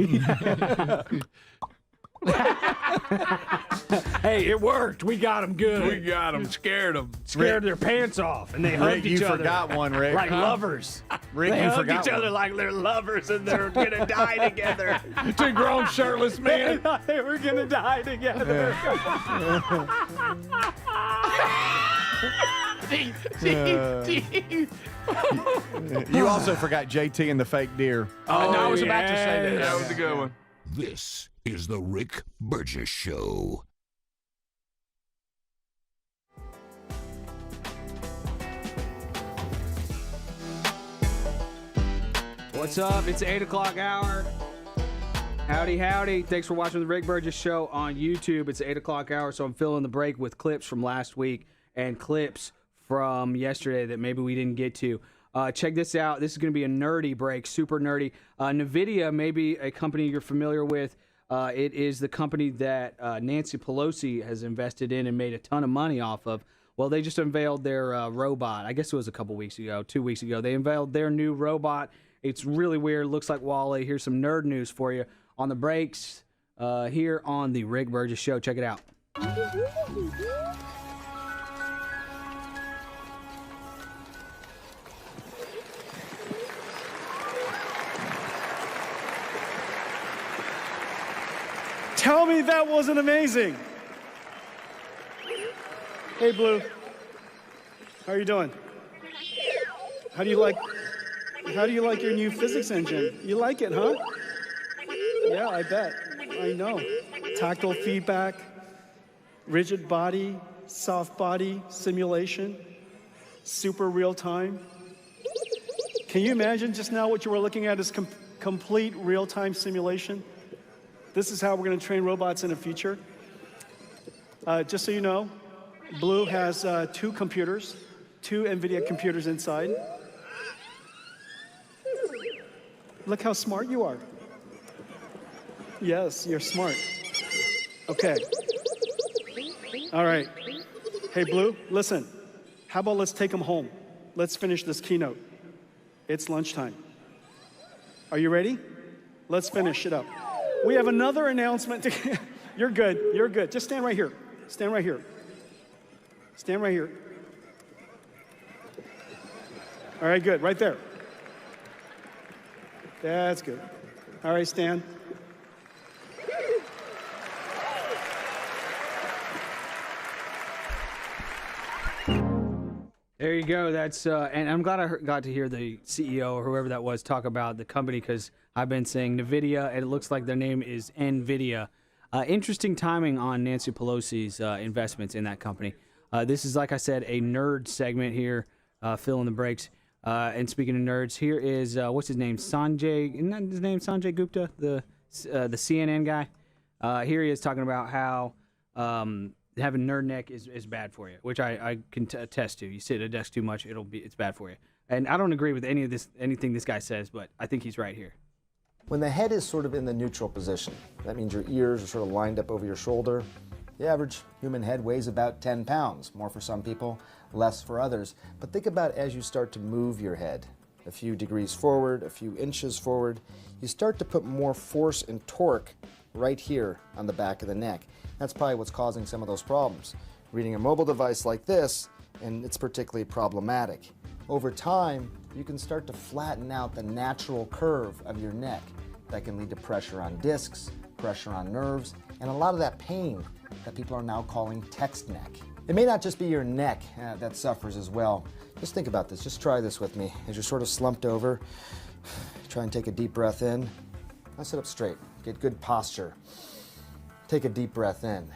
Hey, it worked. We got them good. We got them. Scared them. Scared their pants off, and they Rick, hugged each you other. forgot one, Rick. Like lovers. Rick, they you hugged forgot each other one. like they're lovers, and they're gonna die together. Two grown shirtless men. They thought they were gonna die together. You also forgot JT and the fake deer. Oh, no, I was about to say that. That was a good one. This is the Rick Burgess Show. What's up? It's 8 o'clock hour. Howdy, howdy. Thanks for watching the Rick Burgess Show on YouTube. It's 8 o'clock hour, so I'm filling the break with clips from last week and clips from yesterday that maybe we didn't get to. Check this out. This is going to be a nerdy break, super nerdy. NVIDIA may be a company you're familiar with. It is the company that Nancy Pelosi has invested in and made a ton of money off of. Well, they just unveiled their robot. I guess it was a couple weeks ago, 2 weeks ago. They unveiled their new robot. It's really weird. Looks like Wally. Here's some nerd news for you on the breaks here on the Rick Burgess Show. Check it out. Tell me that wasn't amazing. Hey, Blue. How are you doing? How do you like your new physics engine? You like it, huh? Yeah, I bet. I know. Tactile feedback, rigid body, soft body simulation, super real time. Can you imagine just now what you were looking at is complete real-time simulation? This is how we're going to train robots in the future. Just so you know, Blue has two NVIDIA computers inside. Look how smart you are. Yes, you're smart. Okay. All right. Hey, Blue, listen. How about let's take them home? Let's finish this keynote. It's lunchtime. Are you ready? Let's finish it up. We have another announcement. You're good. You're good. Just stand right here. Stand right here. Stand right here. All right, good. Right there. That's good. All right, stand. There you go. That's and I'm glad I got to hear the CEO or whoever that was talk about the company, because I've been saying NVIDIA, and it looks like their name is NVIDIA. Interesting timing on Nancy Pelosi's investments in that company. This is, like I said, a nerd segment here, filling the breaks. And speaking of nerds, here is what's his name? Sanjay. Isn't that his name? Sanjay Gupta, the CNN guy. Here he is talking about how having nerd neck is bad for you, which I can attest to. You sit at a desk too much, it's bad for you. And I don't agree with anything this guy says, but I think he's right here. When the head is sort of in the neutral position, that means your ears are sort of lined up over your shoulder. The average human head weighs about 10 pounds, more for some people, less for others. But think about as you start to move your head, a few degrees forward, a few inches forward, you start to put more force and torque right here on the back of the neck. That's probably what's causing some of those problems. Reading a mobile device like this, and it's particularly problematic. Over time, you can start to flatten out the natural curve of your neck. That can lead to pressure on discs, pressure on nerves, and a lot of that pain that people are now calling text neck. It may not just be your neck that suffers as well. Just think about this. Just try this with me. As you're sort of slumped over, try and take a deep breath in. Now sit up straight. Get good posture. Take a deep breath in.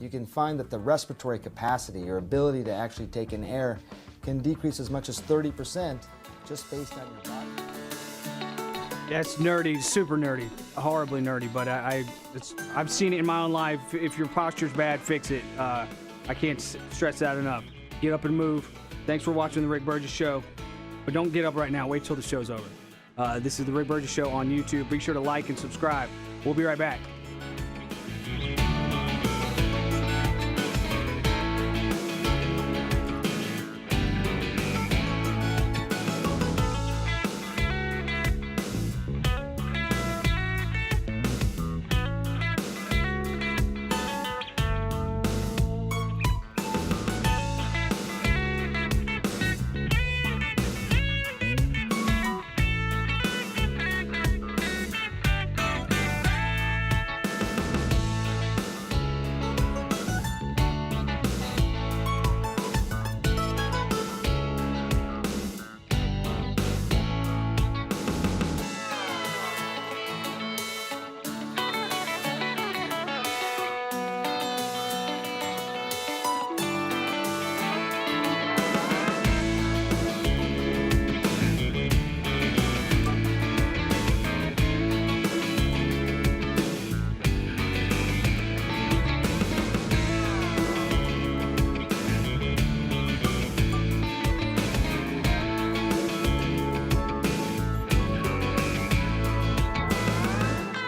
You can find that the respiratory capacity, your ability to actually take in air, can decrease as much as 30% just based on your body. That's nerdy, super nerdy, horribly nerdy, but I've seen it in my own life. If your posture's bad, fix it. I can't stress that enough. Get up and move. Thanks for watching the Rick Burgess Show. But don't get up right now. Wait till the show's over. This is the Rick Burgess Show on YouTube. Be sure to like and subscribe. We'll be right back.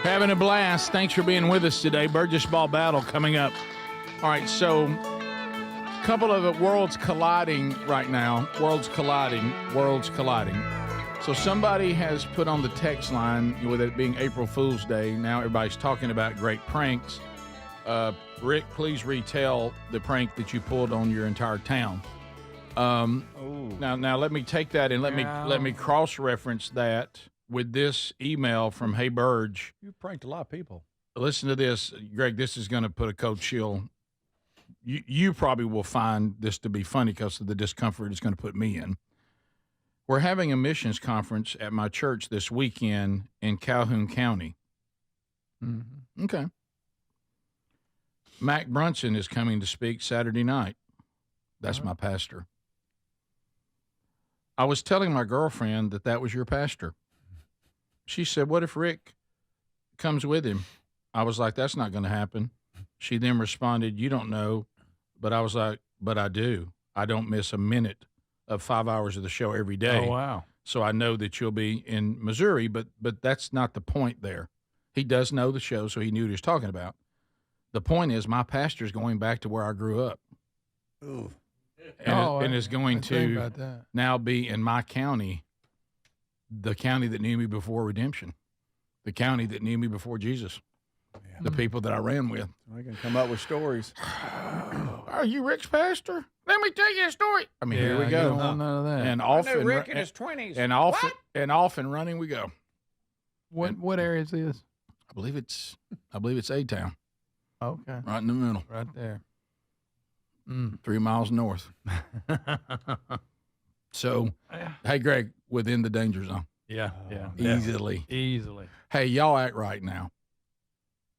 Having a blast. Thanks for being with us today. Burgess Ball Battle coming up. All right, so a couple of worlds colliding right now. Worlds colliding. So somebody has put on the text line, with it being April Fool's Day, now everybody's talking about great pranks. Rick, please retell the prank that you pulled on your entire town. Now let me take that and let me cross-reference that with this email from Hey Burge. You pranked a lot of people. Listen to this, Greg. This is going to put a cold chill. You probably will find this to be funny because of the discomfort it's going to put me in. We're having a missions conference at my church this weekend in Calhoun County. Mm-hmm. Okay. Mac Brunson is coming to speak Saturday night. That's my pastor. I was telling my girlfriend that was your pastor. She said, "What if Rick comes with him?" I was like, "That's not going to happen." She then responded, "You don't know." But I was like, "But I do. I don't miss a minute of 5 hours of the show every day." Oh, wow. So I know that you'll be in Missouri, but that's not the point there. He does know the show, so he knew what he was talking about. The point is my pastor's going back to where I grew up. Ooh. And is going to now be in my county, the county that knew me before redemption, the county that knew me before Jesus, the people that I ran with. I can come up with stories. Are you Rick's pastor? Let me tell you a story. I mean, here we go. You don't want none of that. And off I knew and Rick in his 20s. And off and running we go. What area is this? I believe it's A-Town. Okay. Right in the middle. Right there. 3 miles north. So, hey, Greg, within the danger zone. Yeah. Easily. Hey, y'all act right now.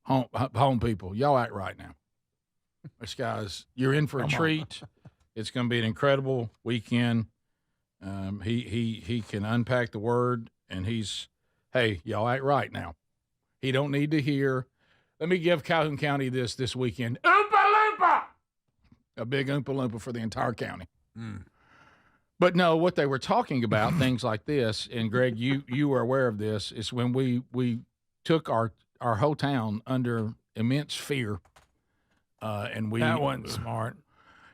Home people, y'all act right now. This guys, you're in for a treat. It's going to be an incredible weekend. He can unpack the word, and hey, y'all act right now. He don't need to hear. Let me give Calhoun County this weekend. Oompa Loompa! A big Oompa Loompa for the entire county. But no, what they were talking about, things like this, and Greg, you were aware of this, is when we took our whole town under immense fear, and that wasn't smart.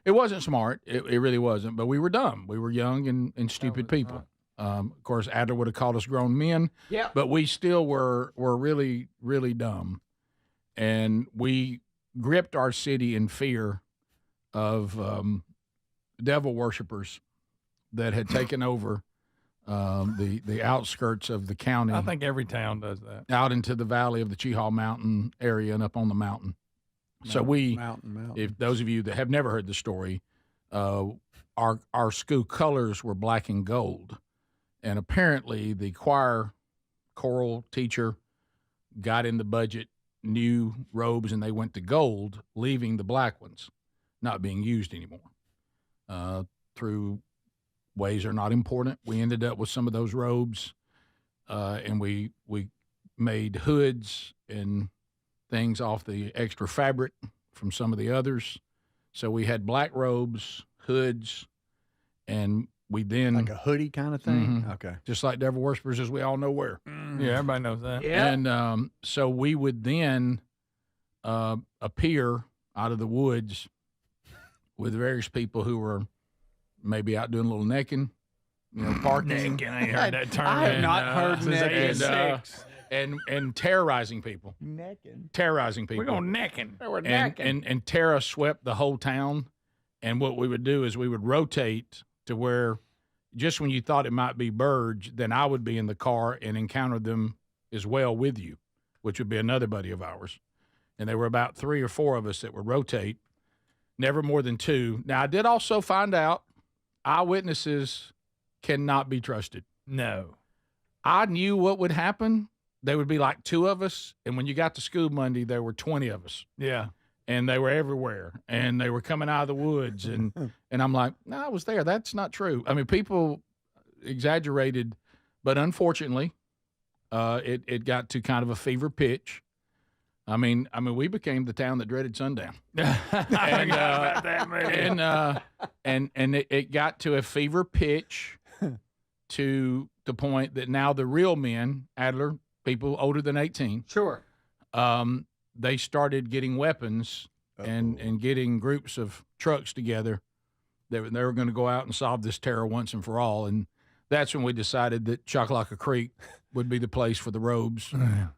It wasn't smart. It really wasn't. But we were dumb. We were young and stupid people. Of course, Adler would have called us grown men. Yeah. But we still were really, really dumb. And we gripped our city in fear of devil worshipers that had taken over the outskirts of the county. I think every town does that. Out into the valley of the Cheehaw Mountain area and up on the mountain. So mountain. If those of you that have never heard the story, our school colors were black and gold. And apparently the choral teacher got in the budget new robes and they went to gold, leaving the black ones not being used anymore. Through ways are not important, we ended up with some of those robes, and we made hoods and things off the extra fabric from some of the others. So we had black robes, hoods, and we then like a hoodie kind of thing. Mm-hmm. Okay, just like devil worshippers, as we all know where. Yeah, everybody knows that. Yeah. And so we would then appear out of the woods with various people who were maybe out doing a little necking, parking. Necking, I ain't heard that term. I have not heard necking. And terrorizing people. Terrorizing people. We're going necking. We're necking. And Tara swept the whole town. And what we would do is we would rotate to where just when you thought it might be birds, then I would be in the car and encounter them as well with you, which would be another buddy of ours. And there were about 3 or 4 of us that would rotate, never more than 2. Now, I did also find out eyewitnesses cannot be trusted. No. I knew what would happen. There would be like 2 of us, and when you got to school Monday, there were 20 of us. Yeah. And they were everywhere, and they were coming out of the woods, and I'm like, no, I was there. That's not true. I mean, people exaggerated, but unfortunately, it got to kind of a fever pitch. I mean, we became the town that dreaded sundown, and it got to a fever pitch to the point that now the real men, Adler, people older than 18, sure, they started getting weapons and getting groups of trucks together. They were going to go out and solve this terror once and for all, and that's when we decided that Choccolocco Creek would be the place for the robes,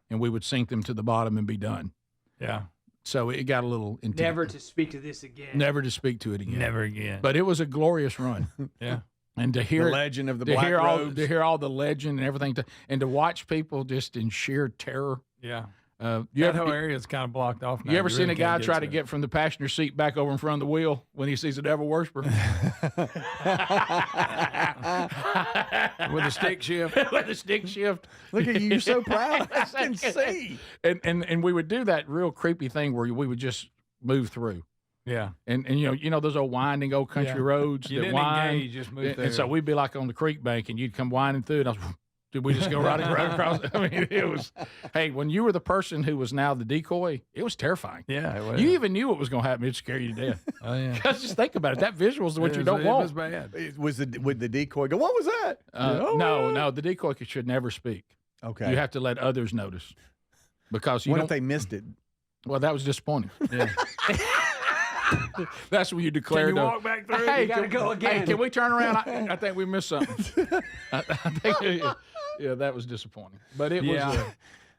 and we would sink them to the bottom and be done. Yeah. So it got a little intense. Never to speak to this again. Never to speak to it again. Never again. But it was a glorious run. Yeah. And to hear the legend of the black robes. To hear all the legend and everything, and to watch people just in sheer terror. Yeah. That whole area is kind of blocked off now. You ever seen really a guy can't try to to get from the passenger seat back over in front of the wheel when he sees a devil worshiper? With a stick shift. With a stick shift. Look at you, you're so proud. I can see. And we would do that real creepy thing where we would just move through. Yeah. And you know those old winding old country roads You that didn't wind. engage, just move through. And so we'd be like on the creek bank, and you'd come winding through, and did we just go right across? I mean, it was. Hey, when you were the person who was now the decoy, it was terrifying. Yeah, it was. You even knew what was going to happen. It'd scare you to death. Oh yeah. Because just think about it. That visual is what you don't It want. was bad. Would the decoy go? What was that? No, the decoy should never speak. Okay. You have to let others notice. Because you what don't. if they missed it? Well, that was disappointing. Yeah. That's when you declare. Can you walk back through? Hey, You gotta go again. Hey, can we turn around? I think we missed something. I think, yeah, that was disappointing. But it was.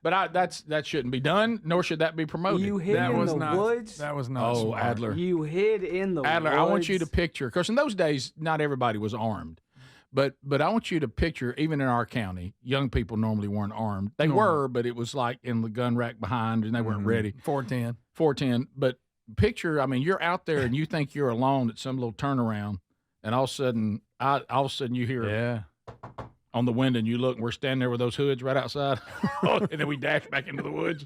But that shouldn't be done, nor should that be promoted. You hid That in was the not. woods. That was not. Oh, smart. Adler. You hid in the Adler, woods. I want you to picture, because in those days, not everybody was armed. But I want you to picture, even in our county, young people normally weren't armed. They were, but it was like in the gun rack behind, and they weren't ready. 410. But picture, I mean, you're out there, and you think you're alone at some little turnaround, and all of a sudden you hear on the window, and you look, and we're standing there with those hoods right outside, and then we dash back into the woods.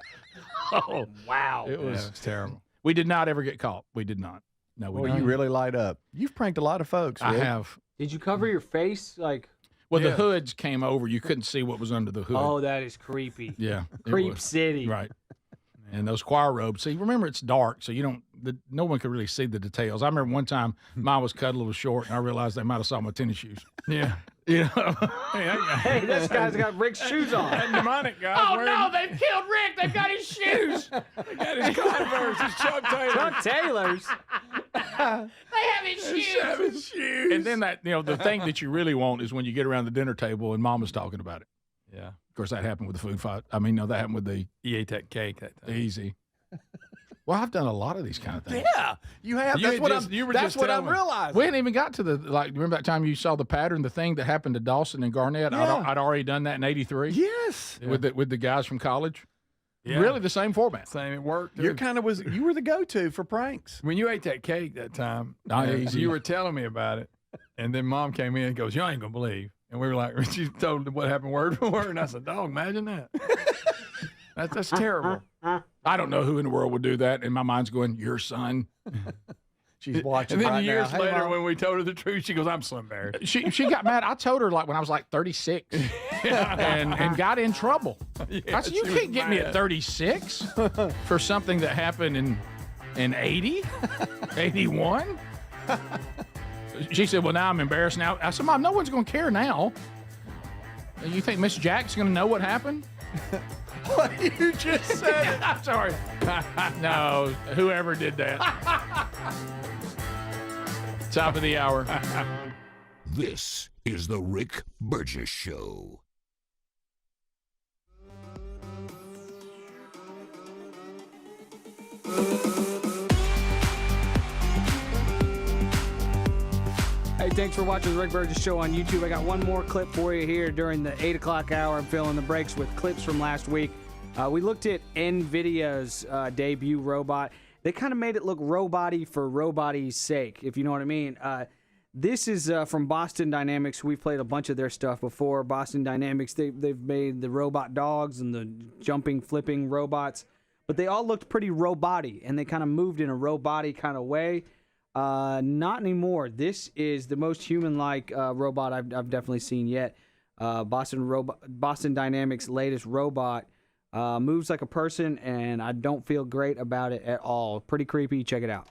Oh, wow. It was terrible. We did not ever get caught. We did not. No, we Well, didn't. you really light up. You've pranked a lot of folks. I Rick. have. Did you cover your face? Like, well, the hoods came over. You couldn't see what was under the hood. oh, that is creepy. Yeah. it Creep was. City. Right. And those choir robes. See, remember, it's dark, so you don't. No one could really see the details. I remember one time mine was cut a little short, and I realized they might have saw my tennis shoes. Yeah. You know? Hey, this guy's got Rick's shoes on. That demonic guy. Oh, no, they've killed Rick. They've got his shoes. They got his Converse, his Chuck Taylor. Chuck Taylors. They have his shoes. And then the thing that you really want is when you get around the dinner table and Mama's talking about it. Yeah. Of course, that happened with the food fight. I mean, no, that happened with the He ate that cake that time. easy. Well, I've done a lot of these kind of things. Yeah, you have. You That's what just- you were That's just what telling I'm me. realizing. We hadn't even got to remember that time you saw the pattern, the thing that happened to Dawson and Garnett? Yeah. I'd already done that in '83. Yes, with the guys from college. Yeah. Really the same format. Same, it worked. You too. you were the go-to for pranks. When you ate that cake that time, Not easy. you were telling me about it, and then Mom came in and goes, "You ain't gonna believe." And we were like, she told what happened word for word, and I said, "Dog, imagine that. That's terrible." I don't know who in the world would do that, and my mind's going, "Your son." She's watching. And then right years now. Hey, later, Mom. when we told her the truth, she goes, "I'm so embarrassed." She got mad. I told her when I was like 36, and got in trouble. I said, "You she was can't get me at mad. 36 for something that happened in 80, 81." She said, "Well, now I'm embarrassed now." I said, "Mom, no one's going to care now. You think Miss Jack's going to know what happened?" What you just said. I'm sorry. No, whoever did that. Top of the hour. This is the Rick Burgess Show. Hey, thanks for watching the Rick Burgess Show on YouTube. I got one more clip for you here during the 8 o'clock hour. I'm filling the breaks with clips from last week. We looked at NVIDIA's debut robot. They kind of made it look robot-y for robot-y's sake, if you know what I mean. This is from Boston Dynamics. We've played a bunch of their stuff before. Boston Dynamics, they've made the robot dogs and the jumping, flipping robots. But they all looked pretty robot-y, and they kind of moved in a robot-y kind of way. Not anymore. This is the most human-like robot I've definitely seen yet. Boston Dynamics' latest robot moves like a person, and I don't feel great about it at all. Pretty creepy. Check it out.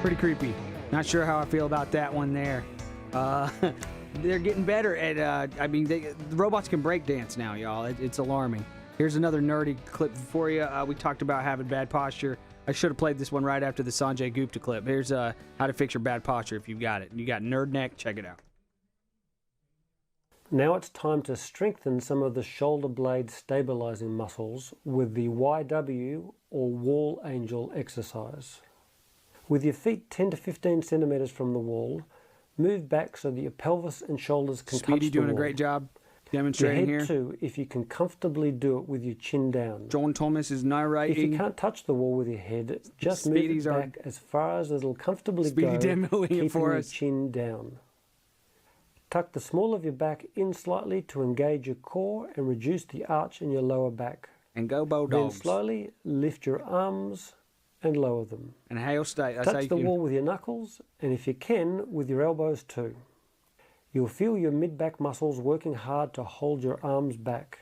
Pretty creepy. Not sure how I feel about that one there. They're getting better at, the robots can break dance now, y'all. It's alarming. Here's another nerdy clip for you. We talked about having bad posture. I should have played this one right after the Sanjay Gupta clip. Here's how to fix your bad posture if you've got it. You got nerd neck. Check it out. Now it's time to strengthen some of the shoulder blade stabilizing muscles with the YW or wall angel exercise. With your feet 10 to 15 centimeters from the wall, move back so that your pelvis and shoulders can touch the wall. Speedy doing a great job demonstrating your head here. too, if you can comfortably do it with your chin down. John Thomas is narrating. If you can't touch the wall with your head, just Speedy's move it back as far as it'll comfortably Speedy go, demoing it keeping for your us. chin down. Tuck the small of your back in slightly to engage your core and reduce the arch in your lower back. And go Bulldogs. Then slowly lift your arms and lower them. And hail state. That's how Touch you the can- wall with your knuckles, and if you can, with your elbows too. You'll feel your mid-back muscles working hard to hold your arms back.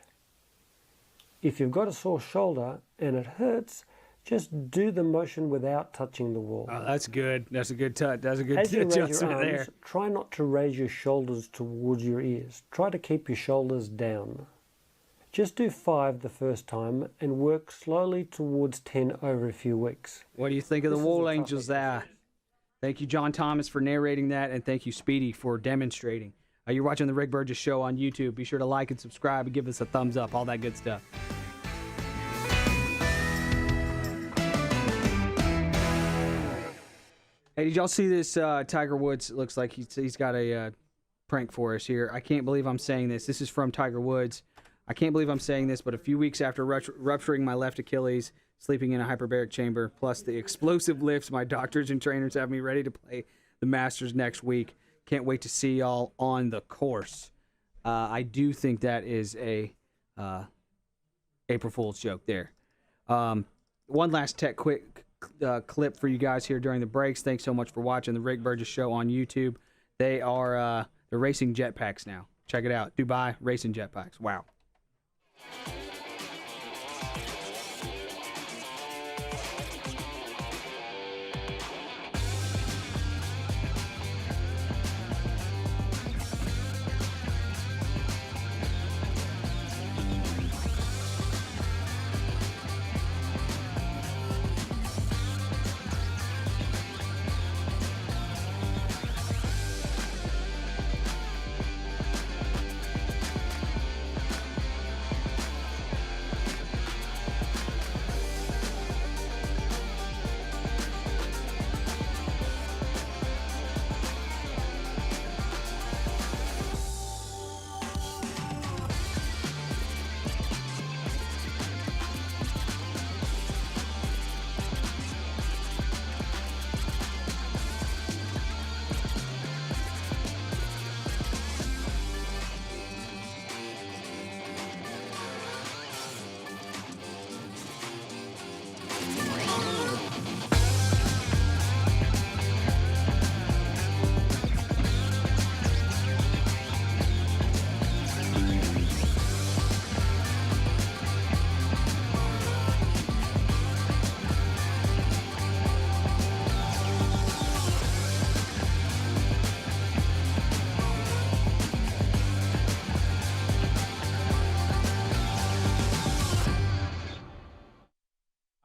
If you've got a sore shoulder and it hurts, Just do the motion without touching the wall. Oh, that's good. That's a good touch. That's a good As you raise your adjustment arms, there. try not to raise your shoulders towards your ears. Try to keep your shoulders down. Just do 5 the first time and work slowly towards 10 over a few weeks. What do you think of the Wall Angels there? Thank you, John Thomas, for narrating that, and thank you, Speedy, for demonstrating. You're watching the Rick Burgess Show on YouTube. Be sure to like and subscribe and give us a thumbs up, all that good stuff. Hey, did y'all see this? Tiger Woods looks like he's got a prank for us here. I can't believe I'm saying this. This is from Tiger Woods. I can't believe I'm saying this, but a few weeks after rupturing my left Achilles, sleeping in a hyperbaric chamber, plus the explosive lifts, my doctors and trainers have me ready to play the Masters next week. Can't wait to see y'all on the course. I do think that is a April Fool's joke there. One last quick clip for you guys here during the breaks. Thanks so much for watching the Rick Burgess Show on YouTube. They're racing jetpacks now. Check it out. Dubai racing jetpacks. Wow.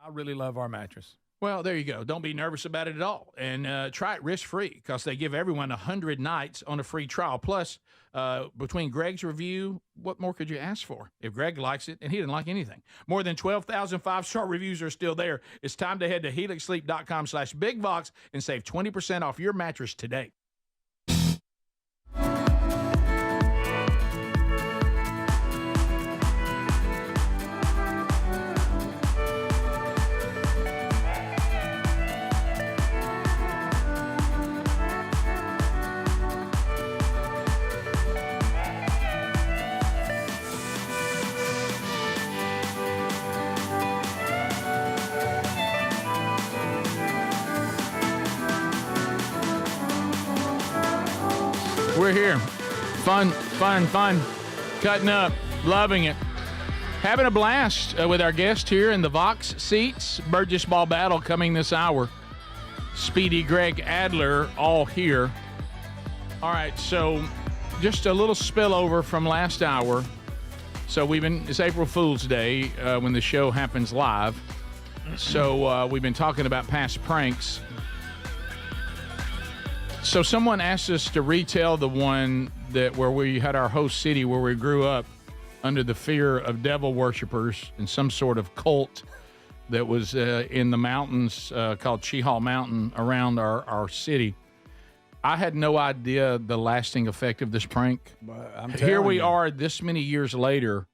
I really love our mattress. Well, there you go. Don't be nervous about it at all. And try it risk-free because they give everyone 100 nights on a free trial. Plus, between Greg's review, what more could you ask for? If Greg likes it, and he didn't like anything. More than 12,000 five-star reviews are still there. It's time to head to helixsleep.com/bigbox and save 20% off your mattress today. We're here. Fun. Cutting up. Loving it. Having a blast with our guest here in the Vox seats. Burgess Ball Battle coming this hour. Speedy, Greg, Adler, all here. All right, so just a little spillover from last hour. So it's April Fool's Day when the show happens live. So we've been talking about past pranks. So someone asked us to retell the one where we had our host city where we grew up under the fear of devil worshipers and some sort of cult that was in the mountains called Cheehaw Mountain around our city. I had no idea the lasting effect of this prank. Here we are this many years later.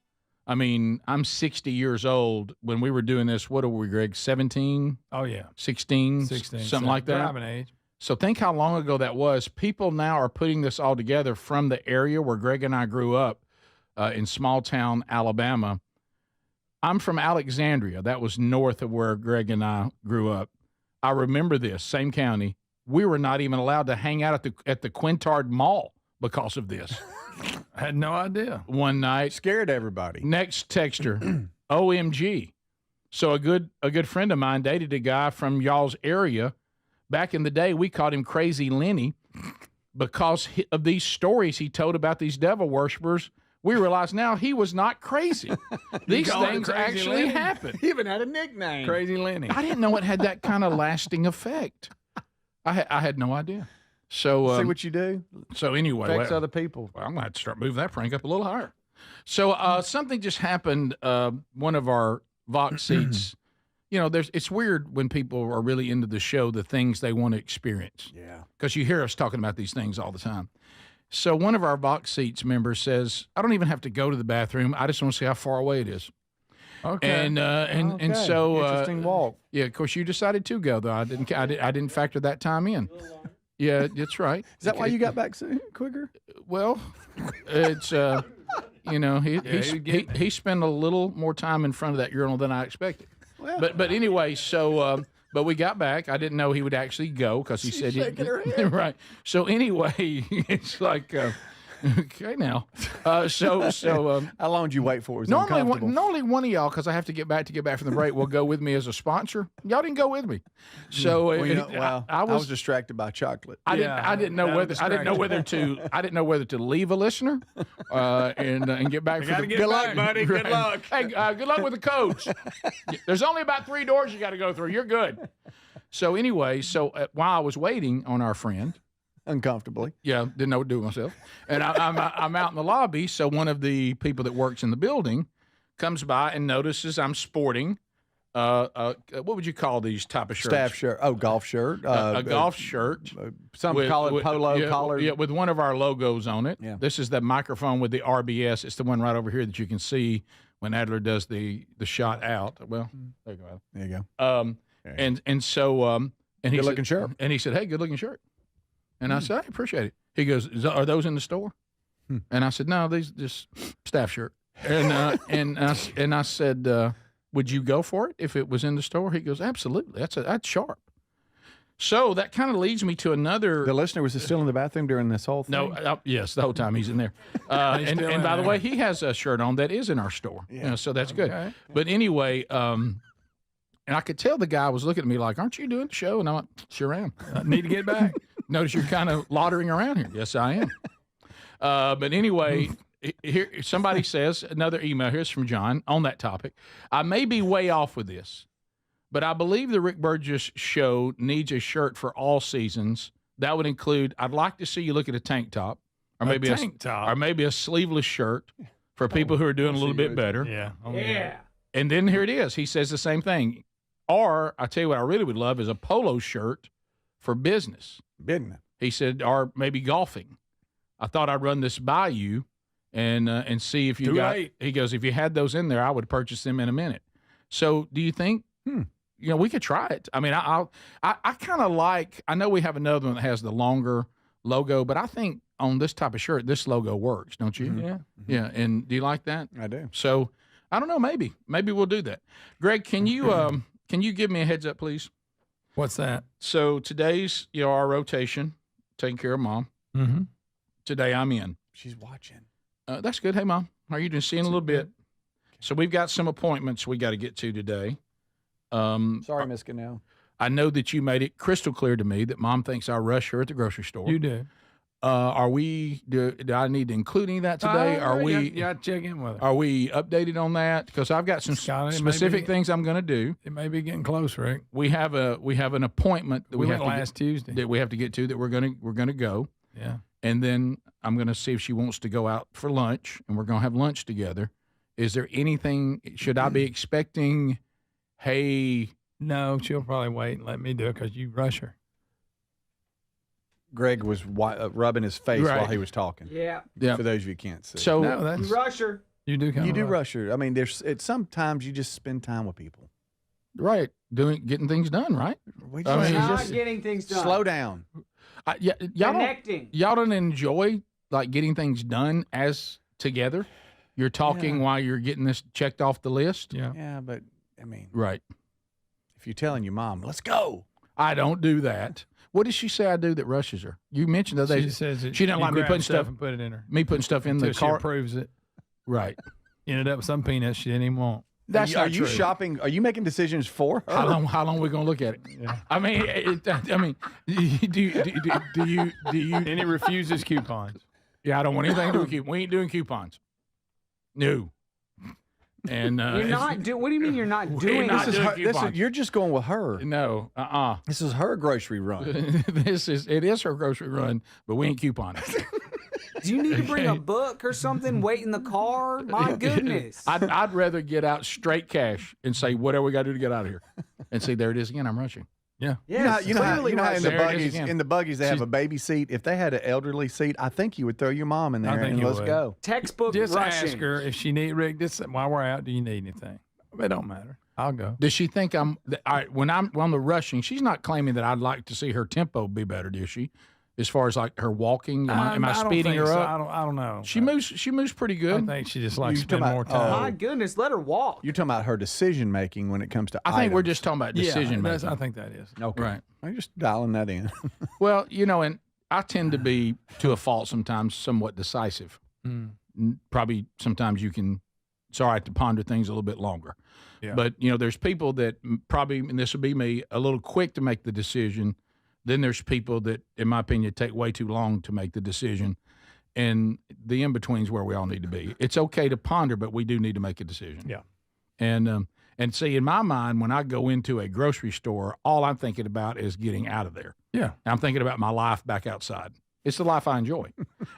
I mean, I'm 60 years old. When we were doing this, what are we, Greg, 17? Oh, yeah. 16? 16. Something like that? Driving age. So think how long ago that was. People now are putting this all together from the area where Greg and I grew up in small town Alabama. I'm from Alexandria. That was north of where Greg and I grew up. I remember this, same county. We were not even allowed to hang out at the Quintard Mall because of this. I had no idea. One night. Scared everybody. Next texter, OMG. So a good friend of mine dated a guy from y'all's area. Back in the day, we called him Crazy Lenny because of these stories he told about these devil worshipers. We realize now he was not crazy. These things actually happen. He even had a nickname. Crazy Lenny. I didn't know it had that kind of lasting effect. I had no idea. So see what you do. So anyway, Affects other people. Well, I'm going to have to start moving that prank up a little higher. So something just happened. One of our Vox seats. You know, it's weird when people are really into the show, the things they want to experience. Yeah. Because you hear us talking about these things all the time. So one of our Vox seats members says, I don't even have to go to the bathroom. I just want to see how far away it is. Okay. And so interesting walk. Yeah, of course you decided to go though. I didn't factor that time in. Yeah, that's right. Is that why you got back soon, quicker? Well, it's you know, he spent a little more time in front of that urinal than I expected. Well, but anyway, so but we got back. I didn't know he would actually go because he said right. So anyway, it's like okay now. So how long did you wait for? It was normally one of y'all, because I have to get back from the break, will go with me as a sponsor. Y'all didn't go with me, so I was distracted by chocolate. I didn't know whether to leave a listener and get back. Good luck, buddy. Good luck. Hey, good luck with the coach. There's only about 3 doors you got to go through. You're good. So anyway, while I was waiting on our friend. Uncomfortably. Yeah, didn't know what to do with myself. And I'm out in the lobby, so one of the people that works in the building comes by and notices I'm sporting, what would you call these type of shirts? Staff shirt. Oh, golf shirt. A golf shirt. Some call it polo collar. Yeah, with one of our logos on it. Yeah. This is the microphone with the RBS. It's the one right over here that you can see when Adler does the shot out. Well, there you go. There you go. And so and he good looking shirt. And he said, "Hey, good looking shirt." And I said, I appreciate it. He goes, are those in the store? And I said, no, these just staff shirt. And I said, would you go for it if it was in the store? He goes, absolutely. That's sharp. So that kind of leads me to another. The listener was still in the bathroom during this whole thing? No, yes, the whole time he's in there. And by the way, he has a shirt on that is in our store. Yeah. You know, so that's good. But anyway, and I could tell the guy was looking at me like, aren't you doing the show? And I went, sure am. I need to get back. Notice you're kind of loitering around here. Yes, I am. But anyway, here somebody says, another email, here's from John on that topic. I may be way off with this, but I believe the Rick Burgess show needs a shirt for all seasons. That would include, I'd like to see you look at a tank top or maybe a sleeveless shirt for people who are doing a little bit better. Yeah. Yeah. And then here it is. He says the same thing. Or I tell you what I really would love is a polo shirt for business. He said, or maybe golfing. I thought I'd run this by you and see if you got. He goes, if you had those in there, I would purchase them in a minute. So, do you think? You know, we could try it. I mean, I kind of like. I know we have another one that has the longer logo, but I think on this type of shirt, this logo works, don't you? Yeah. Yeah. And do you like that? I do. So, I don't know. Maybe we'll do that. Greg, can you give me a heads up, please? What's that? So today's our rotation, taking care of Mom. Mm-hmm. Today I'm in. She's watching. That's good. Hey, Mom, how are you doing? See you in a little bit. So we've got some appointments we got to get to today. Sorry, Miss Cannell. I know that you made it crystal clear to me that Mom thinks I rush her at the grocery store. You do. Are we? Do I need to include any of that today? Are we? Yeah, check in with her. Are we updated on that? Because I've got some specific things I'm going to do. It may be getting close, Rick. We have an appointment that we have went last Tuesday that we have to get to that we're gonna go. Yeah. And then I'm going to see if she wants to go out for lunch, and we're going to have lunch together. Is there anything? Should I be expecting? Hey. No, she'll probably wait and let me do it because you rush her. Greg was rubbing his face while he was talking. Yeah. For those of you who can't see. So you rush her. You do. You do rush her. I mean, sometimes you just spend time with people. Right. Getting things done. Right. Not getting things done. Slow down. Connecting. Y'all don't enjoy like getting things done as together. You're talking while you're getting this checked off the list. Yeah. Yeah, but I mean, right. If you're telling your mom, let's go. I don't do that. What does she say I do that rushes her? You mentioned that she says that she didn't like me putting stuff and put it in her. Me putting stuff in the Until car. She approves it. Right. Ended up with some peanuts she didn't even want. That's not Are you true. shopping? Are you making decisions for her? How long are we going to look at it? Yeah. I mean, do you? And he refuses coupons. Yeah, I don't want anything to do with coupons. We ain't doing coupons. No. And You're not doing. What do you mean you're not doing? You're just going with her. No, This is her grocery run. It is her grocery run, but we ain't couponing. Do you need to bring a book or something? Wait in the car? My goodness. I'd rather get out straight cash and say whatever we got to do to get out of here, and see there it is again. I'm rushing. Yeah. You know how in the buggies they have She's- a baby seat. If they had an elderly seat, I think you would throw your mom in there and let's go. Textbook Just rushing. ask her if she need Rick. Just while we're out, do you need anything? It don't matter. I'll go. Does she think I'm? When I'm on the rushing, she's not claiming that I'd like to see her tempo be better, does she? As far as like her walking, am I don't speeding think her so. up? I don't know. She moves pretty good. I think she just likes to You talking spend more about- time. My goodness, let her walk. You're talking about her decision making when it comes to. I think we're items. just talking about Yeah, decision that's- making. I think that is. Okay. Right. I'm just dialing that in. Well, and I tend to be, to a fault sometimes, somewhat decisive. Probably sometimes it's all right to ponder things a little bit longer. Yeah. But, there's people that probably, and this would be me, a little quick to make the decision. Then there's people that, in my opinion, take way too long to make the decision. And the in-between is where we all need to be. It's okay to ponder, but we do need to make a decision. Yeah. And see, in my mind, when I go into a grocery store, all I'm thinking about is getting out of there. Yeah. I'm thinking about my life back outside. It's the life I enjoy.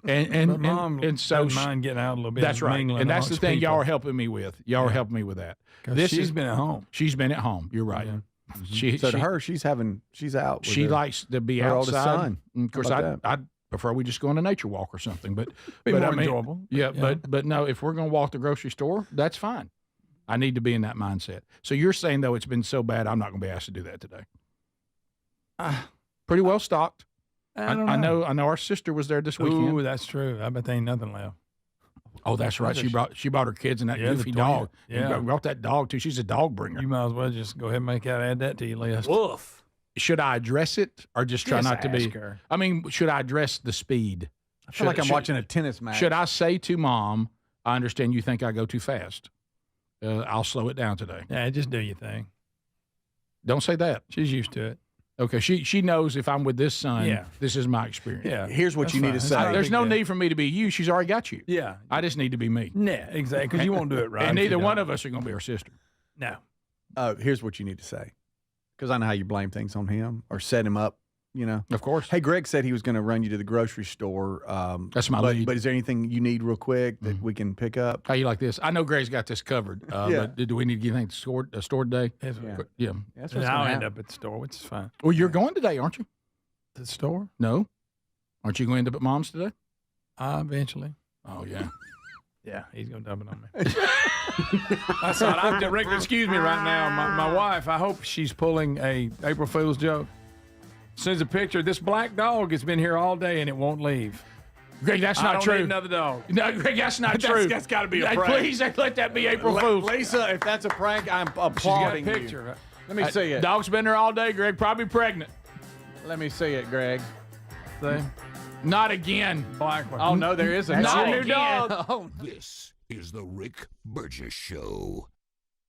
And Mom and so doesn't mind getting out a little bit. that's right. mingling And that's the amongst thing y'all people. are helping me with. Y'all are helping me with that. 'Cause she's been at home. She's been at home. You're right. So to her, she's out. With She her- likes to be her oldest outside. son. And of course, How about I'd prefer we just go on a nature walk or something. But Be but more I mean, enjoyable. Yeah, Yeah. but no, if we're going to walk the grocery store, that's fine. I need to be in that mindset. So you're saying though it's been so bad, I'm not going to be asked to do that today. Pretty well stocked. I don't I know our sister was there this weekend. Ooh, that's true. I bet there ain't nothing left. Oh, that's right. She brought her kids and that Yeah, the goofy twin. dog. Yeah. And brought that dog too. She's a dog bringer. You might as well just go ahead and add that to your list. Woof. Should I address it or just try Just not to be? ask her. I mean, should I address the speed? I feel like I'm watching a tennis match. Should I say to Mom, I understand you think I go too fast. I'll slow it down today. Yeah, just do your thing. Don't say that. She's used to it. Okay, she knows if I'm with this son, Yeah. this is my experience. Yeah. Here's what That's you need fine. to That's say. not a There's big no deal. need for me to be you. She's already got you. Yeah. I just need to be me. Yeah, exactly. Because you won't do it right. And if you neither one don't. of us are going to be her sister. No. Here's what you need to say, because I know how you blame things on him or set him up. Of course. Hey, Greg said he was going to run you to the grocery store. That's my but, lead. But is there anything you need real quick that we can pick up? How you like this? I know Greg's got this covered. Yeah. But do we need to get anything stored today? Yeah. That's And what's I'll gonna end happen. up at the store, which is fine. Well, you're going today, aren't you? To the store? No. Aren't you going to end up at Mom's today? Eventually. Oh, yeah. Yeah, he's going to dump it on me. That's all right. Rick, excuse me right now. My wife, I hope she's pulling a April Fool's joke. Sends a picture. This black dog has been here all day and it won't leave. Greg, that's I not don't true. need another dog. No, Greg, that's not That's- true. that's gotta be a Hey, prank. Please let that be April Fool's. Lisa, if that's a prank, I'm She's got a applauding picture. you. Let me see it. Dog's been there all day, Greg. Probably pregnant. Let me see it, Greg. See? Not again. Black one. Oh, no, there is a That's dog. your new dog. Oh, This is the Rick Burgess Show.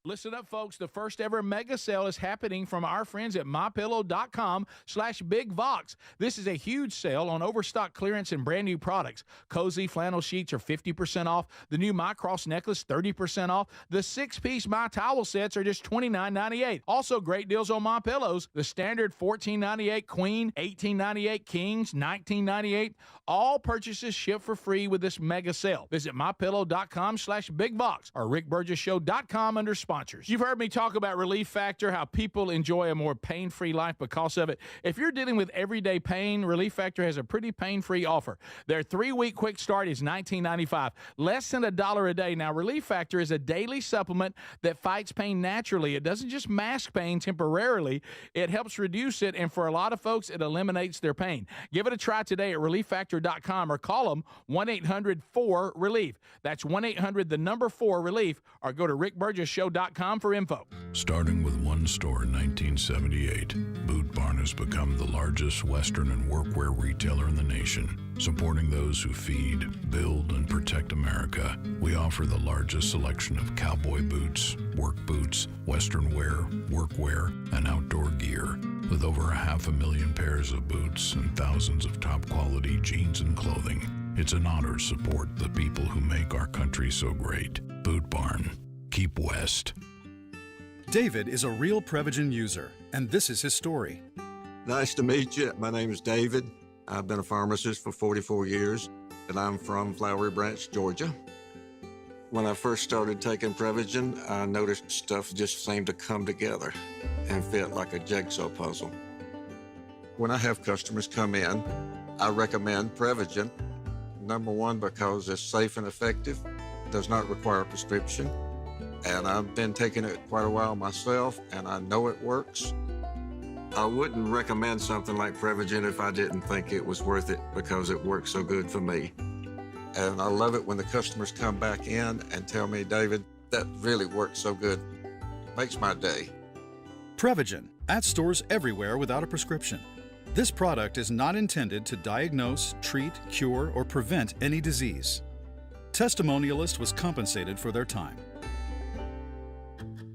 Listen up, folks. The first ever mega sale is happening from our friends at mypillow.com/BigVox. This is a huge sale on overstock clearance and brand new products. Cozy flannel sheets are 50% off. The new My Cross necklace, 30% off. The 6-piece My Towel sets are just $29.98. Also, great deals on My Pillows. The standard $14.98 queen, $18.98 kings, $19.98. All purchases shipped for free with this mega sale. Visit mypillow.com/BigVox or rickburgessshow.com under sponsors. You've heard me talk about Relief Factor, how people enjoy a more pain-free life because of it. If you're dealing with everyday pain, Relief Factor has a pretty pain-free offer. Their 3-week quick start is $19.95, less than $1 a day. Now, Relief Factor is a daily supplement that fights pain naturally. It doesn't just mask pain temporarily. It helps reduce it, and for a lot of folks, it eliminates their pain. Give it a try today at ReliefFactor.com or call them 1-800-4-RELIEF. That's 1-800-4-RELIEF, or go to rickburgessshow.com for info. Starting with one store in 1978, Boot Barn has become the largest Western and workwear retailer in the nation. Supporting those who feed, build, and protect America, we offer the largest selection of cowboy boots, work boots, western wear, workwear, and outdoor gear. With over 500,000 pairs of boots and thousands of top-quality jeans and clothing, it's an honor to support the people who make our country so great. Boot Barn. Keep West. David is a real Prevagen user, and this is his story. Nice to meet you. My name is David. I've been a pharmacist for 44 years, and I'm from Flowery Branch, Georgia. When I first started taking Prevagen, I noticed stuff just seemed to come together and fit like a jigsaw puzzle. When I have customers come in, I recommend Prevagen. Number one, because it's safe and effective, does not require a prescription, and I've been taking it quite a while myself, and I know it works. I wouldn't recommend something like Prevagen if I didn't think it was worth it because it works so good for me. And I love it when the customers come back in and tell me, David, that really works so good. Makes my day. Prevagen, at stores everywhere without a prescription. This product is not intended to diagnose, treat, cure, or prevent any disease. Testimonialist was compensated for their time.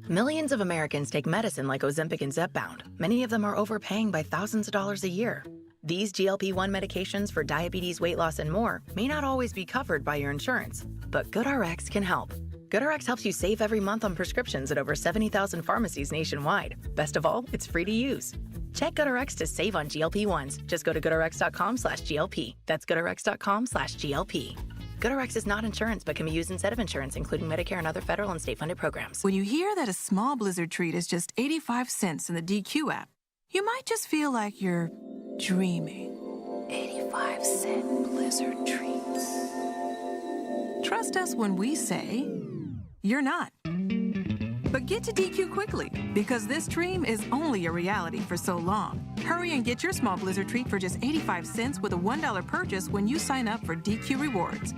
Millions of Americans take medicine like Ozempic and Zepbound. Many of them are overpaying by thousands of dollars a year. These GLP-1 medications for diabetes, weight loss, and more may not always be covered by your insurance, but GoodRx can help. GoodRx helps you save every month on prescriptions at over 70,000 pharmacies nationwide. Best of all, it's free to use. Check GoodRx to save on GLP-1s. Just go to goodrx.com/GLP. That's goodrx.com/GLP. GoodRx is not insurance, but can be used instead of insurance, including Medicare and other federal and state-funded programs. When you hear that a small Blizzard treat is just 85 cents in the DQ app, you might just feel like you're dreaming. 85-cent Blizzard treats. Trust us when we say you're not. But get to DQ quickly, because this dream is only a reality for so long. Hurry and get your small Blizzard treat for just 85 cents with a $1 purchase when you sign up for DQ Rewards.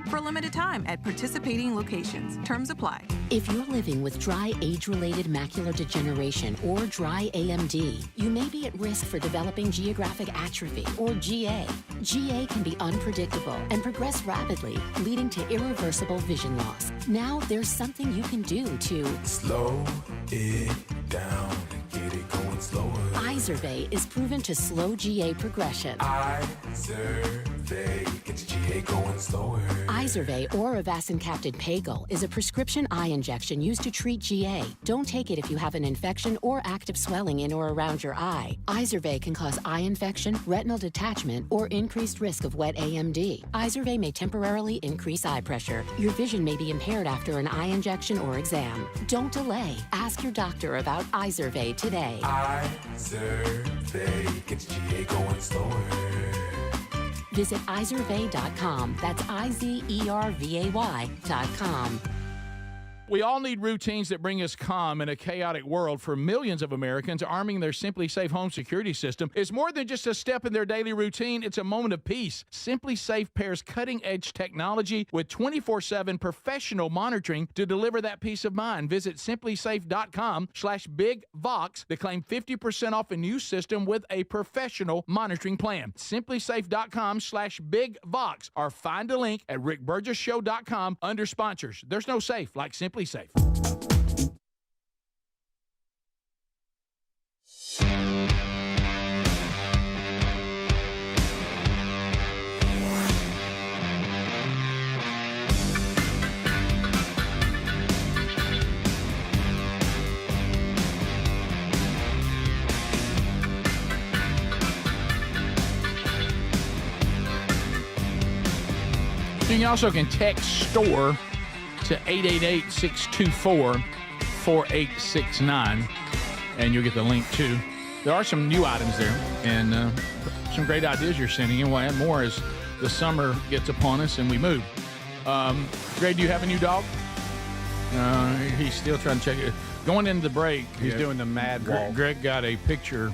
For a limited time at participating locations. Terms apply. If you're living with dry age-related macular degeneration or dry AMD, you may be at risk for developing geographic atrophy or GA. GA can be unpredictable and progress rapidly, leading to irreversible vision loss. Now there's something you can do to slow it down and get it going slower. Izervay is proven to slow GA progression. Izervay gets GA going slower. Izervay or avacincaptad pagel is a prescription eye injection used to treat GA. Don't take it if you have an infection or active swelling in or around your eye. Izervay can cause eye infection, retinal detachment, or increased risk of wet AMD. Izervay may temporarily increase eye pressure. Your vision may be impaired after an eye injection or exam. Don't delay. Ask your doctor about Izervay today. Izervay gets GA going slower. Visit Izervay.com. That's IZERVAY.com. We all need routines that bring us calm in a chaotic world. For millions of Americans, arming their Simply Safe home security system is more than just a step in their daily routine. It's a moment of peace. Simply Safe pairs cutting-edge technology with 24/7 professional monitoring to deliver that peace of mind. Visit simplysafe.com/bigvox to claim 50% off a new system with a professional monitoring plan. simplysafe.com/bigvox or find a link at rickburgesshow.com under sponsors. There's no safe like Simply Safe. You also can text STORE to 888-624-4869, and you'll get the link too. There are some new items there, and some great ideas you're sending in. We'll add more as the summer gets upon us and we move. Greg, do you have a new dog? He's still trying to check it. Going into the break, He's doing the mad walk. Greg got a picture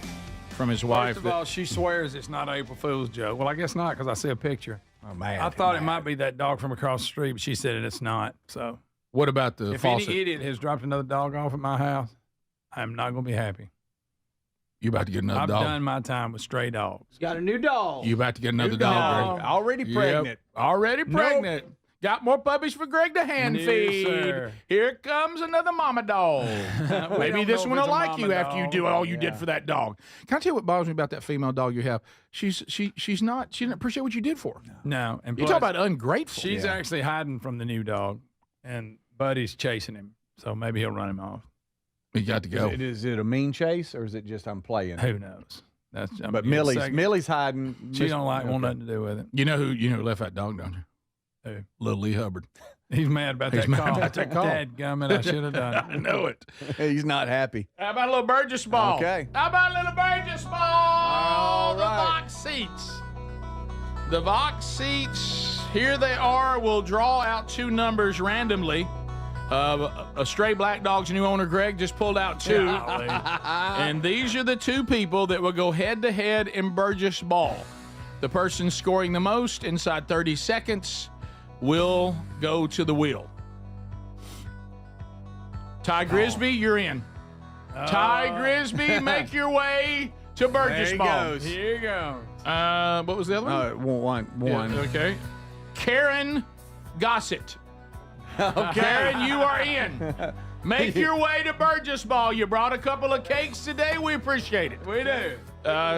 from his wife. First of all, she swears it's not an April Fool's joke. Well, I guess not, because I see a picture. Oh, man. I thought it might be that dog from across the street, but she said it's not. So, what about the if false? any idiot has dropped another dog off at my house, I'm not going to be happy. You about to get another I've dog. done my time with stray dogs. Got a new dog. You about to get another New dog, dog. Greg. Already pregnant. Yep. Already pregnant. Got more puppies for Greg to hand Yes, feed. sir. Here comes another mama dog. Maybe don't this know one if will it's a like you mama after you dog. do all you did for that dog. Can I tell you what bothers me about that female dog you have? She didn't appreciate what you did for her. No, and You plus, talk about ungrateful. she's actually hiding from the new dog, and Buddy's chasing him. So maybe he'll run him off. He got to go. Is it a mean chase or is it just I'm playing? Who knows? But Millie's hiding. She don't want nothing to do with it. You know who left that dog, don't you? Who? Little Lee Hubbard. He's mad about He's that mad call. about that call. Dadgummit, I should have done it. I know it. He's not happy. How about a little Burgess ball? Okay. How about a little Burgess ball? All The right. Vox seats. The Vox seats, here they are. We'll draw out two numbers randomly. A stray black dog's new owner, Greg, just pulled out two. And these are the two people that will go head-to-head in Burgess ball. The person scoring the most inside 30 seconds will go to the wheel. Ty Grisby, you're in. Ty Grisby, make your way to Burgess There he ball. goes. Here you go. What was the other one? One. Yeah, okay. Karen Gossett. Okay. Karen, you are in. Make your way to Burgess ball. You brought a couple of cakes today. We appreciate it. We do.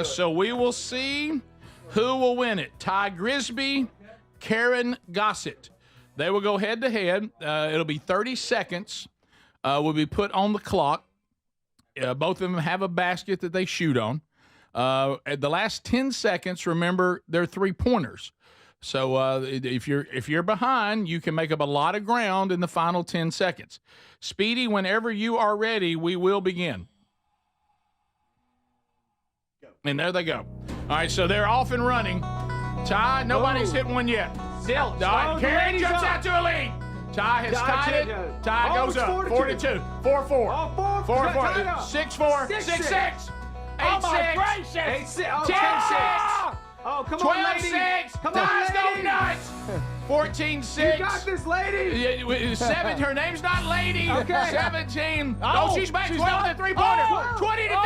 So we will see who will win it. Ty Grisby, Karen Gossett. They will go head to head. It'll be 30 seconds. Will be put on the clock. Both of them have a basket that they shoot on. At the last 10 seconds, remember, they're 3-pointers. So if you're behind, you can make up a lot of ground in the final 10 seconds. Speedy, whenever you are ready, we will begin. And there they go. All right, so they're off and running. Ty, nobody's hit one yet. Still. All right, Karen jumps out to a lead. Ty has tied it. Ty goes up. 4-2. 4-4. 4-4. 6-4. 6-6. 8-6. 10-6. Oh, come on, lady. 12-6. Come on, Ty's lady. go nuts. 14-6. You got this, lady. 7. Her name's not Lady. Okay. 17. Oh, she's back. 12 to 3-pointer. 20 to 15.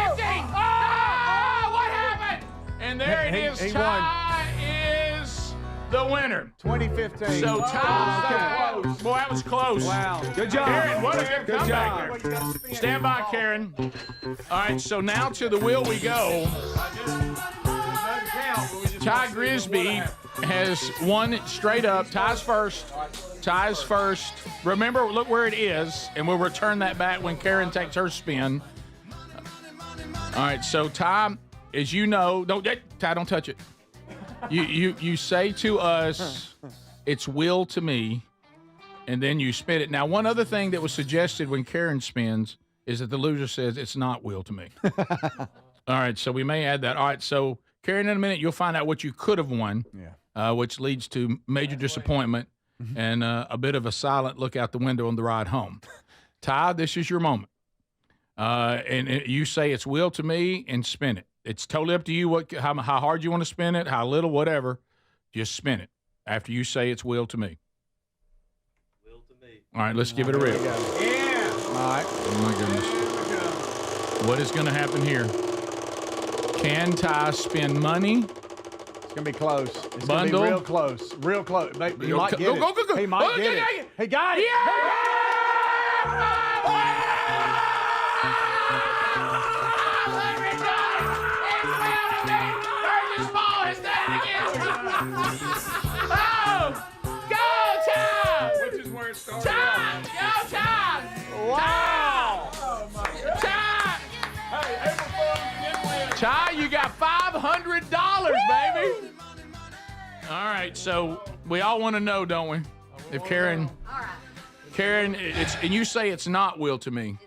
What happened? And there it is. He Ty is the winner. 2015. So Ty. Boy, that was close. Wow. Good job. Karen, what a good comeback there. Stand by, Karen. All right, so now to the wheel we go. Ty Grisby has won straight up. Ty's first. Ty's first. Remember, look where it is, and we'll return that back when Karen takes her spin. All right, so Ty, as you know, Ty, don't touch it. You say to us, it's will to me, and then you spin it. Now, one other thing that was suggested when Karen spins is that the loser says it's not will to me. All right, so we may add that. All right, so Karen, in a minute, you'll find out what you could have won, which leads to major disappointment and a bit of a silent look out the window on the ride home. Ty, this is your moment. You say it's will to me and spin it. It's totally up to you how hard you want to spin it, how little, whatever. Just spin it after you say it's will to me. Will to me. All right, let's give it a rip. Yeah. All right. Oh, my goodness. What is going to happen here? Can Ty spend money? It's going to be close. It's going Bundle? to be real close. Real close. He might get it. Go. He might get it. He got it. Which is where it started. Ty! Go, Ty! Wow! Ty! Hey, April Fool's, Ty, you got $500, baby! All right, so we all want to know, don't we? If Karen, and you say it's not will to me.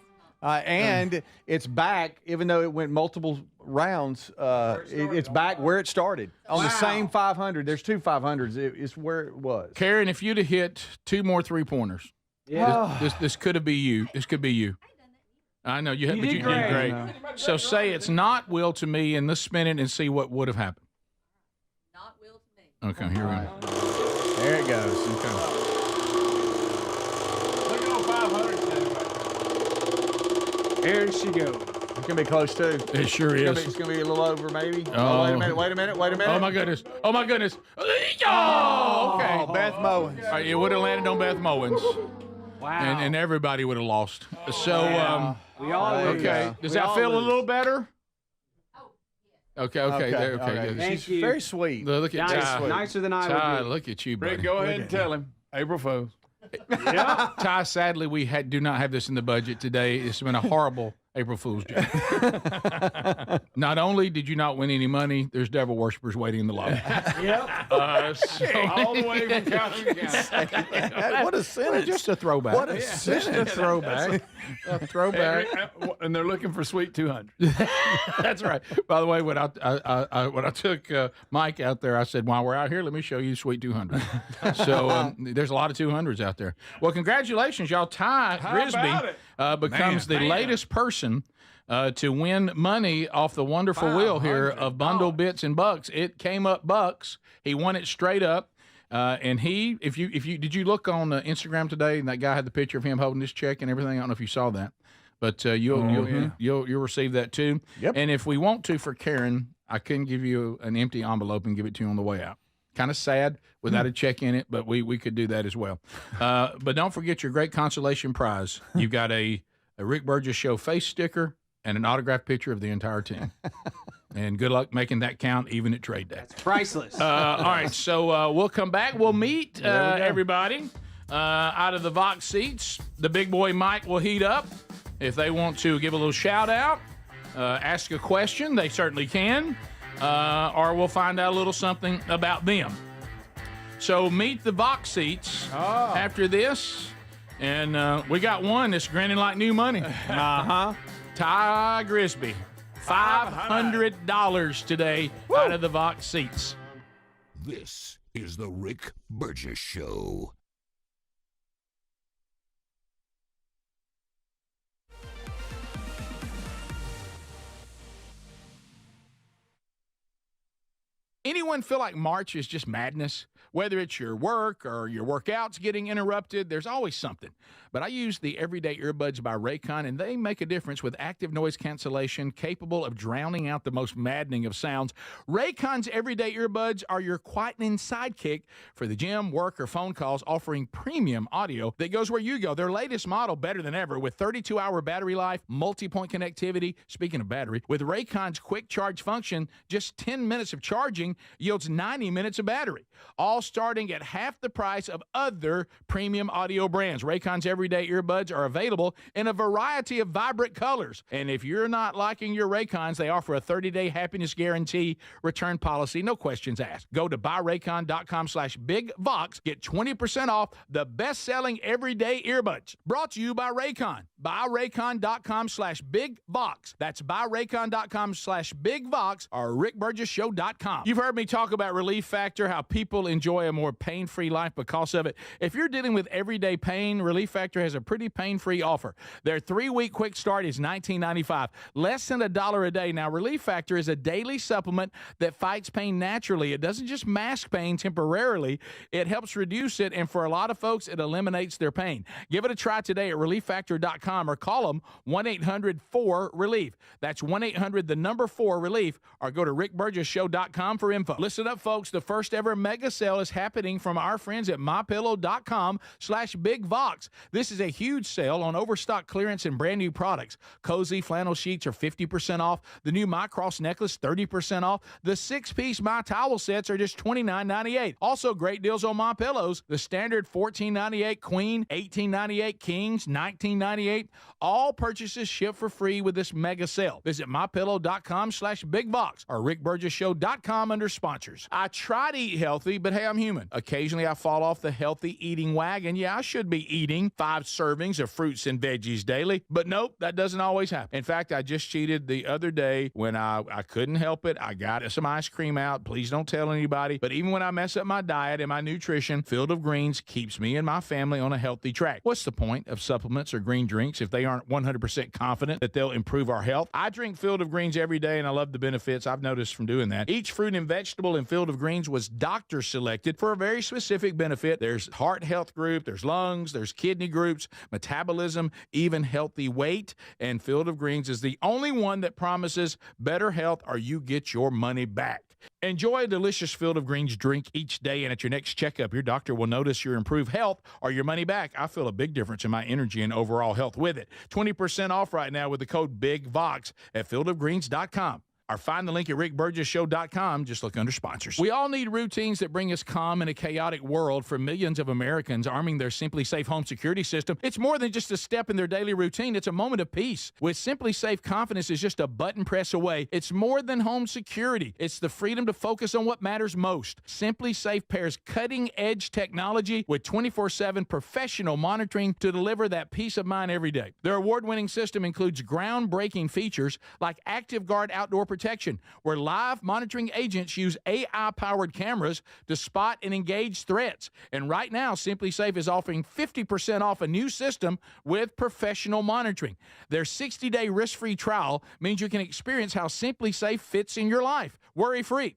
And it's back, even though it went multiple rounds, it's back where it started. On the same 500. There's two 500s. It's where it was. Karen, if you'd have hit 2 more 3-pointers, this could have been you. This could be you. I know you did great. So say it's not will to me, and let's spin it and see what would have happened. Not will to me. Okay, here we go. There it goes. Okay. There she goes. It's gonna be close too. It sure is. It's gonna be a little over, maybe. Oh. Wait a minute. Oh my goodness. Oh, okay. Beth Mowens. All right, it would have landed on Beth Mowens. Wow. And everybody would have lost. So, we all okay. Does that feel a little better? Okay. Good. Thank She's you. very sweet. Look at Ty. Nicer than I Ty, would be. look at you, buddy. Rick, go ahead and tell him. April Fools. Yeah. Ty, sadly, we do not have this in the budget today. It's been a horrible April Fool's joke. Not only did you not win any money, there's devil worshippers waiting in the lobby. Yep. All the way from county to county. What a sentence. Just a throwback. What a Just a throwback. A throwback. And they're looking for Sweet 200. That's right. By the way, when I took Mike out there, I said, while we're out here, let me show you Sweet 200. So there's a lot of 200s out there. Well, congratulations, y'all. Ty Grisby becomes the latest person to win money off the wonderful wheel here of Bundle Bits and Bucks. It came up bucks. He won it straight up. And he, if you did you look on Instagram today? And that guy had the picture of him holding his check and everything. I don't know if you saw that, but you'll receive that too. Yep. And if we want to for Karen, I couldn't give you an empty envelope and give it to you on the way out. Kind of sad without a check in it, but we could do that as well. But don't forget your great consolation prize. You've got a Rick Burgess Show face sticker and an autographed picture of the entire team. And good luck making that count even at trade day. That's priceless. All right, so we'll come back. We'll meet everybody out of the Vox seats. The big boy Mike will heat up. If they want to give a little shout out, ask a question, they certainly can. Or we'll find out a little something about them. So meet the Vox seats after this. And we got one that's grinning like new money. Ty Grisby. $500 today out of the Vox seats. This is the Rick Burgess Show. Anyone feel like March is just madness? Whether it's your work or your workouts getting interrupted, there's always something. But I use the Everyday Earbuds by Raycon, and they make a difference with active noise cancellation capable of drowning out the most maddening of sounds. Raycon's Everyday Earbuds are your quietening sidekick for the gym, work, or phone calls, offering premium audio that goes where you go. Their latest model, better than ever, with 32-hour battery life, multi-point connectivity. Speaking of battery, with Raycon's quick charge function, just 10 minutes of charging yields 90 minutes of battery. All starting at half the price of other premium audio brands. Raycon's Everyday Earbuds are available in a variety of vibrant colors. And if you're not liking your Raycons, they offer a 30-day happiness guarantee return policy, no questions asked. Go to buyraycon.com/bigvox. Get 20% off the best-selling Everyday Earbuds. Brought to you by Raycon. Buyraycon.com/bigvox. That's buyraycon.com/bigvox or rickburgesshow.com. You've heard me talk about Relief Factor, how people enjoy a more pain-free life because of it. If you're dealing with everyday pain, Relief Factor has a pretty pain-free offer. Their 3-week quick start is $19.95, less than $1 a day. Now, Relief Factor is a daily supplement that fights pain naturally. It doesn't just mask pain temporarily. It helps reduce it, and for a lot of folks, it eliminates their pain. Give it a try today at relieffactor.com or call them 1-800-4RELIEF. That's 1-800-4RELIEF, or go to rickburgesshow.com for info. Listen up, folks. The first ever mega sale is happening from our friends at mypillow.com/bigvox. This is a huge sale on overstock clearance and brand new products. Cozy flannel sheets are 50% off. The new My Cross necklace, 30% off. The 6-piece My Towel sets are just $29.98. Also great deals on My Pillows. The standard $14.98 queen, $18.98 kings, $19.98. All purchases ship for free with this mega sale. Visit mypillow.com/bigvox or rickburgesshow.com under sponsors. I try to eat healthy, but hey, I'm human. Occasionally I fall off the healthy eating wagon. Yeah, I should be eating 5 servings of fruits and veggies daily, but nope, that doesn't always happen. In fact, I just cheated the other day when I couldn't help it. I got some ice cream out. Please don't tell anybody. But even when I mess up my diet and my nutrition, Field of Greens keeps me and my family on a healthy track. What's the point of supplements or green drinks if they aren't 100% confident that they'll improve our health? I drink Field of Greens every day, and I love the benefits I've noticed from doing that. Each fruit and vegetable and Field of Greens was doctor selected for a very specific benefit. There's heart health group, there's lungs, there's kidney groups, metabolism, even healthy weight. And Field of Greens is the only one that promises better health or you get your money back. Enjoy a delicious Field of Greens drink each day, and at your next checkup, your doctor will notice your improved health or your money back. I feel a big difference in my energy and overall health with it. 20% off right now with the code BIGVOX at fieldofgreens.com. Or find the link at rickburgessshow.com. Just look under sponsors. We all need routines that bring us calm in a chaotic world. For millions of Americans, arming their Simply Safe home security system, it's more than just a step in their daily routine. It's a moment of peace. With Simply Safe, confidence is just a button press away. It's more than home security. It's the freedom to focus on what matters most. Simply Safe pairs cutting-edge technology with 24/7 professional monitoring to deliver that peace of mind every day. Their award-winning system includes groundbreaking features like Active Guard Outdoor Protection, where live monitoring agents use AI-powered cameras to spot and engage threats. And right now, Simply Safe is offering 50% off a new system with professional monitoring. Their 60-day risk-free trial means you can experience how Simply Safe fits in your life, worry-free.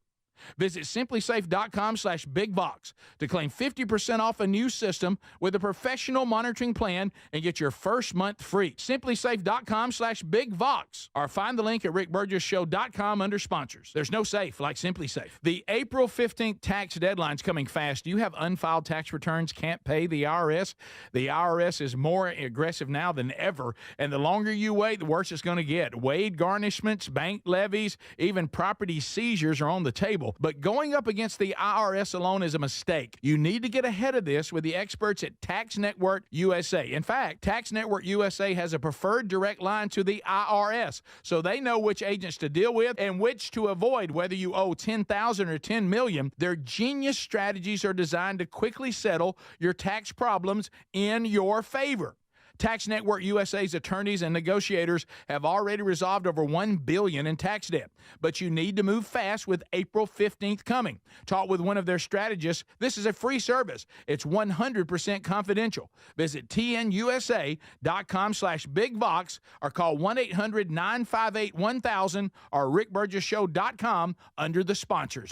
Visit simplysafe.com/bigvox to claim 50% off a new system with a professional monitoring plan and get your first month free. simplysafe.com/bigvox or find the link at rickburgessshow.com under sponsors. There's no safe like Simply Safe. The April 15th tax deadline's coming fast. Do you have unfiled tax returns, can't pay the IRS? The IRS is more aggressive now than ever, and the longer you wait, the worse it's going to get. Wage garnishments, bank levies, even property seizures are on the table. But going up against the IRS alone is a mistake. You need to get ahead of this with the experts at Tax Network USA. In fact, Tax Network USA has a preferred direct line to the IRS, so they know which agents to deal with and which to avoid, whether you owe $10,000 or $10 million. Their genius strategies are designed to quickly settle your tax problems in your favor. Tax Network USA's attorneys and negotiators have already resolved over $1 billion in tax debt. But you need to move fast with April 15th coming. Talk with one of their strategists. This is a free service. It's 100% confidential. Visit tnusa.com/bigvox or call 1-800-958-1000 or rickburgessshow.com under the sponsors.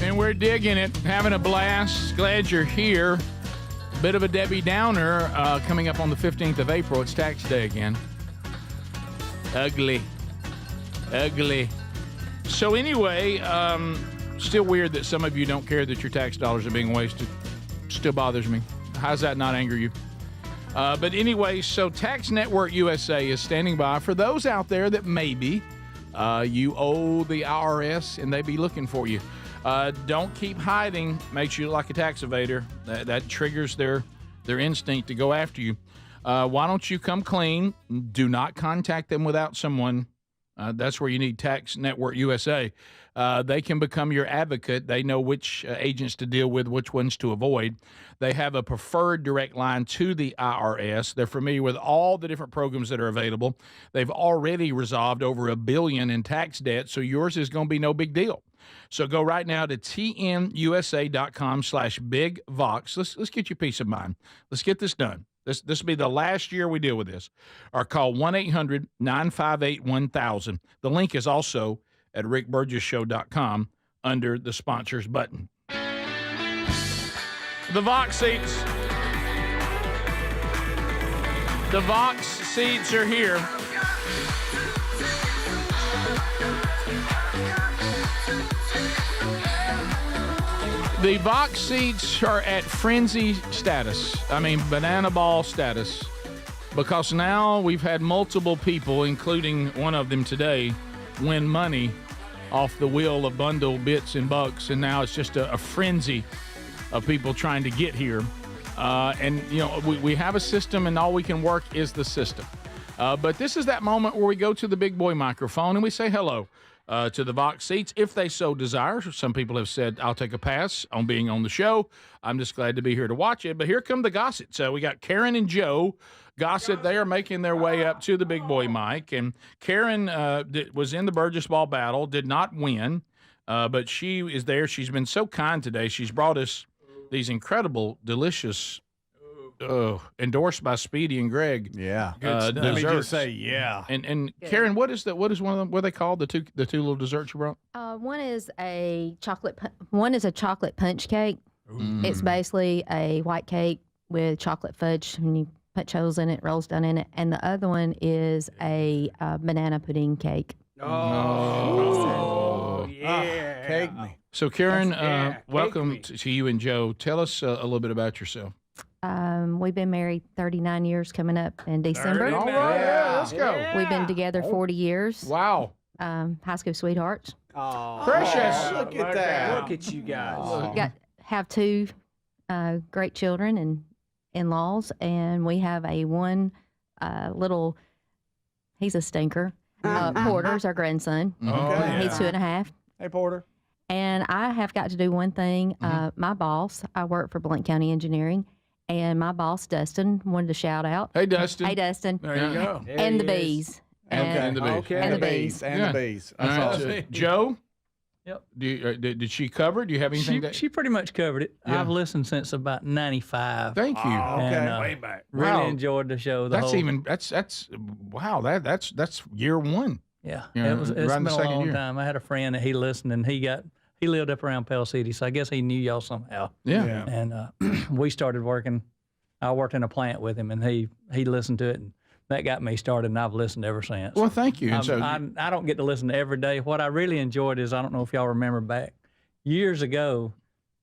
And we're digging it, having a blast. Glad you're here. Bit of a Debbie Downer coming up on the 15th of April. It's tax day again. Ugly. So anyway, still weird that some of you don't care that your tax dollars are being wasted. Still bothers me. How's that not anger you? But anyway, so Tax Network USA is standing by for those out there that maybe you owe the IRS and they be looking for you. Don't keep hiding. Makes you look like a tax evader. That triggers their instinct to go after you. Why don't you come clean? Do not contact them without someone. That's where you need Tax Network USA. They can become your advocate. They know which agents to deal with, which ones to avoid. They have a preferred direct line to the IRS. They're familiar with all the different programs that are available. They've already resolved over $1 billion in tax debt, so yours is going to be no big deal. So go right now to tnusa.com/bigvox. Let's get you peace of mind. Let's get this done. This will be the last year we deal with this. Or call 1-800-958-1000. The link is also at rickburgessshow.com under the sponsors button. The Vox seats. The Vox seats are here. The Vox seats are at frenzy status. I mean, banana ball status. Because now we've had multiple people, including one of them today, win money off the wheel of bundle bits and bucks. And now it's just a frenzy of people trying to get here. And, you know, we have a system and all we can work is the system. But this is that moment where we go to the big boy microphone and we say hello to the Vox seats if they so desire. Some people have said, I'll take a pass on being on the show. I'm just glad to be here to watch it. But here come the Gossett. So we got Karen and Joe Gossett. They are making their way up to the big boy mic. And Karen was in the Burgess Ball battle, did not win, but she is there. She's been so kind today. She's brought us these incredible, delicious, endorsed by Speedy and Greg. Yeah. Let me just say, yeah. And Karen, what is one of them? What are they called? The two little desserts you brought? One is a chocolate punch cake. It's basically a white cake with chocolate fudge, and you punch holes in it, rolls down in it. And the other one is a banana pudding cake. Yeah. Cake me. So Karen, welcome to you and Joe. Tell us a little bit about yourself. We've been married 39 years coming up in December. All right, yeah, let's go. We've been together 40 years. Wow. High school sweethearts. Oh, precious. Look at that. Look at you guys. Have two great children and in-laws, and we have one little, he's a stinker. Porter's our grandson. Okay. He's 2.5. Hey, Porter. And I have got to do one thing. My boss, I work for Blount County Engineering, and my boss, Dustin, wanted to shout out. Hey, Dustin. Hey, Dustin. There you go. And the bees. And the bees. Okay. And the bees. And the bees. All right, Awesome. Joe? Yep. Did she cover it? Do you have anything? She pretty much covered it. Yeah. I've listened since about 95. Thank you. And, Way back. Really enjoyed the show. That's wow. That's year one. Yeah, Yeah, it's been around the a second long year. time. I had a friend that he listened, and he lived up around Pell City, so I guess he knew y'all somehow. Yeah. And we started working. I worked in a plant with him, and he listened to it, and that got me started, and I've listened ever since. Well, thank you. And so I don't get to listen every day. What I really enjoyed is, I don't know if y'all remember back years ago,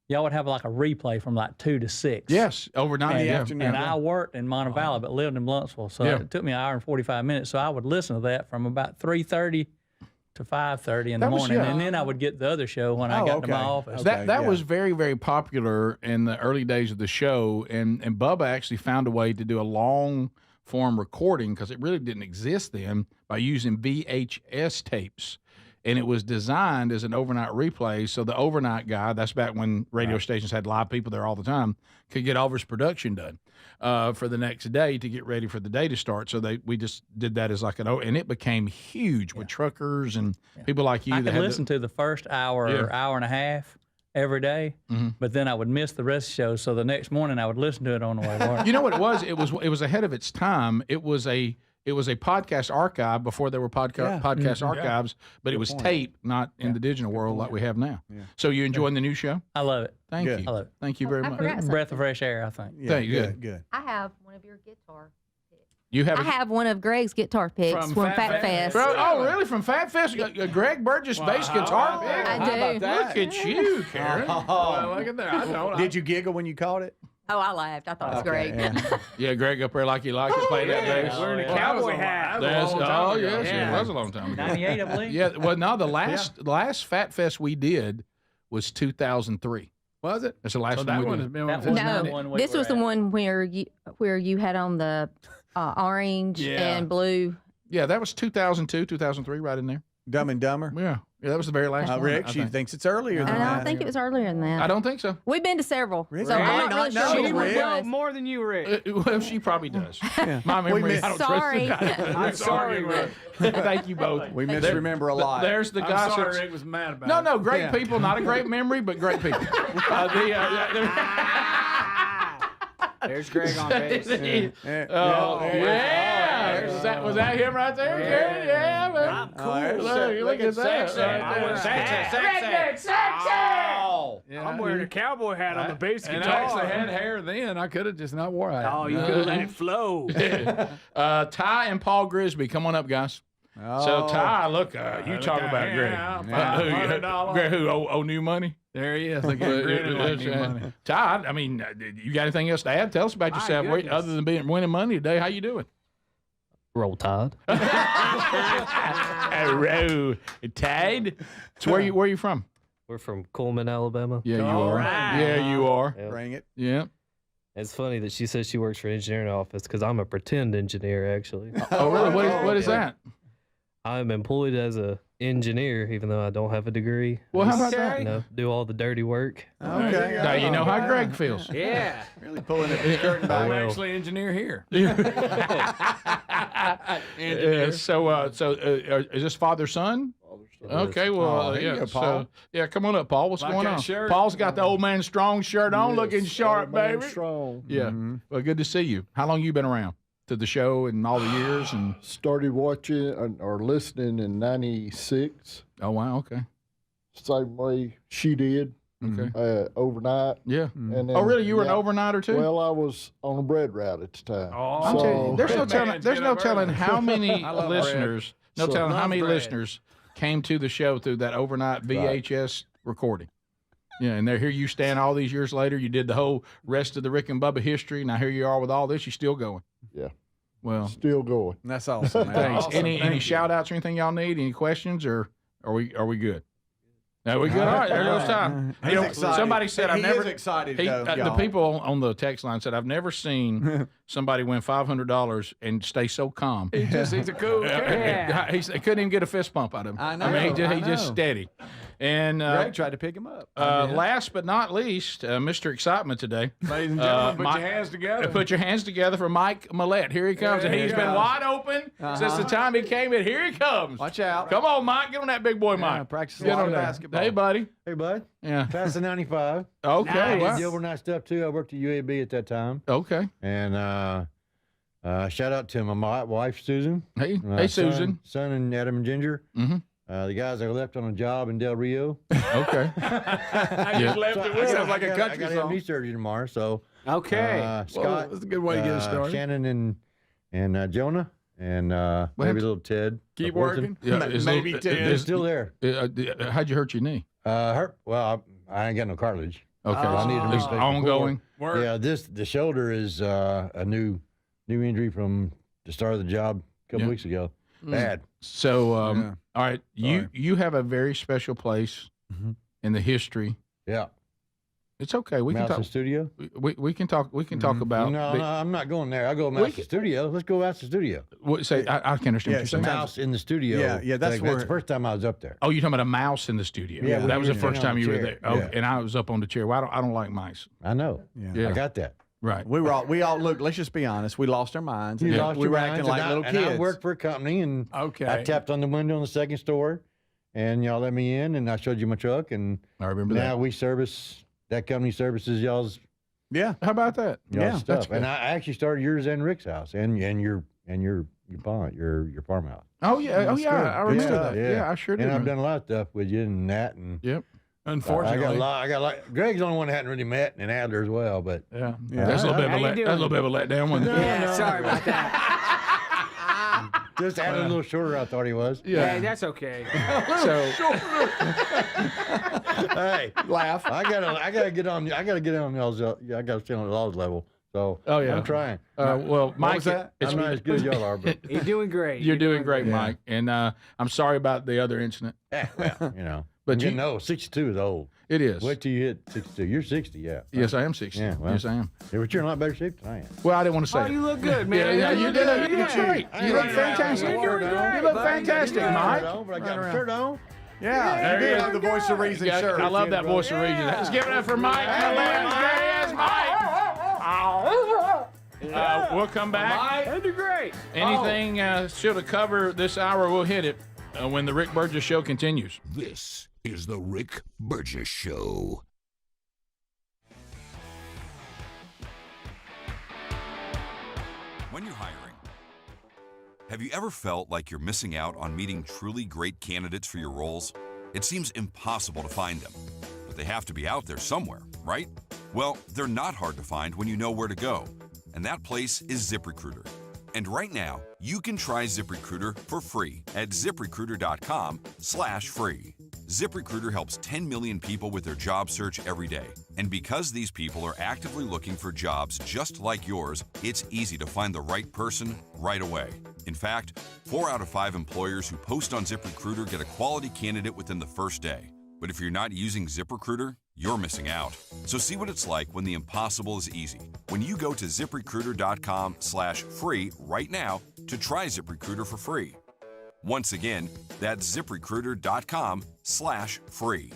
y'all would have like a replay from like 2 to 6. Yes, overnight. And, Yeah. and I worked in Montevallo, but lived in Blunsville, so it took me an hour and 45 minutes. So I would listen to that from about 3:30 to 5:30 in the morning, and then I would get the other show when I got to my office. That was very, very popular in the early days of the show, and Bubba actually found a way to do a long form recording, because it really didn't exist then, by using VHS tapes. And it was designed as an overnight replay, so the overnight guy, that's back when radio stations had live people there all the time, could get all of his production done for the next day to get ready for the day to start. So we just did that as like and it became huge with truckers and people like you. I that could listen to the first hour or hour and a half every day, but then I would miss the rest of the show. So the next morning I would listen to it on the way to work. You know what it was? It was ahead of its time. It was a podcast archive before there were podcast archives, but it was tape, not in the digital world like we have now. Yeah. So you enjoying the new show? I love it. Thank you. I love it. Thank you very much. Breath of fresh air, I think. Yeah, Thank you. Good. I have one of your guitar picks. You have? I have one of Greg's guitar picks from Fat Fest. Oh, really? From Fat Fest? Greg Burgess bass guitar pick? I do. How about that? Look at you, Karen. Well, look at that. I don't. Did you giggle when you caught it? Oh, I laughed. I thought it was great. Yeah, Greg up there like you like to play that bass. Wearing a cowboy hat. Yes, it was a long time ago. 98, I believe. Yeah, well, no, the last Fat Fest we did was 2003. Was it? That's the last So one that we one did. has been No, this was the one where you had on the orange and blue. Yeah, that was 2002, 2003, right in there. Dumb and Dumber? Yeah, that was the very last one. Rick, she thinks it's earlier than that. I think it was earlier than that. I don't think so. We've been to several, Rick, so I'm not really sure which one it Well, was. more than you, Rick. Well, she probably does. My memory, I don't Sorry. trust it. I'm sorry, Rick. Thank you both. We misremember a lot. There's the I'm gossip. sorry Rick was mad about it. No, great people, not a great memory, but great people. There's Greg on bass. Was that him right there? Yeah, man. I'm cool. Look at that. Sexy. I'm wearing a cowboy hat on the bass And guitar. I actually had hair then. I could have just not wore it. Oh, you could have let it flow. Ty and Paul Grisby, come on up, guys. So Ty, look, you talk about Greg. Greg, who? New money. There he is. Look at grinning like new money. Ty, I mean, you got anything else to add? Tell us about yourself. Other than winning money today, how you doing? Roll Tide. Roll Tide. So where you from? We're from Coleman, Alabama. Yeah, you are. right. Yeah, you are. Yep. Bring it. Yeah. It's funny that she says she works for an engineering office because I'm a pretend engineer, actually. Oh, really? What is that? I'm employed as a engineer, even though I don't have a degree. Well, how I about just, that? You know, do all the dirty work. Okay. Now you know how Greg feels. Yeah. Really pulling it curtain I'm back. actually an engineer here. Yeah, so is this father-son? Okay, well, Oh, here you yeah. go, Paul. So, yeah, come on up, Paul. What's Like going that on? shirt? Paul's got the old man strong shirt on, looking sharp, Old man baby. Strong. Yeah. Well, good to see you. How long you been around to the show and all the years? And Started watching or listening in '96. oh wow, okay, Same way she did. okay, Overnight. yeah. And then, Oh, really? You were an yeah, overnighter too? Well, I was on a bread route at the time. Oh, I'm telling you, there's no bread telling. man's There's get no up telling early. how many I love listeners. No So- telling how Love many bread. listeners came to the show through that overnight VHS recording. Yeah, and here you stand all these years later. You did the whole rest of the Rick and Bubba history. Now here you are with all this. You're still going. Yeah. Well, Still going. That's awesome, man. thanks. Awesome. Any Thank you. shout outs or anything y'all need? Any questions or are we good? Now we good. All right, there goes time. He's You know, excited. somebody said I've He never is excited, he- though, the y'all. people on the text line said I've never seen somebody win $500 and stay so calm. He's a cool guy. Yeah. He couldn't even get a fist bump out of him. I know, mean, he I just know. steady. And Greg tried to pick him up. last but not least, Mr. Excitement today. Ladies and gentlemen, put Mike- your hands together. Put your hands together for Mike Millette. Here he comes, and There he's he been goes. wide open since the time he came in. Here he comes. Watch out. Come on, Mike. Get on that big boy, Mike. practice a Get lot on of there. basketball. Hey, buddy. Hey, bud. Yeah. Past the 95. Okay. Nice. Wow. The overnight stuff, too. I worked at UAB at that time. Okay. And shout out to my wife, Susan. Hey, My Susan. Son and Adam and Ginger. Mm-hmm. The guys that left on a job in Del Rio. Okay. I just left it. It sounds like a I country got to have song. knee surgery tomorrow, so. Okay. Scott. That's a good way to get it started. Shannon and Jonah and maybe little Ted. Keep Worthington. working. Yeah, is Maybe little- Ted. They're still there. How'd you hurt your knee? Well, I ain't got no cartilage. Okay. I need to It's replace ongoing. Work. Yeah, the shoulder is a new injury from the start of the job a couple Yeah. weeks ago. Bad. So, Yeah. all right, you have a very special place in the history. Yeah. It's okay. We can Mouse talk. and Studio. We can talk. We can talk about. No, I'm not going there. I go Mouse and Studio. Let's go Mouse and Studio. Say, I can't understand what you're saying. Mouse in the studio. Yeah, that's Like, where- the first time I was up there. Oh, you're talking about a mouse in the studio. Yeah, that was the yeah. first Yeah, time on you the were chair. there. Oh, Yeah. and I was up on the chair. Well, I don't like mice. I know. Yeah. I got that. Right. We all look. Let's just be honest. We lost our minds. You and lost we your were minds, acting and like little kids. I worked for a company, and Okay. I tapped on the window on the second store, and y'all let me in, and I showed you my truck, and I remember now that. we service that company services y'all's Yeah. How about that? y'all's that's stuff. good. And I actually started yours and Rick's house, and your farmhouse. Oh yeah. Oh yeah. I remember that. Yeah. Yeah, I sure did. And I've remember. done a lot of stuff with you and that, and Yep. Unfortunately. I got a lot. Greg's the only one that hadn't really met, and Adler as well. But Yeah. That's a little bit of How a you that's a little bit of a letdown. Wasn't it? Yeah, sorry about that. just added a little shorter. I thought he was. Yeah, that's okay. So Hey, Laugh. I gotta get on y'all's. I gotta stay on y'all's level. So Oh, yeah. I'm trying. well, Mike, was that? it's I'm not as good as y'all are, but You're doing great. You're doing great, Mike. And I'm sorry about the other incident. well, But you you- know, 62 is old. It is. Wait till you hit 62. You're 60, yeah. Yes, I am 60. Yeah, well. Yes, I am. Yeah, but you're in a lot better shape than I am. Well, I didn't want to say Oh, it. you look good, man. Yeah, you did. You look great. You look fantastic. You're doing great, You look buddy. fantastic, Mike. But I got my shirt on. Yeah. There you you do go. have the voice of reason Yeah, shirt. I love that voice of reason. Let's give it up for Mike. Yes, Mike. We'll come back. You're doing great. Anything still to cover this hour, we'll hit it when the Rick Burgess Show continues. This is the Rick Burgess Show. When you're hiring, have you ever felt like you're missing out on meeting truly great candidates for your roles? It seems impossible to find them, but they have to be out there somewhere, right? Well, they're not hard to find when you know where to go, and that place is ZipRecruiter. And right now, you can try ZipRecruiter for free at ZipRecruiter.com/free. ZipRecruiter helps 10 million people with their job search every day. And because these people are actively looking for jobs just like yours, it's easy to find the right person right away. In fact, 4 out of 5 employers who post on ZipRecruiter get a quality candidate within the first day. But if you're not using ZipRecruiter, you're missing out. So see what it's like when the impossible is easy. When you go to ZipRecruiter.com/free right now to try ZipRecruiter for free. Once again, that's ZipRecruiter.com/free.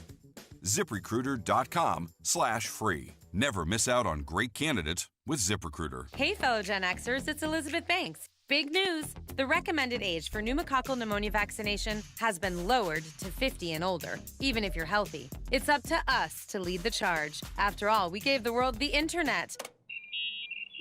ZipRecruiter.com/free. Never miss out on great candidates with ZipRecruiter. Hey, fellow Gen Xers, it's Elizabeth Banks. Big news! The recommended age for pneumococcal pneumonia vaccination has been lowered to 50 and older, even if you're healthy. It's up to us to lead the charge. After all, we gave the world the internet.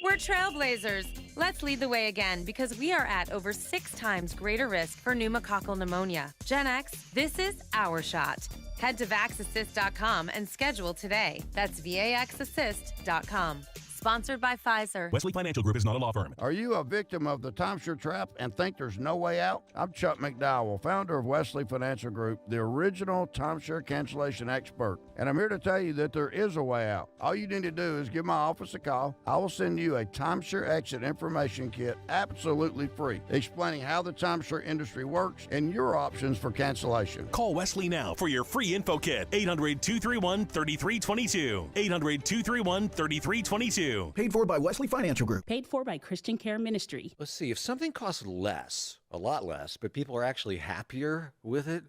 We're trailblazers. Let's lead the way again because we are at over 6 times greater risk for pneumococcal pneumonia. Gen X, this is our shot. Head to vaxassist.com and schedule today. That's vaxassist.com. Sponsored by Pfizer. Wesley Financial Group is not a law firm. Are you a victim of the timeshare trap and think there's no way out? I'm Chuck McDowell, founder of Wesley Financial Group, the original timeshare cancellation expert. And I'm here to tell you that there is a way out. All you need to do is give my office a call. I will send you a timeshare exit information kit absolutely free, explaining how the timeshare industry works and your options for cancellation. Call Wesley now for your free info kit. 800-231-3322. 800-231-3322. Paid for by Wesley Financial Group. Paid for by Christian Care Ministry. Let's see, if something costs less, a lot less, but people are actually happier with it,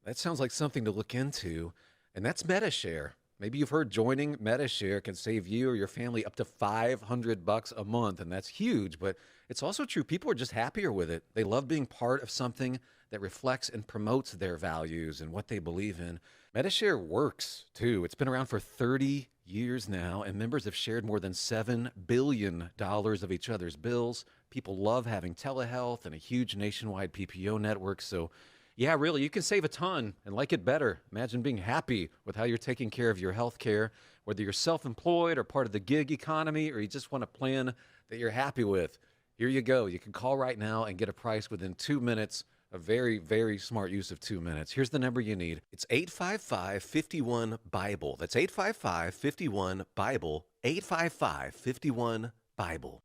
that sounds like something to look into, and that's MediShare. Maybe you've heard joining MediShare can save you or your family up to $500 a month, and that's huge, but it's also true. People are just happier with it. They love being part of something that reflects and promotes their values and what they believe in. MediShare works, too. It's been around for 30 years now, and members have shared more than $7 billion of each other's bills. People love having telehealth and a huge nationwide PPO network. So, yeah, really, you can save a ton and like it better. Imagine being happy with how you're taking care of your health care, whether you're self-employed or part of the gig economy, or you just want a plan that you're happy with. Here you go. You can call right now and get a price within 2 minutes. A very, very smart use of 2 minutes. Here's the number you need. It's 855-51-BIBLE. That's 855-51-BIBLE. 855-51-BIBLE.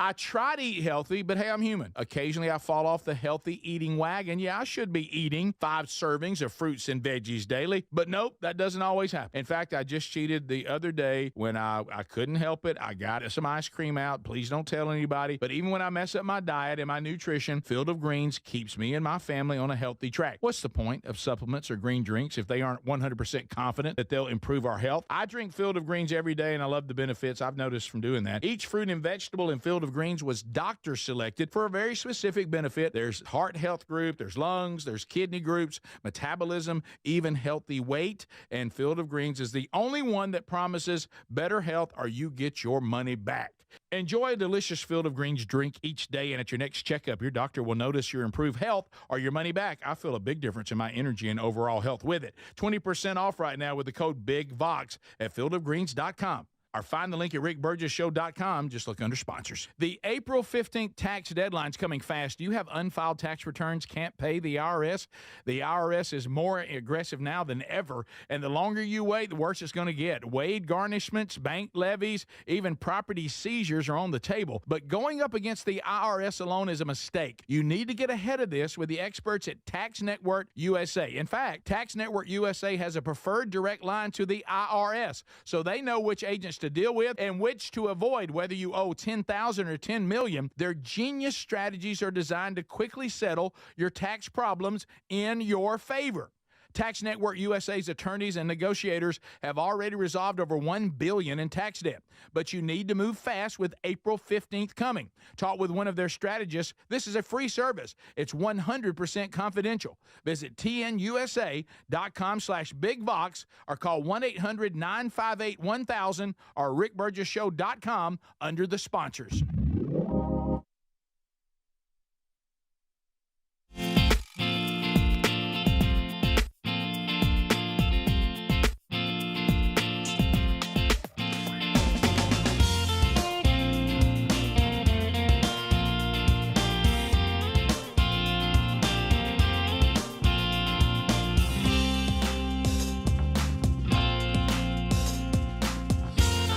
I try to eat healthy, but hey, I'm human. Occasionally, I fall off the healthy eating wagon. Yeah, I should be eating 5 servings of fruits and veggies daily, but nope, that doesn't always happen. In fact, I just cheated the other day when I couldn't help it. I got some ice cream out. Please don't tell anybody. But even when I mess up my diet and my nutrition, Field of Greens keeps me and my family on a healthy track. What's the point of supplements or green drinks if they aren't 100% confident that they'll improve our health? I drink Field of Greens every day, and I love the benefits I've noticed from doing that. Each fruit and vegetable in Field of Greens was doctor selected for a very specific benefit. There's heart health group, there's lungs, there's kidney groups, metabolism, even healthy weight. And Field of Greens is the only one that promises better health or you get your money back. Enjoy a delicious Field of Greens drink each day, and at your next checkup, your doctor will notice your improved health or your money back. I feel a big difference in my energy and overall health with it. 20% off right now with the code BIGVOX at fieldofgreens.com. Or find the link at rickburgessshow.com. Just look under sponsors. The April 15th tax deadline's coming fast. Do you have unfiled tax returns, can't pay the IRS? The IRS is more aggressive now than ever, and the longer you wait, the worse it's going to get. Wage garnishments, bank levies, even property seizures are on the table. But going up against the IRS alone is a mistake. You need to get ahead of this with the experts at Tax Network USA. In fact, Tax Network USA has a preferred direct line to the IRS, so they know which agents to deal with and which to avoid, whether you owe $10,000 or $10 million. Their genius strategies are designed to quickly settle your tax problems in your favor. Tax Network USA's attorneys and negotiators have already resolved over $1 billion in tax debt. But you need to move fast with April 15th coming. Talk with one of their strategists. This is a free service. It's 100% confidential. Visit tnusa.com/bigvox or call 1-800-958-1000 or rickburgessshow.com under the sponsors.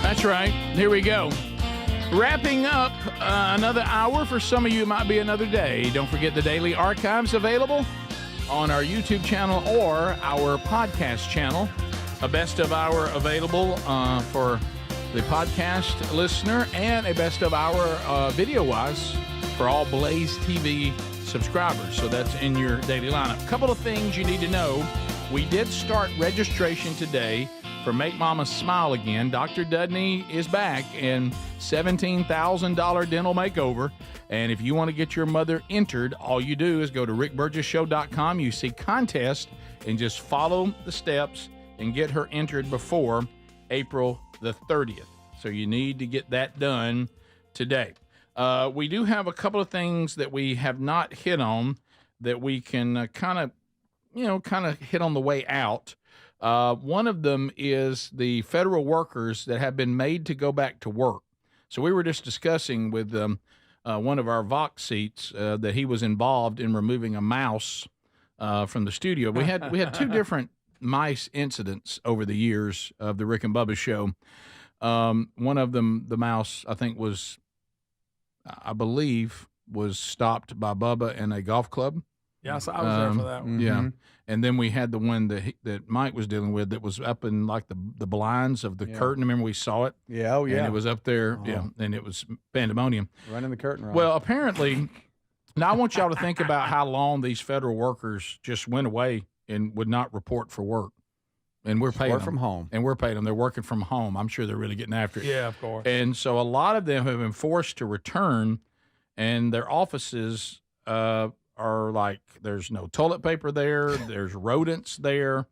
That's right. Here we go. Wrapping up another hour. For some of you, it might be another day. Don't forget the daily archives available on our YouTube channel or our podcast channel. A best of hour available for the podcast listener, and a best of hour video-wise for all Blaze TV subscribers. So that's in your daily lineup. A couple of things you need to know. We did start registration today for Make Mama Smile Again. Dr. Dudney is back and $17,000 dental makeover. And if you want to get your mother entered, all you do is go to rickburgessshow.com. You see contest and just follow the steps and get her entered before April the 30th. So you need to get that done today. We do have a couple of things that we have not hit on that we can kind of hit on the way out. One of them is the federal workers that have been made to go back to work. So we were just discussing with one of our Vox seats that he was involved in removing a mouse from the studio. We had two different mice incidents over the years of the Rick and Bubba show. One of them, the mouse, I believe, was stopped by Bubba and a golf club. Yeah, so I was there for that one. Yeah. And then we had the one that Mike was dealing with that was up in like the blinds of the curtain. Remember we saw it? Yeah, oh yeah. And it was up there, and it was pandemonium. Running the curtain around. Well, apparently, now I want y'all to think about how long these federal workers just went away and would not report for work. And we're paying them. From home. And we're paying them. They're working from home. I'm sure they're really getting after it. Yeah, of course. And so a lot of them have been forced to return, and their offices are like there's no toilet paper there. There's rodents there.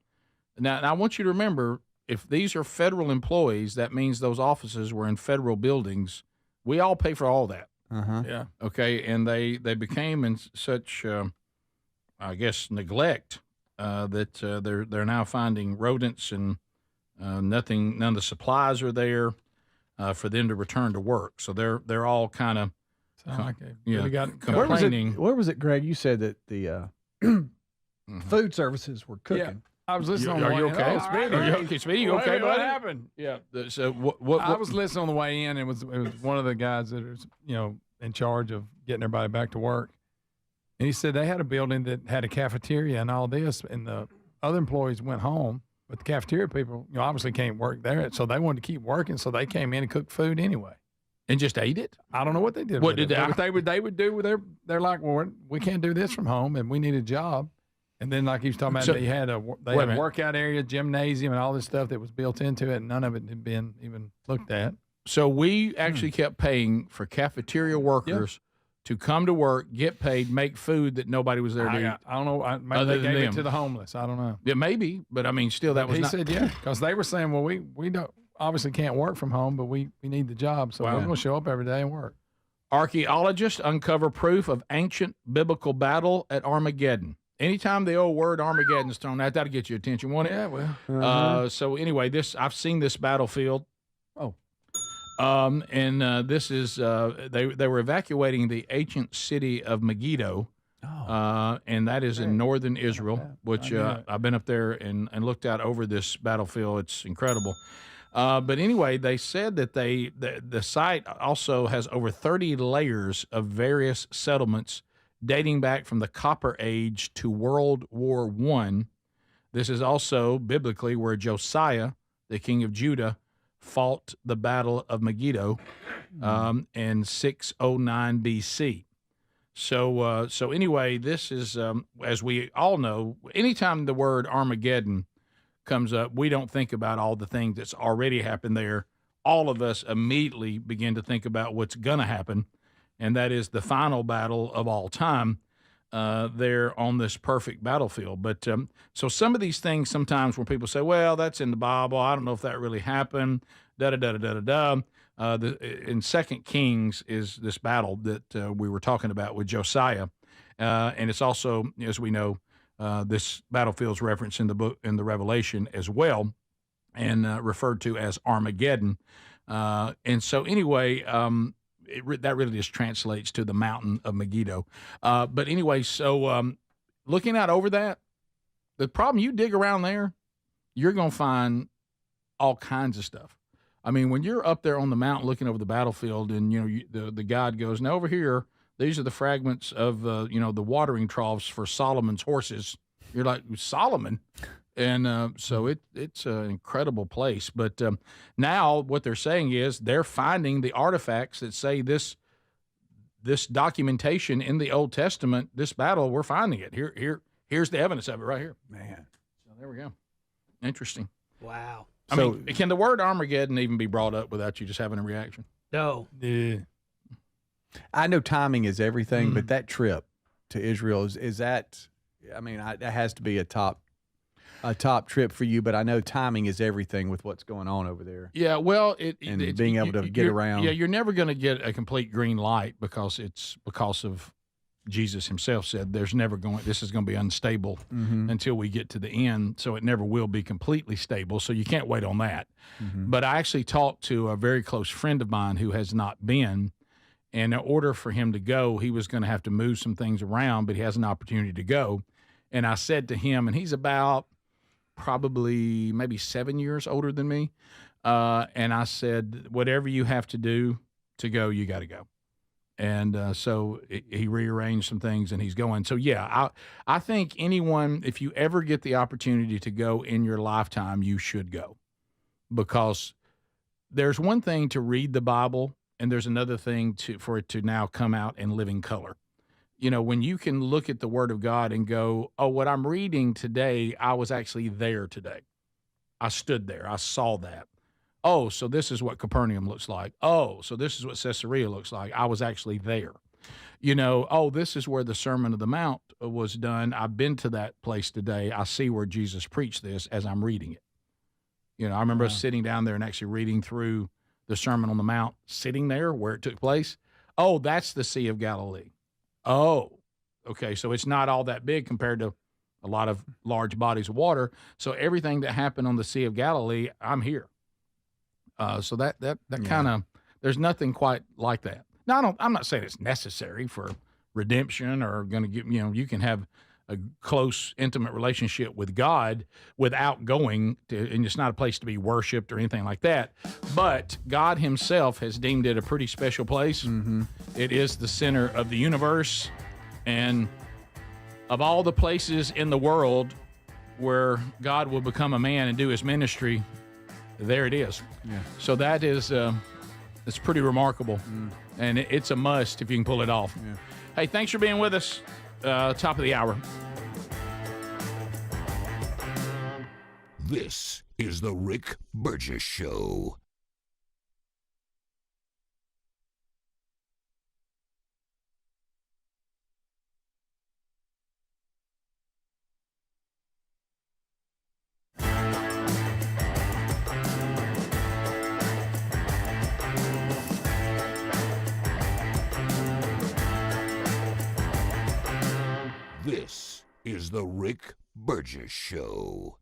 Now, I want you to remember, if these are federal employees, that means those offices were in federal buildings. We all pay for all that. Uh-huh. Yeah. Okay, and they became in such, I guess, neglect that they're now finding rodents and none of the supplies are there for them to return to work. So they're all kind of complaining. Where was it, Greg? You said that the food services were cooking. Yeah. I was listening. Are you okay? Oh, Speedy, are you okay? Speedy, you okay, buddy? What happened? Yeah. So what? I was listening on the way in, and it was one of the guys that is in charge of getting everybody back to work. And he said they had a building that had a cafeteria and all this, and the other employees went home, but the cafeteria people, obviously can't work there, so they wanted to keep working, so they came in and cooked food anyway. And just ate it? I don't know what they did. What did they? But they would do with they're like, well, we can't do this from home, and we need a job. And then, like he was talking about, they had a workout area, gymnasium, and all this stuff that was built into it, and none of it had been even looked at. So we actually kept paying for cafeteria workers to come to work, get paid, make food that nobody was there to eat. I don't know. Maybe they gave it to the homeless. I don't know. Yeah, maybe. But, I mean, still, that was he not. He said, yeah, because they were saying, well, we don't obviously can't work from home, but we need the job, so we're going to show up every day and work. Archaeologists uncover proof of ancient biblical battle at Armageddon. Anytime the old word Armageddon's thrown out, that'll get your attention, won't it? Yeah, well. So anyway, I've seen this battlefield. Oh. And this is they were evacuating the ancient city of Megiddo, and that is in northern Israel, which I've been up there and looked out over this battlefield. It's incredible. But anyway, they said that the site also has over 30 layers of various settlements dating back from the Copper Age to World War I. This is also, biblically, where Josiah, the king of Judah, fought the Battle of Megiddo in 609 B.C. So anyway, this is, as we all know, anytime the word Armageddon comes up, we don't think about all the things that's already happened there. All of us immediately begin to think about what's going to happen, and that is the final battle of all time there on this perfect battlefield. But so some of these things sometimes when people say, well, that's in the Bible, I don't know if that really happened, in 2 Kings is this battle that we were talking about with Josiah. And it's also, as we know, this battlefield's referenced in the book, in the Revelation as well, and referred to as Armageddon. And so anyway, that really just translates to the mountain of Megiddo. But anyway, so looking out over that, the problem, you dig around there, you're going to find all kinds of stuff. I mean, when you're up there on the mountain looking over the battlefield and, the guide goes, now over here, these are the fragments of, the watering troughs for Solomon's horses. You're like, Solomon? And so it's an incredible place. But now what they're saying is they're finding the artifacts that say this documentation in the Old Testament, this battle, we're finding it. Here's the evidence of it right here. Man. So there we go. Interesting. Wow. I mean, can the word Armageddon even be brought up without you just having a reaction? No. Yeah. I know timing is everything, but that trip to Israel is that. I mean, that has to be a top trip for you. But I know timing is everything with what's going on over there. Yeah. Well, and being able to get around. Yeah, you're never going to get a complete green light because of Jesus himself said this is going to be unstable until we get to the end. So it never will be completely stable. So you can't wait on that. But I actually talked to a very close friend of mine who has not been. And in order for him to go, he was going to have to move some things around, but he has an opportunity to go. And I said to him, and he's about probably maybe 7 years older than me. And I said, whatever you have to do to go, you got to go. And so he rearranged some things and he's going. So, yeah, I think anyone, if you ever get the opportunity to go in your lifetime, you should go. Because there's one thing to read the Bible, and there's another thing for it to now come out in living color. You know, when you can look at the Word of God and go, oh, what I'm reading today, I was actually there today. I stood there. I saw that. Oh, so this is what Capernaum looks like. Oh, so this is what Caesarea looks like. I was actually there. You know, oh, this is where the Sermon on the Mount was done. I've been to that place today. I see where Jesus preached this as I'm reading it. You know, I remember sitting down there and actually reading through the Sermon on the Mount, sitting there where it took place. Oh, that's the Sea of Galilee. Oh, okay. So it's not all that big compared to a lot of large bodies of water. So everything that happened on the Sea of Galilee, I'm here. So that kind of, there's nothing quite like that. Now, I'm not saying it's necessary for redemption or going to get, you can have a close, intimate relationship with God without going to, and it's not a place to be worshiped or anything like that. But God himself has deemed it a pretty special place. It is the center of the universe. And of all the places in the world where God will become a man and do his ministry, there it is. Yeah. So that is, it's pretty remarkable. And it's a must if you can pull it off. Yeah. Hey, thanks for being with us. Top of the hour. This is the Rick Burgess Show. This is the Rick Burgess Show.